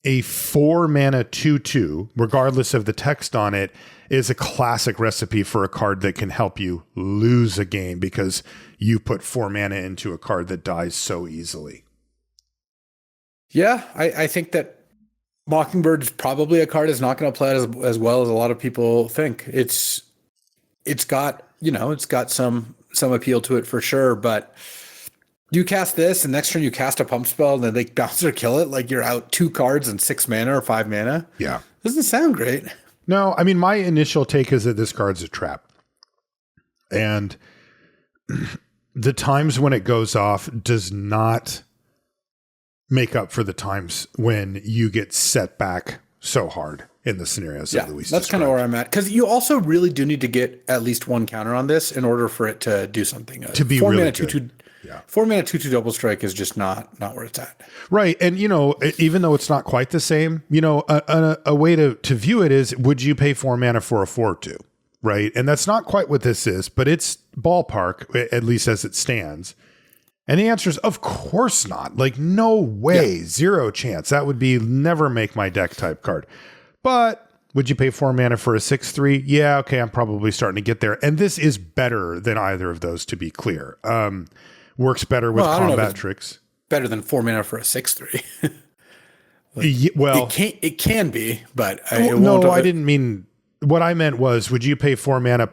a 4-mana 2/2, regardless of the text on it, is a classic recipe for a card that can help you lose a game because you put 4 mana into a card that dies so easily. Yeah, I think that Mockingbird is probably a card that's not going to play as well as a lot of people think. It's got some appeal to it for sure, but you cast this and next turn you cast a pump spell and then they bounce or kill it, like you're out 2 cards and 6 mana or 5 mana. Yeah. Doesn't sound great. No, I mean, my initial take is that this card's a trap. And the times when it goes off does not make up for the times when you get set back so hard in the scenarios that Luis that's kind of where I'm at. Because you also really do need to get at least 1 counter on this in order for it to do something. To be 4 really mana, good. 2/2, Yeah. 4 mana 2/2 double strike is just not where it's at. Right. And, even though it's not quite the same, a way to view it is, would you pay 4 mana for a 4/2? Right. And that's not quite what this is, but it's ballpark, at least as it stands. And the answer is, of course not. Like, no way, zero chance. That would be never make my deck type card. But would you pay 4 mana for a 6/3? Yeah, okay, I'm probably starting to get there. And this is better than either of those, to be clear. Works better with combat tricks. Better than 4 mana for a 6/3. Well, it can be, but I didn't mean. What I meant was, would you pay 4 mana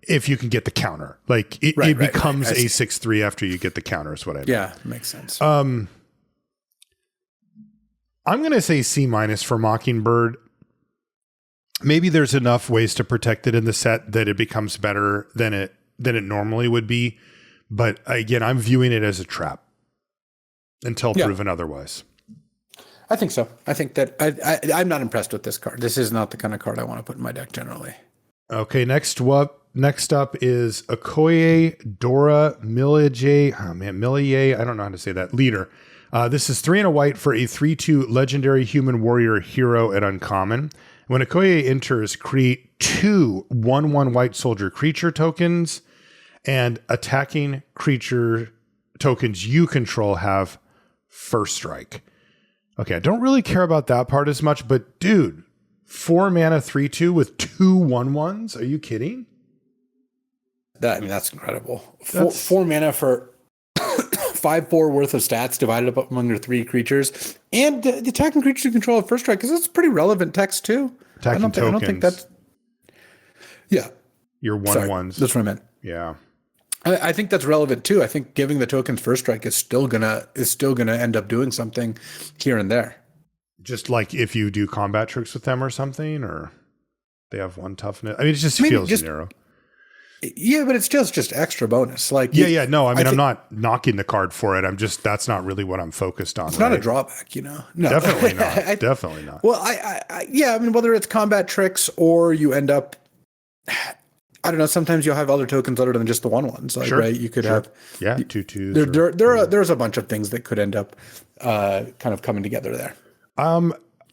if you can get the counter? Like it becomes a 6/3 after you get the counter. Is what I meant. Yeah, makes sense. I'm going to say C- for Mockingbird. Maybe there's enough ways to protect it in the set that it becomes better than it normally would be. But again, I'm viewing it as a trap until proven otherwise. I think so. I think that I'm not impressed with this card. This is not the kind of card I want to put in my deck generally. Okay, next up is Okoye Dora Millier. Oh man, Millier. I don't know how to say that. Leader. This is 3 and a white for a 3/2 legendary human warrior hero at uncommon. When Okoye enters, create 2 1/1 white soldier creature tokens, and attacking creature tokens you control have first strike. Okay, I don't really care about that part as much, but dude, 4 mana 3/2 with 2 1/1s? Are you kidding? That's incredible. 4 mana for 5/4 worth of stats divided up among your 3 creatures, and the attacking creatures you control at first strike, because that's pretty relevant text too. Attacking tokens. I don't think that's. Yeah, your 1/1s. That's what I meant. Yeah. I think that's relevant too. I think giving the tokens first strike is still gonna end up doing something here and there. Just like if you do combat tricks with them or something, or they have 1 toughness. I mean, it just feels narrow. Yeah, but it's just extra bonus. Like no. I'm not knocking the card for it. that's not really what I'm focused on. It's not a drawback, No, definitely not. Definitely not. Well, whether it's combat tricks or you end up. I don't know. Sometimes you'll have other tokens other than just the 1/1s, right? You could have 2/2s. There's a bunch of things that could end up kind of coming together there. I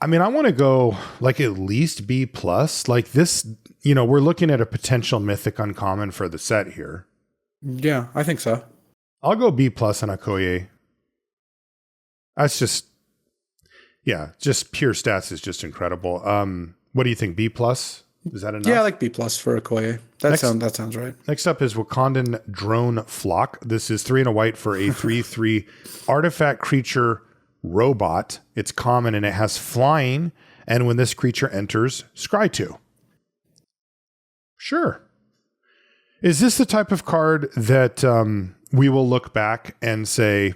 want to go like at least B+. Like this, we're looking at a potential mythic uncommon for the set here. Yeah, I think so. I'll go B+ on Okoye. That's just pure stats is just incredible. What do you think? B+? Is that enough? Yeah, I like B+ for Okoye. That sounds right. Next up is Wakandan Drone Flock. This is 3 and a white for a 3/3 artifact creature robot. It's common and it has flying. And when this creature enters, scry 2. Sure. Is this the type of card that we will look back and say,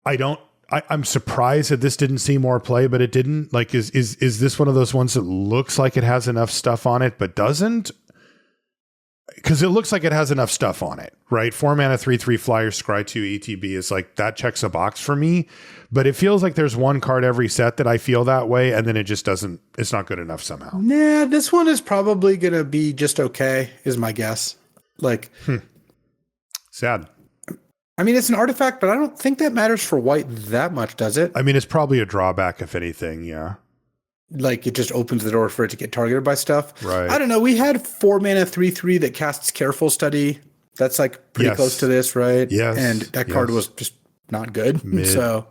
I'm surprised that this didn't see more play, but it didn't? Like, is this one of those ones that looks like it has enough stuff on it, but doesn't? Because it looks like it has enough stuff on it, right? 4 mana, 3/3 flyer, scry 2 ETB is like, that checks a box for me. But it feels like there's one card every set that I feel that way, and then it just doesn't, it's not good enough somehow. Nah, this one is probably going to be just okay, is my guess. Like, sad. I mean, it's an artifact, but I don't think that matters for white that much, does it? I mean, it's probably a drawback, if anything, yeah. Like, it just opens the door for it to get targeted by stuff. Right. I don't know. We had 4 mana 3/3 that casts Careful Study. That's like pretty close to this, right? Yes. And that card was just not good. Mid. So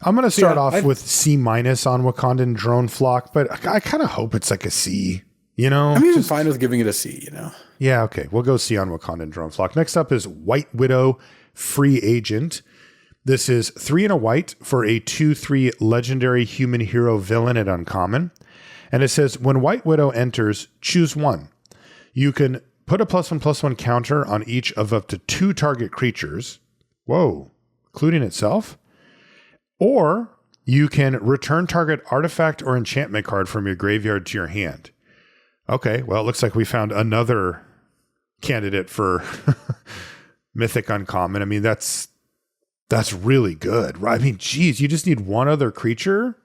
I'm going to start Yeah, off with C- on Wakandan Drone Flock, but I kind of hope it's like a C, you know? I'm even fine with giving it a C, you know? Yeah, okay. We'll go C on Wakandan Drone Flock. Next up is White Widow Free Agent. This is 3 and a white for a 2/3 legendary human hero villain at uncommon. And it says, when White Widow enters, choose one. You can put a +1/+1 counter on each of up to 2 target creatures. Whoa, including itself. Or you can return target artifact or enchantment card from your graveyard to your hand. Okay, well, it looks like we found another candidate for Mythic Uncommon. I mean, that's really good, right? I mean, geez, you just need one other creature,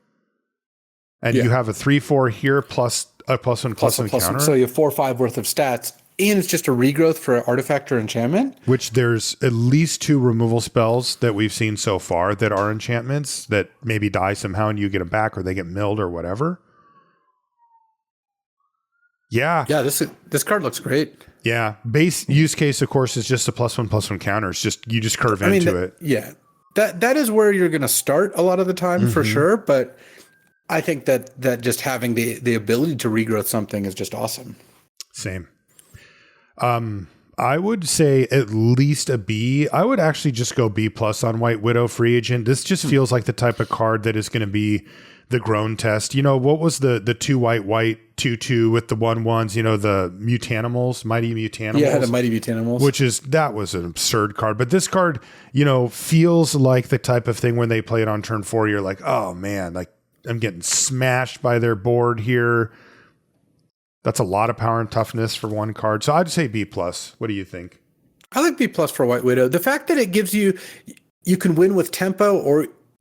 and you have a 3/4 here plus a +1/+1 counter. So you have 4 or 5 worth of stats, and it's just a regrowth for an artifact or enchantment. Which there's at least 2 removal spells that we've seen so far that are enchantments that maybe die somehow and you get them back, or they get milled or whatever. Yeah. Yeah, this card looks great. Yeah. Base use case, of course, is just a +1/+1 counter. It's just, you just curve into it. Yeah. That is where you're going to start a lot of the time for sure. But I think that just having the ability to regrowth something is just awesome. Same. I would say at least a B. I would actually just go B+ on White Widow Free Agent. This just feels like the type of card that is going to be the grown test. You know, what was the 2 white 2/2 with the 1/1s, you know, the Mutanimals, Mighty Mutanimals. Yeah, the Mighty Mutanimals. That was an absurd card. But this card, you know, feels like the type of thing when they play it on turn 4, you're like, oh man, like I'm getting smashed by their board here. That's a lot of power and toughness for one card. So I'd say B+. What do you think? I like B+ for White Widow. The fact that it gives you can win with tempo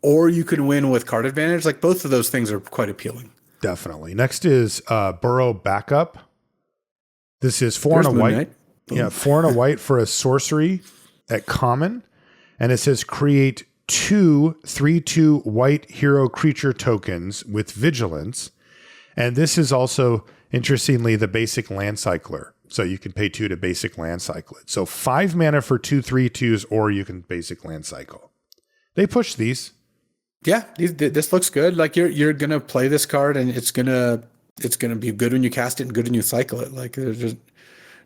or you can win with card advantage, like both of those things are quite appealing. Definitely. Next is Burrow Backup. This is 4 and a white. Yeah, 4 and a white for a sorcery at common. And it says create 2 3/2 white hero creature tokens with vigilance. And this is also, interestingly, the basic land cycler. So you can pay 2 to basic land cycle it. So 5 mana for 2 3/2s, or you can basic land cycle. They push these. Yeah, this looks good. Like you're gonna play this card, and it's gonna be good when you cast it and good when you cycle it. Like there's just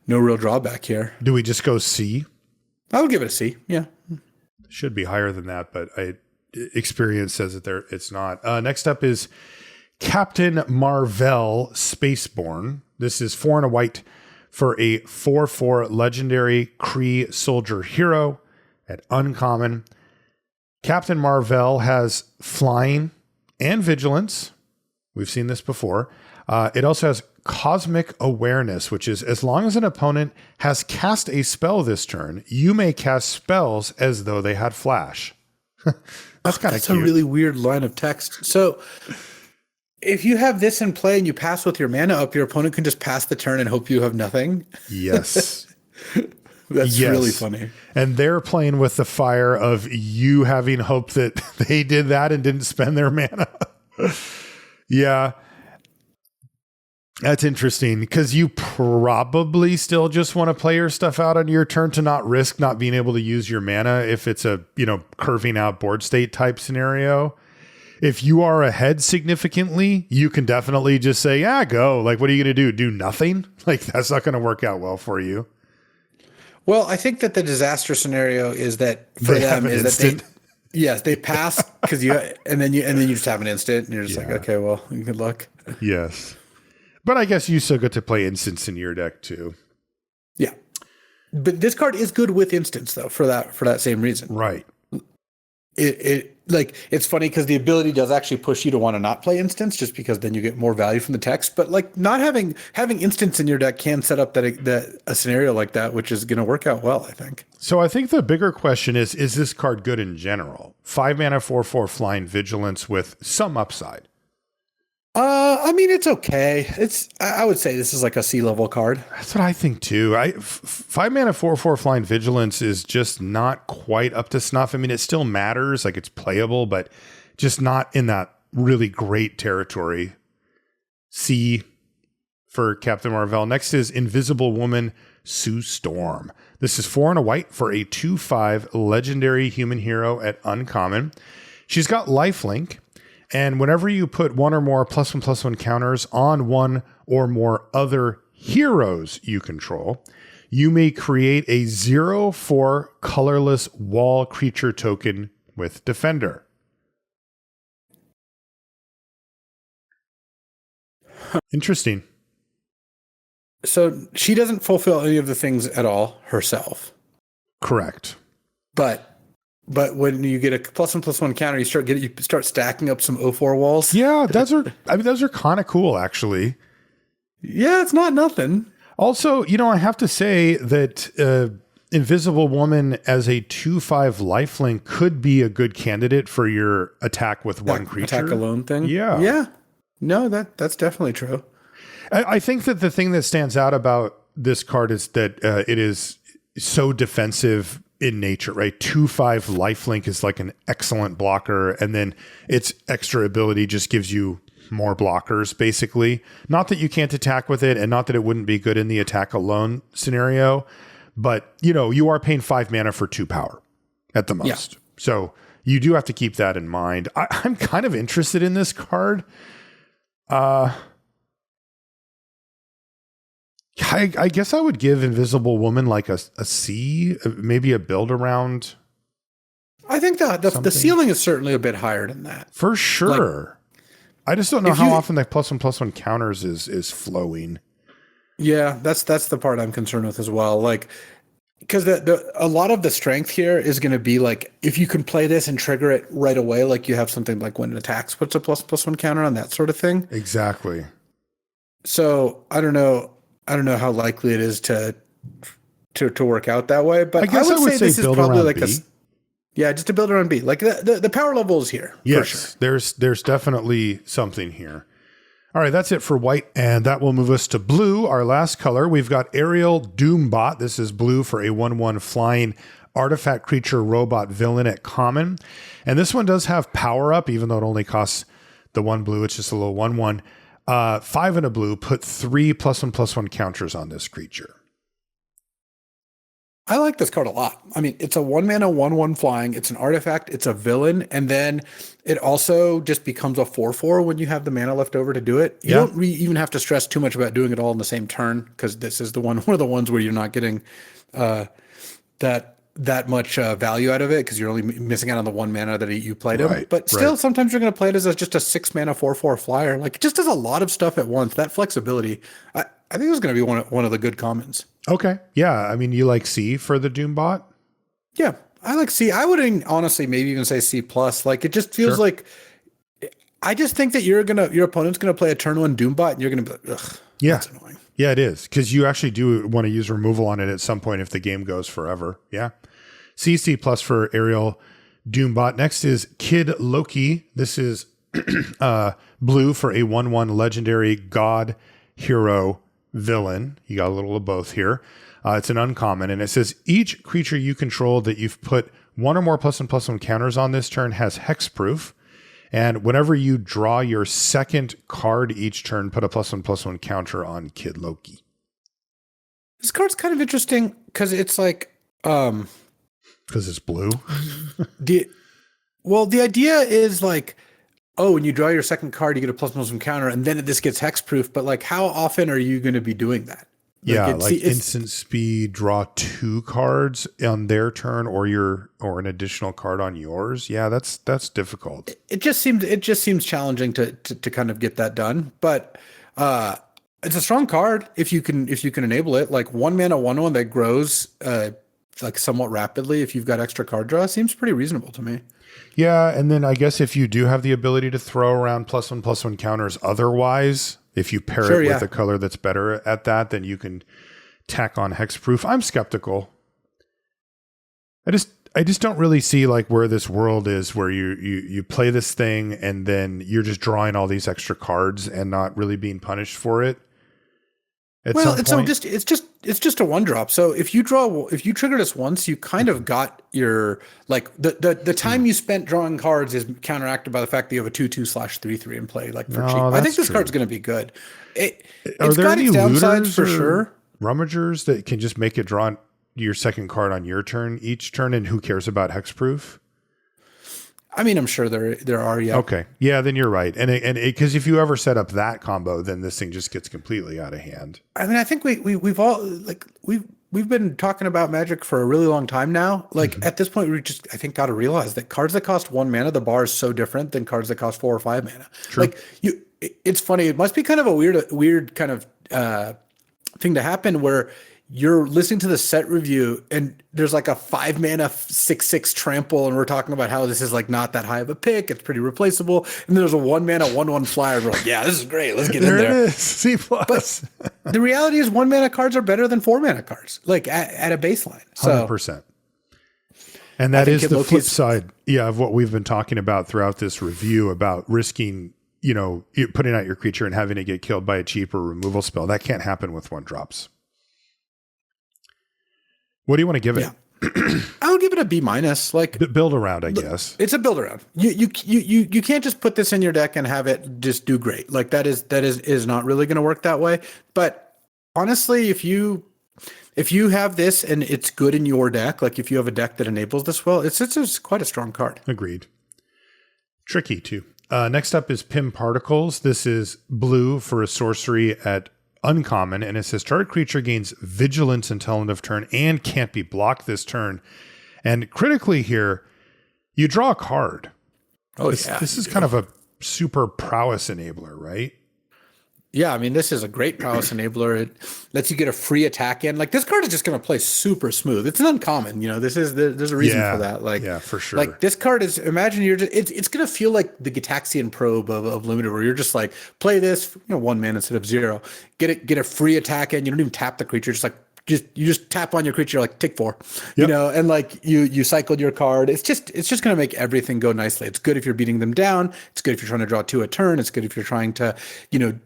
no real drawback here. Do we just go C? I would give it a C. Yeah, should be higher than that, but experience says that it's not. Next up is Captain Marvel Spaceborne. This is 4 and a white for a 4/4 legendary Kree soldier hero at uncommon. Captain Marvel has flying and vigilance. We've seen this before. It also has cosmic awareness, which is as long as an opponent has cast a spell this turn, you may cast spells as though they had flash. That's kind of cute. A really weird line of text. So if you have this in play and you pass with your mana up, your opponent can just pass the turn and hope you have nothing. Yes. That's really funny. And they're playing with the fire of you having hope that they did that and didn't spend their mana. Yeah. That's interesting because you probably still just want to play your stuff out on your turn to not risk not being able to use your mana if it's a, curving out board state type scenario. If you are ahead significantly, you can definitely just say, yeah, go. Like, what are you going to do? Do nothing? Like, that's not going to work out well for you. Well, I think that the disaster scenario is that for them is that they pass because and then you just have an instant and you're just like, okay, well, good luck. Yes. But I guess you still get to play instants in your deck too. Yeah. But this card is good with instants though, for that same reason. Right. It's funny because the ability does actually push you to want to not play instants just because then you get more value from the text. But like not having instants in your deck can set up that a scenario like that, which is going to work out well, I think. So I think the bigger question is this card good in general? 5 mana, 4/4 flying vigilance with some upside. I mean, it's okay. I would say this is like a C-level card. That's what I think too. 5 mana, 4/4 flying vigilance is just not quite up to snuff. I mean, it still matters, like it's playable, but just not in that really great territory. C for Captain Marvel. Next is Invisible Woman Sue Storm. This is 4 and a white for a 2/5 legendary human hero at uncommon. She's got lifelink, and whenever you put one or more +1/+1 counters on one or more other heroes you control, you may create a 0/4 colorless wall creature token with Defender. Interesting. So she doesn't fulfill any of the things at all herself. Correct. But when you get a +1/+1 counter, you start stacking up some O4 walls. Yeah, those are kind of cool, actually. Yeah, it's not nothing. Also, I have to say that Invisible Woman as a 2/5 lifelink could be a good candidate for your attack with one creature. Attack alone thing? Yeah. Yeah. No, that's definitely true. I think that the thing that stands out about this card is that it is so defensive in nature, right? 2/5 lifelink is like an excellent blocker, and then its extra ability just gives you more blockers, basically. Not that you can't attack with it, and not that it wouldn't be good in the attack alone scenario, but you are paying 5 mana for 2 power at the most. Yeah. So you do have to keep that in mind. I'm kind of interested in this card. I guess I would give Invisible Woman like a C, maybe a build around. I think the ceiling is certainly a bit higher than that. For sure. I just don't know how often that +1/+1 counters is flowing. Yeah, that's the part I'm concerned with as well. Like, because a lot of the strength here is going to be like, if you can play this and trigger it right away, like you have something like when it attacks puts a +1/+1 counter on, that sort of thing. Exactly. So I don't know how likely it is to work out that way, but I would say this is probably like B. Just to build around B. Like the power level is here. Yes, for sure. There's definitely something here. All right, that's it for white, and that will move us to blue, our last color. We've got Aerial Doombot. This is blue for a 1/1 flying artifact creature robot villain at common. And this one does have power up, even though it only costs the 1 blue. It's just a little 1/1. 5 and a blue, put 3 +1/+1 counters on this creature. I like this card a lot. I mean, it's a 1 mana 1/1 flying. It's an artifact. It's a villain. And then it also just becomes a 4/4 when you have the mana left over to do it. You don't even have to stress too much about doing it all in the same turn, because this is one of the ones where you're not getting that much value out of it, because you're only missing out on the 1 mana that you played him. Right, but still, sometimes you're going to play it as just a 6 mana 4/4 flyer. Like, it just does a lot of stuff at once. That flexibility, I think it was going to be one of the good commons. Okay. Yeah. I mean, you like C for the Doombot? Yeah, I like C. I would honestly maybe even say C+. Like, it just feels like, I just think that your opponent's going to play a turn 1 Doombot, and you're going to be like, ugh, that's annoying. Yeah, it is. Because you actually do want to use removal on it at some point if the game goes forever. Yeah. C+ for Aerial Doombot. Next is Kid Loki. This is blue for a 1/1 legendary god hero villain. You got a little of both here. It's an uncommon, and it says each creature you control that you've put 1 or more +1/+1 counters on this turn has hexproof. And whenever you draw your second card each turn, put a +1/+1 counter on Kid Loki. This card's kind of interesting because it's like, because it's blue. the idea is like, oh, when you draw your second card, you get a +1/+1 counter, and then this gets hexproof. But like, how often are you going to be doing that? Like, instant speed, draw 2 cards on their turn, or an additional card on yours. Yeah, that's difficult. It just seems challenging to kind of get that done. But it's a strong card if you can enable it. Like 1 mana 1/1 that grows like somewhat rapidly if you've got extra card draw seems pretty reasonable to me. Yeah, and then I guess if you do have the ability to throw around +1/+1 counters otherwise, if you pair it with a color that's better at that, then you can tack on hexproof. I'm skeptical. I just don't really see like where this world is where you play this thing and then you're just drawing all these extra cards and not really being punished for it. It's just a 1-drop. So if you trigger this once, you kind of got your, like, the time you spent drawing cards is counteracted by the fact that you have a 2/2/3/3 in play, like, for cheap. I think this card's going to be good. It's got its downsides for sure. Rummagers that can just make it draw your second card on your turn each turn, and who cares about hexproof? I mean, I'm sure there are. Yeah. Okay. Yeah, then you're right. And because if you ever set up that combo, then this thing just gets completely out of hand. I mean, I think we've all we've been talking about Magic for a really long time now. Like at this point, we just I think got to realize that cards that cost 1 mana, the bar is so different than cards that cost 4 or 5 mana. True. Like it's funny. It must be kind of a weird kind of thing to happen where you're listening to the set review and there's like a 5 mana 6/6 trample, and we're talking about how this is like not that high of a pick. It's pretty replaceable. And there's a 1 mana 1/1 flyer. We're like, yeah, this is great. Let's get in there. It is. C plus. But the reality is 1 mana cards are better than 4 mana cards, like at a baseline. So 100%. And that is the flip side, of what we've been talking about throughout this review about risking, putting out your creature and having it get killed by a cheaper removal spell. That can't happen with 1-drops. What do you want to give it? I would give it a B-. Like build around, I guess. It's a build around. You can't just put this in your deck and have it just do great. Like that is not really going to work that way. But honestly, if you have this and it's good in your deck, like if you have a deck that enables this well, it's quite a strong card. Agreed. Tricky too. Next up is Pim Particles. This is blue for a sorcery at uncommon, and it says target creature gains vigilance until end of turn and can't be blocked this turn. And critically here, you draw a card. This is kind of a super prowess enabler, right? Yeah, I mean, this is a great prowess enabler. It lets you get a free attack in. Like, this card is just going to play super smooth. It's an uncommon, there's a reason for that. Like, yeah, for sure. Like, this card is, imagine it's going to feel like the Gitaxian Probe of Limited, where you're just like, play this, 1 mana instead of 0. Get a free attack in. You don't even tap the creature. Just like, you just tap on your creature, like tick 4, and like you cycled your card. It's just going to make everything go nicely. It's good if you're beating them down. It's good if you're trying to draw 2 a turn. It's good if you're trying to,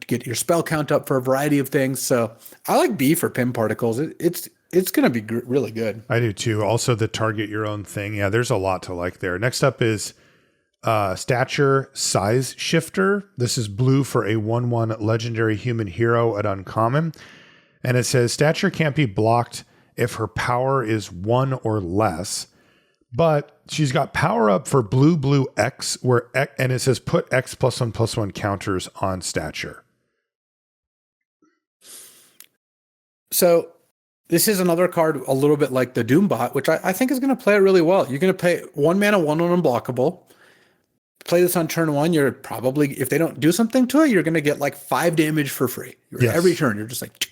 get your spell count up for a variety of things. So I like B for Pim Particles. It's going to be really good. I do too. Also the target your own thing. Yeah, there's a lot to like there. Next up is Stature Size Shifter. This is blue for a 1/1 legendary human hero at uncommon. And it says stature can't be blocked if her power is 1 or less, but she's got power up for blue X, and it says put X +1/+1 counters on stature. So this is another card a little bit like the Doombot, which I think is going to play it really well. You're going to pay 1 mana 1/1 unblockable. Play this on turn 1. You're probably, if they don't do something to it, you're going to get like 5 damage for free. Every turn, you're just like.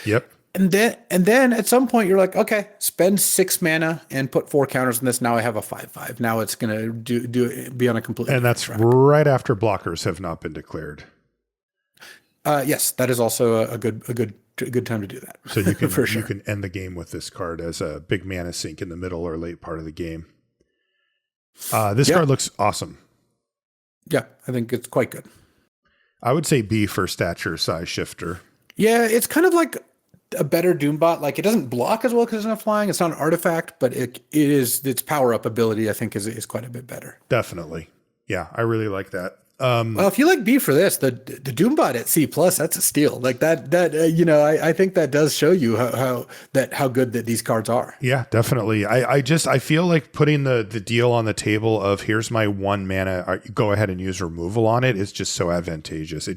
Yep. And then at some point you're like, okay, spend 6 mana and put 4 counters on this. Now I have a 5/5. Now it's gonna be on a complete. And that's right after blockers have not been declared. Yes, that is also a good time to do that. So you can you can end the game with this card as a big mana sink in the middle or late part of the game. This card looks awesome. Yeah, I think it's quite good. I would say B for Stature Size Shifter. Yeah, it's kind of like a better Doombot. Like, it doesn't block as well because it's not flying. It's not an artifact, but its power up ability, I think, is quite a bit better. Definitely. Yeah, I really like that. Well, if you like B for this, the Doombot at C+, that's a steal. Like that I think that does show you how good that these cards are. Yeah, definitely. I feel like putting the deal on the table of here's my 1 mana, go ahead and use removal on it is just so advantageous.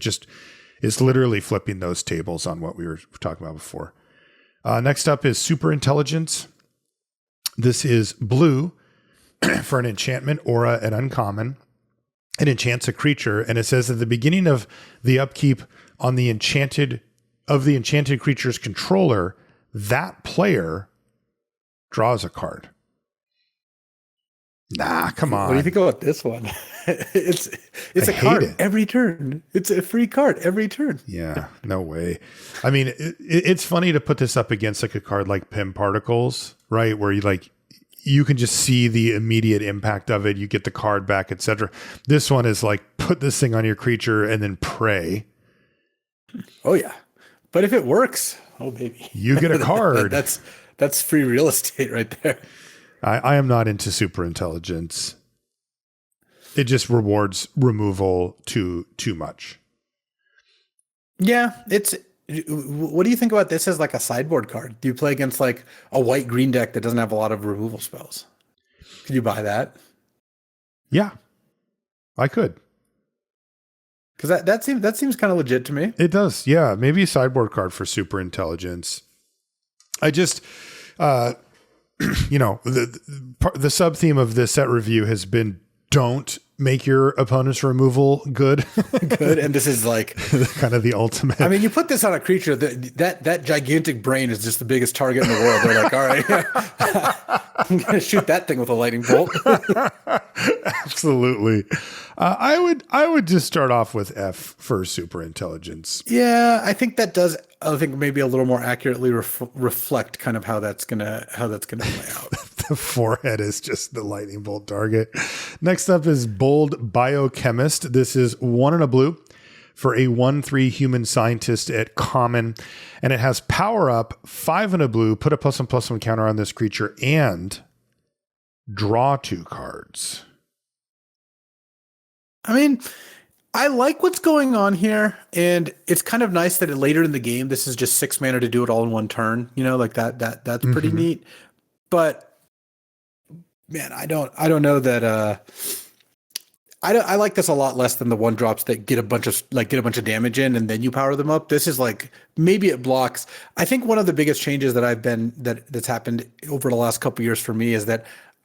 It's literally flipping those tables on what we were talking about before. Next up is Super Intelligence. This is blue for an enchantment aura at uncommon. It enchants a creature, and it says at the beginning of the upkeep on the enchanted creature's controller, that player draws a card. Nah, come on. What do you think about this one? It's a card every turn. It's a free card every turn. Yeah, no way. I mean, it's funny to put this up against like a card like Pim Particles, right? Where you can just see the immediate impact of it. You get the card back, etc. This one is like, put this thing on your creature and then pray. Oh yeah. But if it works, oh baby, you get a card. That's free real estate right there. I am not into Super Intelligence. It just rewards removal too much. Yeah, what do you think about this as like a sideboard card? Do you play against like a white-green deck that doesn't have a lot of removal spells? Could you buy that? Yeah, I could. Because that seems kind of legit to me. It does. Yeah. Maybe a sideboard card for super intelligence. I just, the sub theme of this set review has been don't make your opponent's removal good. Good. And this is like kind of the ultimate. I mean, you put this on a creature that gigantic brain is just the biggest target in the world. They're like, all right, I'm going to shoot that thing with a lightning bolt. Absolutely. I would just start off with F for super intelligence. Yeah, I think that does. I think maybe a little more accurately reflect kind of how that's gonna play out. The forehead is just the lightning bolt target. Next up is Bold Biochemist. This is 1 and a blue for a 1/3 human scientist at common, and it has power up 5 and a blue. Put a +1/+1 counter on this creature and draw 2 cards. I mean, I like what's going on here, and it's kind of nice that later in the game, this is just 6 mana to do it all in one turn. You know, like that's pretty neat. But man, I don't know that. I like this a lot less than the 1-drops that get a bunch of damage in and then you power them up. This is like maybe it blocks. I think one of the biggest changes that's happened over the last couple of years for me is that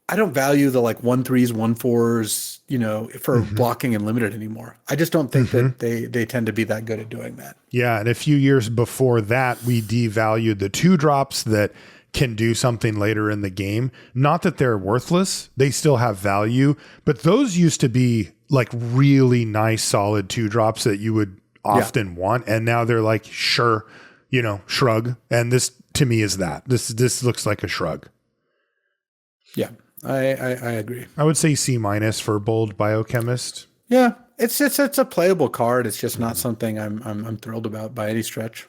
I don't value the like 1/3s, 1/4s, for blocking and limited anymore. I just don't think that they tend to be that good at doing that. Yeah, and a few years before that, we devalued the 2-drops that can do something later in the game. Not that they're worthless. They still have value, but those used to be like really nice, solid 2-drops that you would often want. And now they're like, sure, shrug. And this to me is that. This looks like a shrug. Yeah. I agree. I would say C- for Bold Biochemist. Yeah, it's a playable card. It's just not something I'm thrilled about by any stretch.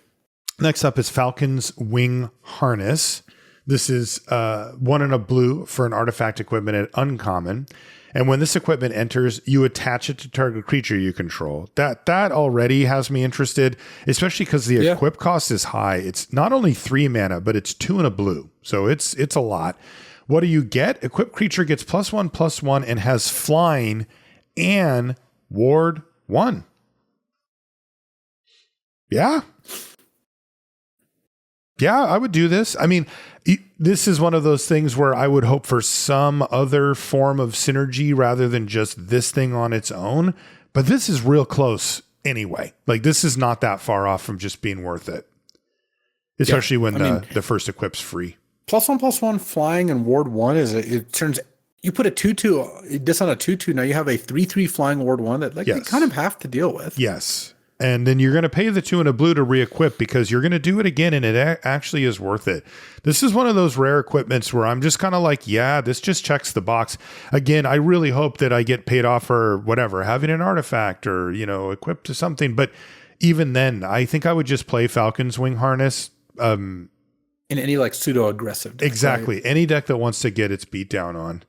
Next up is Falcon's Wing Harness. This is 1 and a blue for an artifact equipment at uncommon. And when this equipment enters, you attach it to target creature you control. That already has me interested, especially because the equip cost is high. It's not only 3 mana, but it's 2 and a blue. So it's a lot. What do you get? Equipped creature gets +1/+1 and has flying and ward 1. Yeah. Yeah, I would do this. I mean, this is one of those things where I would hope for some other form of synergy rather than just this thing on its own. But this is real close anyway. Like, this is not that far off from just being worth it. Especially when the first equip's free. +1/+1 flying and ward 1 you put a 2/2 this on a 2/2. Now you have a 3/3 flying ward 1 that you kind of have to deal with. Yes. And then you're going to pay the 2 and a blue to re-equip because you're going to do it again, and it actually is worth it. This is one of those rare equipments where I'm just kind of like, yeah, this just checks the box. Again, I really hope that I get paid off for whatever, having an artifact or, equipped to something. But even then, I think I would just play Falcon's Wing Harness. In any like pseudo aggressive deck. Exactly. Right? Any deck that wants to get its beat down on.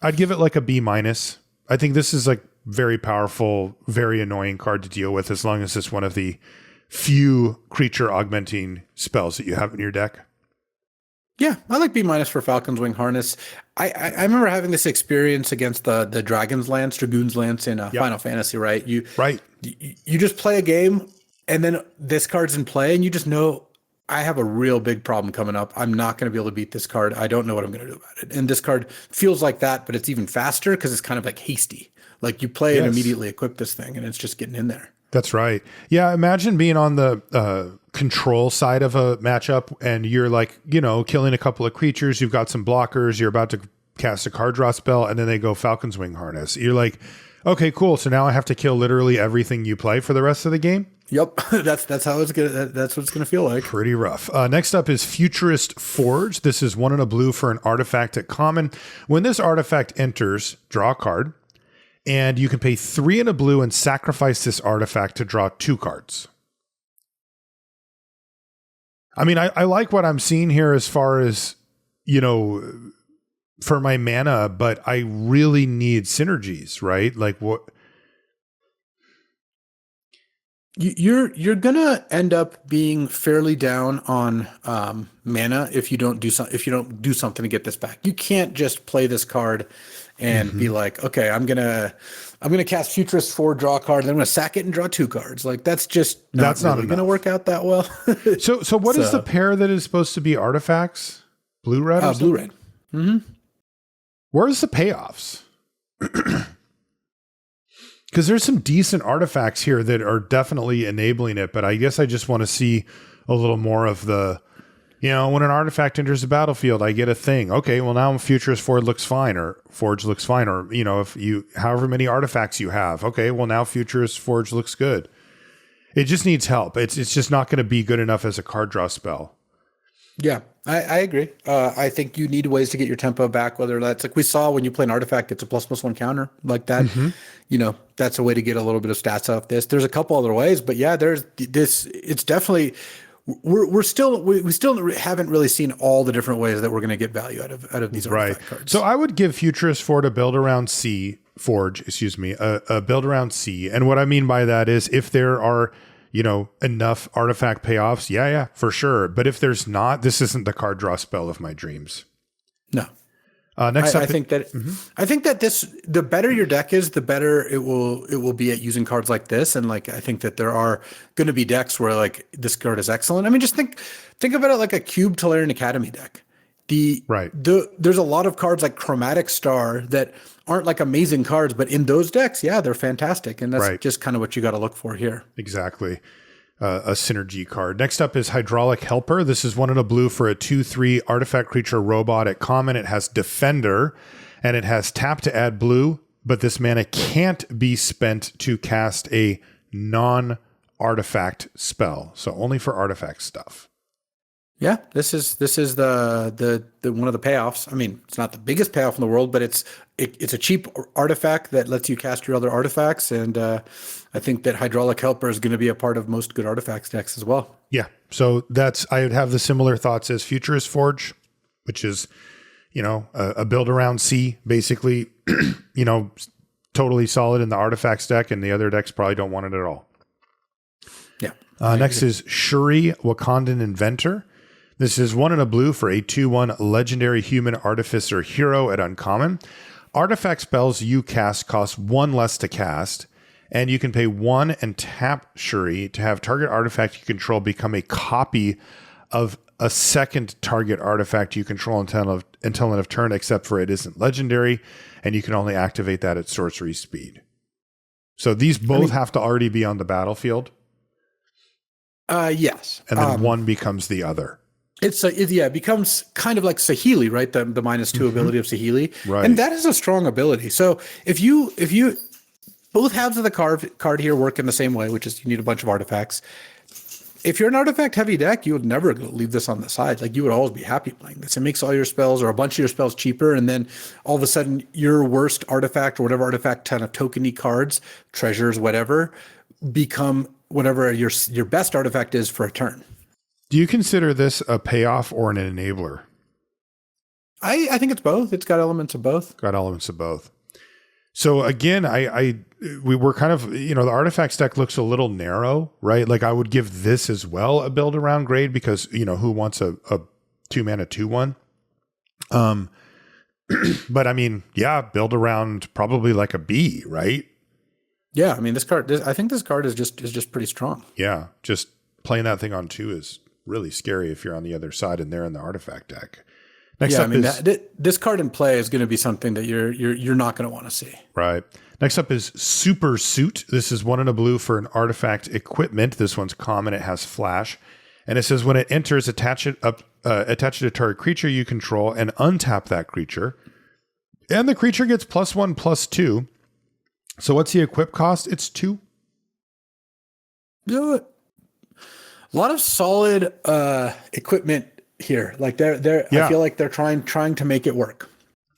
I'd give it like a B-. I think this is like very powerful, very annoying card to deal with as long as it's one of the few creature augmenting spells that you have in your deck. Yeah, I like B- for Falcon's Wing Harness. I remember having this experience against the Dragon's Lance in Final Fantasy, right? You just play a game and then this card's in play and you just know I have a real big problem coming up. I'm not going to be able to beat this card. I don't know what I'm going to do about it. And this card feels like that, but it's even faster because it's kind of like hasty. Like you play and immediately equip this thing and it's just getting in there. That's right. Yeah, imagine being on the control side of a matchup and you're like, killing a couple of creatures. You've got some blockers. You're about to cast a card draw spell and then they go Falcon's Wing Harness. You're like, okay, cool. So now I have to kill literally everything you play for the rest of the game? Yep, that's how it's gonna. That's what it's gonna feel like. Pretty rough. Next up is Futurist Forge. This is 1 and a blue for an artifact at common. When this artifact enters, draw a card, and you can pay 3 and a blue and sacrifice this artifact to draw 2 cards. I mean, I like what I'm seeing here as far as for my mana, but I really need synergies, right? Like what? You're gonna end up being fairly down on mana if you don't do something to get this back. You can't just play this card and be Hmm. like, okay, I'm gonna cast Futurist 4, draw a card, and then I'm gonna sack it and draw 2 cards. Like that's just not That's not really gonna enough. work out that well. So what is the So pair that is supposed to be artifacts? Blue red or blue something? red. Hmm. Where's the payoffs? Because there's some decent artifacts here that are definitely enabling it, but I guess I just want to see a little more of the, when an artifact enters the battlefield, I get a thing. Okay, well now Futurist Forge looks fine, or Forge looks fine, or if you however many artifacts you have, okay, well now Futurist Forge looks good. It just needs help. It's just not going to be good enough as a card draw spell. Yeah, I agree. I think you need ways to get your tempo back, whether that's like we saw when you play an artifact, it's a ++1 counter like that. Mm-hmm. That's a way to get a little bit of stats off this. There's a couple other ways, but yeah, there's this. It's definitely we still haven't really seen all the different ways that we're going to get value out of these Right. artifact cards. So I would give Futurist Forge a build around Forge, a build around C. And what I mean by that is if there are, enough artifact payoffs, yeah, for sure. But if there's not, this isn't the card draw spell of my dreams. No. Next up, I think that the better your deck is, the better it will be at using cards like this. And like I think that there are going to be decks where like this card is excellent. I mean, just think about it like a Cube Tolarian Academy deck. There's a lot of cards like Chromatic Star that aren't like amazing cards, but in those decks, yeah, they're fantastic. And that's just kind of what you got to look for here. Exactly. A synergy card. Next up is Hydraulic Helper. This is 1 in a blue for a 2/3 artifact creature robot at common. It has Defender and it has tap to add blue, but this mana can't be spent to cast a non-artifact spell. So only for artifact stuff. Yeah, this is the one of the payoffs. I mean, it's not the biggest payoff in the world, but it's a cheap artifact that lets you cast your other artifacts, and I think that Hydraulic Helper is going to be a part of most good artifacts decks as well. Yeah, so I would have the similar thoughts as Futurist Forge, which is a build around C, basically, totally solid in the artifacts deck, and the other decks probably don't want it at all. Yeah. Next is Shuri, Wakandan Inventor. This is 1 in a blue for a 2/1 legendary human artificer hero at uncommon. Artifact spells you cast cost 1 less to cast, and you can pay 1 and tap Shuri to have target artifact you control become a copy of a second target artifact you control until end of turn, except for it isn't legendary, and you can only activate that at sorcery speed. So these both have to already be on the battlefield. Yes. And then one becomes the other. It becomes kind of like Saheeli, right? The -2 ability of Saheeli. Right. And that is a strong ability. So if you both halves of the card here work in the same way, which is you need a bunch of artifacts. If you're an artifact heavy deck, you would never leave this on the side. Like you would always be happy playing this. It makes all your spells or a bunch of your spells cheaper, and then all of a sudden your worst artifact or whatever artifact kind of tokeny cards, treasures, whatever, become whatever your best artifact is for a turn. Do you consider this a payoff or an enabler? I think it's both. It's got elements of both. Got elements of both. So again, we were kind of, the artifacts deck looks a little narrow, right? Like I would give this as well a build around grade because, who wants a 2-mana 2/1? But I mean, yeah, build around probably like a B, right? Yeah, I mean, I think this card is just pretty strong. Yeah, just playing that thing on 2 is really scary if you're on the other side and they're in the artifact deck. Next up is this card in play is going to be something that you're not going to want to see. Right. Next up is Super Suit. This is 1 in a blue for an artifact equipment. This one's common. It has flash, and it says when it enters, attach it to a target creature you control and untap that creature, and the creature gets +1/+2. So what's the equip cost? It's 2. A lot of solid equipment here. Like they're I feel like they're trying to make it work.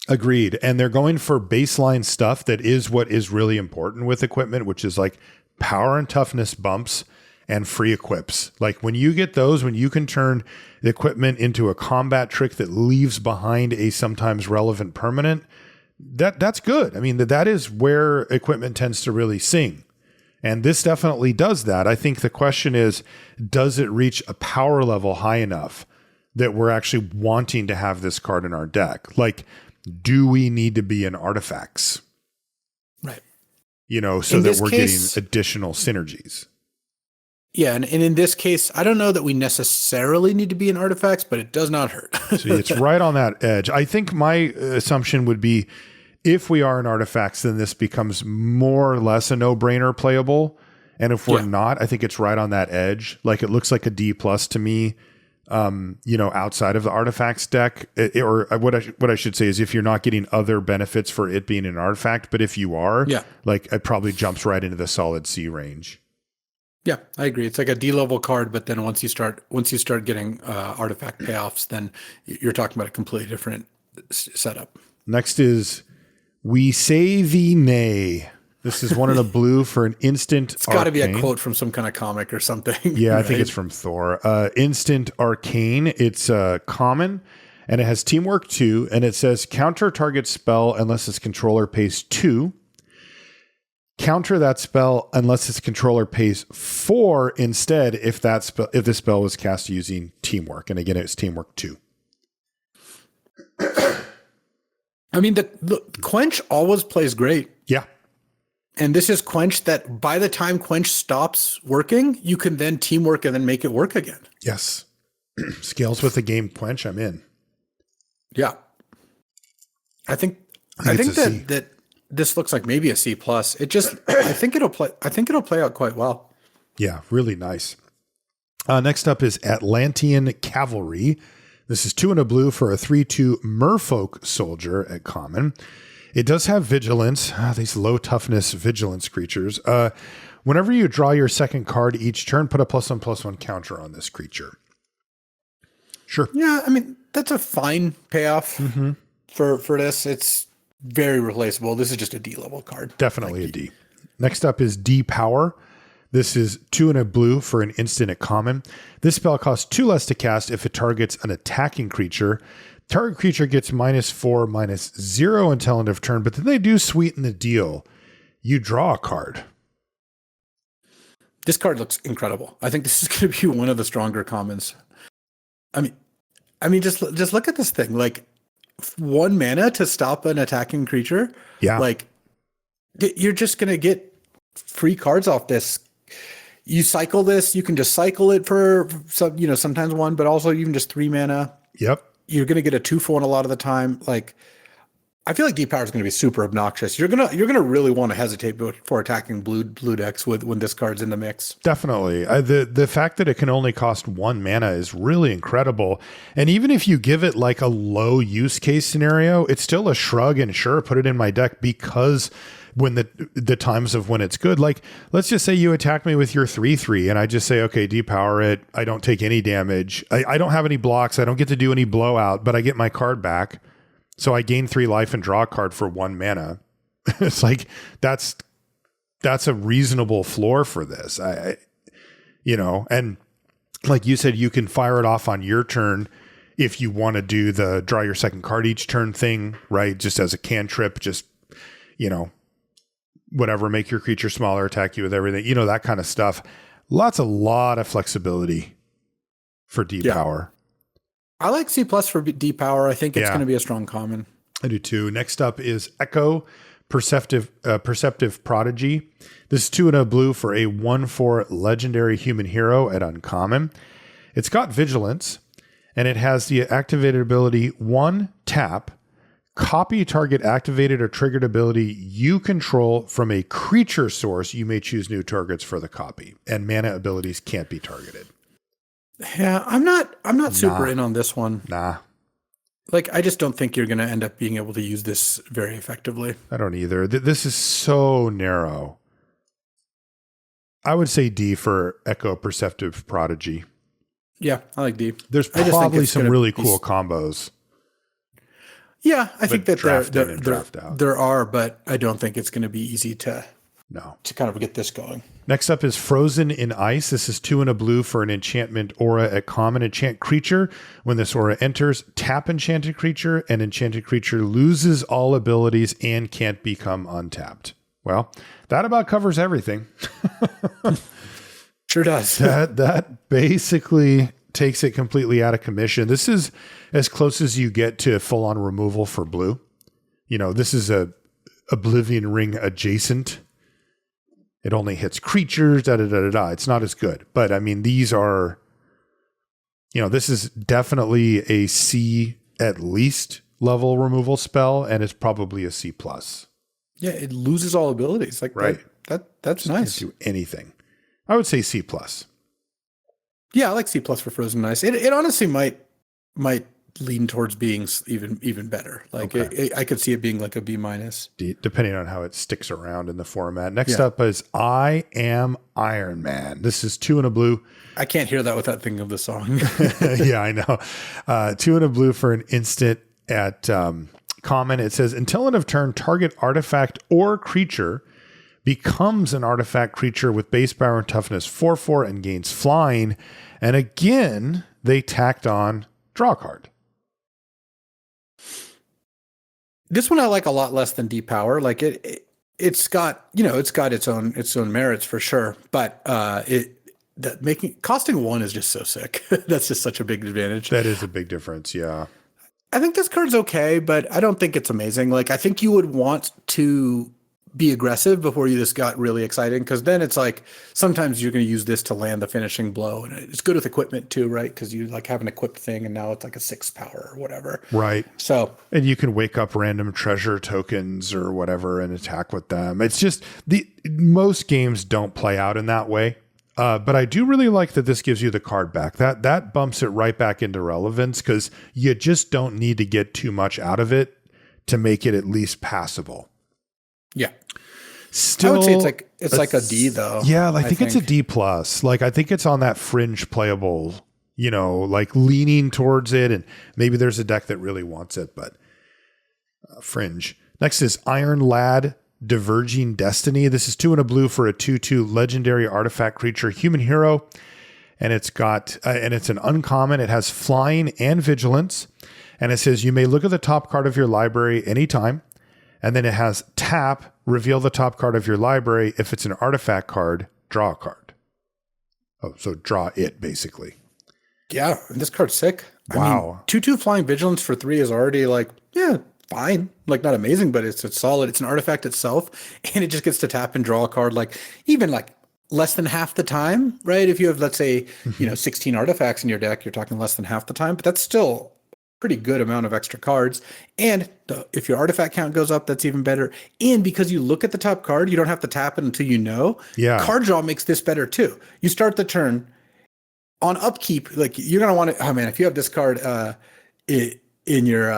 Agreed. And they're going for baseline stuff that is what is really important with equipment, which is like power and toughness bumps and free equips. Like when you get those, when you can turn the equipment into a combat trick that leaves behind a sometimes relevant permanent, that's good. I mean, that is where equipment tends to really sing. And this definitely does that. I think the question is, does it reach a power level high enough that we're actually wanting to have this card in our deck? Like, do we need to be in artifacts? Right. You know, so that we're getting additional synergies. Yeah, and in this case, I don't know that we necessarily need to be in artifacts, but it does not hurt. So it's right on that edge. I think my assumption would be, if we are in artifacts, then this becomes more or less a no-brainer playable. And if we're not, I think it's right on that edge. Like, it looks like a D+ to me, you know, outside of the artifacts deck. Or what I should say is, if you're not getting other benefits for it being an artifact, but if you are, like, it probably jumps right into the solid C range. Yeah, I agree. It's like a D level card, but then once you start getting artifact payoffs, then you're talking about a completely different setup. Next is We Say Thee Nay. This is one in a blue for an instant. It's got to be a quote from some kind of comic or something. Yeah, right? I think it's from Thor. Instant Arcane. It's common, and it has Teamwork 2, and it says counter target spell unless its controller pays 2. Counter that spell unless its controller pays 4 instead if the spell was cast using Teamwork. And again, it's Teamwork 2. I mean, the Quench always plays great. Yeah. And this is Quench that by the time Quench stops working, you can then Teamwork and then make it work again. Yes. Scales with the game Quench, I'm in. Yeah. I think that this looks like maybe a C+. It just, I think it'll play out quite well. Yeah, really nice. Next up is Atlantean Cavalry. This is 2 in a blue for a 3/2 Merfolk soldier at common. It does have vigilance. These low toughness vigilance creatures. Whenever you draw your second card each turn, put a +1/+1 counter on this creature. Sure. Yeah, I mean, that's a fine payoff for this. It's very replaceable. This is just a D level card. Definitely a D. Next up is D Power. This is 2 in a blue for an instant at common. This spell costs 2 less to cast if it targets an attacking creature. Target creature gets -4/-0 until end of turn, but then they do sweeten the deal. You draw a card. This card looks incredible. I think this is going to be one of the stronger commons. I mean, just look at this thing. Like, 1 mana to stop an attacking creature. Yeah. Like, you're just going to get free cards off this. You cycle this, you can just cycle it for some, sometimes 1, but also even just 3 mana. Yep. You're going to get a 2/1 a lot of the time. Like, I feel like D Power is going to be super obnoxious. You're gonna really want to hesitate before attacking blue decks when this card's in the mix. Definitely. The fact that it can only cost 1 mana is really incredible. And even if you give it like a low use case scenario, it's still a shrug and sure, put it in my deck, because when the times of when it's good, like, let's just say you attack me with your 3/3 and I just say, okay, depower it. I don't take any damage. I don't have any blocks. I don't get to do any blowout, but I get my card back. So I gain 3 life and draw a card for 1 mana. It's like, that's a reasonable floor for this. And like you said, you can fire it off on your turn if you want to do the draw your second card each turn thing, right? Just as a cantrip, just, whatever, make your creature smaller, attack you with everything, that kind of stuff. A lot of flexibility for D Power. I like C+ for D Power. I think it's going to be a strong common. I do too. Next up is Echo Perceptive Prodigy. This is 2 in a blue for a 1/4 legendary human hero at uncommon. It's got vigilance, and it has the activated ability 1 tap. Copy target activated or triggered ability you control from a creature source. You may choose new targets for the copy, and mana abilities can't be targeted. Yeah, I'm not super in on this one. Nah. Like, I just don't think you're going to end up being able to use this very effectively. I don't either. This is so narrow. I would say D for Echo Perceptive Prodigy. Yeah, I like D. There's probably some really cool combos. Yeah, I think that there are, but I don't think it's going to be easy to kind of get this going. Next up is Frozen in Ice. This is 2 in a blue for an enchantment aura at common. Enchant creature. When this aura enters, tap enchanted creature, and enchanted creature loses all abilities and can't become untapped. Well, that about covers everything. Sure does. That basically takes it completely out of commission. This is as close as you get to full on removal for blue. This is a Oblivion Ring adjacent. It only hits creatures, It's not as good. But I mean, these are, this is definitely a C at least level removal spell, and it's probably a C plus. Yeah, it loses all abilities. Like right. That's nice. Can't do anything. I would say C plus. Yeah, I like C plus for Frozen Ice. It honestly might lean towards being even better. Like I could see it being like a B minus, depending on how it sticks around in the format. Next up is I Am Iron Man. This is 2 and a blue. I can't hear that without thinking of the song. Yeah, I know. 2 and a blue for an instant at common. It says until end of turn, target artifact or creature becomes an artifact creature with base power and toughness 4/4 and gains flying. And again, they tacked on draw a card. This one I like a lot less than deep power. Like it's got its own merits for sure, but costing 1 is just so sick. That's just such a big advantage. That is a big difference. Yeah. I think this card's okay, but I don't think it's amazing. Like I think you would want to be aggressive before you just got really exciting, because then it's like sometimes you're going to use this to land the finishing blow, and it's good with equipment too, right? Because you like have an equipped thing, and now it's like a 6 power or whatever. Right. So and you can wake up random treasure tokens or whatever and attack with them. It's just most games don't play out in that way. But I do really like that this gives you the card back. That bumps it right back into relevance, because you just don't need to get too much out of it to make it at least passable. Yeah. Still, I would say it's like a D though. Yeah, I think it's a D plus. Like I think it's on that fringe playable, like leaning towards it, and maybe there's a deck that really wants it, but fringe. Next is Iron Lad Diverging Destiny. This is 2 and a blue for a 2/2 legendary artifact creature, human hero, and it's got and it's an uncommon. It has flying and vigilance, and it says you may look at the top card of your library anytime. And then it has tap, reveal the top card of your library. If it's an artifact card, draw a card. Oh, so draw it, basically. Yeah, this card's sick. Wow. 2/2 flying vigilance for 3 is already like, yeah, fine. Like not amazing, but it's solid. It's an artifact itself, and it just gets to tap and draw a card like even like less than half the time, right? If you have, let's say, 16 artifacts in your deck, you're talking less than half the time, but that's still pretty good amount of extra cards. And if your artifact count goes up, that's even better. And because you look at the top card, you don't have to tap it until you know. Yeah. Card draw makes this better too. You start the turn on upkeep, like you're gonna want to. Oh man, if you have this card in your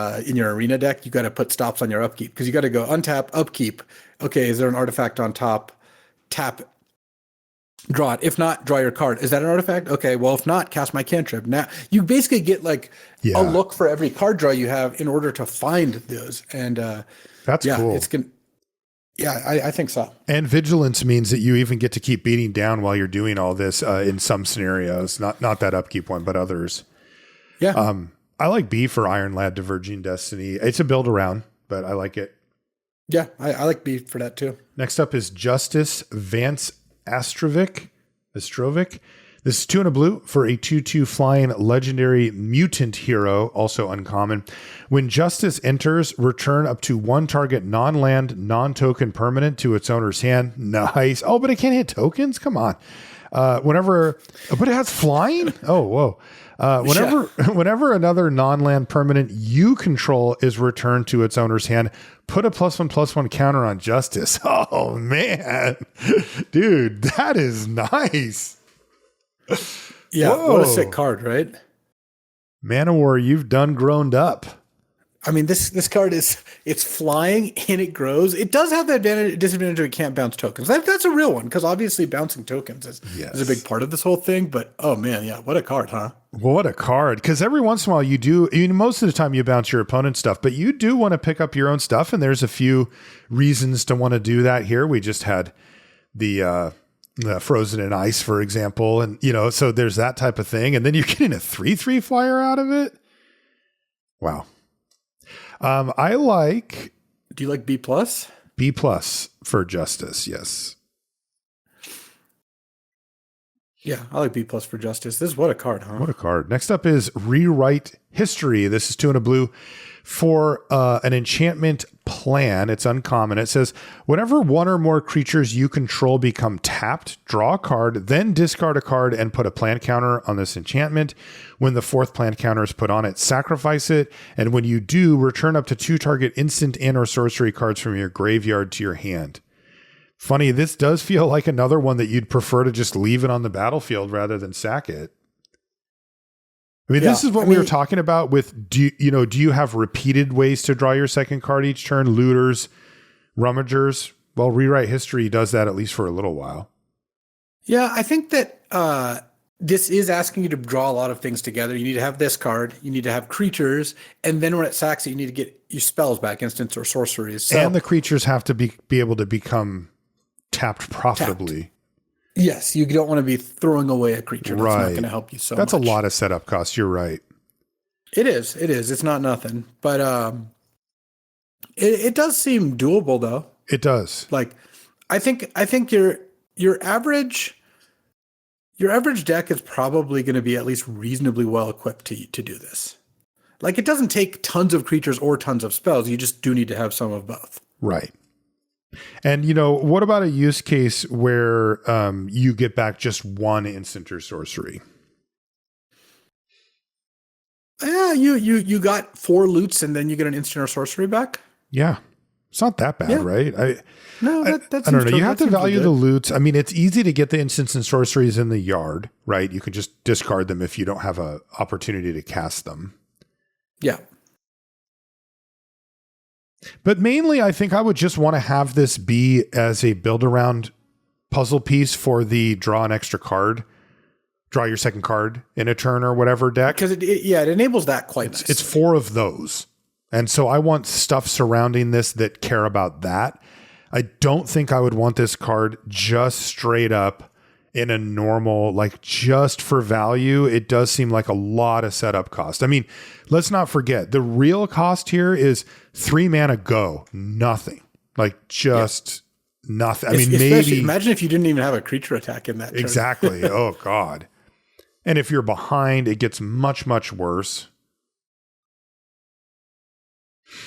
arena deck, you got to put stops on your upkeep, because you got to go untap, upkeep. Okay, is there an artifact on top? Tap. Draw it. If not, draw your card. Is that an artifact? Okay, well, if not, cast my cantrip. Now, you basically get like a look for every card draw you have in order to find those. And that's cool. I think so. And vigilance means that you even get to keep beating down while you're doing all this in some scenarios. Not that upkeep one, but others. Yeah. I like B for Iron Lad Diverging Destiny. It's a build around, but I like it. Yeah, I like B for that too. Next up is Justice Vance Astrovic. This is 2 and a blue for a 2/2 flying legendary mutant hero, also uncommon. When Justice enters, return up to 1 target non-land, non-token permanent to its owner's hand. Nice. Oh, but it can't hit tokens? Come on. But it has flying? Oh, whoa. Whenever another non-land permanent you control is returned to its owner's hand, put a +1/+1 counter on Justice. Oh man, dude, that is nice. Yeah, whoa. What a sick card, right? Man-O-War, you've done grown up. I mean, this card it's flying and it grows. It does have the disadvantage of it can't bounce tokens. That's a real one, because obviously bouncing tokens is a big part of this whole thing. But oh man, yeah, what a card, huh? What a card. Because every once in a while you do, most of the time you bounce your opponent's stuff, but you do want to pick up your own stuff. And there's a few reasons to want to do that here. We just had the Frozen in Ice, for example. And, so there's that type of thing. And then you're getting a 3/3 flyer out of it. Wow. Do you like B plus? B plus for Justice. Yes. Yeah, I like B plus for Justice. This is what a card, huh? What a card. Next up is Rewrite History. This is 2 and a blue for an enchantment plan. It's uncommon. It says, whenever one or more creatures you control become tapped, draw a card, then discard a card and put a plant counter on this enchantment. When the 4th plant counter is put on it, sacrifice it. And when you do, return up to 2 target instant and or sorcery cards from your graveyard to your hand. Funny, this does feel like another one that you'd prefer to just leave it on the battlefield rather than sack it. I mean, this is what we were talking about with, do you have repeated ways to draw your second card each turn? Looters, rummagers. Well, Rewrite History does that at least for a little while. Yeah, I think that this is asking you to draw a lot of things together. You need to have this card, you need to have creatures, and then when it sacks it, you need to get your spells back, instants or sorceries. So, and the creatures have to be able to become tapped profitably. Tapped. Yes, you don't want to be throwing away a creature. That's not going to help you so much. That's a lot of setup costs. You're right. It is. It's not nothing. But it does seem doable, though. It does. Like, I think your average deck is probably going to be at least reasonably well equipped to do this. Like, it doesn't take tons of creatures or tons of spells. You just do need to have some of both. Right. And, what about a use case where you get back just one instant or sorcery? Yeah, you got 4 loots and then you get an instant or sorcery back. Yeah. It's not that bad, right? I don't know. You have to value the loots. I mean, it's easy to get the instants and sorceries in the yard, right? You can just discard them if you don't have an opportunity to cast them. Yeah. But mainly, I think I would just want to have this be as a build-around puzzle piece for the draw an extra card, draw your second card in a turn or whatever deck. Because it enables that quite nice. It's 4 of those. And so I want stuff surrounding this that care about that. I don't think I would want this card just straight up in a normal, like just for value. It does seem like a lot of setup cost. I mean, let's not forget the real cost here is 3 mana go, nothing. Like just nothing. I mean, maybe imagine if you didn't even have a creature attack in that turn. Exactly. Oh God. And if you're behind, it gets much, much worse.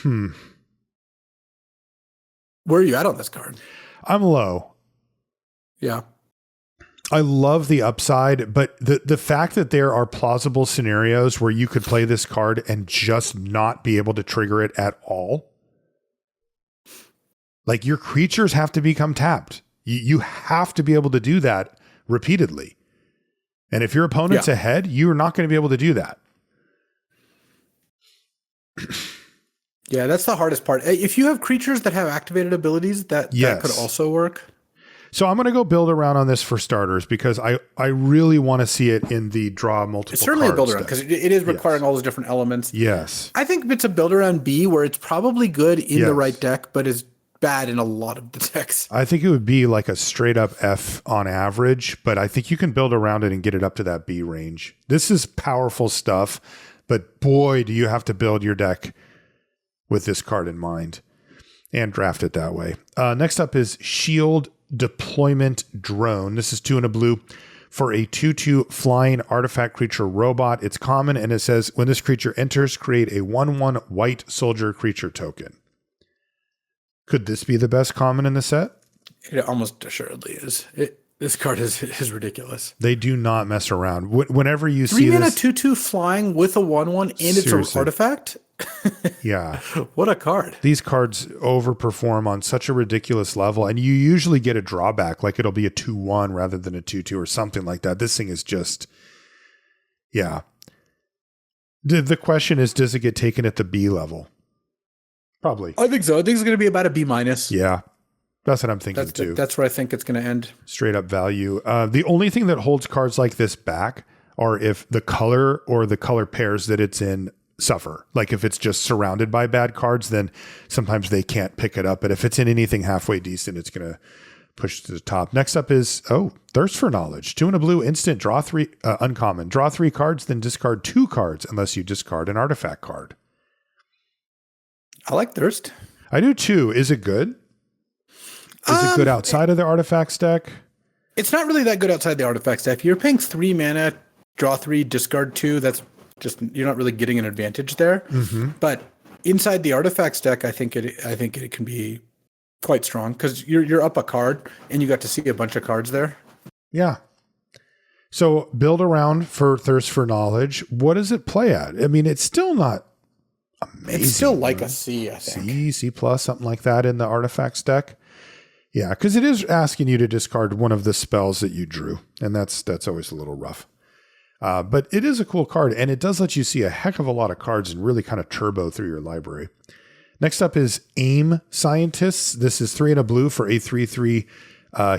Where are you at on this card? I'm low. Yeah. I love the upside, but the fact that there are plausible scenarios where you could play this card and just not be able to trigger it at all. Like your creatures have to become tapped. You have to be able to do that repeatedly. And if your opponent's ahead, you're not going to be able to do that. Yeah, that's the hardest part. If you have creatures that have activated abilities, that could also work. So I'm going to go build around on this for starters because I really want to see it in the draw multiple. It's certainly a build around because it is requiring all those different elements. Yes. I think it's a build around B where it's probably good in the right deck, but is bad in a lot of the decks. I think it would be like a straight up F on average, but I think you can build around it and get it up to that B range. This is powerful stuff, but boy, do you have to build your deck with this card in mind and draft it that way. Next up is Shield Deployment Drone. This is 2 and a blue for a 2/2 flying artifact creature robot. It's common, and it says when this creature enters, create a 1/1 white soldier creature token. Could this be the best common in the set? It almost assuredly is. This card is ridiculous. They do not mess around. Whenever you 3 see mana this, 2/2 flying with a 1/1 and it's an artifact. Yeah. What a card. These cards overperform on such a ridiculous level, and you usually get a drawback, like it'll be a 2/1 rather than a 2/2 or something like that. This thing is just, yeah. The question is, does it get taken at the B level? Probably. I think so. I think it's going to be about a B minus. Yeah. That's what I'm thinking too. That's where I think it's going to end. Straight up value. The only thing that holds cards like this back are if the color or the color pairs that it's in suffer. Like if it's just surrounded by bad cards, then sometimes they can't pick it up. But if it's in anything halfway decent, it's going to push to the top. Next up is, Thirst for Knowledge. 2 and a blue instant, draw 3, uncommon. Draw 3 cards, then discard 2 cards unless you discard an artifact card. I like Thirst. I do too. Is it good? Is it good outside of the artifacts deck? It's not really that good outside the artifacts deck. You're paying 3 mana, draw 3, discard 2. That's just, you're not really getting an advantage there. But inside the artifacts deck, I think it can be quite strong because you're up a card and you got to see a bunch of cards there. Yeah. So build around for Thirst for Knowledge. What does it play at? I mean, it's still not amazing. It's still like a C, I think. C plus, something like that in the artifacts deck. Yeah, because it is asking you to discard one of the spells that you drew, and that's always a little rough. But it is a cool card, and it does let you see a heck of a lot of cards and really kind of turbo through your library. Next up is AIM Scientists. This is 3 and a blue for a 3/3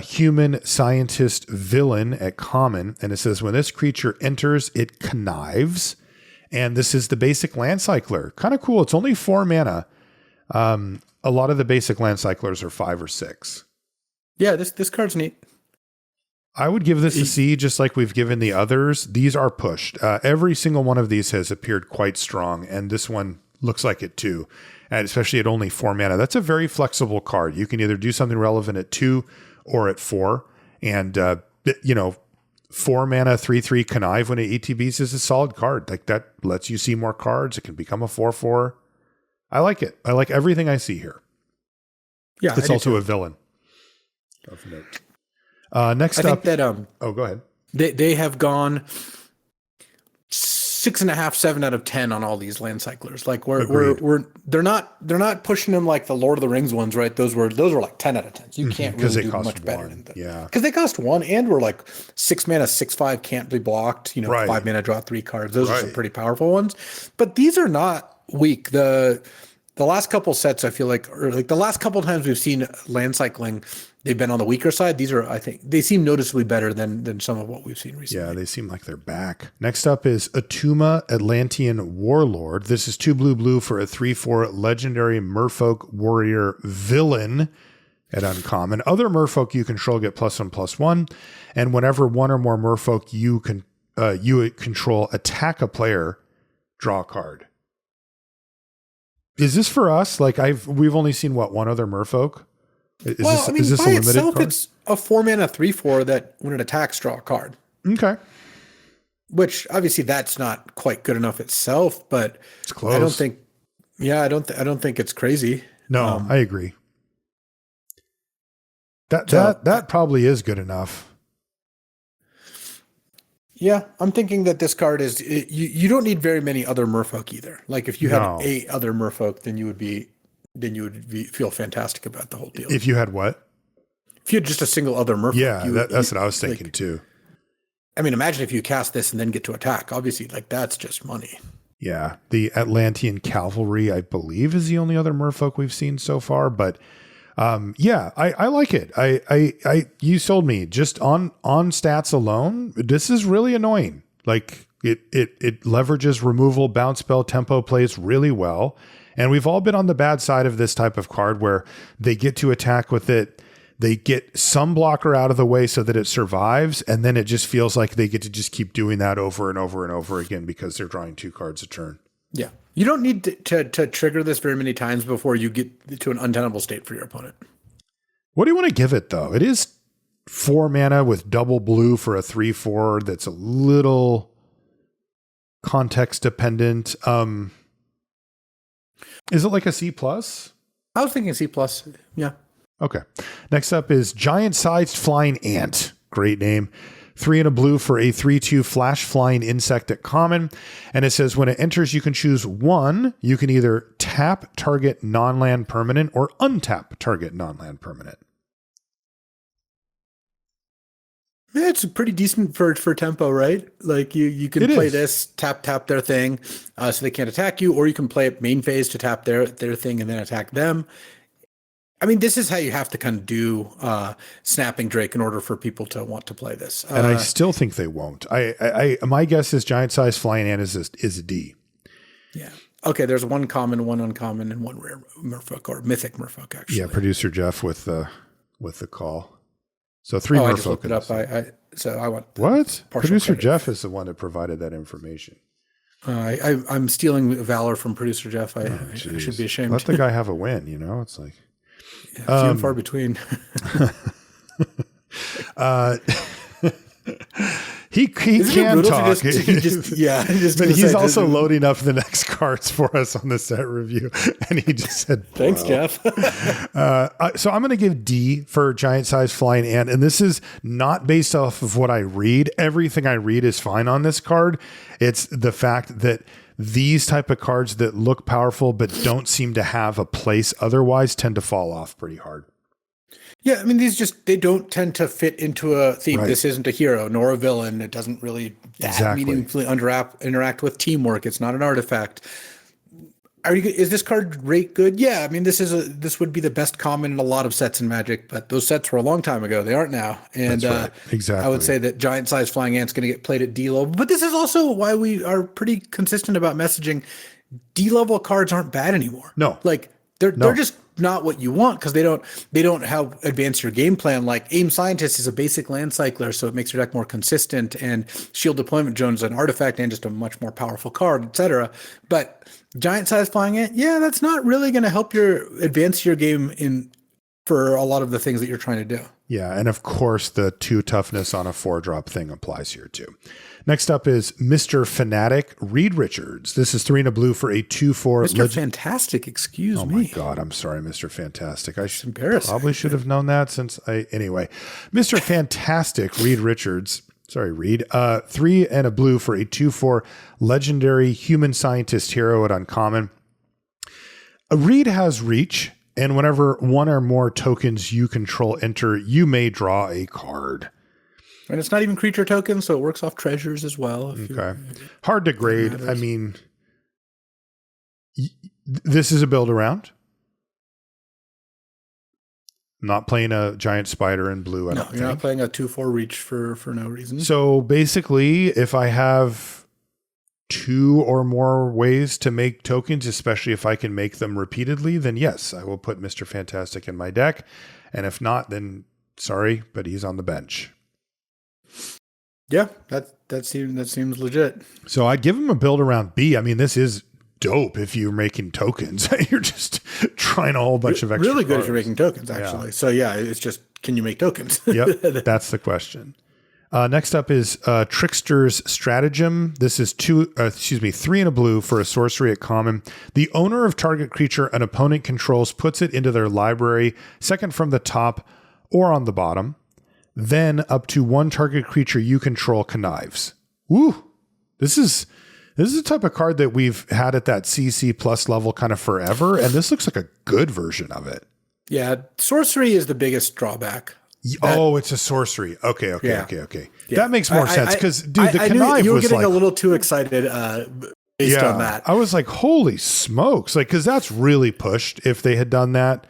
human scientist villain at common. And it says, when this creature enters, it connives. And this is the basic land cycler. Kind of cool. It's only 4 mana. A lot of the basic land cyclers are 5 or 6. Yeah, this card's neat. I would give this a C, just like we've given the others. These are pushed. Every single one of these has appeared quite strong, and this one looks like it too. And especially at only 4 mana. That's a very flexible card. You can either do something relevant at 2 or at 4. And, 4 mana, 3/3 connive when it ATBs is a solid card. Like that lets you see more cards. It can become a 4/4. I like it. I like everything I see here. Yeah, it's also a villain. Of note. Next up. I think that, go ahead. They have gone 6.5, 7 out of 10 on all these land cyclers. Like they're not pushing them like the Lord of the Rings ones, right? Those were like 10 out of 10. You can't really do much better than them. Yeah. Because they cost 1 and we're like 6 mana, 6/5 can't be blocked. 5 mana, draw 3 cards. Those are some pretty powerful ones. But these are not weak. The last couple sets, I feel like, or like the last couple times we've seen land cycling, they've been on the weaker side. These are, I think, they seem noticeably better than some of what we've seen recently. Yeah, they seem like they're back. Next up is Atuma Atlantean Warlord. This is 2 blue for a 3/4 legendary merfolk warrior villain at uncommon. Other merfolk you control get +1/+1, and whenever one or more merfolk you control attack a player, draw a card. Is this for us? Like we've only seen one other merfolk? Is this by a limited itself, card? it's a 4 mana 3/4 that when it attacks, draw a card. Okay. Which obviously that's not quite good enough itself, but it's close. I don't think it's crazy. No, I agree. That probably is good enough. Yeah, I'm thinking that this card is you don't need very many other merfolk either. Like if you had 8 other merfolk, then you would feel fantastic about the whole deal. If you had what? If you had just a single other merfolk. Yeah, that's what I was thinking too. I mean, imagine if you cast this and then get to attack. Obviously, like that's just money. Yeah, the Atlantean Cavalry, I believe, is the only other merfolk we've seen so far. But I like it. You sold me just on stats alone. This is really annoying. Like it leverages removal, bounce spell, tempo plays really well. And we've all been on the bad side of this type of card where they get to attack with it. They get some blocker out of the way so that it survives. And then it just feels like they get to just keep doing that over and over and over again because they're drawing 2 cards a turn. Yeah. You don't need to trigger this very many times before you get to an untenable state for your opponent. What do you want to give it, though? It is 4 mana with double blue for a 3/4 that's a little context dependent. Is it like a C+? I was thinking C+. Yeah. Okay. Next up is Giant-Sized Flying Ant. Great name. 3 and a blue for a 3/2 flash flying insect at common. And it says when it enters, you can choose 1. You can either tap target non-land permanent or untap target non-land permanent. Yeah, it's pretty decent for tempo, right? Like you can play this, tap their thing, so they can't attack you, or you can play it main phase to tap their thing and then attack them. I mean, this is how you have to kind of do Snapping Drake in order for people to want to play this. And I still think they won't. My guess is Giant-Sized Flying Ant is a D. Yeah. Okay, there's 1 common, 1 uncommon, and 1 rare merfolk, or mythic merfolk, actually. Yeah, producer Jeff with the call. So 3 merfolk. I just looked it up. I want what? Producer credit. Jeff is the one that provided that information. I'm stealing valor from producer Jeff. I should be ashamed. Let the guy have a win. It's like Yeah, few and far between. He can talk. He just but he's also loading up the next cards for us on the set review. And he just said, bro. Thanks, Jeff. So I'm going to give D for giant size flying ant. And this is not based off of what I read. Everything I read is fine on this card. It's the fact that these type of cards that look powerful but don't seem to have a place otherwise tend to fall off pretty hard. Yeah, I mean, they don't tend to fit into a theme. Right. This isn't a hero nor a villain. It doesn't really meaningfully interact with teamwork. It's not an artifact. Is this card rate good? Yeah, I mean, this would be the best common in a lot of sets in Magic, but those sets were a long time ago. They aren't now. And That's right. Exactly. I would say that giant size flying ant's going to get played at D level. But this is also why we are pretty consistent about messaging. D level cards aren't bad anymore. No. Like they're just not what you want because they don't help advance your game plan. Like Aim Scientist is a basic land cycler, so it makes your deck more consistent, and Shield Deployment Drone is an artifact and just a much more powerful card, etc. But giant size flying ant, yeah, that's not really going to help advance your game for a lot of the things that you're trying to do. Yeah, and of course the 2 toughness on a 4-drop thing applies here too. Next up is Mr. Fanatic, Reed Richards. This is 3 and a blue for a 2/4. Mr. Fantastic, excuse me. Oh my God, I'm sorry, Mr. Fantastic. Embarrassing. Probably should have known that anyway. Mr. Fantastic, Reed Richards. Sorry, Reed. 3 and a blue for a 2/4 legendary human scientist hero at uncommon. Reed has reach, and whenever one or more tokens you control enter, you may draw a card. And it's not even creature tokens, so it works off treasures as well. Okay. Hard to grade. I mean, this is a build around. Not playing a giant spider in blue. I don't think. You're not playing a 2/4 reach for no reason. So basically, if I have 2 or more ways to make tokens, especially if I can make them repeatedly, then yes, I will put Mr. Fantastic in my deck. And if not, then sorry, but he's on the bench. Yeah, that seems legit. So I'd give him a build around B. I mean, this is dope if you're making tokens. You're just trying a whole bunch of extra really good cards. if you're making tokens, actually. Yeah. So yeah, it's just, can you make tokens? Yep, that's the question. Next up is Trickster's Stratagem. This is 3 and a blue for a sorcery at common. The owner of target creature an opponent controls puts it into their library, second from the top or on the bottom. Then up to 1 target creature you control connives. Woo! This is the type of card that we've had at that CC plus level kind of forever, and this looks like a good version of it. Yeah, sorcery is the biggest drawback. It's a sorcery. Okay. Yeah. That makes more sense because, dude, the I connive you were was getting like, a little too excited based on that. I was like, holy smokes! Like, because that's really pushed. If they had done that.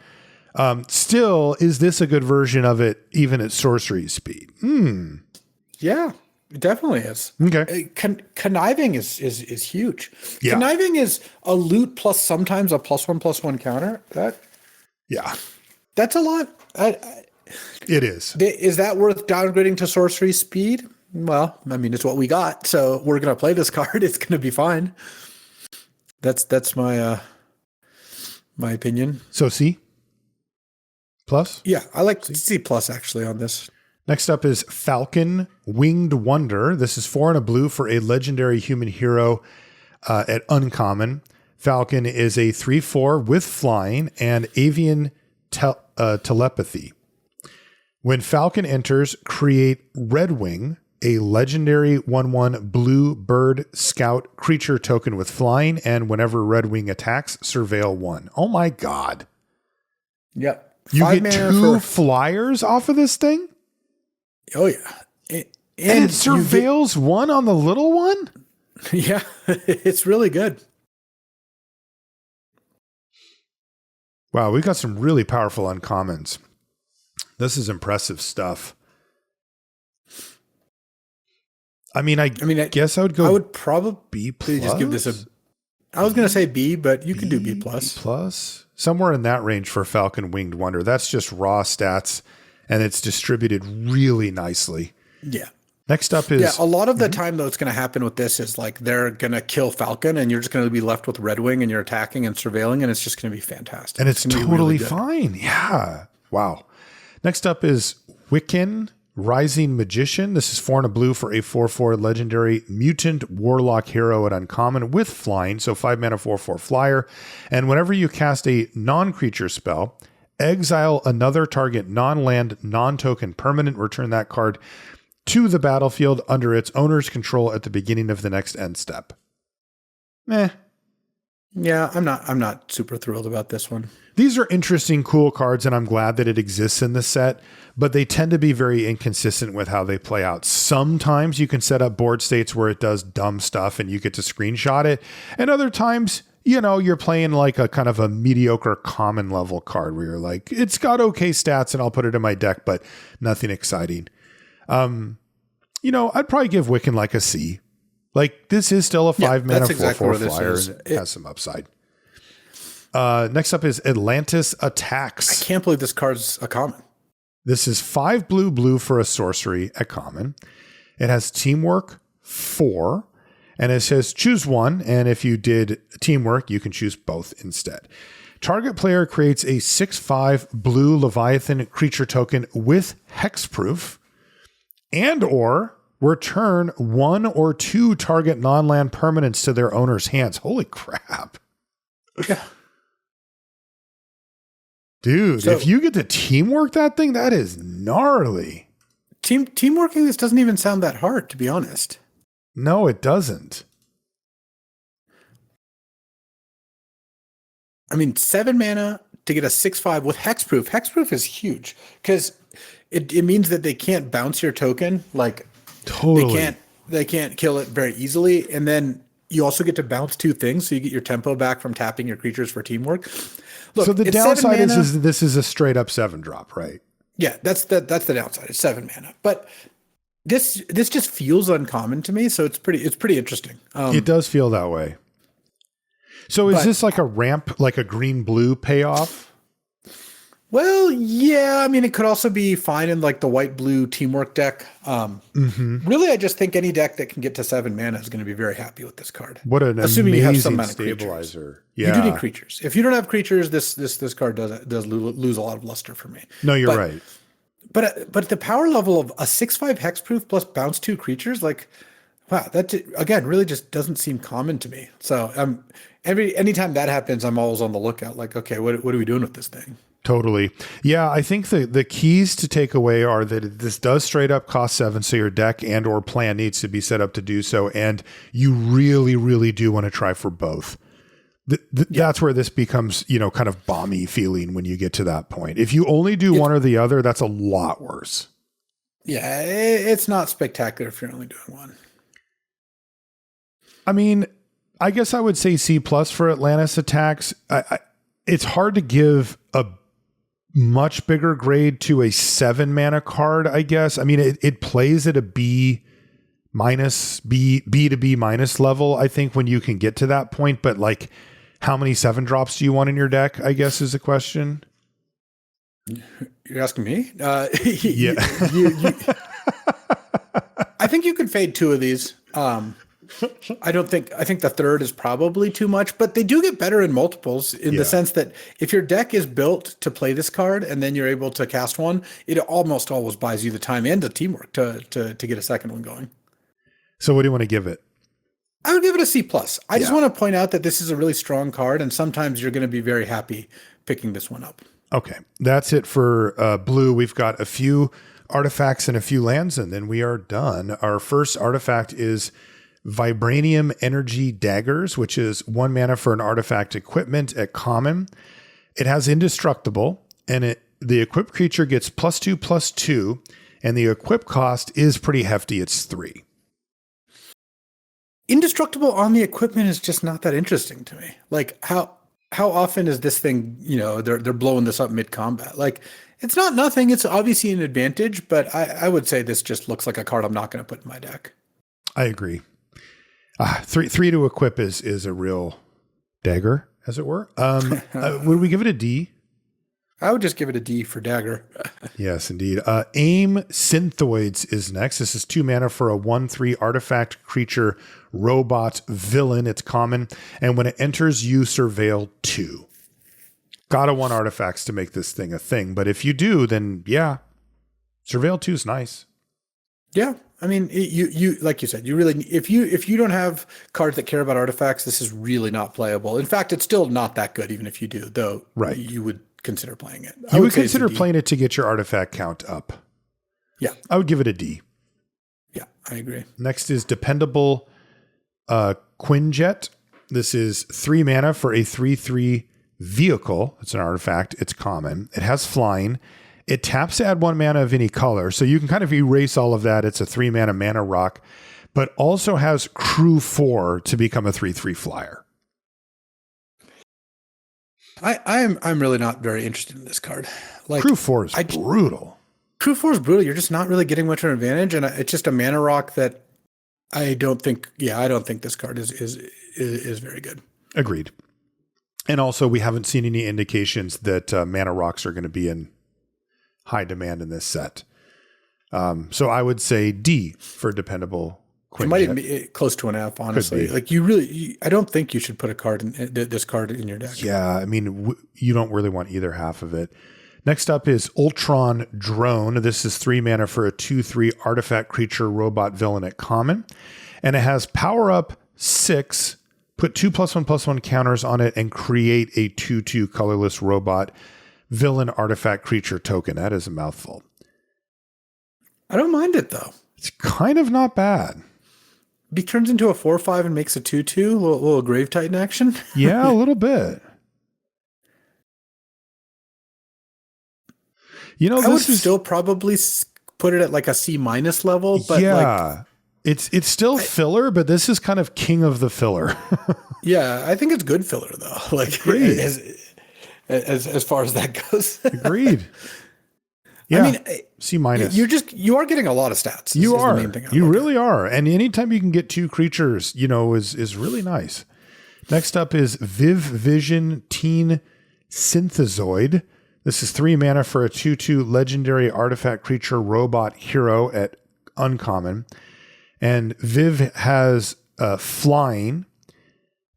Still, is this a good version of it, even at sorcery speed? Yeah, it definitely is. Okay. Conniving is huge. Yeah. Conniving is a loot plus sometimes a +1/+1 counter. That's a lot. It is. Is that worth downgrading to sorcery speed? Well, I mean, it's what we got, so we're gonna play this card. It's gonna be fine. That's my my opinion. So C plus? Yeah, I like C plus actually on this. Next up is Falcon, Winged Wonder. This is 4 and a blue for a legendary human hero at uncommon. Falcon is a 3/4 with flying and avian telepathy. When Falcon enters, create Red Wing, a legendary 1/1 blue bird scout creature token with flying, and whenever Red Wing attacks, surveil 1. Oh my God. Yep. You get 2 flyers off of this thing? Oh, yeah. And it surveils 1 on the little one? Yeah, it's really good. Wow, we've got some really powerful uncommons. This is impressive stuff. I guess I would go. I would probably B plus. Just give this a. I was going to say B, but you could do B plus. B plus, somewhere in that range for Falcon Winged Wonder. That's just raw stats, and it's distributed really nicely. Yeah, Next up is... Yeah, a lot of the time, though, it's going to happen with this is like they're going to kill Falcon and you're just going to be left with Red Wing and you're attacking and surveilling and it's just going to be fantastic. And it's totally really fine. Yeah. Wow. Next up is Wiccan Rising Magician. This is 4 and a blue for a 4/4 legendary mutant warlock hero at uncommon with flying. So 5 mana 4/4 flyer. And whenever you cast a non-creature spell, exile another target non-land, non-token permanent, return that card to the battlefield under its owner's control at the beginning of the next end step. Yeah, I'm not super thrilled about this one. These are interesting, cool cards, and I'm glad that it exists in the set, but they tend to be very inconsistent with how they play out. Sometimes you can set up board states where it does dumb stuff and you get to screenshot it. And other times, you're playing like a kind of a mediocre common level card where you're like, it's got okay stats and I'll put it in my deck, but nothing exciting. I'd probably give Wiccan like a C. Like, this is still a 5 mana 4/4 flyer and it has some upside. Next up is Atlantis Attacks. I can't believe this card's a common. This is 5 blue for a sorcery at common. It has teamwork 4, and it says choose one. And if you did teamwork, you can choose both instead. Target player creates a 6/5 blue Leviathan creature token with hexproof, and or return 1 or 2 target non-land permanents to their owner's hands. Holy crap. Dude, so, if you get to teamwork that thing, that is gnarly. Teamworking this doesn't even sound that hard, to be honest. No, it doesn't. I mean, 7 mana to get a 6/5 with hexproof. Hexproof is huge because it means that they can't bounce your token. Like, totally. They can't kill it very easily. And then you also get to bounce 2 things. So you get your tempo back from tapping your creatures for teamwork. Look, so the downside is this is a straight up 7 drop, right? Yeah, that's the downside. It's 7 mana. But this just feels uncommon to me. So it's pretty interesting. It does feel that way. So is this like a ramp, like a green blue payoff? Well, yeah. I mean, it could also be fine in like the white blue teamwork deck. Really, I just think any deck that can get to 7 mana is going to be very happy with this card. What an assuming amazing you have some amount of stabilizer. Creatures. Yeah. You do need creatures. If you don't have creatures, this card does lose a lot of luster for me. No, you're right. But the power level of a 6/5 hexproof plus bounce 2 creatures, like, wow, that again really just doesn't seem common to me. So anytime that happens, I'm always on the lookout. Like, okay, what are we doing with this thing? Totally. Yeah, I think the keys to take away are that this does straight up cost 7, so your deck and or plan needs to be set up to do so, and you really, really do want to try for both. That's where this becomes, kind of bomby feeling when you get to that point. If you only do one or the other, that's a lot worse. Yeah, it's not spectacular if you're only doing one. I mean, I guess I would say C+ for Atlantis Attacks. It's hard to give a much bigger grade to a 7 mana card, I guess. I mean, it plays at a B to B minus level, I think, when you can get to that point. But like, how many 7 drops do you want in your deck, I guess, is the question. You're asking me? Yeah. I think you could fade 2 of these. I think the third is probably too much, but they do get better in multiples in the sense that if your deck is built to play this card and then you're able to cast one, it almost always buys you the time and the teamwork to get a second one going. So what do you want to give it? I would give it a C+. I just want to point out that this is a really strong card and sometimes you're going to be very happy picking this one up. Okay. That's it for blue. We've got a few artifacts and a few lands and then we are done. Our first artifact is Vibranium Energy Daggers, which is 1 mana for an artifact equipment at common. It has indestructible, and the equipped creature gets +2/+2, and the equip cost is pretty hefty. It's 3. Indestructible on the equipment is just not that interesting to me. Like, how often is this thing, they're blowing this up mid-combat? Like, it's not nothing. It's obviously an advantage, but I would say this just looks like a card I'm not going to put in my deck. I agree. 3 to equip is a real dagger, as it were. Would we give it a D? I would just give it a D for dagger. Yes, indeed. Aim Synthoids is next. This is 2 mana for a 1/3 artifact creature robot villain. It's common. And when it enters, you surveil 2. Gotta want artifacts to make this thing a thing. But if you do, then yeah, surveil 2 is nice. Yeah. I mean, you like you said, you really, if you don't have cards that care about artifacts, this is really not playable. In fact, it's still not that good, even if you do, though. Right. You would consider playing it. You would consider playing it to get your artifact count up. Yeah. I would give it a D. Yeah, I agree. Next is Dependable Quinjet. This is 3 mana for a 3/3 vehicle. It's an artifact. It's common. It has flying. It taps to add 1 mana of any color. So you can kind of erase all of that. It's a 3 mana rock, but also has crew 4 to become a 3/3 flyer. I'm really not very interested in this card. Like Crew 4 is brutal. Crew 4 is brutal. You're just not really getting much of an advantage, and it's just a mana rock that I don't think this card is very good. Agreed. And also, we haven't seen any indications that mana rocks are going to be in high demand in this set. So I would say D for Dependable Quinjet. It might even be close to an F, honestly. Like I don't think you should put this card in your deck. Yeah, I mean, you don't really want either half of it. Next up is Ultron Drone. This is 3 mana for a 2/3 artifact creature robot villain at common. And it has power up 6, put 2+1/+1 counters on it, and create a 2/2 colorless robot villain artifact creature token. That is a mouthful. I don't mind it, though. It's kind of not bad. He turns into a 4/5 and makes a 2/2, little Grave Titan action. Yeah, a little bit. You know, I would still probably put it at like a C- level, but yeah, it's still filler, but this is kind of king of the filler. Yeah, I think it's good filler though. Like as far as that goes. Agreed. Yeah, I mean, C-. You are getting a lot of stats. You are. The main thing You really are. And anytime you can get 2 creatures, is really nice. Next up is Viv Vision Teen Synthezoid. This is 3 mana for a 2/2 legendary artifact creature robot hero at uncommon. And Viv has flying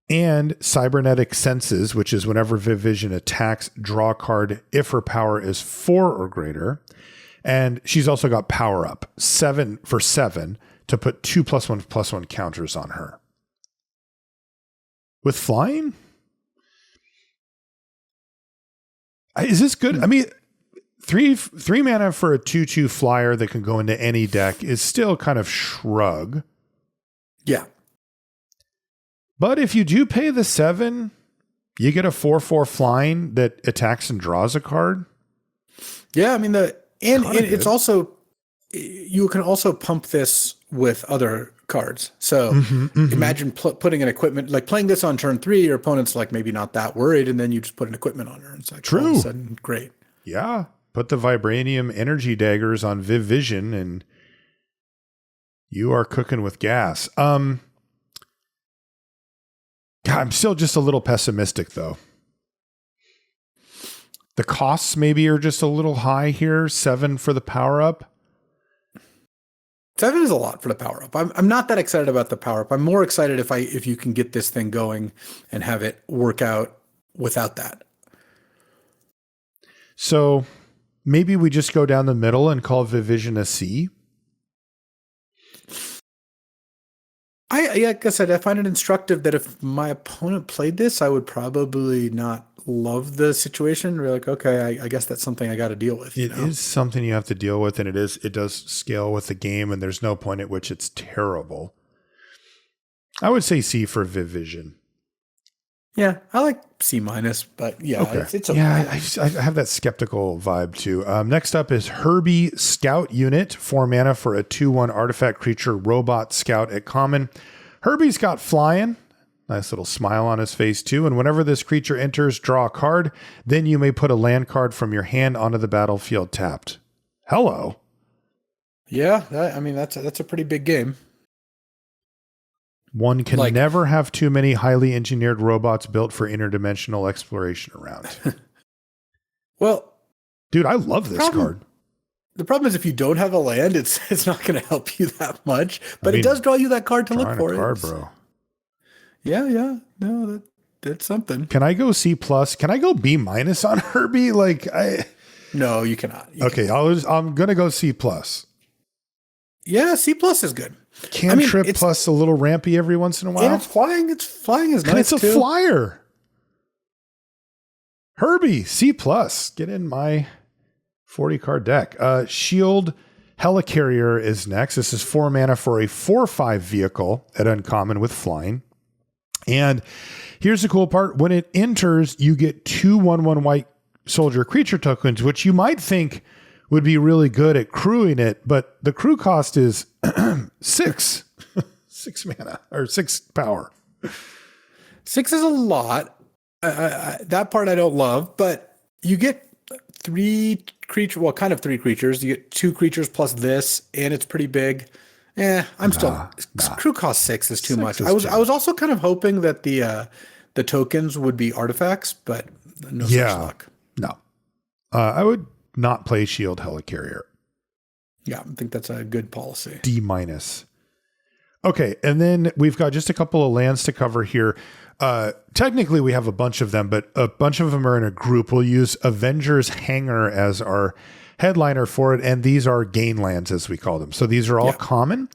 and cybernetic senses, which is whenever Viv Vision attacks, draw a card if her power is 4 or greater. And she's also got power up 7 for 7 to put 2+1/+1 counters on her. With flying? Is this good? I mean, three mana for a 2/2 flyer that can go into any deck is still kind of shrug. Yeah. But if you do pay the 7, you get a 4/4 flying that attacks and draws a card. Yeah, I mean it's also, you can also pump this with other cards. So imagine putting an equipment, like playing this on turn 3, your opponent's like maybe not that worried, and then you just put an equipment on her. And it's like all of a sudden great. Yeah. Put the Vibranium energy daggers on Viv Vision and you are cooking with gas. I'm still just a little pessimistic though. The costs maybe are just a little high here. 7 for the power up. 7 is a lot for the power up. I'm not that excited about the power up. I'm more excited if you can get this thing going and have it work out without that. So maybe we just go down the middle and call Viv Vision a C. Like I said, I find it instructive that if my opponent played this, I would probably not love the situation. We're like, okay, I guess that's something I got to deal with. It is something you have to deal with, and it does scale with the game, and there's no point at which it's terrible. I would say C for Viv Vision. Yeah, I like C-, but yeah, okay. It's okay. Yeah, I have that skeptical vibe too. Next up is Herbie Scout Unit, 4 mana for a 2/1 artifact creature robot scout at common. Herbie's got flying. Nice little smile on his face too. And whenever this creature enters, draw a card. Then you may put a land card from your hand onto the battlefield tapped. Hello. Yeah, that's a pretty big game. One can never have too many highly engineered robots built for interdimensional exploration around. Well, dude, I love this card. The problem is if you don't have a land, it's not going to help you that much. But it does draw you that card to look for it. Bro. Yeah. No, that's something. Can I go C+? Can I go B- on Herbie? No, you cannot. I'm going to go C+. Yeah, C+ is good. Cantrip plus a little rampy every once in a while. And it's flying. Flying is nice, it's a flyer. Herbie, C+. Get in my 40 card deck. Shield Helicarrier is next. This is 4 mana for a 4/5 vehicle at uncommon with flying. And here's the cool part. When it enters, you get 2 1/1 white soldier creature tokens, which you might think would be really good at crewing it, but the crew cost is 6 mana or 6 power. 6 is a lot. That part I don't love, but you get 3 creatures. Well, kind of 3 creatures. You get 2 creatures plus this, and it's pretty big. Crew cost 6 is too much. I was also kind of hoping that the tokens would be artifacts, but no such luck. No, I would not play Shield Helicarrier. Yeah, I think that's a good policy. D-. Okay, and then we've got just a couple of lands to cover here. Technically, we have a bunch of them, but a bunch of them are in a group. We'll use Avengers Hangar as our headliner for it, and these are gain lands, as we call them. So these are all common.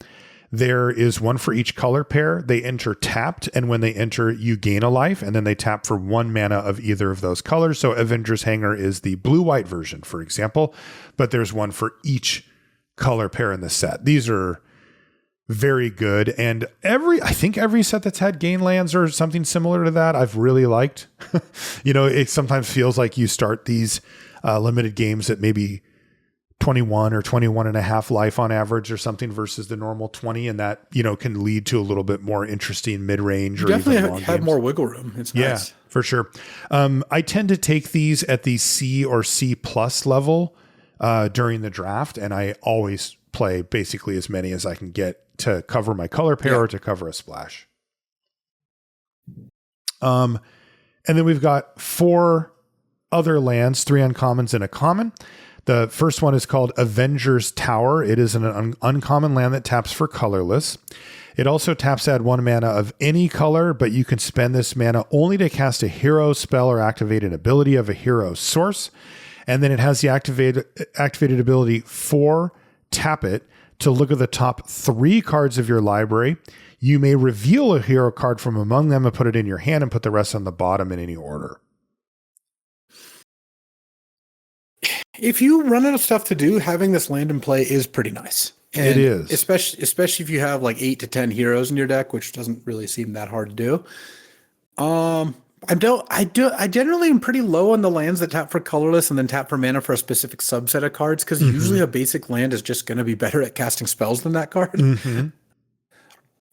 There is one for each color pair. They enter tapped, and when they enter, you gain a life, and then they tap for 1 mana of either of those colors. So Avengers Hangar is the blue-white version, for example, but there's one for each color pair in the set. These are very good, and I think every set that's had gain lands or something similar to that, I've really liked. It sometimes feels like you start these limited games at maybe 21 or 21 and a half life on average or something versus the normal 20. And that, can lead to a little bit more interesting mid-range. You definitely have more wiggle room. It's nice. Yeah, for sure. I tend to take these at the C or C+ level during the draft. And I always play basically as many as I can get to cover my color pair or to cover a splash. And then we've got 4 other lands, 3 uncommons and a common. The first one is called Avengers Tower. It is an uncommon land that taps for colorless. It also taps to add 1 mana of any color, but you can spend this mana only to cast a hero spell or activate an ability of a hero source. And then it has the activated ability for tap it to look at the top 3 cards of your library. You may reveal a hero card from among them and put it in your hand and put the rest on the bottom in any order. If you run out of stuff to do, having this land in play is pretty nice. And it is. Especially if you have like 8 to 10 heroes in your deck, which doesn't really seem that hard to do. I generally am pretty low on the lands that tap for colorless and then tap for mana for a specific subset of cards, because usually a basic land is just going to be better at casting spells than that card. Mm-hmm.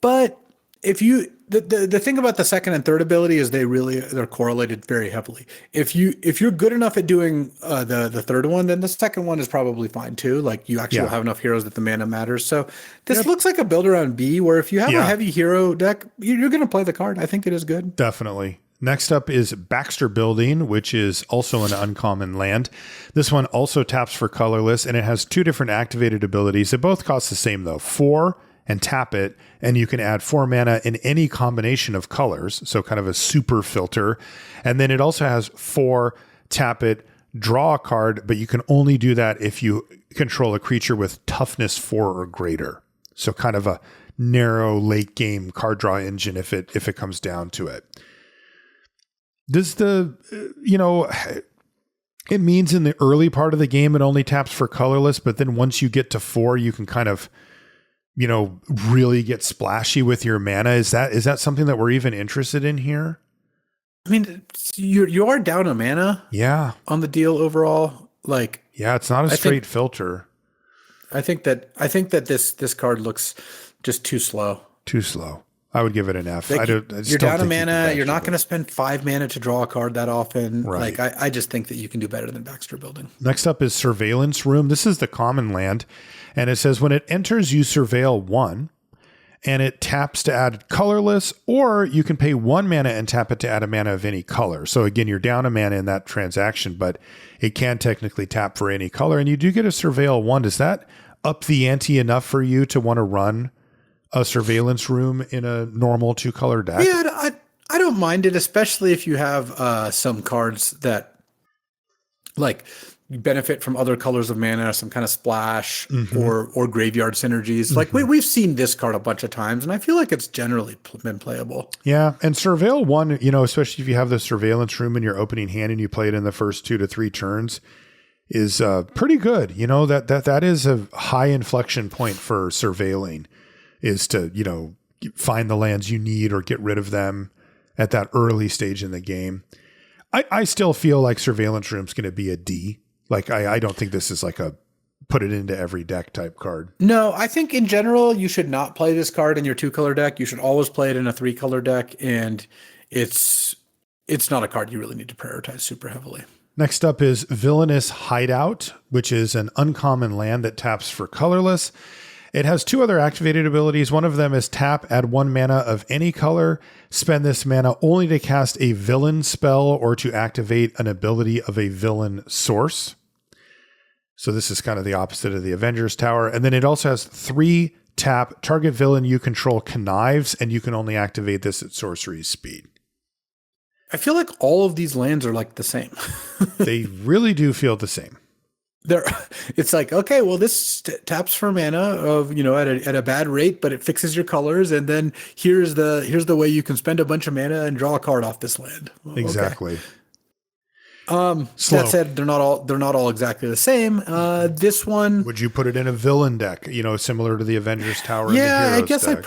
But if you the thing about the second and third ability is they're correlated very heavily. If you're good enough at doing the third one, then the second one is probably fine too. Like you actually will have enough heroes that the mana matters. So this looks like a build around B, where if you have a heavy hero deck, you're going to play the card. I think it is good. Definitely. Next up is Baxter Building, which is also an uncommon land. This one also taps for colorless, and it has 2 different activated abilities. They both cost the same though, 4 and tap it, and you can add 4 mana in any combination of colors, so kind of a super filter. And then it also has 4 tap it, draw a card, but you can only do that if you control a creature with toughness 4 or greater. So kind of a narrow late game card draw engine if it comes down to it. Does it means in the early part of the game it only taps for colorless, but then once you get to 4, you can kind of really get splashy with your mana. Is that something that we're even interested in here? I mean, you are down a mana. Yeah. On the deal overall, it's not a straight filter. I think that this card looks just too slow. Too slow. I would give it an F. You're down a mana. You're not going to spend 5 mana to draw a card that often. Right. I just think that you can do better than Baxter Building. Next up is Surveillance Room. This is the common land. And it says when it enters, you surveil 1. and it taps to add colorless, or you can pay 1 mana and tap it to add a mana of any color. So again, you're down a mana in that transaction, but it can technically tap for any color. And you do get a Surveil 1. Does that up the ante enough for you to want to run a Surveillance Room in a normal 2-color deck? Yeah, I don't mind it, especially if you have some cards that like benefit from other colors of mana, some kind of splash or graveyard synergies. Like we've seen this card a bunch of times, and I feel like it's generally been playable. Yeah, and Surveil 1, especially if you have the Surveillance Room in your opening hand and you play it in the first 2 to 3 turns, is pretty good. That is a high inflection point for surveilling, is to find the lands you need or get rid of them at that early stage in the game. I still feel like Surveillance Room's going to be a D. Like, I don't think this is like a put it into every deck type card. No, I think in general, you should not play this card in your 2-color deck. You should always play it in a 3-color deck. And it's not a card you really need to prioritize super heavily. Next up is Villainous Hideout, which is an uncommon land that taps for colorless. It has 2 other activated abilities. One of them is tap, add 1 mana of any color. Spend this mana only to cast a villain spell or to activate an ability of a villain source. So this is kind of the opposite of the Avengers Tower. And then it also has 3 tap, target villain you control connives, and you can only activate this at sorcery speed. I feel like all of these lands are like the same. They really do feel the same. It's like, okay, well, this taps for mana of at a bad rate, but it fixes your colors, and then here's the way you can spend a bunch of mana and draw a card off this land. Well, exactly. Okay. That said, they're not all exactly the same. This one, would you put it in a villain deck? Similar to the Avengers Tower. Yeah, and the I guess deck?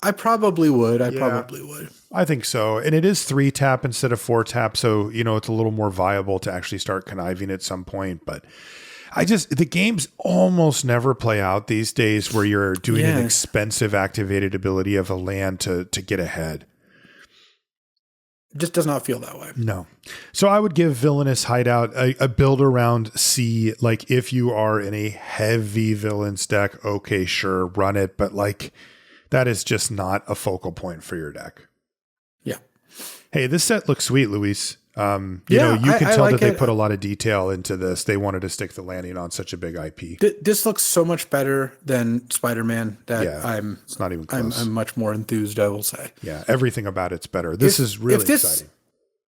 I probably would. Probably would. I think so. And it is 3 tap instead of 4 tap. So, it's a little more viable to actually start conniving at some point. But the games almost never play out these days where you're doing an expensive activated ability of a land to get ahead. It just does not feel that way. No. So I would give Villainous Hideout a build around C. Like, if you are in a heavy villains deck, okay, sure, run it. But that is just not a focal point for your deck. Yeah. Hey, this set looks sweet, Luis. You can tell like that they put a lot of detail into this. They wanted to stick the landing on such a big IP. This looks so much better than Spider-Man that it's not even close. I'm much more enthused, I will say. Yeah, everything about it's better. This is really exciting.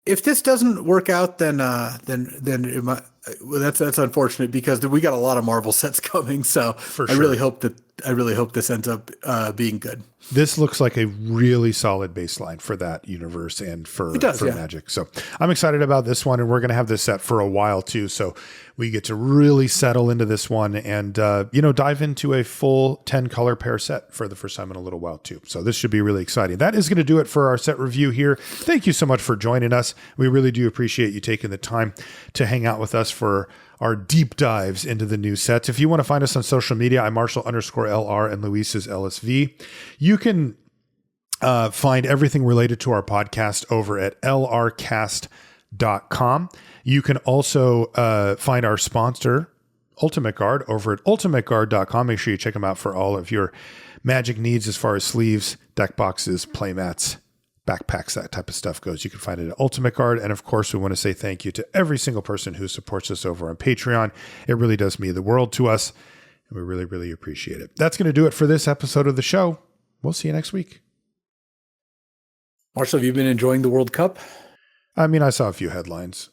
If this doesn't work out, then it might, that's unfortunate, because we got a lot of Marvel sets coming. So For sure. I really hope this ends up being good. This looks like a really solid baseline for that universe and for Magic. So I'm excited about this one, and we're going to have this set for a while too. So we get to really settle into this one and, dive into a full 10 color pair set for the first time in a little while too. So this should be really exciting. That is going to do it for our set review here. Thank you so much for joining us. We really do appreciate you taking the time to hang out with us for our deep dives into the new sets. If you want to find us on social media, I'm Marshall_LR and Luis is LSV. You can find everything related to our podcast over at lrcast.com. You can also find our sponsor, Ultimate Guard, over at ultimateguard.com. Make sure you check them out for all of your Magic needs as far as sleeves, deck boxes, playmats, backpacks, that type of stuff goes. You can find it at Ultimate Guard. And of course, we want to say thank you to every single person who supports us over on Patreon. It really does mean the world to us, and we really, really appreciate it. That's going to do it for this episode of the show. We'll see you next week. Marshall, have you been enjoying the World Cup? I mean, I saw a few headlines.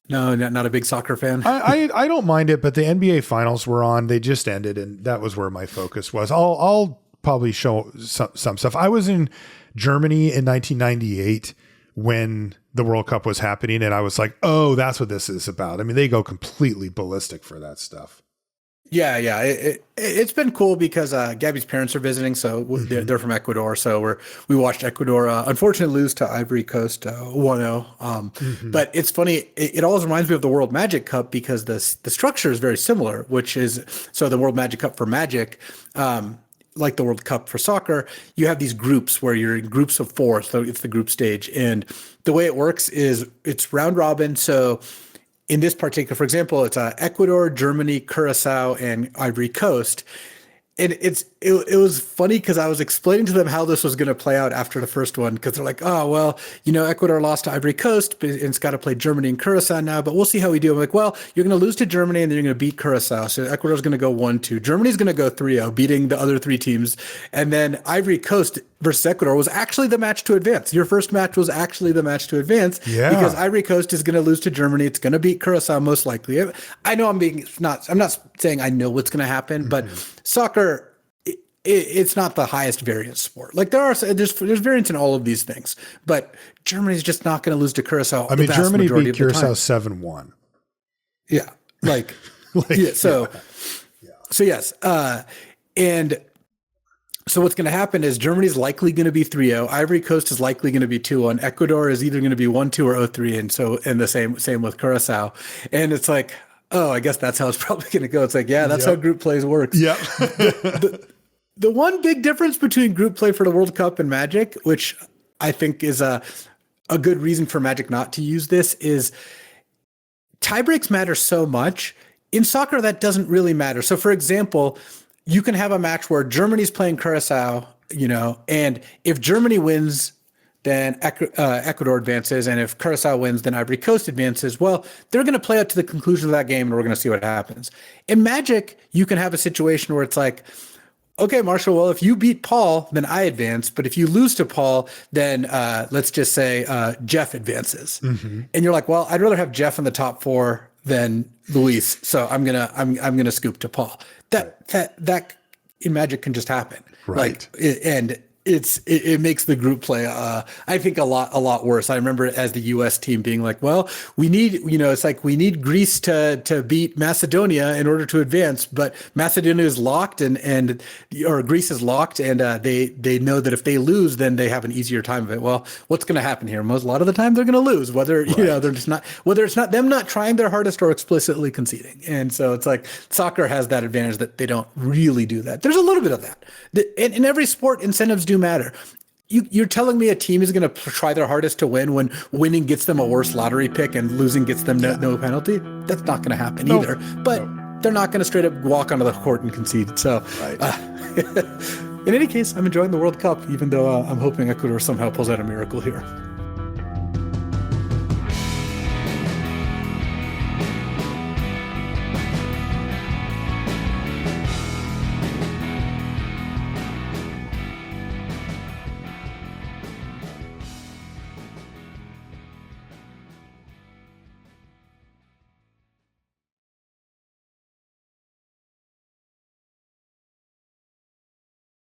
No, not a big soccer fan. I don't mind it, but the NBA finals were on. They just ended, and that was where my focus was. I'll probably show some stuff. I was in Germany in 1998 when the World Cup was happening, and I was like, oh, that's what this is about. I mean, they go completely ballistic for that stuff. Yeah. It's been cool because Gabby's parents are visiting, so they're from Ecuador. So we watched Ecuador, unfortunately, lose to Ivory Coast 1-0. But it's funny. It always reminds me of the World Magic Cup because the structure is very similar, which is so the World Magic Cup for Magic. Like the World Cup for soccer, you have these groups where you're in groups of 4. So it's the group stage. And the way it works is it's round robin. So in this particular, for example, it's Ecuador, Germany, Curacao, and Ivory Coast. And it was funny because I was explaining to them how this was going to play out after the first one, because they're like, oh, well, Ecuador lost to Ivory Coast and it's got to play Germany and Curacao now, but we'll see how we do. I'm like, well, you're going to lose to Germany and then you're going to beat Curacao. So Ecuador's going to go 1-2. Germany's going to go 3-0, beating the other three teams. And then Ivory Coast versus Ecuador was actually the match to advance. Your first match was actually the match to advance because Ivory Coast is going to lose to Germany. It's going to beat Curacao most likely. I know I'm not saying I know what's going to happen, but soccer, it's not the highest variance sport. Like there's variance in all of these things, but Germany's just not going to lose to Curacao. I mean, Germany beat Curacao 7-1. Yeah. So yes. And so what's going to happen is Germany's likely going to be 3-0. Ivory Coast is likely going to be 2-1. Ecuador is either going to be 1-2 or 0-3. And the same with Curacao. And it's like, oh, I guess that's how it's probably going to go. It's like, yeah, that's how group plays works. Yeah. The one big difference between group play for the World Cup and Magic, which I think is a good reason for Magic not to use this, is tiebreaks matter so much. In soccer, that doesn't really matter. So, for example, you can have a match where Germany's playing Curacao, and if Germany wins, then Ecuador advances, and if Curacao wins, then Ivory Coast advances. Well, they're going to play out to the conclusion of that game, and we're going to see what happens. In Magic, you can have a situation where it's like, okay, Marshall, well, if you beat Paul, then I advance. But if you lose to Paul, then let's just say Jeff advances. Mm-hmm. And you're like, well, I'd rather have Jeff in the top 4 than Luis. So I'm gonna scoop to Paul. That in Magic can just happen. Right. And it makes the group play I think a lot worse. I remember as the US team being like, well, we need Greece to beat Macedonia in order to advance, but Macedonia is locked or Greece is locked, and they know that if they lose, then they have an easier time of it. Well, what's going to happen here? A lot of the time they're going to lose, whether they're just not, whether it's not them not trying their hardest or explicitly conceding. And so it's like soccer has that advantage that they don't really do that. There's a little bit of that. In every sport, incentives do matter. You're telling me a team is going to try their hardest to win when winning gets them a worse lottery pick and losing gets them no penalty? That's not going to happen either. But they're not going to straight up walk onto the court and concede. So, in any case, I'm enjoying the World Cup, even though I'm hoping Ecuador somehow pulls out a miracle here.